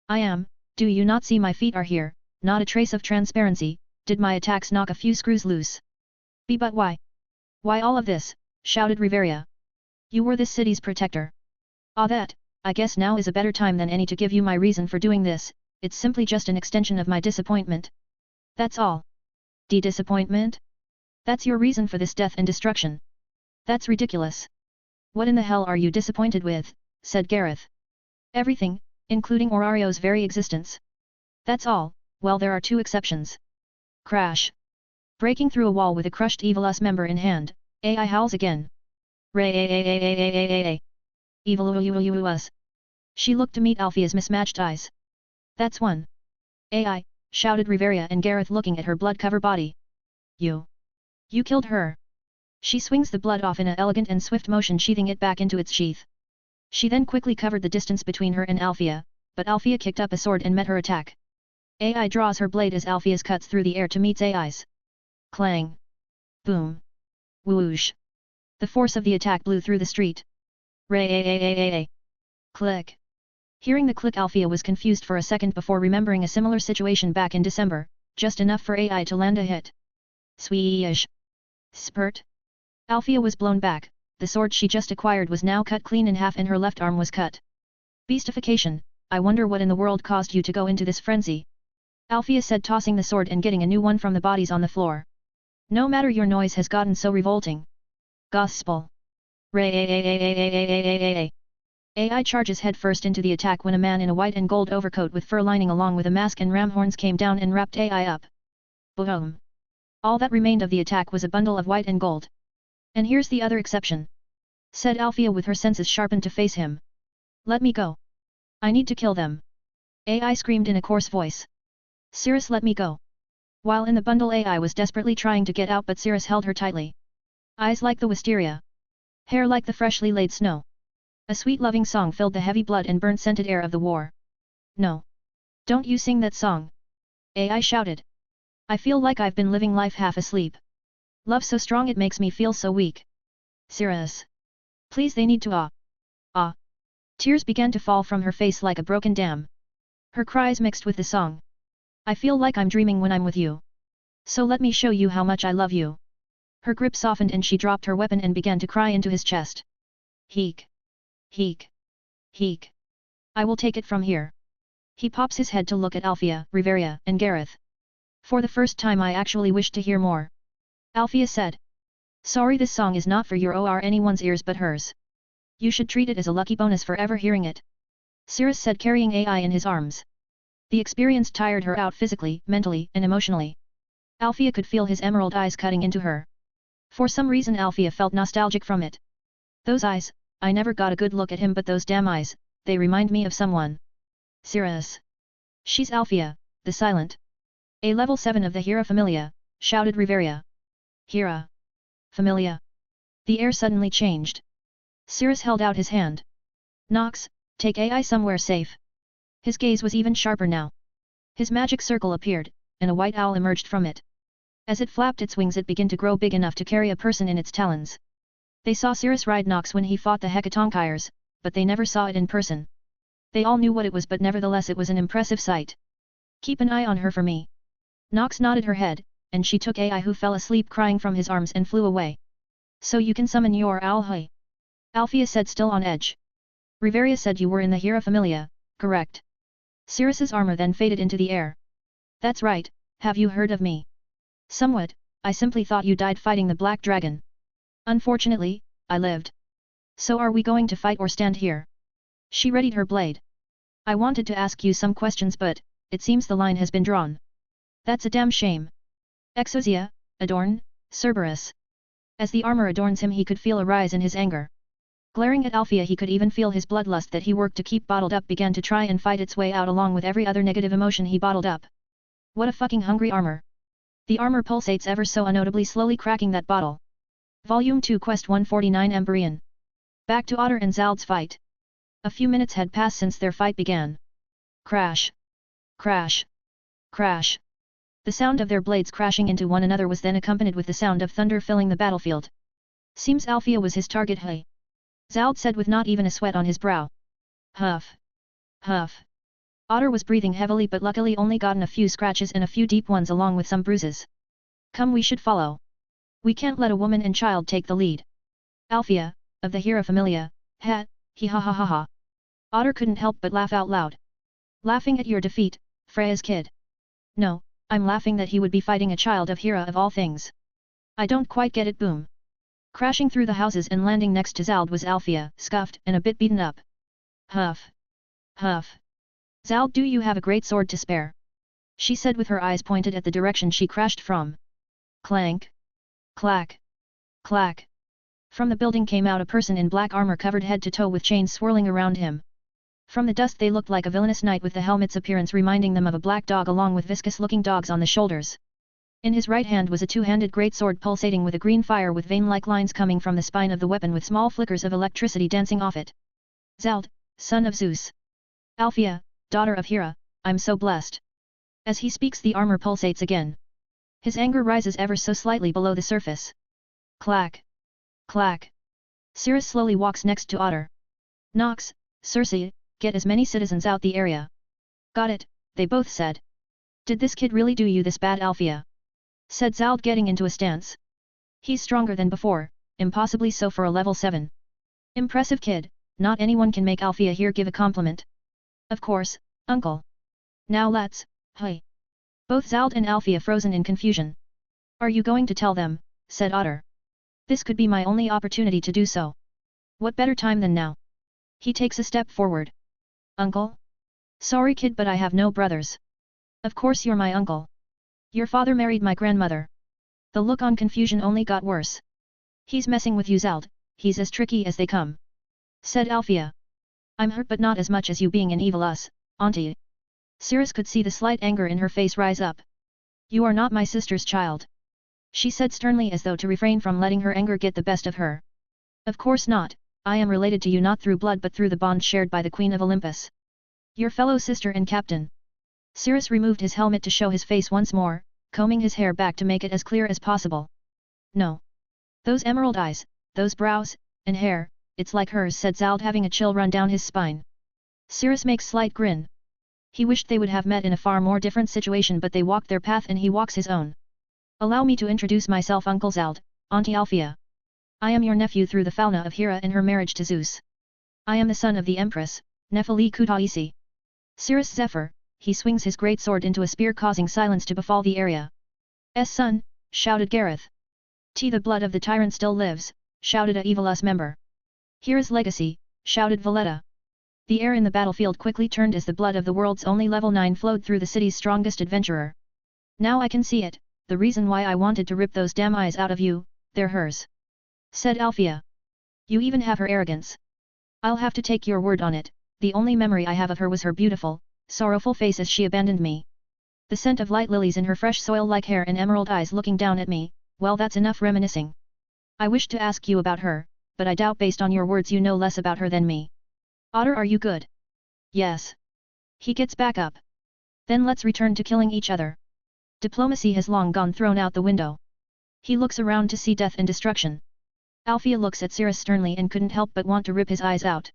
I am. Do you not see my feet are here? Not a trace of transparency. Did my attacks knock a few screws loose? But why? Why all of this? Shouted Riveria. You were this city's protector. That, I guess now is a better time than any to give you my reason for doing this. It's simply just an extension of my disappointment. That's all. Disappointment? That's your reason for this death and destruction. That's ridiculous. What in the hell are you disappointed with? Said Gareth. Everything, including Orario's very existence. That's all. Well, there are 2 exceptions. Crash. Breaking through a wall with a crushed Evil Us member in hand, AI howls again. Ray. Evil Us. She looked to meet Althea's mismatched eyes. That's one. AI, shouted Riveria and Gareth looking at her blood-covered body. You killed her. She swings the blood off in an elegant and swift motion, sheathing it back into its sheath. She then quickly covered the distance between her and Althea, but Althea kicked up a sword and met her attack. AI draws her blade as Althea's cuts through the air to meet AI's. Clang. Boom. Whoosh. The force of the attack blew through the street. Ray. Click. Hearing the click, Althea was confused for a second before remembering a similar situation back in December, just enough for AI to land a hit. Sweesh. Spurt. Althea was blown back. The sword she just acquired was now cut clean in half and her left arm was cut. Beastification, I wonder what in the world caused you to go into this frenzy? Althea said, tossing the sword and getting a new one from the bodies on the floor. No matter your noise has gotten so revolting. Gospel. Ray. AI charges headfirst into the attack when a man in a white and gold overcoat with fur lining along with a mask and ram horns came down and wrapped AI up. Boom. All that remained of the attack was a bundle of white and gold. And here's the other exception, said Althea with her senses sharpened to face him. Let me go. I need to kill them. AI screamed in a coarse voice. Cirrus, let me go. While in the bundle, AI was desperately trying to get out, but Cirrus held her tightly. Eyes like the wisteria. Hair like the freshly laid snow. A sweet loving song filled the heavy blood and burnt scented air of the war. No. Don't you sing that song. AI shouted. I feel like I've been living life half asleep. Love so strong it makes me feel so weak. Cirrus. Please, they need to ah. Tears began to fall from her face like a broken dam. Her cries mixed with the song. I feel like I'm dreaming when I'm with you. So let me show you how much I love you. Her grip softened and she dropped her weapon and began to cry into his chest. Heek. Heek. Heek. I will take it from here. He pops his head to look at Althea, Riveria, and Gareth. For the first time I actually wish to hear more. Althea said. Sorry, this song is not for your or anyone's ears but hers. You should treat it as a lucky bonus for ever hearing it. Cirrus said, carrying AI in his arms. The experience tired her out physically, mentally, and emotionally. Althea could feel his emerald eyes cutting into her. For some reason Althea felt nostalgic from it. Those eyes, I never got a good look at him, but those damn eyes, they remind me of someone. Cirrus. She's Althea, the silent. A level 7 of the Hera Familia, shouted Riveria. Hera. Familia. The air suddenly changed. Cirrus held out his hand. Nox, take AI somewhere safe. His gaze was even sharper now. His magic circle appeared, and a white owl emerged from it. As it flapped its wings, it began to grow big enough to carry a person in its talons. They saw Cirrus ride Nox when he fought the Hekatonkyres, but they never saw it in person. They all knew what it was, but nevertheless it was an impressive sight. Keep an eye on her for me. Nox nodded her head, and she took AI, who fell asleep crying, from his arms and flew away. So you can summon your owl, hey? Althea said, still on edge. Riveria said, you were in the Hera Familia, correct? Cirrus's armor then faded into the air. That's right, have you heard of me? Somewhat, I simply thought you died fighting the Black Dragon. Unfortunately, I lived. So are we going to fight or stand here? She readied her blade. I wanted to ask you some questions, but it seems the line has been drawn. That's a damn shame. Exosia, adorn, Cerberus. As the armor adorns him, he could feel a rise in his anger. Glaring at Althea, he could even feel his bloodlust that he worked to keep bottled up began to try and fight its way out, along with every other negative emotion he bottled up. What a fucking hungry armor. The armor pulsates ever so unnotably, slowly cracking that bottle. Volume 2, Quest 149, Empyrean. Back to Otter and Zald's fight. A few minutes had passed since their fight began. Crash. Crash. Crash. The sound of their blades crashing into one another was then accompanied with the sound of thunder filling the battlefield. Seems Althea was his target, hey? Zald said with not even a sweat on his brow. Huff. Huff. Otter was breathing heavily, but luckily only gotten a few scratches and a few deep ones along with some bruises. Come, we should follow. We can't let a woman and child take the lead. Althea, of the Hera Familia, he ha ha ha ha. Otter couldn't help but laugh out loud. Laughing at your defeat, Freya's kid. No, I'm laughing that he would be fighting a child of Hera of all things. I don't quite get it, boom. Crashing through the houses and landing next to Zald was Althea, scuffed and a bit beaten up. Huff. Huff. Zald, do you have a great sword to spare? She said with her eyes pointed at the direction she crashed from. Clank. Clack. Clack. From the building came out a person in black armor covered head to toe with chains swirling around him. From the dust they looked like a villainous knight, with the helmet's appearance reminding them of a black dog along with viscous-looking dogs on the shoulders. In his right hand was a two-handed greatsword pulsating with a green fire, with vein-like lines coming from the spine of the weapon with small flickers of electricity dancing off it. Zald, son of Zeus. Althea, daughter of Hera, I'm so blessed. As he speaks the armor pulsates again. His anger rises ever so slightly below the surface. Clack. Clack. Cirrus slowly walks next to Otter. Nox, Circe, get as many citizens out the area. Got it, they both said. Did this kid really do you this bad, Althea? Said Zald, getting into a stance. He's stronger than before, impossibly so for a level 7. Impressive kid, not anyone can make Althea here give a compliment. Of course, uncle. Now let's, hey. Both Zald and Althea frozen in confusion. Are you going to tell them, said Otter. This could be my only opportunity to do so. What better time than now? He takes a step forward. Uncle? Sorry kid, but I have no brothers. Of course you're my uncle. Your father married my grandmother. The look on confusion only got worse. He's messing with you Zald, he's as tricky as they come. Said Althea. I'm hurt but not as much as you being an evil auntie. Cirrus could see the slight anger in her face rise up. You are not my sister's child. She said sternly as though to refrain from letting her anger get the best of her. Of course not, I am related to you not through blood but through the bond shared by the Queen of Olympus. Your fellow sister and captain. Cirrus removed his helmet to show his face once more, combing his hair back to make it as clear as possible. No. Those emerald eyes, those brows, and hair, it's like hers, said Zald, having a chill run down his spine. Cirrus makes slight grin. He wished they would have met in a far more different situation, but they walked their path and he walks his own. Allow me to introduce myself, Uncle Zald, Auntie Althea. I am your nephew through the Falna of Hera and her marriage to Zeus. I am the son of the Empress, Nephili Kutaisi. Cirrus Zephyr, he swings his great sword into a spear, causing silence to befall the area. Son, shouted Gareth. The blood of the tyrant still lives, shouted a Evilus member. Hera's legacy, shouted Valletta. The air in the battlefield quickly turned as the blood of the world's only level 9 flowed through the city's strongest adventurer. Now I can see it, the reason why I wanted to rip those damn eyes out of you, they're hers. Said Althea. You even have her arrogance. I'll have to take your word on it, the only memory I have of her was her beautiful, sorrowful face as she abandoned me. The scent of light lilies in her fresh soil-like hair and emerald eyes looking down at me, well that's enough reminiscing. I wish to ask you about her, but I doubt based on your words you know less about her than me. Otter, are you good? Yes. He gets back up. Then let's return to killing each other. Diplomacy has long gone thrown out the window. He looks around to see death and destruction. Althea looks at Cirrus sternly and couldn't help but want to rip his eyes out.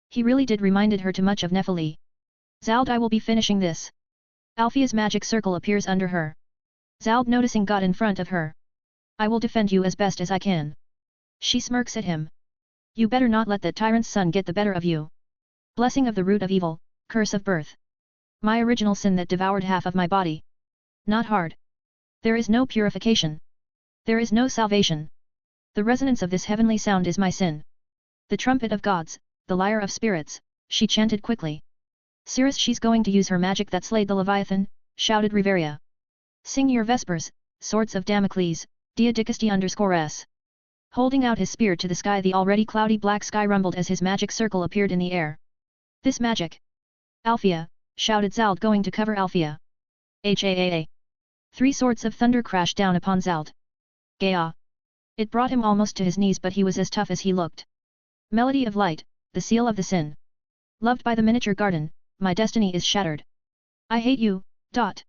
He really did reminded her too much of Nephili. Zald, I will be finishing this. Althea's magic circle appears under her. Zald, noticing, got in front of her. I will defend you as best as I can. She smirks at him. You better not let that tyrant's son get the better of you. Blessing of the root of evil, curse of birth. My original sin that devoured half of my body. Not hard. There is no purification. There is no salvation. The resonance of this heavenly sound is my sin. The trumpet of gods, the lyre of spirits, she chanted quickly. Cirrus, she's going to use her magic that slayed the Leviathan, shouted Riveria. Sing your vespers, swords of Damocles, dia dicasti_s. Holding out his spear to the sky, the already cloudy black sky rumbled as his magic circle appeared in the air. This magic. Althea, shouted Zald, going to cover Althea. Haa. 3 swords of thunder crashed down upon Zald. Gaya. It brought him almost to his knees, but he was as tough as he looked. Melody of light, the seal of the sin. Loved by the miniature garden, my destiny is shattered. I hate you, ... The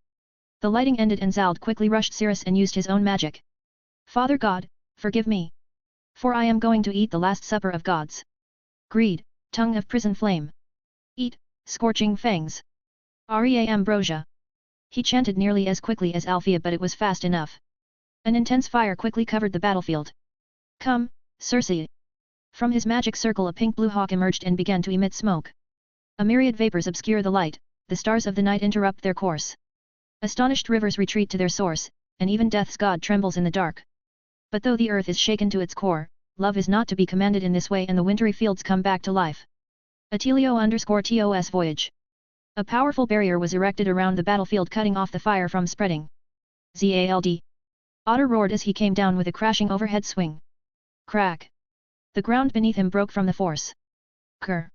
lighting ended and Zald quickly rushed Cirrus and used his own magic. Father God, forgive me. For I am going to eat the last supper of gods. Greed, tongue of prison flame. Eat, scorching fangs. Rea ambrosia. He chanted nearly as quickly as Althea, but it was fast enough. An intense fire quickly covered the battlefield. Come, Circe. From his magic circle a pink-blue hawk emerged and began to emit smoke. A myriad vapors obscure the light, the stars of the night interrupt their course. Astonished rivers retreat to their source, and even death's god trembles in the dark. But though the earth is shaken to its core, love is not to be commanded in this way, and the wintry fields come back to life. Atelio_TOS voyage. A powerful barrier was erected around the battlefield, cutting off the fire from spreading. Zald. Otter roared as he came down with a crashing overhead swing. Crack. The ground beneath him broke from the force. Kerr.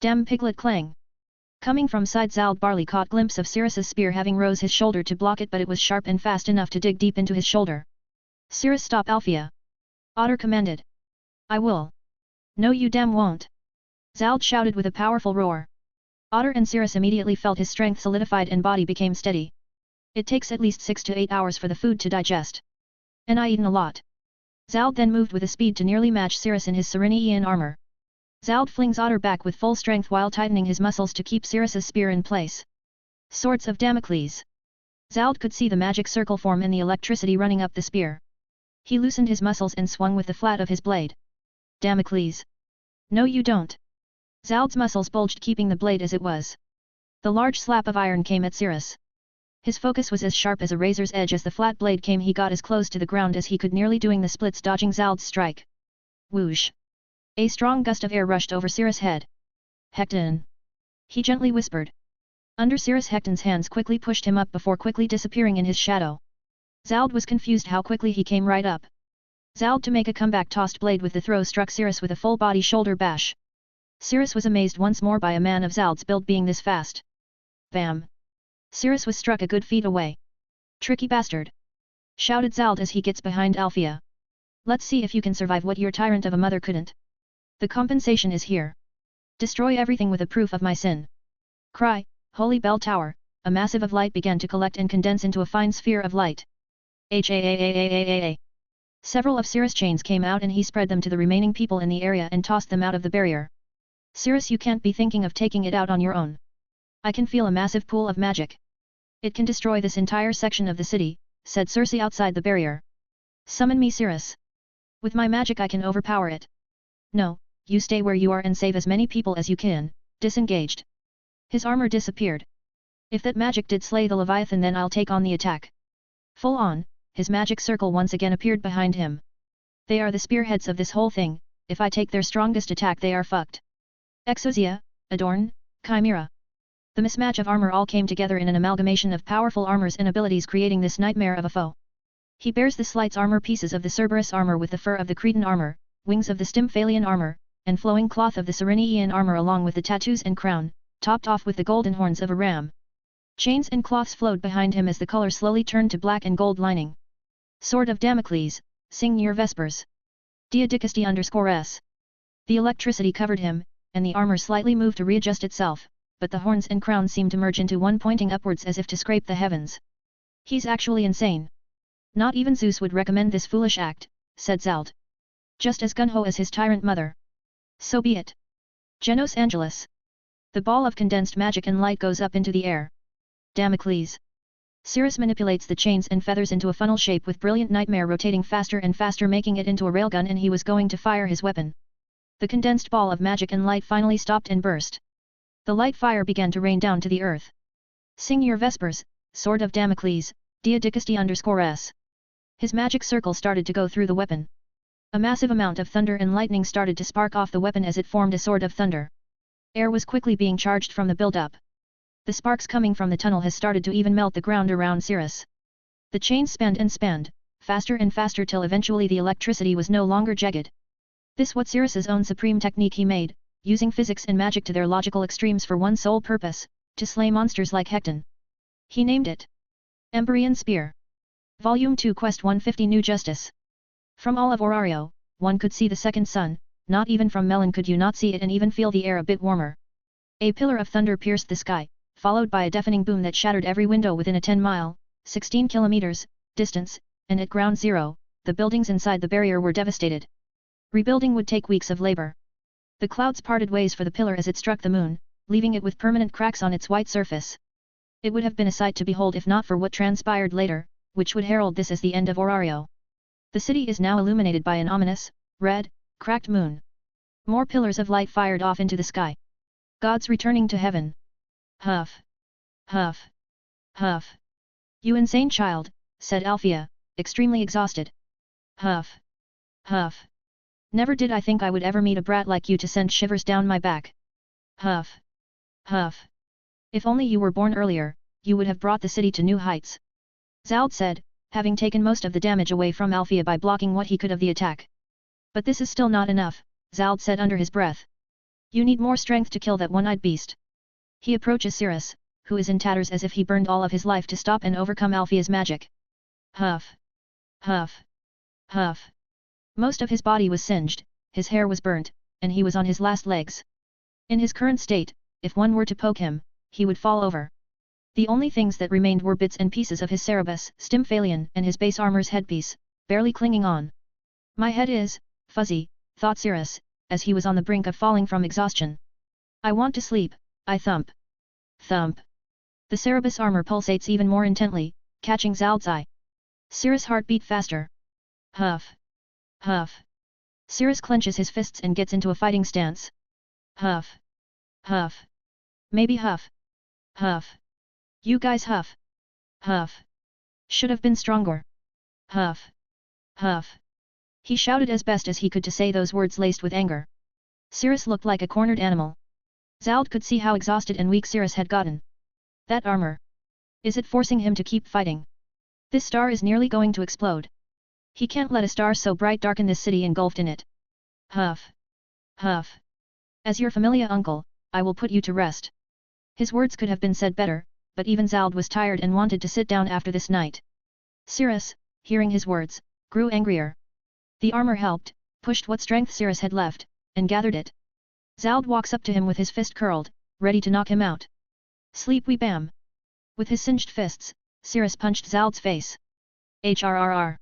Damn piglet clang. Coming from side, Zald barely caught glimpse of Cirrus's spear having rose his shoulder to block it, but it was sharp and fast enough to dig deep into his shoulder. Cirrus, stop Althea. Otter commanded. I will. No you damn won't. Zald shouted with a powerful roar. Otter and Cirrus immediately felt his strength solidified and body became steady. It takes at least 6 to 8 hours for the food to digest. And I eaten a lot. Zald then moved with a speed to nearly match Cirrus in his Serenian armor. Zald flings Otter back with full strength while tightening his muscles to keep Cirrus's spear in place. Swords of Damocles. Zald could see the magic circle form and the electricity running up the spear. He loosened his muscles and swung with the flat of his blade. Damocles. No you don't. Zald's muscles bulged, keeping the blade as it was. The large slap of iron came at Cirrus. His focus was as sharp as a razor's edge. As the flat blade came, he got as close to the ground as he could, nearly doing the splits, dodging Zald's strike. Whoosh! A strong gust of air rushed over Cirrus' head. Hecton! He gently whispered. Under Cirrus, Hecton's hands quickly pushed him up before quickly disappearing in his shadow. Zald was confused how quickly he came right up. Zald, to make a comeback, tossed blade with the throw, struck Cirrus with a full-body shoulder bash. Cirrus was amazed once more by a man of Zald's build being this fast. Bam! Cirrus was struck a good feet away. Tricky bastard! Shouted Zald as he gets behind Althea. Let's see if you can survive what your tyrant of a mother couldn't. The compensation is here. Destroy everything with a proof of my sin. Cry, Holy Bell Tower. A massive of light began to collect and condense into a fine sphere of light. H-a-a-a-a-a-a-a. Several of Cirrus' chains came out and he spread them to the remaining people in the area and tossed them out of the barrier. Cirrus, you can't be thinking of taking it out on your own. I can feel a massive pool of magic. It can destroy this entire section of the city, said Circe outside the barrier. Summon me, Cirrus. With my magic I can overpower it. No, you stay where you are and save as many people as you can. Disengaged. His armor disappeared. If that magic did slay the Leviathan, then I'll take on the attack. Full on, his magic circle once again appeared behind him. They are the spearheads of this whole thing. If I take their strongest attack, they are fucked. Exosia, Adorn, Chimera. The mismatch of armor all came together in an amalgamation of powerful armors and abilities, creating this nightmare of a foe. He bears the Slight's armor, pieces of the Cerberus armor with the fur of the Cretan armor, wings of the Stymphalian armor, and flowing cloth of the Cyrenean armor, along with the tattoos and crown, topped off with the golden horns of a ram. Chains and cloths flowed behind him as the color slowly turned to black and gold lining. Sword of Damocles, sing your vespers. Diadicasti_s. The electricity covered him, and the armor slightly moved to readjust itself, but the horns and crown seemed to merge into one, pointing upwards as if to scrape the heavens. He's actually insane. Not even Zeus would recommend this foolish act, said Zald. Just as gung-ho as his tyrant mother. So be it. Genos Angelus. The ball of condensed magic and light goes up into the air. Damocles. Cirrus manipulates the chains and feathers into a funnel shape with brilliant nightmare rotating faster and faster, making it into a railgun, and he was going to fire his weapon. The condensed ball of magic and light finally stopped and burst. The light fire began to rain down to the earth. Sing your vespers, Sword of Damocles, Diadicasti_s. His magic circle started to go through the weapon. A massive amount of thunder and lightning started to spark off the weapon as it formed a sword of thunder. Air was quickly being charged from the build-up. The sparks coming from the tunnel has started to even melt the ground around Cirrus. The chains spanned and spanned, faster and faster, till eventually the electricity was no longer jagged. This was Cirrus's own supreme technique he made, using physics and magic to their logical extremes for one sole purpose, to slay monsters like Hecton. He named it Empyrean Spear. Volume 2, Quest 150, New Justice. From all of Orario, one could see the second sun. Not even from Melon could you not see it and even feel the air a bit warmer. A pillar of thunder pierced the sky, followed by a deafening boom that shattered every window within a 10-mile, 16 kilometers, distance, and at ground zero, the buildings inside the barrier were devastated. Rebuilding would take weeks of labor. The clouds parted ways for the pillar as it struck the moon, leaving it with permanent cracks on its white surface. It would have been a sight to behold if not for what transpired later, which would herald this as the end of Orario. The city is now illuminated by an ominous, red, cracked moon. More pillars of light fired off into the sky. Gods returning to heaven. Huff. Huff. Huff. You insane child, said Althea, extremely exhausted. Huff. Huff. Never did I think I would ever meet a brat like you to send shivers down my back. Huff. Huff. If only you were born earlier, you would have brought the city to new heights. Zald said, having taken most of the damage away from Althea by blocking what he could of the attack. But this is still not enough, Zald said under his breath. You need more strength to kill that one-eyed beast. He approaches Cirrus, who is in tatters as if he burned all of his life to stop and overcome Althea's magic. Huff. Huff. Huff. Most of his body was singed, his hair was burnt, and he was on his last legs. In his current state, if one were to poke him, he would fall over. The only things that remained were bits and pieces of his Cerberus, Stymphalian, and his base armor's headpiece, barely clinging on. My head is fuzzy, thought Cirrus, as he was on the brink of falling from exhaustion. I want to sleep, I thump. Thump. The Cerberus armor pulsates even more intently, catching Zald's eye. Cirrus' heart beat faster. Huff. Huff. Cirrus clenches his fists and gets into a fighting stance. Huff. Huff. Maybe huff. Huff. You guys huff. Huff. Should have been stronger. Huff. Huff. He shouted as best as he could to say those words laced with anger. Cirrus looked like a cornered animal. Zald could see how exhausted and weak Cirrus had gotten. That armor. Is it forcing him to keep fighting? This star is nearly going to explode. He can't let a star so bright darken this city engulfed in it. Huff. Huff. As your familiar uncle, I will put you to rest. His words could have been said better, but even Zald was tired and wanted to sit down after this night. Cirrus, hearing his words, grew angrier. The armor helped, pushed what strength Cirrus had left, and gathered it. Zald walks up to him with his fist curled, ready to knock him out. Sleep we bam! With his singed fists, Cirrus punched Zald's face. HRRR.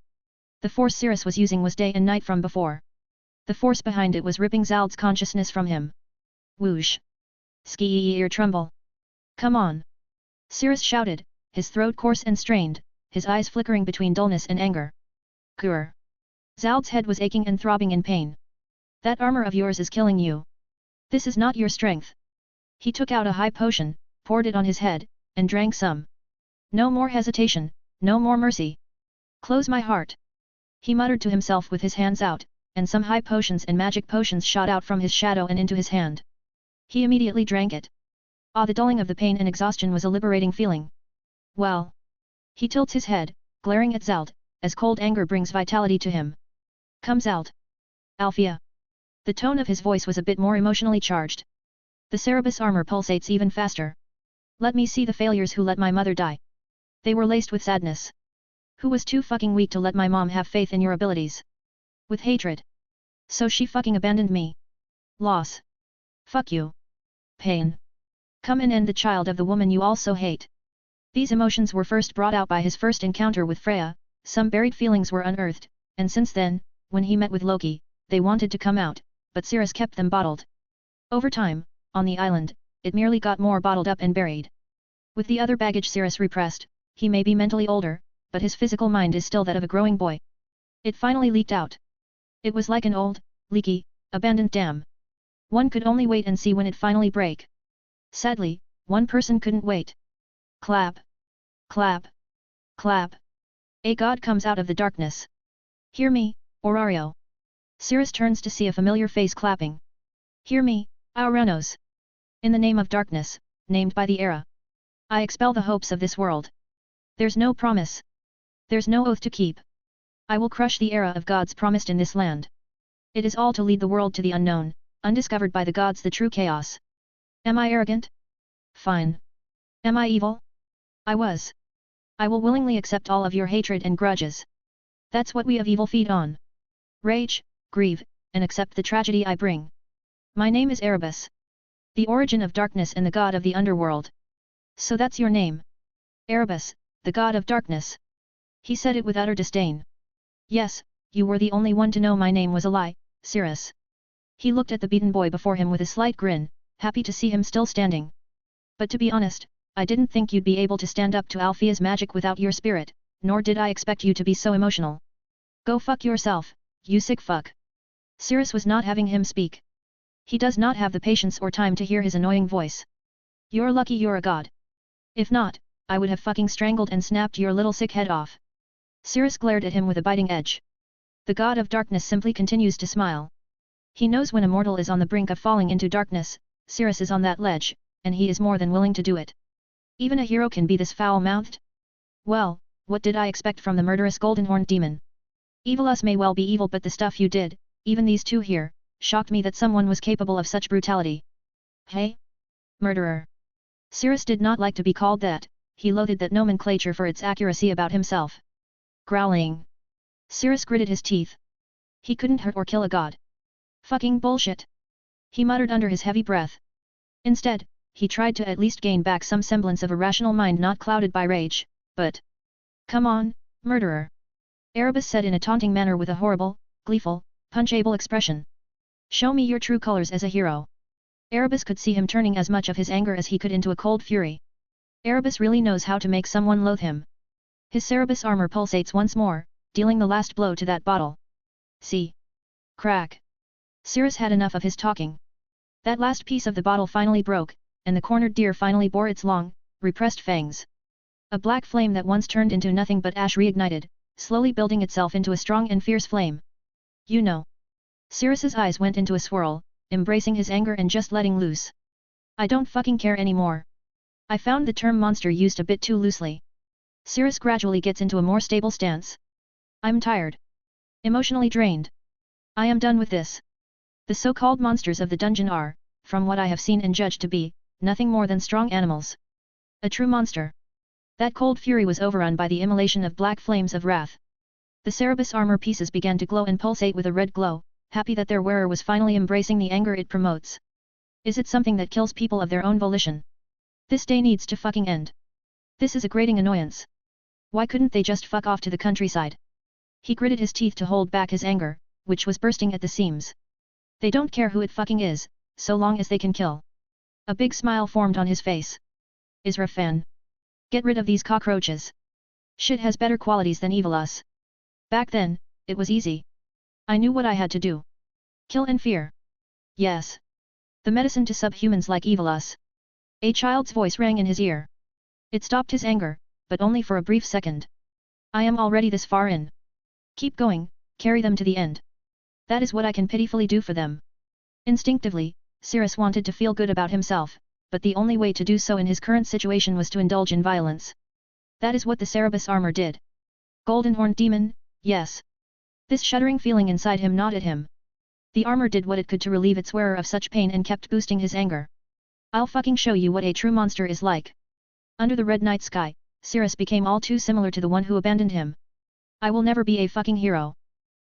The force Cirrus was using was day and night from before. The force behind it was ripping Zald's consciousness from him. Whoosh! Ski-ear tremble! Come on! Cirrus shouted, his throat coarse and strained, his eyes flickering between dullness and anger. Grr! Zald's head was aching and throbbing in pain. That armor of yours is killing you. This is not your strength. He took out a high potion, poured it on his head, and drank some. No more hesitation, no more mercy. Close my heart. He muttered to himself with his hands out, and some high potions and magic potions shot out from his shadow and into his hand. He immediately drank it. Ah, the dulling of the pain and exhaustion was a liberating feeling. Well. He tilts his head, glaring at Zald, as cold anger brings vitality to him. Come Zald. Althea. The tone of his voice was a bit more emotionally charged. The Cerebus armor pulsates even faster. Let me see the failures who let my mother die. They were laced with sadness. Who was too fucking weak to let my mom have faith in your abilities? With hatred. So she fucking abandoned me. Loss. Fuck you. Pain. Come and end the child of the woman you also hate. These emotions were first brought out by his first encounter with Freya, some buried feelings were unearthed, and since then, when he met with Loki, they wanted to come out, but Cirrus kept them bottled. Over time, on the island, it merely got more bottled up and buried. With the other baggage Cirrus repressed, he may be mentally older, but his physical mind is still that of a growing boy. It finally leaked out. It was like an old, leaky, abandoned dam. One could only wait and see when it finally break. Sadly, one person couldn't wait. Clap. Clap. Clap. A god comes out of the darkness. Hear me, Orario. Cirrus turns to see a familiar face clapping. Hear me, Auranos. In the name of darkness, named by the era. I expel the hopes of this world. There's no promise. There's no oath to keep. I will crush the era of gods promised in this land. It is all to lead the world to the unknown, undiscovered by the gods, the true chaos. Am I arrogant? Fine. Am I evil? I was. I will willingly accept all of your hatred and grudges. That's what we of evil feed on. Rage, grieve, and accept the tragedy I bring. My name is Erebus. The origin of darkness and the god of the underworld. So that's your name. Erebus, the god of darkness. He said it with utter disdain. Yes, you were the only one to know my name was a lie, Cirrus. He looked at the beaten boy before him with a slight grin, happy to see him still standing. But to be honest, I didn't think you'd be able to stand up to Althea's magic without your spirit, nor did I expect you to be so emotional. Go fuck yourself, you sick fuck. Cirrus was not having him speak. He does not have the patience or time to hear his annoying voice. You're lucky you're a god. If not, I would have fucking strangled and snapped your little sick head off. Cirrus glared at him with a biting edge. The god of darkness simply continues to smile. He knows when a mortal is on the brink of falling into darkness, Cirrus is on that ledge, and he is more than willing to do it. Even a hero can be this foul-mouthed? Well, what did I expect from the murderous golden-horned demon? Evil us may well be evil, but the stuff you did, even these two here, shocked me that someone was capable of such brutality. Hey? Murderer. Cirrus did not like to be called that, he loathed that nomenclature for its accuracy about himself. Growling. Cirrus gritted his teeth. He couldn't hurt or kill a god. Fucking bullshit. He muttered under his heavy breath. Instead, he tried to at least gain back some semblance of a rational mind not clouded by rage, but... Come on, murderer. Erebus said in a taunting manner with a horrible, gleeful, punchable expression. Show me your true colors as a hero. Erebus could see him turning as much of his anger as he could into a cold fury. Erebus really knows how to make someone loathe him. His Cerebus armor pulsates once more, dealing the last blow to that bottle. See. Crack. Cirrus had enough of his talking. That last piece of the bottle finally broke, and the cornered deer finally bore its long, repressed fangs. A black flame that once turned into nothing but ash reignited, slowly building itself into a strong and fierce flame. You know. Cirrus's eyes went into a swirl, embracing his anger and just letting loose. I don't fucking care anymore. I found the term monster used a bit too loosely. Cirrus gradually gets into a more stable stance. I'm tired. Emotionally drained. I am done with this. The so-called monsters of the dungeon are, from what I have seen and judged to be, nothing more than strong animals. A true monster. That cold fury was overrun by the immolation of black flames of wrath. The Cerebus armor pieces began to glow and pulsate with a red glow, happy that their wearer was finally embracing the anger it promotes. Is it something that kills people of their own volition? This day needs to fucking end. This is a grating annoyance. Why couldn't they just fuck off to the countryside? He gritted his teeth to hold back his anger, which was bursting at the seams. They don't care who it fucking is, so long as they can kill. A big smile formed on his face. Israfan. Get rid of these cockroaches. Shit has better qualities than evil us. Back then, it was easy. I knew what I had to do. Kill and fear. Yes. The medicine to subhumans like evil us. A child's voice rang in his ear. It stopped his anger, but only for a brief second. I am already this far in. Keep going, carry them to the end. That is what I can pitifully do for them. Instinctively, Cirrus wanted to feel good about himself, but the only way to do so in his current situation was to indulge in violence. That is what the Cerebus armor did. Golden Horned Demon, yes. This shuddering feeling inside him gnawed at him. The armor did what it could to relieve its wearer of such pain and kept boosting his anger. I'll fucking show you what a true monster is like. Under the red night sky, Cirrus became all too similar to the one who abandoned him. I will never be a fucking hero.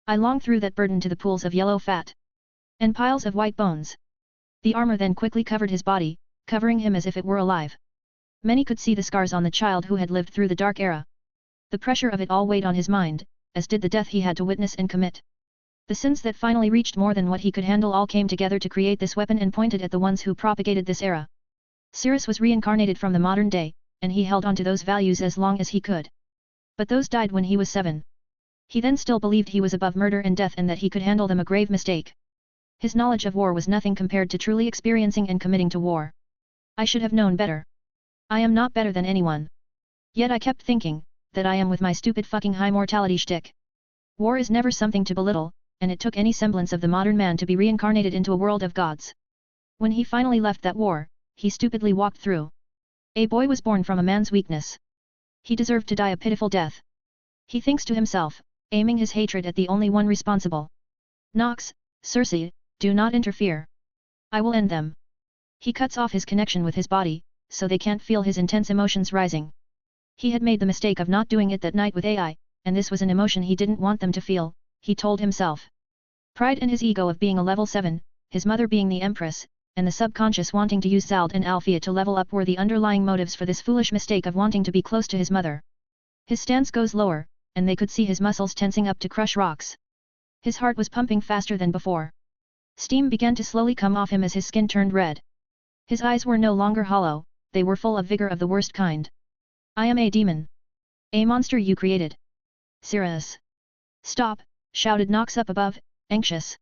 I long threw that burden to the pools of yellow fat. And piles of white bones. The armor then quickly covered his body, covering him as if it were alive. Many could see the scars on the child who had lived through the dark era. The pressure of it all weighed on his mind, as did the death he had to witness and commit. The sins that finally reached more than what he could handle all came together to create this weapon and pointed at the ones who propagated this era. Cirrus was reincarnated from the modern day, and he held on to those values as long as he could. But those died when he was 7. He then still believed he was above murder and death and that he could handle them, a grave mistake. His knowledge of war was nothing compared to truly experiencing and committing to war. I should have known better. I am not better than anyone. Yet I kept thinking, that I am with my stupid fucking high mortality shtick. War is never something to belittle, and it took any semblance of the modern man to be reincarnated into a world of gods. When he finally left that war, he stupidly walked through. A boy was born from a man's weakness. He deserved to die a pitiful death. He thinks to himself, aiming his hatred at the only one responsible. Nox, Circe, do not interfere. I will end them. He cuts off his connection with his body, so they can't feel his intense emotions rising. He had made the mistake of not doing it that night with AI, and this was an emotion he didn't want them to feel, he told himself. Pride and his ego of being a level 7, his mother being the Empress, and the subconscious wanting to use Zald and Althea to level up were the underlying motives for this foolish mistake of wanting to be close to his mother. His stance goes lower, and they could see his muscles tensing up to crush rocks. His heart was pumping faster than before. Steam began to slowly come off him as his skin turned red. His eyes were no longer hollow, they were full of vigor of the worst kind. I am a demon. A monster you created. Cirrus. Stop, shouted Nox up above, anxious.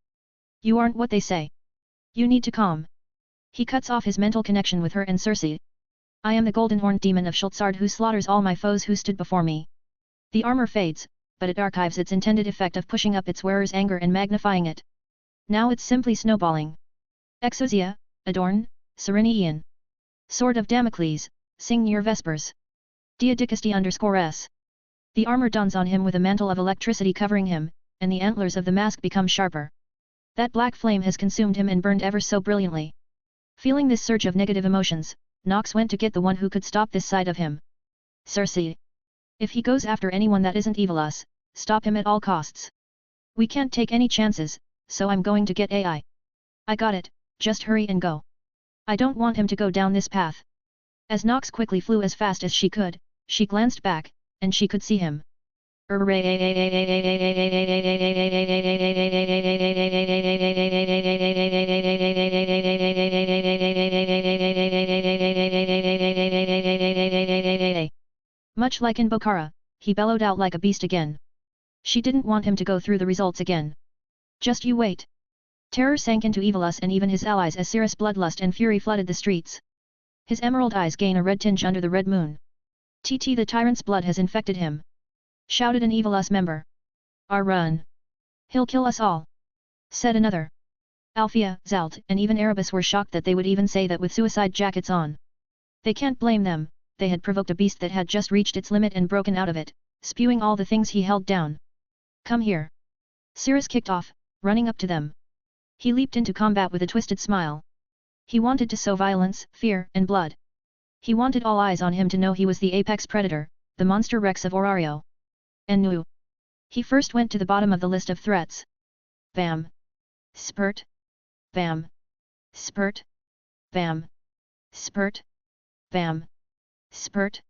You aren't what they say. You need to calm. He cuts off his mental connection with her and Circe. I am the golden horned demon of Schultzard who slaughters all my foes who stood before me. The armor fades, but it archives its intended effect of pushing up its wearer's anger and magnifying it. Now it's simply snowballing. Exosia, Adorn, Serenian. Sword of Damocles, sing your vespers. Diadicasti_s. The armor dawns on him with a mantle of electricity covering him, and the antlers of the mask become sharper. That black flame has consumed him and burned ever so brilliantly. Feeling this surge of negative emotions, Nox went to get the one who could stop this side of him. Circe. If he goes after anyone that isn't evil us, stop him at all costs. We can't take any chances, so I'm going to get AI. I got it, just hurry and go. I don't want him to go down this path. As Nox quickly flew as fast as she could, she glanced back, and she could see him. Much like in Bokhara, he bellowed out like a beast again. She didn't want him to go through the results again. Just you wait. Terror sank into Evilus and even his allies as Cirrus' bloodlust and fury flooded the streets. His emerald eyes gain a red tinge under the red moon. The tyrant's blood has infected him. Shouted an Evilus member. Run. He'll kill us all. Said another. Althea, Zalt, and even Erebus were shocked that they would even say that with suicide jackets on. They can't blame them, they had provoked a beast that had just reached its limit and broken out of it, spewing all the things he held down. Come here. Cirrus kicked off, running up to them. He leaped into combat with a twisted smile. He wanted to sow violence, fear, and blood. He wanted all eyes on him to know he was the apex predator, the monster rex of Orario. And knew. He first went to the bottom of the list of threats. Bam. Spurt. Bam. Spurt. Bam. Spurt. Bam. Spurt.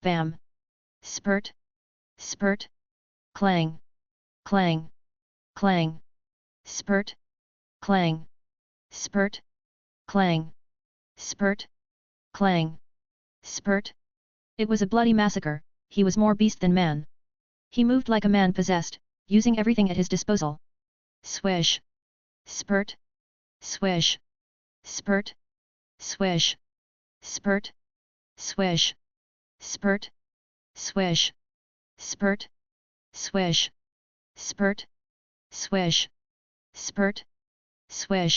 Bam. Spurt. Spurt. Clang. Clang. Clang. Spurt. Clang. Spurt. Clang. Spurt. Clang. Spurt. It was a bloody massacre, he was more beast than man. He moved like a man possessed, using everything at his disposal. Swish. Spurt. Swish. Spurt. Swish. Spurt. Swish. Spurt. Swish. Spurt. Swish. Spurt. Swish. Spurt. Swish.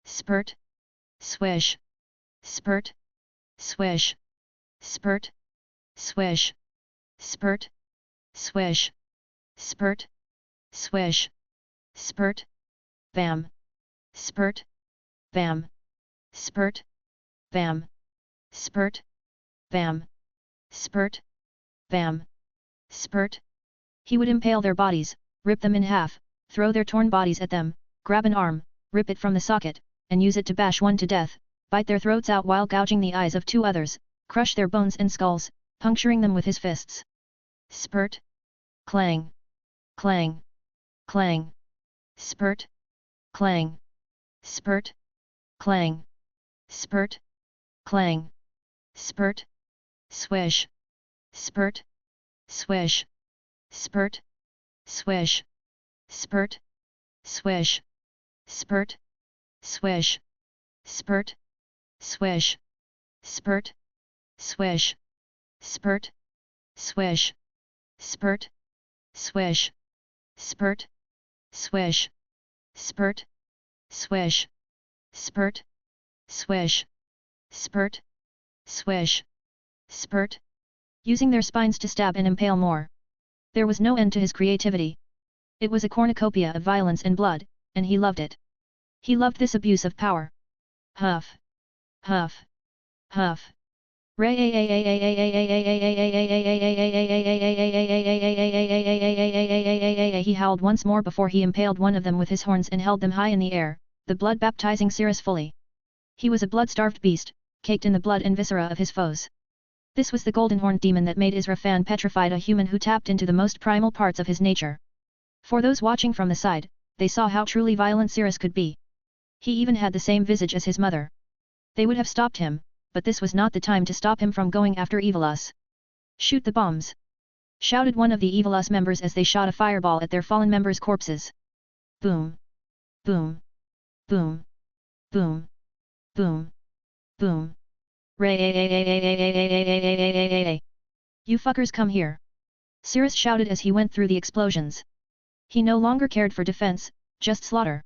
Spurt. Swish. Spurt. Swish. Spurt. Swish. Spurt. Swish. Spurt. Swish. Spurt. Bam. Spurt. Bam. Spurt. Bam. Spurt. Bam. Spurt. Bam. Spurt. He would impale their bodies, rip them in half, throw their torn bodies at them, grab an arm, rip it from the socket, and use it to bash one to death, bite their throats out while gouging the eyes of two others, crush their bones and skulls, puncturing them with his fists. Spurt. Clang. Clang. Clang. Spurt. Clang. Spurt. Clang. Spurt. Clang. Spurt. Swish. Spurt. Swish. Spurt. Swish. Spurt. Swish. Spurt. Swish. Spurt. Swish. Spurt. Swish. Spurt. Swish. Spurt. Swish. Spurt. Swish. Spurt. Swish. Spurt. Swish. Spurt. Swish. Spurt. Using their spines to stab and impale more. There was no end to his creativity. It was a cornucopia of violence and blood, and he loved it. He loved this abuse of power. Huff. Huff. Huff. He howled once more before he impaled one of them with his horns and held them high in the air, the blood baptizing Cirrus fully. He was a blood-starved beast, caked in the blood and viscera of his foes. This was the golden-horned demon that made Israfan petrified, a human who tapped into the most primal parts of his nature. For those watching from the side, they saw how truly violent Cirrus could be. He even had the same visage as his mother. They would have stopped him, but this was not the time to stop him from going after Evilus. Shoot the bombs! Shouted one of the Evilus members as they shot a fireball at their fallen members' corpses. Boom! Boom! Boom! Boom! Boom! Boom! Ray! You fuckers come here! Cirrus shouted as he went through the explosions. He no longer cared for defense, just slaughter.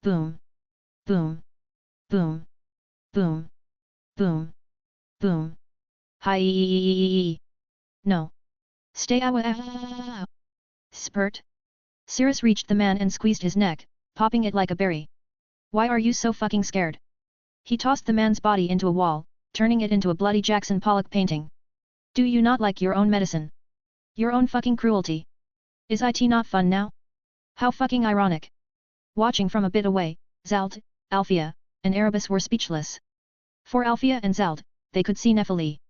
Boom! Boom! Boom! Boom! Boom! Boom! Hi! No! Stay out! Spurt! Cirrus reached the man and squeezed his neck, popping it like a berry. Why are you so fucking scared? He tossed the man's body into a wall, turning it into a bloody Jackson Pollock painting. Do you not like your own medicine? Your own fucking cruelty? Is it not fun now? How fucking ironic! Watching from a bit away, Zalt, Althea, and Erebus were speechless. For Althea and Zalt, they could see Nephili.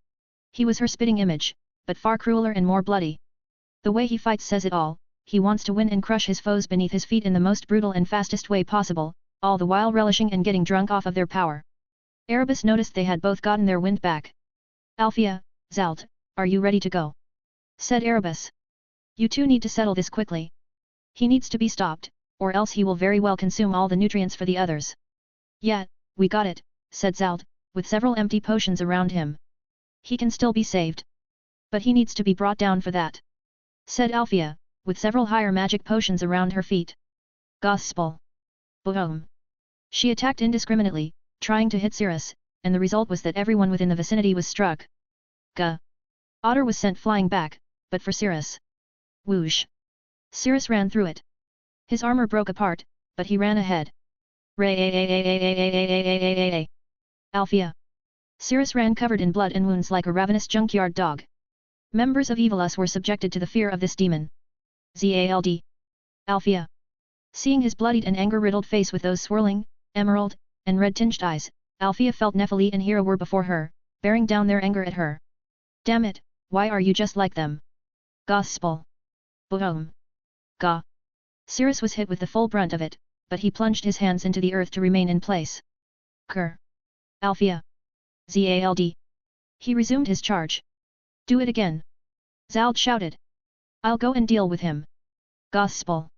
He was her spitting image, but far crueler and more bloody. The way he fights says it all, he wants to win and crush his foes beneath his feet in the most brutal and fastest way possible, all the while relishing and getting drunk off of their power. Erebus noticed they had both gotten their wind back. Althea, Zalt, are you ready to go? Said Erebus. You two need to settle this quickly. He needs to be stopped, or else he will very well consume all the nutrients for the others. Yeah, we got it, said Zalt, with several empty potions around him. He can still be saved. But he needs to be brought down for that," said Althea, with several higher magic potions around her feet. Gospel. Boom. She attacked indiscriminately, trying to hit Cirrus, and the result was that everyone within the vicinity was struck. Gah! Otter was sent flying back, but for Cirrus. Whoosh! Cirrus ran through it. His armor broke apart, but he ran ahead. Ray. Althea. Cirrus ran covered in blood and wounds like a ravenous junkyard dog. Members of Evilus were subjected to the fear of this demon. Zald. Althea. Seeing his bloodied and anger-riddled face with those swirling, emerald, and red-tinged eyes, Althea felt Nephili and Hera were before her, bearing down their anger at her. Damn it, why are you just like them? Gospel. Boom. Gah. Cirrus was hit with the full brunt of it, but he plunged his hands into the earth to remain in place. Kerr. Althea. Zald. He resumed his charge. Do it again. Zald shouted. I'll go and deal with him. Gospel.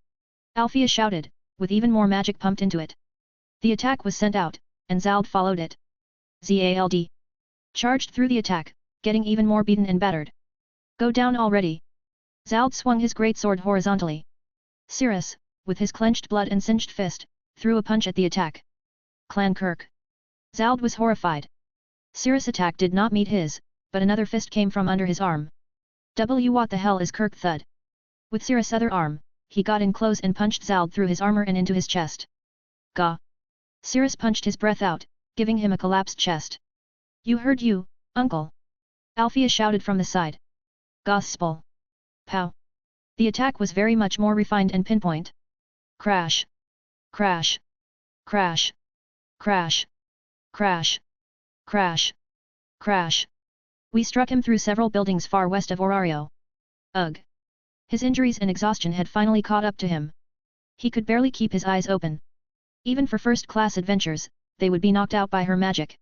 Althea shouted, with even more magic pumped into it. The attack was sent out, and Zald followed it. Zald. Charged through the attack, getting even more beaten and battered. Go down already. Zald swung his great sword horizontally. Cirrus, with his clenched blood and singed fist, threw a punch at the attack. Clankirk. Zald was horrified. Cirrus' attack did not meet his, but another fist came from under his arm. What the hell is Kirk thud? With Cirrus' other arm, he got in close and punched Zald through his armor and into his chest. Gah! Cirrus punched his breath out, giving him a collapsed chest. You heard you, uncle! Althea shouted from the side. Gospel! Pow! The attack was very much more refined and pinpoint. Crash! Crash! Crash! Crash! Crash! Crash! Crash! We struck him through several buildings far west of Orario. Ugh! His injuries and exhaustion had finally caught up to him. He could barely keep his eyes open. Even for first-class adventures, they would be knocked out by her magic.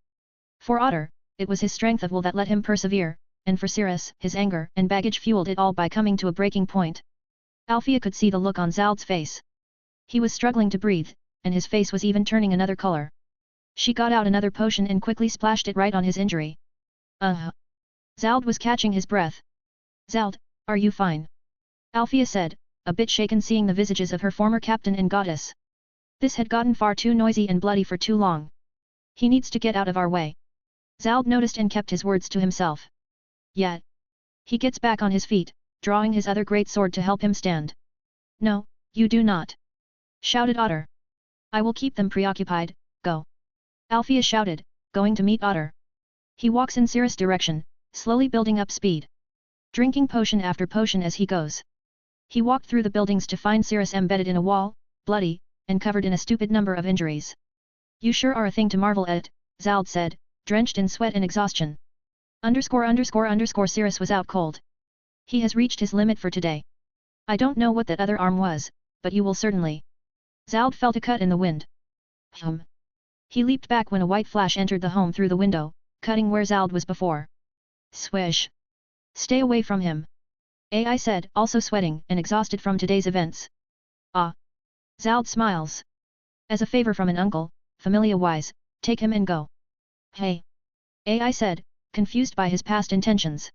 For Otter, it was his strength of will that let him persevere, and for Cirrus, his anger and baggage fueled it all by coming to a breaking point. Althea could see the look on Zald's face. He was struggling to breathe, and his face was even turning another color. She got out another potion and quickly splashed it right on his injury. Zald was catching his breath. Zald, are you fine? Althea said, a bit shaken seeing the visages of her former captain and goddess. This had gotten far too noisy and bloody for too long. He needs to get out of our way. Zald noticed and kept his words to himself. Yet. He gets back on his feet, drawing his other great sword to help him stand. No, you do not. Shouted Otter. I will keep them preoccupied, go. Althea shouted, going to meet Otter. He walks in Cirrus' direction, slowly building up speed. Drinking potion after potion as he goes. He walked through the buildings to find Cirrus embedded in a wall, bloody, and covered in a stupid number of injuries. You sure are a thing to marvel at, Zald said, drenched in sweat and exhaustion. Cirrus was out cold. He has reached his limit for today. I don't know what that other arm was, but you will certainly. Zald felt a cut in the wind. He leaped back when a white flash entered the home through the window, cutting where Zald was before. Swish! Stay away from him. AI said, also sweating and exhausted from today's events. Ah! Zald smiles. As a favor from an uncle, familia-wise, take him and go. Hey! AI said, confused by his past intentions.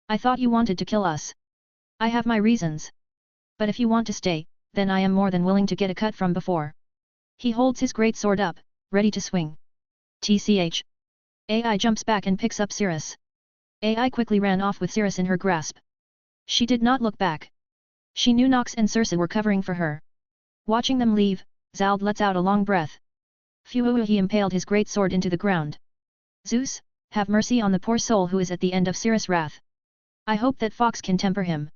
I thought you wanted to kill us. I have my reasons. But if you want to stay, then I am more than willing to get a cut from before. He holds his great sword up, ready to swing. TCH. AI jumps back and picks up Cirrus. AI quickly ran off with Cirrus in her grasp. She did not look back. She knew Nox and Circe were covering for her. Watching them leave, Zald lets out a long breath. Phew! He impaled his great sword into the ground. Zeus, have mercy on the poor soul who is at the end of Cirrus' wrath. I hope that Fox can temper him.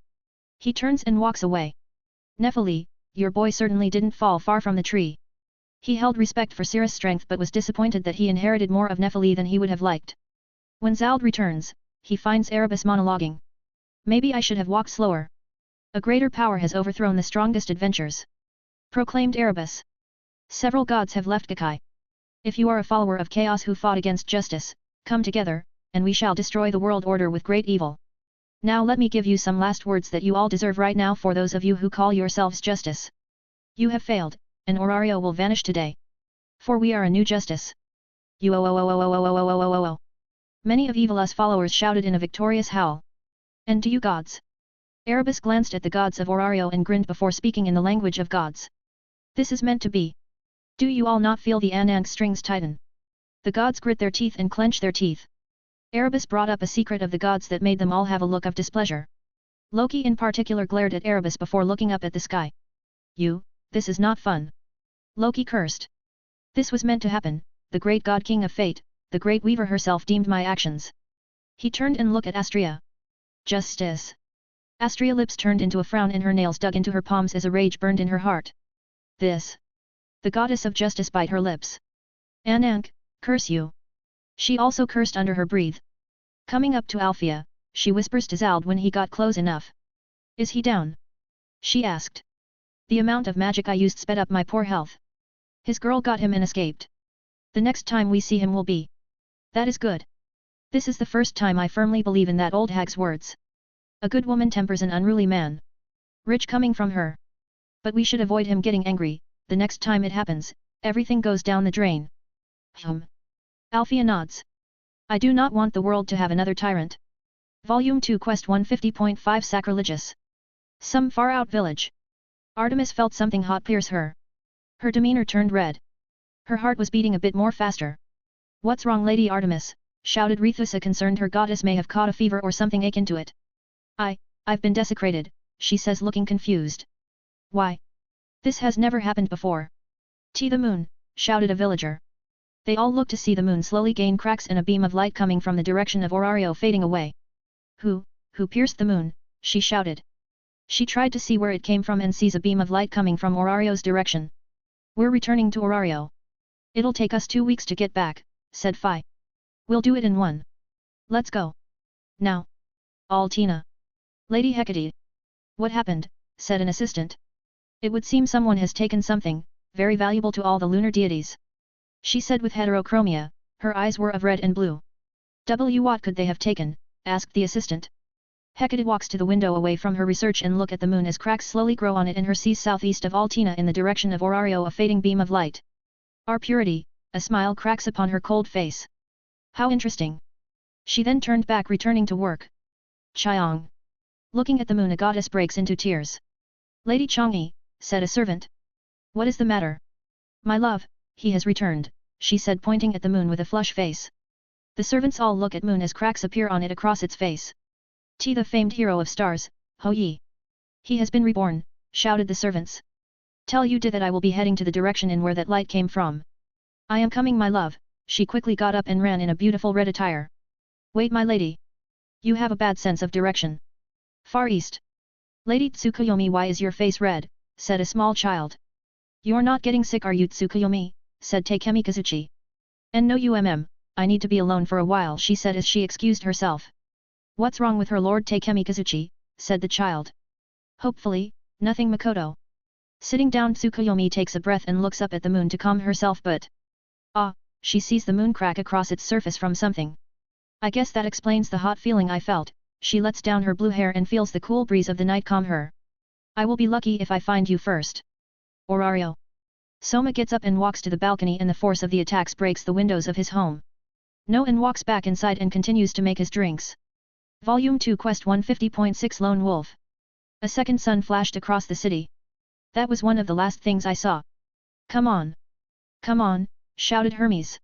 He turns and walks away. Nephili, your boy certainly didn't fall far from the tree. He held respect for Cirrus' strength but was disappointed that he inherited more of Nephili than he would have liked. When Zald returns, he finds Erebus monologuing. Maybe I should have walked slower. A greater power has overthrown the strongest adventures. Proclaimed Erebus. Several gods have left Gakai. If you are a follower of chaos who fought against justice, come together, and we shall destroy the world order with great evil. Now let me give you some last words that you all deserve right now for those of you who call yourselves justice. You have failed, and Orario will vanish today. For we are a new justice. Many of Evilus followers shouted in a victorious howl. And do you gods? Erebus glanced at the gods of Orario and grinned before speaking in the language of gods. This is meant to be. Do you all not feel the Anank strings tighten? The gods grit their teeth and clench their teeth. Erebus brought up a secret of the gods that made them all have a look of displeasure. Loki in particular glared at Erebus before looking up at the sky. This is not fun. Loki cursed. This was meant to happen, the great god king of fate, the great weaver herself deemed my actions. He turned and looked at Astrea. Justice. Astrea lips turned into a frown and her nails dug into her palms as a rage burned in her heart. This. The goddess of justice bite her lips. Anank, curse you. She also cursed under her breath. Coming up to Althea, she whispers to Zald when he got close enough. Is he down? She asked. The amount of magic I used sped up my poor health. His girl got him and escaped. The next time we see him will be. That is good. This is the first time I firmly believe in that old hag's words. A good woman tempers an unruly man. Rich coming from her. But we should avoid him getting angry, the next time it happens, everything goes down the drain. Althea nods. I do not want the world to have another tyrant. Volume 2 Quest 150.5 Sacrilegious. Some far-out village. Artemis felt something hot pierce her. Her demeanor turned red. Her heart was beating a bit more faster. What's wrong, Lady Artemis? Shouted Rethusa, concerned her goddess may have caught a fever or something akin to it. I've been desecrated, she says, looking confused. Why? This has never happened before. The moon, shouted a villager. They all looked to see the moon slowly gain cracks and a beam of light coming from the direction of Orario fading away. Who pierced the moon? She shouted. She tried to see where it came from and sees a beam of light coming from Orario's direction. We're returning to Orario. It'll take us 2 weeks to get back, said Phi. We'll do it in 1. Let's go. Now. Altina. Lady Hecate. What happened? Said an assistant. It would seem someone has taken something, very valuable to all the lunar deities. She said with heterochromia, her eyes were of red and blue. What could they have taken? Asked the assistant. Hecate walks to the window away from her research and look at the moon as cracks slowly grow on it and her sees southeast of Altina in the direction of Orario a fading beam of light. Our purity, a smile cracks upon her cold face. How interesting. She then turned back, returning to work. Chiang. Looking at the moon, a goddess breaks into tears. Lady Chang'e, said a servant. What is the matter? My love, he has returned, she said, pointing at the moon with a flush face. The servants all look at moon as cracks appear on it across its face. The famed hero of stars, Ho Yi. He has been reborn, shouted the servants. Tell Yude that I will be heading to the direction in where that light came from. I am coming, my love. She quickly got up and ran in a beautiful red attire. Wait, my lady. You have a bad sense of direction. Far east. Lady Tsukuyomi, why is your face red? Said a small child. You're not getting sick, are you, Tsukuyomi? Said Takemi Kazuchi. And no I need to be alone for a while, she said as she excused herself. What's wrong with her, Lord Takemi Kazuchi? Said the child. Hopefully, nothing, Makoto. Sitting down, Tsukuyomi takes a breath and looks up at the moon to calm herself, but... she sees the moon crack across its surface from something. I guess that explains the hot feeling I felt. She lets down her blue hair and feels the cool breeze of the night calm her. I will be lucky if I find you first. Orario. Soma gets up and walks to the balcony, and the force of the attacks breaks the windows of his home. Noan walks back inside and continues to make his drinks. Volume 2 Quest 150.6 Lone Wolf. A second sun flashed across the city. That was one of the last things I saw. Come on. Come on, shouted Hermes.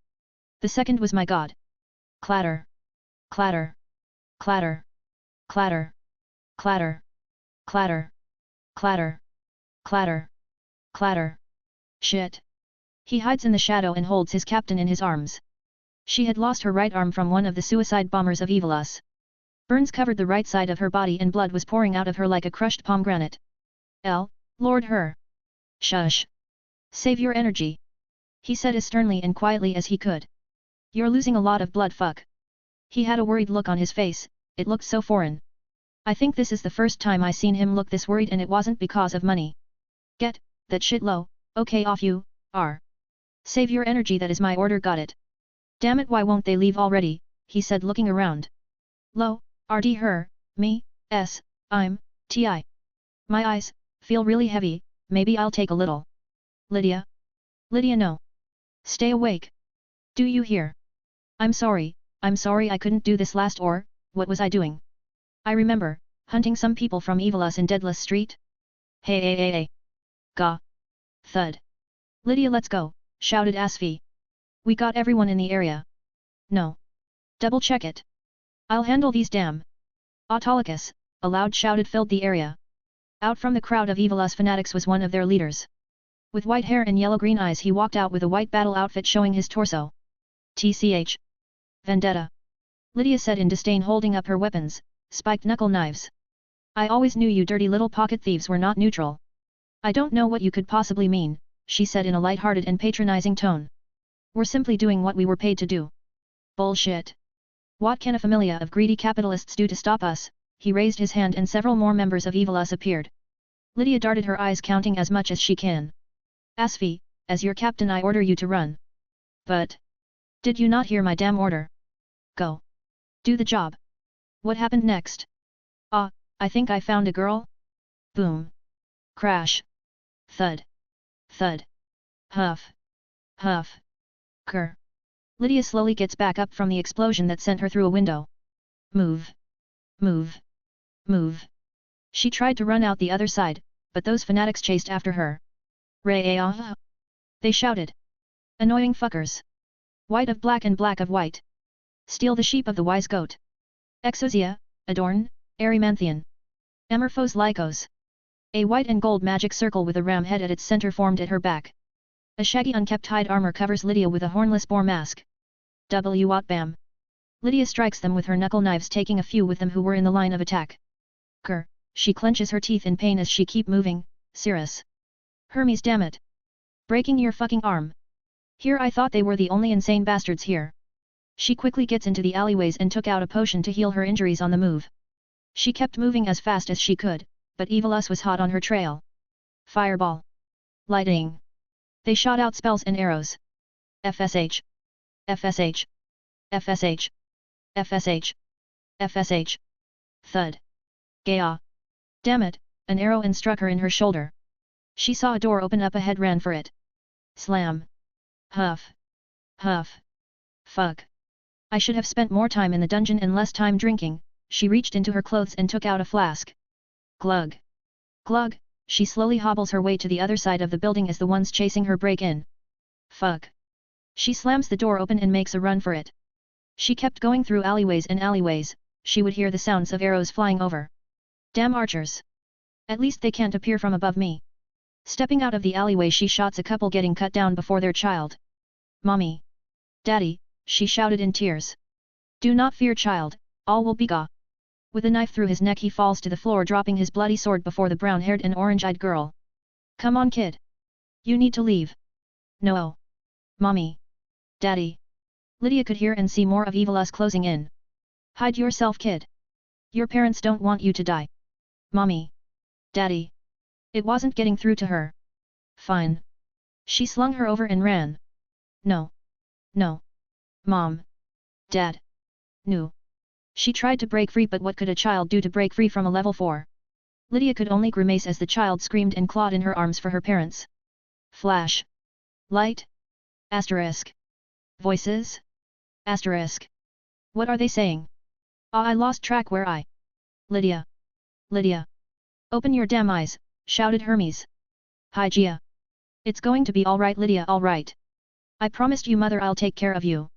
The second was my god. Clatter. Clatter. Clatter. Clatter. Clatter. Clatter. Clatter. Clatter. Clatter. Shit. He hides in the shadow and holds his captain in his arms. She had lost her right arm from one of the suicide bombers of Evilus. Burns covered the right side of her body and blood was pouring out of her like a crushed pomegranate. Lord her. Shush. Save your energy. He said as sternly and quietly as he could. You're losing a lot of blood, fuck. He had a worried look on his face, it looked so foreign. I think this is the first time I seen him look this worried, and it wasn't because of money. Get that shit low, okay, off you, Save your energy, that is my order, got it. Damn it, why won't they leave already, he said, looking around. Low, RD her, me, I'm, TI. My eyes, feel really heavy, maybe I'll take a little. Lydia? Lydia, no. Stay awake. Do you hear? I'm sorry I couldn't do this last, or, what was I doing? I remember, hunting some people from Evilus in Deadless Street? Hey hey hey hey. Gah. Thud. Lydia, let's go, shouted Asfi. We got everyone in the area. No. Double check it. I'll handle these damn. Autolycus, a loud shouted filled the area. Out from the crowd of Evilus fanatics was one of their leaders. With white hair and yellow-green eyes he walked out with a white battle outfit showing his torso. TCH. Vendetta. Lydia said in disdain, holding up her weapons, spiked knuckle knives. I always knew you dirty little pocket thieves were not neutral. I don't know what you could possibly mean, she said in a light-hearted and patronizing tone. We're simply doing what we were paid to do. Bullshit. What can a familia of greedy capitalists do to stop us? He raised his hand and several more members of Evilus appeared. Lydia darted her eyes, counting as much as she can. Asfi, as your captain I order you to run. But... did you not hear my damn order? Go. Do the job. What happened next? Ah, I think I found a girl? Boom. Crash. Thud. Thud. Huff. Huff. Kerr. Lydia slowly gets back up from the explosion that sent her through a window. Move. Move. Move. She tried to run out the other side, but those fanatics chased after her. Ray-ah! They shouted. Annoying fuckers. White of black and black of white. Steal the sheep of the wise goat. Exosia, Adorn, Erymanthean. Emerphos Lycos. A white and gold magic circle with a ram head at its center formed at her back. A shaggy unkept hide armor covers Lydia with a hornless boar mask. Bam. Lydia strikes them with her knuckle knives, taking a few with them who were in the line of attack. Grr, she clenches her teeth in pain as she keep moving. Cirrus. Hermes, damn it. Breaking your fucking arm. Here I thought they were the only insane bastards here. She quickly gets into the alleyways and took out a potion to heal her injuries on the move. She kept moving as fast as she could, but Evilus was hot on her trail. Fireball. Lightning. They shot out spells and arrows. FSH. FSH. FSH. FSH. FSH. Thud. Gaya. Damn it, an arrow and struck her in her shoulder. She saw a door open up ahead, ran for it. Slam. Huff. Huff. Fuck. I should have spent more time in the dungeon and less time drinking. She reached into her clothes and took out a flask. Glug. Glug, she slowly hobbles her way to the other side of the building as the ones chasing her break in. Fuck. She slams the door open and makes a run for it. She kept going through alleyways and alleyways, she would hear the sounds of arrows flying over. Damn archers. At least they can't appear from above me. Stepping out of the alleyway, she shots a couple getting cut down before their child. Mommy. Daddy, she shouted in tears. Do not fear, child, all will be ga. With a knife through his neck he falls to the floor, dropping his bloody sword before the brown-haired and orange-eyed girl. Come on, kid. You need to leave. No. Mommy. Daddy. Lydia could hear and see more of Evilus closing in. Hide yourself, kid. Your parents don't want you to die. Mommy. Daddy. It wasn't getting through to her. Fine. She slung her over and ran. No. No. Mom. Dad. No. She tried to break free, but what could a child do to break free from a level 4? Lydia could only grimace as the child screamed and clawed in her arms for her parents. Flash. Light. Asterisk. Voices. Asterisk. What are they saying? I lost track where I... Lydia. Lydia. Open your damn eyes, shouted Hermes. Hygia. It's going to be all right, Lydia, all right. I promised you, mother, I'll take care of you.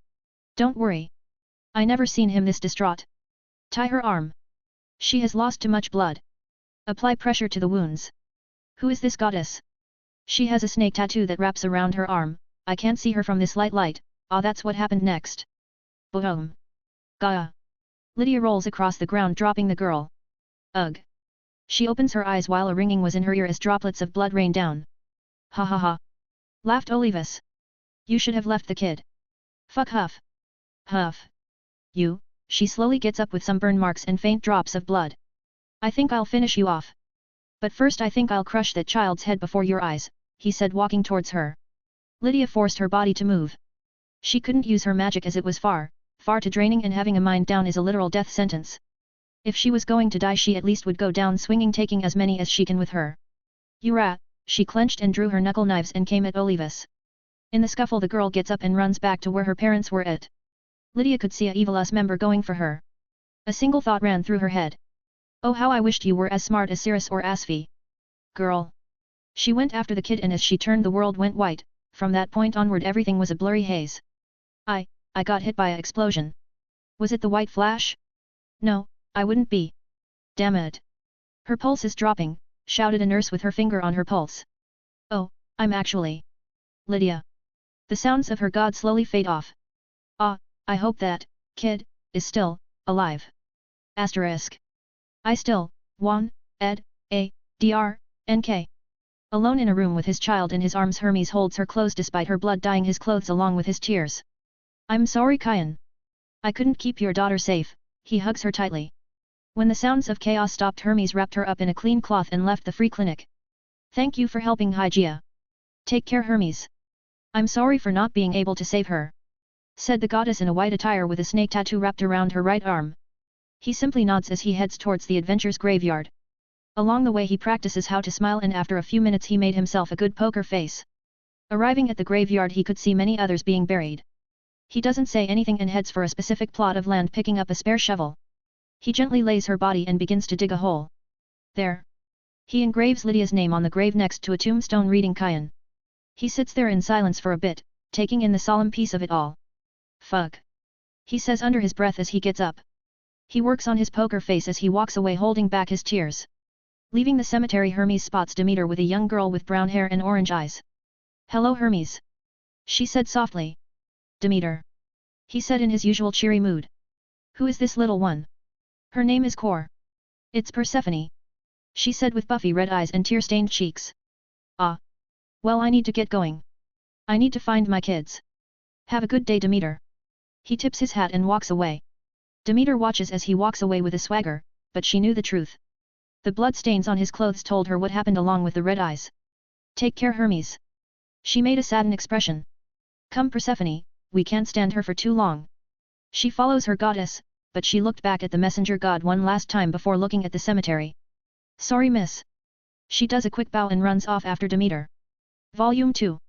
Don't worry. I never seen him this distraught. Tie her arm. She has lost too much blood. Apply pressure to the wounds. Who is this goddess? She has a snake tattoo that wraps around her arm. I can't see her from this light. Ah, that's what happened next. Boom. Gaia. Lydia rolls across the ground, dropping the girl. Ugh. She opens her eyes while a ringing was in her ear as droplets of blood rain down. Ha ha ha. Laughed Olivas. You should have left the kid. Fuck Huff. Huff. You, she slowly gets up with some burn marks and faint drops of blood. I think I'll finish you off. But first I think I'll crush that child's head before your eyes, he said, walking towards her. Lydia forced her body to move. She couldn't use her magic as it was far too draining, and having a mind down is a literal death sentence. If she was going to die, she at least would go down swinging, taking as many as she can with her. You rat, she clenched and drew her knuckle knives and came at Olivas. In the scuffle the girl gets up and runs back to where her parents were at. Lydia could see a Evilus member going for her. A single thought ran through her head. Oh, how I wished you were as smart as Cirrus or Asfi. Girl. She went after the kid, and as she turned the world went white. From that point onward everything was a blurry haze. I got hit by a explosion. Was it the white flash? No, I wouldn't be. Damn it. Her pulse is dropping, shouted a nurse with her finger on her pulse. Oh, I'm actually Lydia. The sounds of her god slowly fade off. Ah, I hope that kid is still alive. Asterisk. I still, Juan, Ed, A, Dr, NK. Alone in a room with his child in his arms, Hermes holds her close despite her blood dyeing his clothes along with his tears. I'm sorry, Kyan. I couldn't keep your daughter safe. He hugs her tightly. When the sounds of chaos stopped, Hermes wrapped her up in a clean cloth and left the free clinic. Thank you for helping, Hygeia. Take care, Hermes. I'm sorry for not being able to save her, said the goddess in a white attire with a snake tattoo wrapped around her right arm. He simply nods as he heads towards the adventure's graveyard. Along the way he practices how to smile, and after a few minutes he made himself a good poker face. Arriving at the graveyard he could see many others being buried. He doesn't say anything and heads for a specific plot of land, picking up a spare shovel. He gently lays her body and begins to dig a hole. There. He engraves Lydia's name on the grave next to a tombstone reading Kyan. He sits there in silence for a bit, taking in the solemn peace of it all. Fuck. He says under his breath as he gets up. He works on his poker face as he walks away, holding back his tears. Leaving the cemetery, Hermes spots Demeter with a young girl with brown hair and orange eyes. Hello, Hermes. She said softly. Demeter. He said in his usual cheery mood. Who is this little one? Her name is Kor. It's Persephone. She said with buffy red eyes and tear-stained cheeks. Ah. Well, I need to get going. I need to find my kids. Have a good day, Demeter. He tips his hat and walks away. Demeter watches as he walks away with a swagger, but she knew the truth. The blood stains on his clothes told her what happened along with the red eyes. Take care, Hermes. She made a saddened expression. Come, Persephone, we can't stand her for too long. She follows her goddess, but she looked back at the messenger god one last time before looking at the cemetery. Sorry, miss. She does a quick bow and runs off after Demeter. Volume 2.